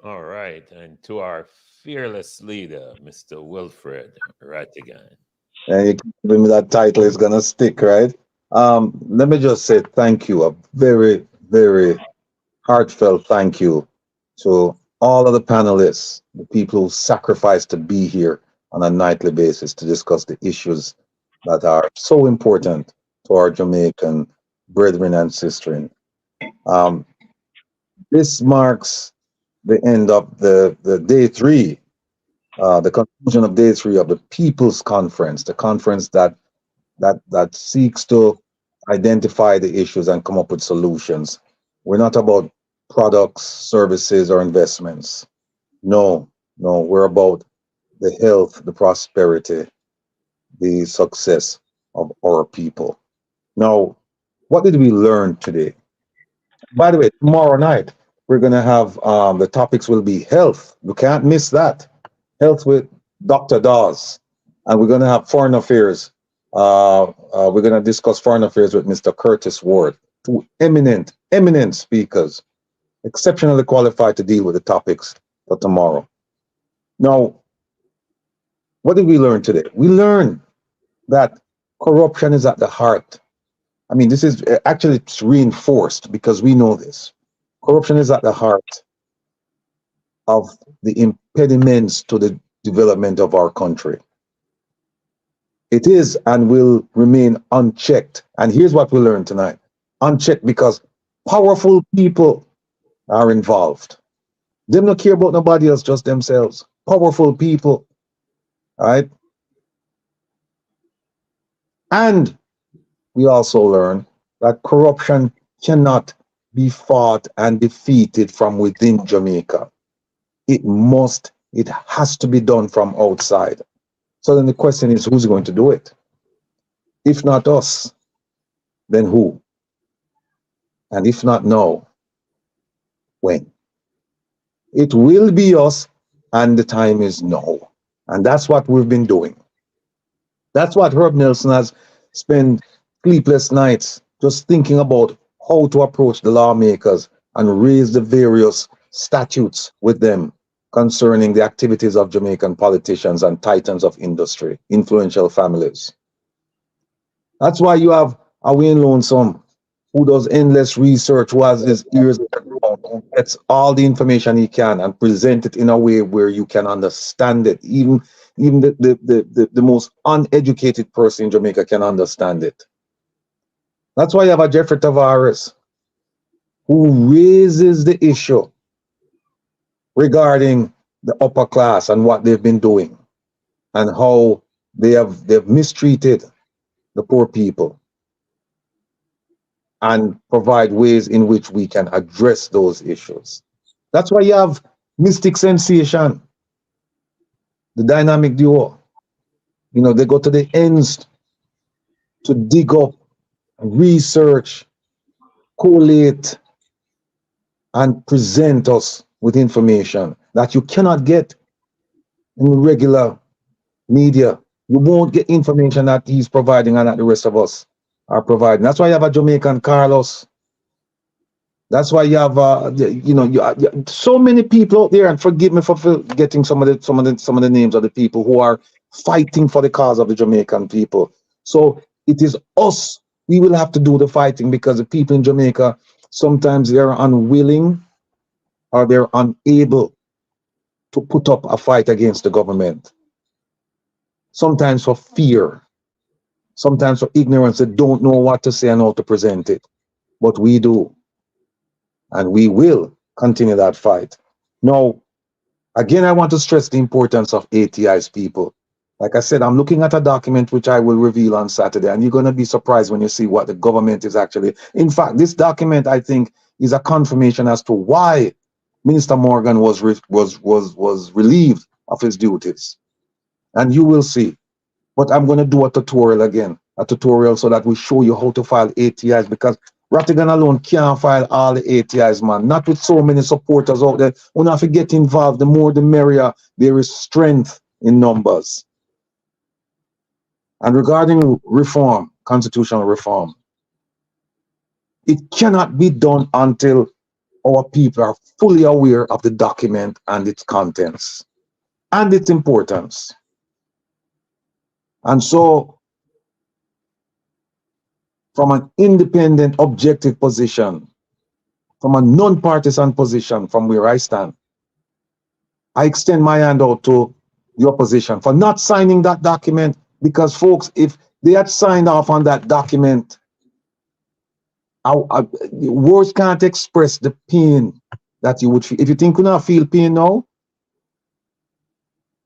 All right. And to our fearless leader, Mr. Wilfred Rattigan. And you give me that title, it's going to stick, right? Let me just say thank you, a very, very heartfelt thank you to all of the panelists, the people who sacrifice to be here on a nightly basis to discuss the issues that are so important to our Jamaican brethren and sistren. This marks the end of the day 3, the conclusion of day 3 of the People's Conference, the conference that seeks to identify the issues and come up with solutions. We're not about products, services, or investments. No, we're about the health, the prosperity, the success of our people. Now, what did we learn today? by the way, tomorrow night we're gonna have the topics will be health. You can't miss that. Health with Dr. Dawes, and we're gonna have foreign affairs. We're gonna discuss foreign affairs with Mr. Curtis Ward. Two eminent speakers, exceptionally qualified to deal with the topics for tomorrow. Now, what did we learn today? We learned that corruption is at the heart. I mean, this is actually it's reinforced because we know this. Corruption is at the heart of the impediments to the development of our country. It is and will remain unchecked. And here's what we learned tonight. Unchecked because powerful people are involved. They don't care about nobody else, just themselves. Powerful people, right? And we also learn that corruption cannot be fought and defeated from within Jamaica. It has to be done from outside. So then the question is, who's going to do it? If not us, then who? And if not now, when? It will be us, and the time is now. And that's what we've been doing. That's what Herb Nelson has spent sleepless nights just thinking about how to approach the lawmakers and raise the various statutes with them concerning the activities of Jamaican politicians and titans of industry, influential families. That's why you have a Wayne Lonesome who does endless research, who has his ears to the ground, who gets all the information he can and present it in a way where you can understand it. Even the most uneducated person in Jamaica can understand it. That's why you have a Jeffrey Tavares who raises the issue regarding the upper class and what they've been doing and how they've mistreated the poor people, and provide ways in which we can address those issues. That's why you have Mystic Sensation, the dynamic duo. You know, they go to the ends to dig up, research, collate, and present us with information that you cannot get in regular media. You won't get information that he's providing and that the rest of us are providing. That's why you have a Jamaican Carlos. That's why you have, so many people out there. And forgive me for forgetting some of the names of the people who are fighting for the cause of the Jamaican people. So it is us. We will have to do the fighting because the people in Jamaica sometimes they're unwilling or they're unable to put up a fight against the government. Sometimes for fear, sometimes for ignorance, they don't know what to say and how to present it. But we do. And we will continue that fight. Now, again, I want to stress the importance of ATI's people. Like I said, I'm looking at a document which I will reveal on Saturday, and you're going to be surprised when you see what the government is actually. In fact, this document, I think, is a confirmation as to why Minister Morgan was relieved of his duties. And you will see. But I'm going to do a tutorial so that we show you how to file ATIs, because Rattigan alone can't file all the ATIs, man. Not with so many supporters out there. When I get involved, the more the merrier. There is strength in numbers. And regarding reform, constitutional reform, it cannot be done until our people are fully aware of the document and its contents and its importance. And so, from an independent, objective position, from a non-partisan position from where I stand, I extend my hand out to the opposition for not signing that document, because folks, if they had signed off on that document, words can't express the pain that you would feel. If you think you not feel pain now,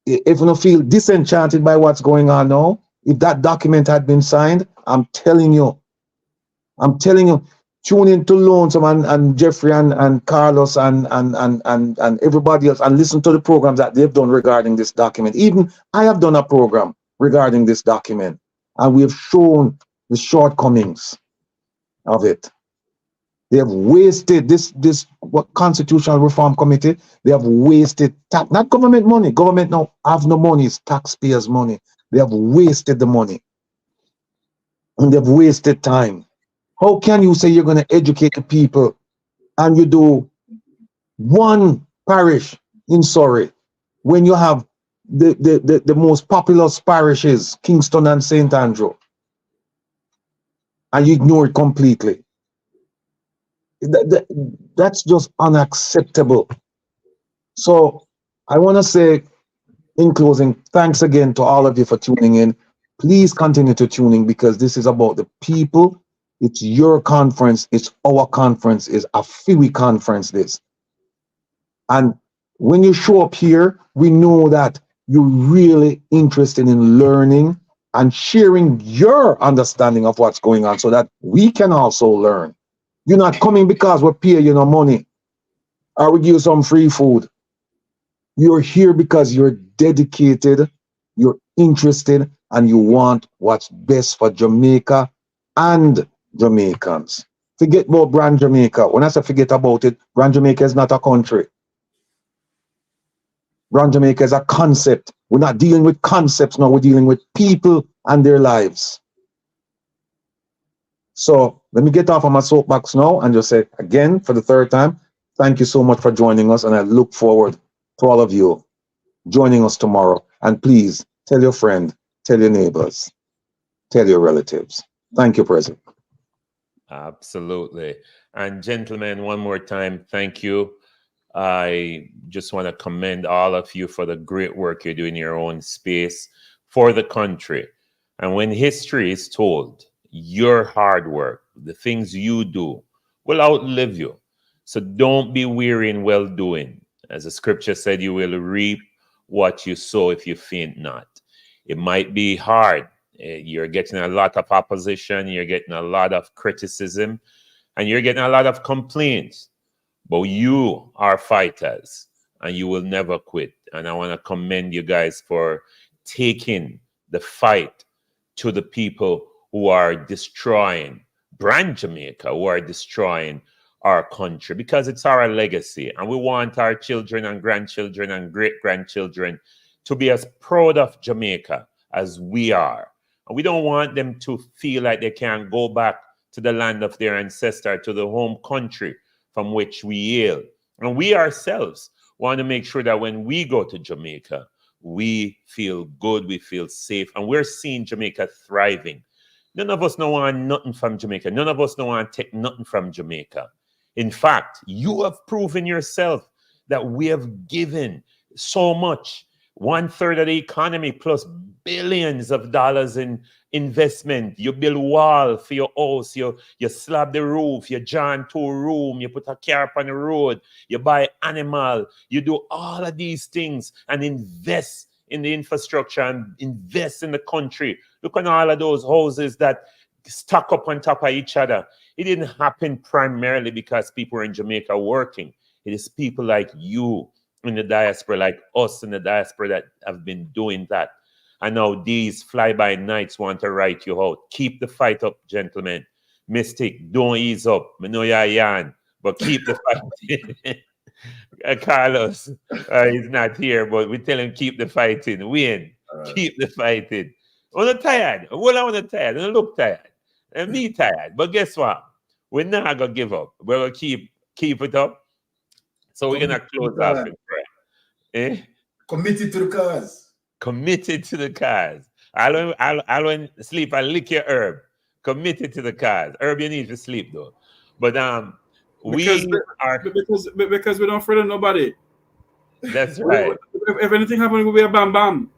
if you don't feel disenchanted by what's going on now, if that document had been signed, I'm telling you, tune into Lonesome and Jeffrey and Carlos and everybody else and listen to the programs that they've done regarding this document. Even I have done a program regarding this document, and we have shown the shortcomings of it. They have wasted this what Constitutional Reform Committee. They have wasted not government money. Government now have no money. It's taxpayers' money. They have wasted the money, and they've wasted time. How can you say you're going to educate the people, and you do one parish in Surrey when you have the most populous parishes, Kingston and St. Andrew, and you ignore it completely? That's just unacceptable. So I want to say in closing, thanks again to all of you for tuning in. Please continue to tune in, because this is about the people. It's your conference. It's our conference. It's a FIWI conference, this. And when you show up here, we know that you're really interested in learning and sharing your understanding of what's going on so that we can also learn. You're not coming because we pay you no money or we give you some free food. You're here because you're dedicated, you're interested, and you want what's best for Jamaica and Jamaicans. Forget about Brand Jamaica. When I say forget about it, Brand Jamaica is not a country. Brand Jamaica is a concept. We're not dealing with concepts now, we're dealing with people and their lives. So let me get off of my soapbox now and just say again for the third time, thank you so much for joining us, and I look forward to all of you joining us tomorrow. And please tell your friend, tell your neighbors, tell your relatives. Thank you, President. Absolutely. And gentlemen, one more time, thank you. I just want to commend all of you for the great work you do in your own space for the country. And when history is told, your hard work, the things you do, will outlive you. So don't be weary in well-doing. As the scripture said, you will reap what you sow if you faint not. It might be hard. You're getting a lot of opposition. You're getting a lot of criticism. And you're getting a lot of complaints. But you are fighters. And you will never quit. And I want to commend you guys for taking the fight to the people who are destroying Brand Jamaica, who are destroying our country, because it's our legacy. And we want our children and grandchildren and great-grandchildren to be as proud of Jamaica as we are. And we don't want them to feel like they can't go back to the land of their ancestor, to the home country from which we hail. And we ourselves want to make sure that when we go to Jamaica, we feel good, we feel safe, and we're seeing Jamaica thriving. None of us don't want nothing from Jamaica. None of us don't want to take nothing from Jamaica. In fact, you have proven yourself that we have given so much. 1/3 of the economy plus billions of dollars in investment. You build wall for your house, you slab the roof, you join 2 room, you put a car on the road, you buy animal, you do all of these things and invest in the infrastructure and invest in the country. Look at all of those houses that stack up on top of each other. It didn't happen primarily because people are in Jamaica working. It is people like you in the diaspora, like us in the diaspora, that have been doing that. And now these fly-by-nights want to write you out. Keep the fight up, gentlemen. Mystic, don't ease up. I know you're yan, but keep the fight. Carlos, he's not here, but we tell him keep the fighting. Win, keep the fighting. I'm not tired. Well, I'm not tired. I look tired. And me tired. But guess what? We're not going to give up. We're going to keep it up. So we're going to close off in prayer. Eh? Committed to the cause. Committed to the cause. I don't sleep. I lick your herb. Committed to the cause. Herb, you need to sleep though. But because we don't afraid of nobody. That's right. If anything happens, we'll be a bam bam.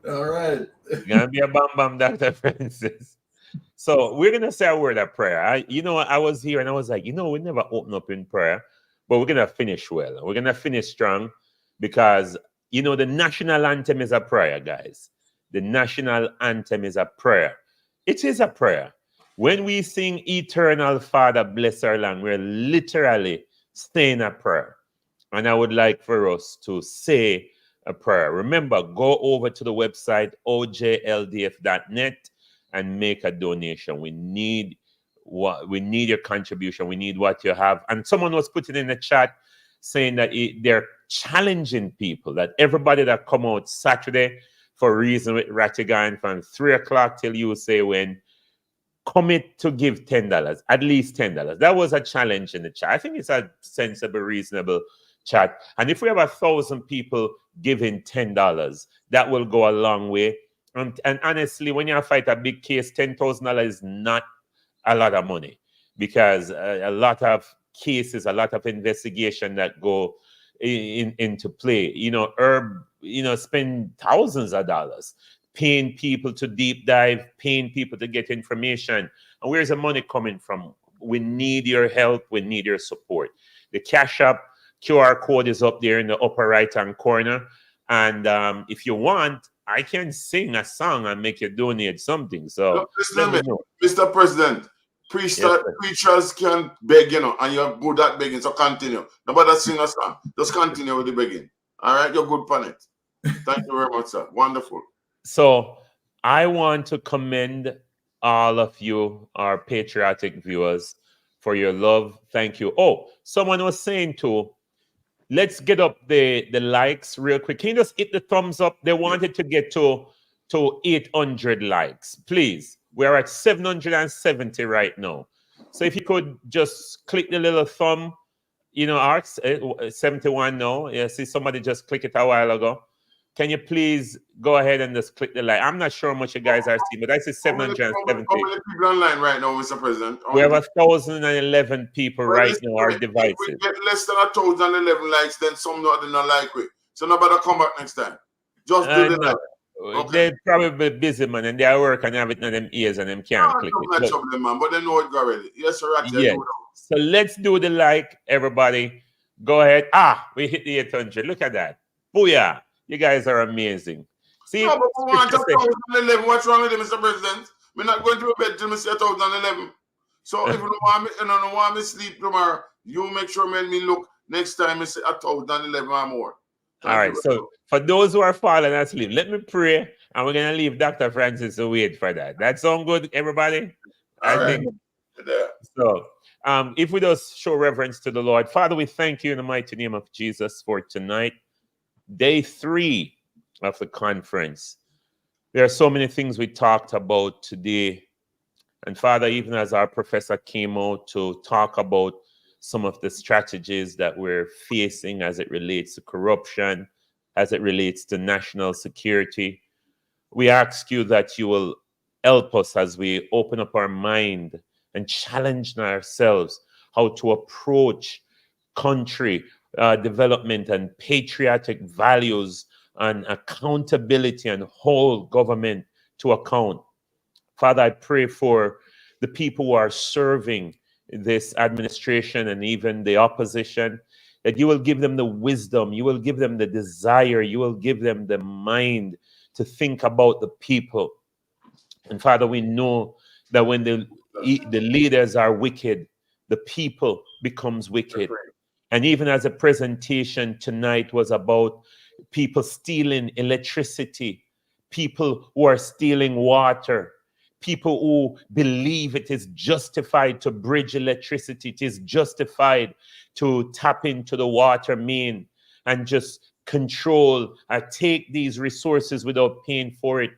All right. It's gonna be a bam bam, Dr. Francis. So we're gonna say a word of prayer. I was here and I was like, we never open up in prayer, but we're gonna finish well. We're gonna finish strong because the national anthem is a prayer, guys. The national anthem is a prayer. It is a prayer. When we sing Eternal Father, bless our land, we're literally saying a prayer. And I would like for us to say a prayer. Remember, go over to the website, ojldf.net, and make a donation. We need we need your contribution. We need what you have. And someone was putting in the chat saying that they're challenging people, that everybody that come out Saturday for Reason with Ratigan from 3 o'clock till you say when, commit to give $10, at least $10. That was a challenge in the chat. I think it's a sensible, reasonable chat. And if we have 1,000 people giving $10, that will go a long way. And honestly, when you fight a big case, $10,000 is not a lot of money, because a lot of cases, a lot of investigation that go into play. Herb, spend thousands of dollars paying people to deep dive, paying people to get information. And where's the money coming from? We need your help. We need your support. The Cash App QR code is up there in the upper right-hand corner. And if you want, I can sing a song and make you donate something. So, Mr. President, preachers can beg, and you're good at begging, so continue. Nobody sing a song. Just continue with the begging. All right, you're good on it. Thank you very much, sir. Wonderful. So I want to commend all of you, our patriotic viewers, for your love. Thank you. Oh, someone was saying too, let's get up the likes real quick. Can you just hit the thumbs up? They wanted to get to 800 likes. Please. We're at 770 right now. So if you could just click the little thumb, 71 now. Yeah, see somebody just click it a while ago. Can you please go ahead and just click the like? I'm not sure how much you guys are seeing, but I see 770. How many people online right now, Mr. President? We have 1,011 people right now, our devices. If we get less than 1,011 likes, then some not like it. So nobody come back next time. Just do the like. Okay. They're probably busy, man, and they are working and have it in them ears and them can't click it. But they know it already. Yes, sir. Yes. So let's do the like, everybody. Go ahead. We hit the 800. Look at that. Booyah. You guys are amazing. See, no, but we want 2011. What's wrong with it, Mr. President? We're not going to bed till we see 2011. So if you don't want me to sleep tomorrow, you make sure me look next time we see 2011 or more. All right. So for those who are falling asleep, let me pray, and we're gonna leave Dr. Francis to wait for that. That sound good, everybody? I think so. If we just show reverence to the Lord, Father, we thank you in the mighty name of Jesus for tonight. Day 3 of the conference. There are so many things we talked about today. And Father, even as our professor came out to talk about some of the strategies that we're facing as it relates to corruption, as it relates to national security, we ask you that you will help us as we open up our mind and challenge ourselves how to approach country development and patriotic values and accountability and hold government to account. Father, I pray for the people who are serving this administration and even the opposition, that you will give them the wisdom, you will give them the desire, you will give them the mind to think about the people. And Father, we know that when the leaders are wicked, the people becomes wicked. And even as a presentation tonight was about people stealing electricity, people who are stealing water, people who believe it is justified to bridge electricity, it is justified to tap into the water main and just control and take these resources without paying for it.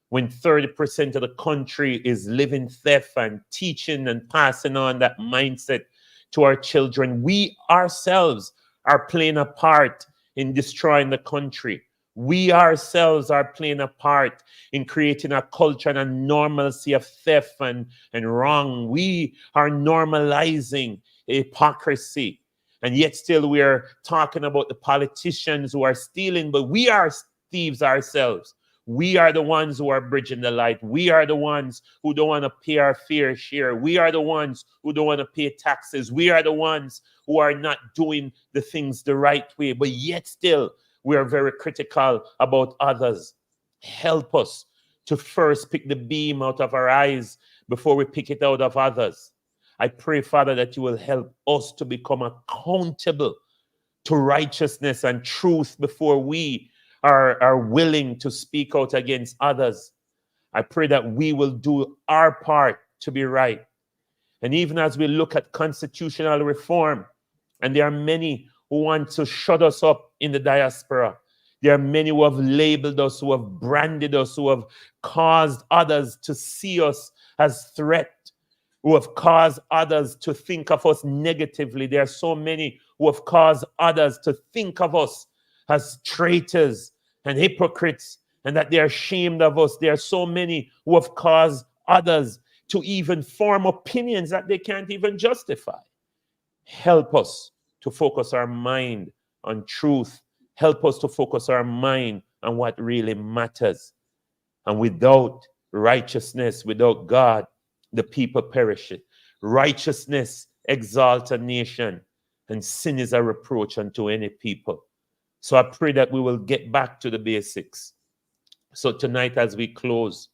When 30% of the country is living theft and teaching and passing on that mindset to our children, we ourselves are playing a part in destroying the country. We ourselves are playing a part in creating a culture and a normalcy of theft and wrong. We are normalizing hypocrisy. And yet still we are talking about the politicians who are stealing, but we are thieves ourselves. We are the ones who are bridging the light. We are the ones who don't want to pay our fair share. We are the ones who don't want to pay taxes. We are the ones who are not doing the things the right way. But yet still, we are very critical about others. Help us to first pick the beam out of our eyes before we pick it out of others. I pray, Father, that you will help us to become accountable to righteousness and truth before we are willing to speak out against others. I pray that we will do our part to be right. And even as we look at constitutional reform, and there are many who want to shut us up in the diaspora. There are many who have labeled us, who have branded us, who have caused others to see us as threat, who have caused others to think of us negatively. There are so many who have caused others to think of us as traitors and hypocrites, and that they are ashamed of us. There are so many who have caused others to even form opinions that they can't even justify. Help us to focus our mind on truth. Help us to focus our mind on what really matters. And without righteousness, without God, the people perish. Righteousness exalts a nation, and sin is a reproach unto any people. So I pray that we will get back to the basics. So tonight, as we close,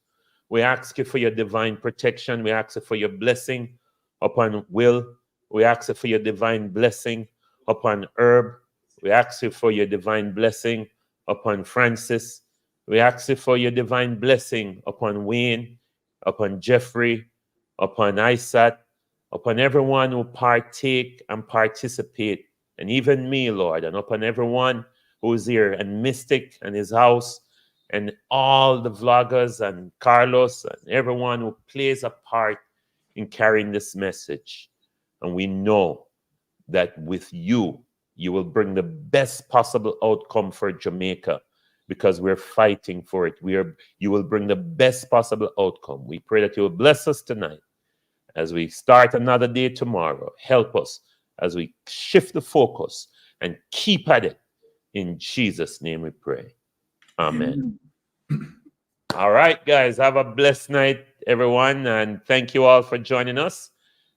we ask you for your divine protection. We ask you for your blessing upon Will. We ask you for your divine blessing upon Herb. We ask you for your divine blessing upon Francis. We ask you for your divine blessing upon Wayne, upon Jeffrey, upon Isat, upon everyone who partake and participate, and even me, Lord, and upon everyone who is here, and Mystic and his house, and all the vloggers, and Carlos, and everyone who plays a part in carrying this message. And we know that with you, you will bring the best possible outcome for Jamaica, because we're fighting for it. You will bring the best possible outcome. We pray that you will bless us tonight as we start another day tomorrow. Help us as we shift the focus and keep at it. In Jesus' name we pray. Amen. All right, guys, have a blessed night, everyone. And thank you all for joining us.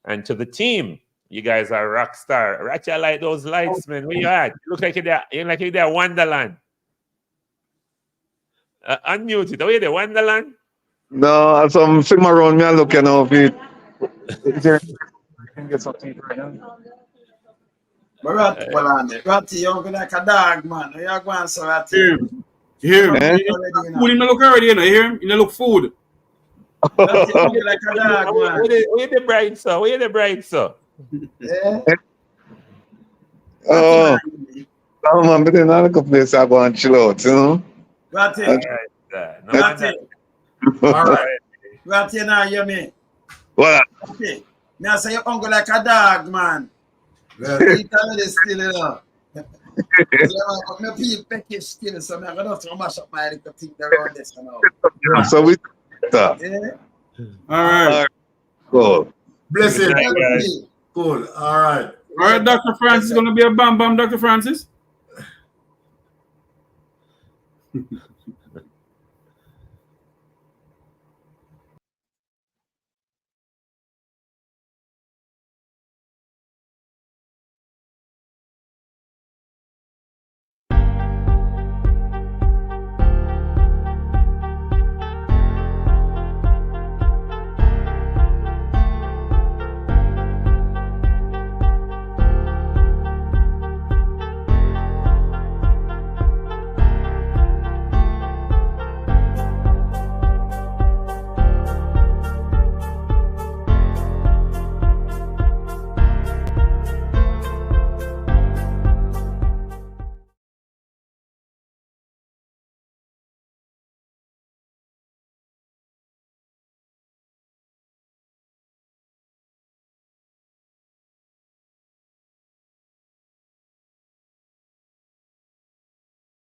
And to the team, you guys are rock star. Right, you like those lights, man. Where you at? You look like you're there, Wonderland. Unmute it. Oh, you there, Wonderland? No, as I'm sitting around me and looking over it. Can get something right now. Ratty, you're like a dog, man. You're going so Ratty. Hear him. Food in the look already, you know. Hear him? In the look food. Ratty, you're like a dog, man. Where the bride, sir? Where the bride, sir? Yeah. Oh, man, but then I look up place I go and chill out, you know? Ratty. Ratty. All right. Ratty, now hear me. What? Okay. Now say you're hungry like a dog, man. Eat already still, you know. My people package still, so I'm going to have to mash up my little thing around this, you know. So we Yeah. All right. Cool. Bless him. Night. Cool. All right. All right, Dr. Francis is going to be a bam bam, Dr. Francis.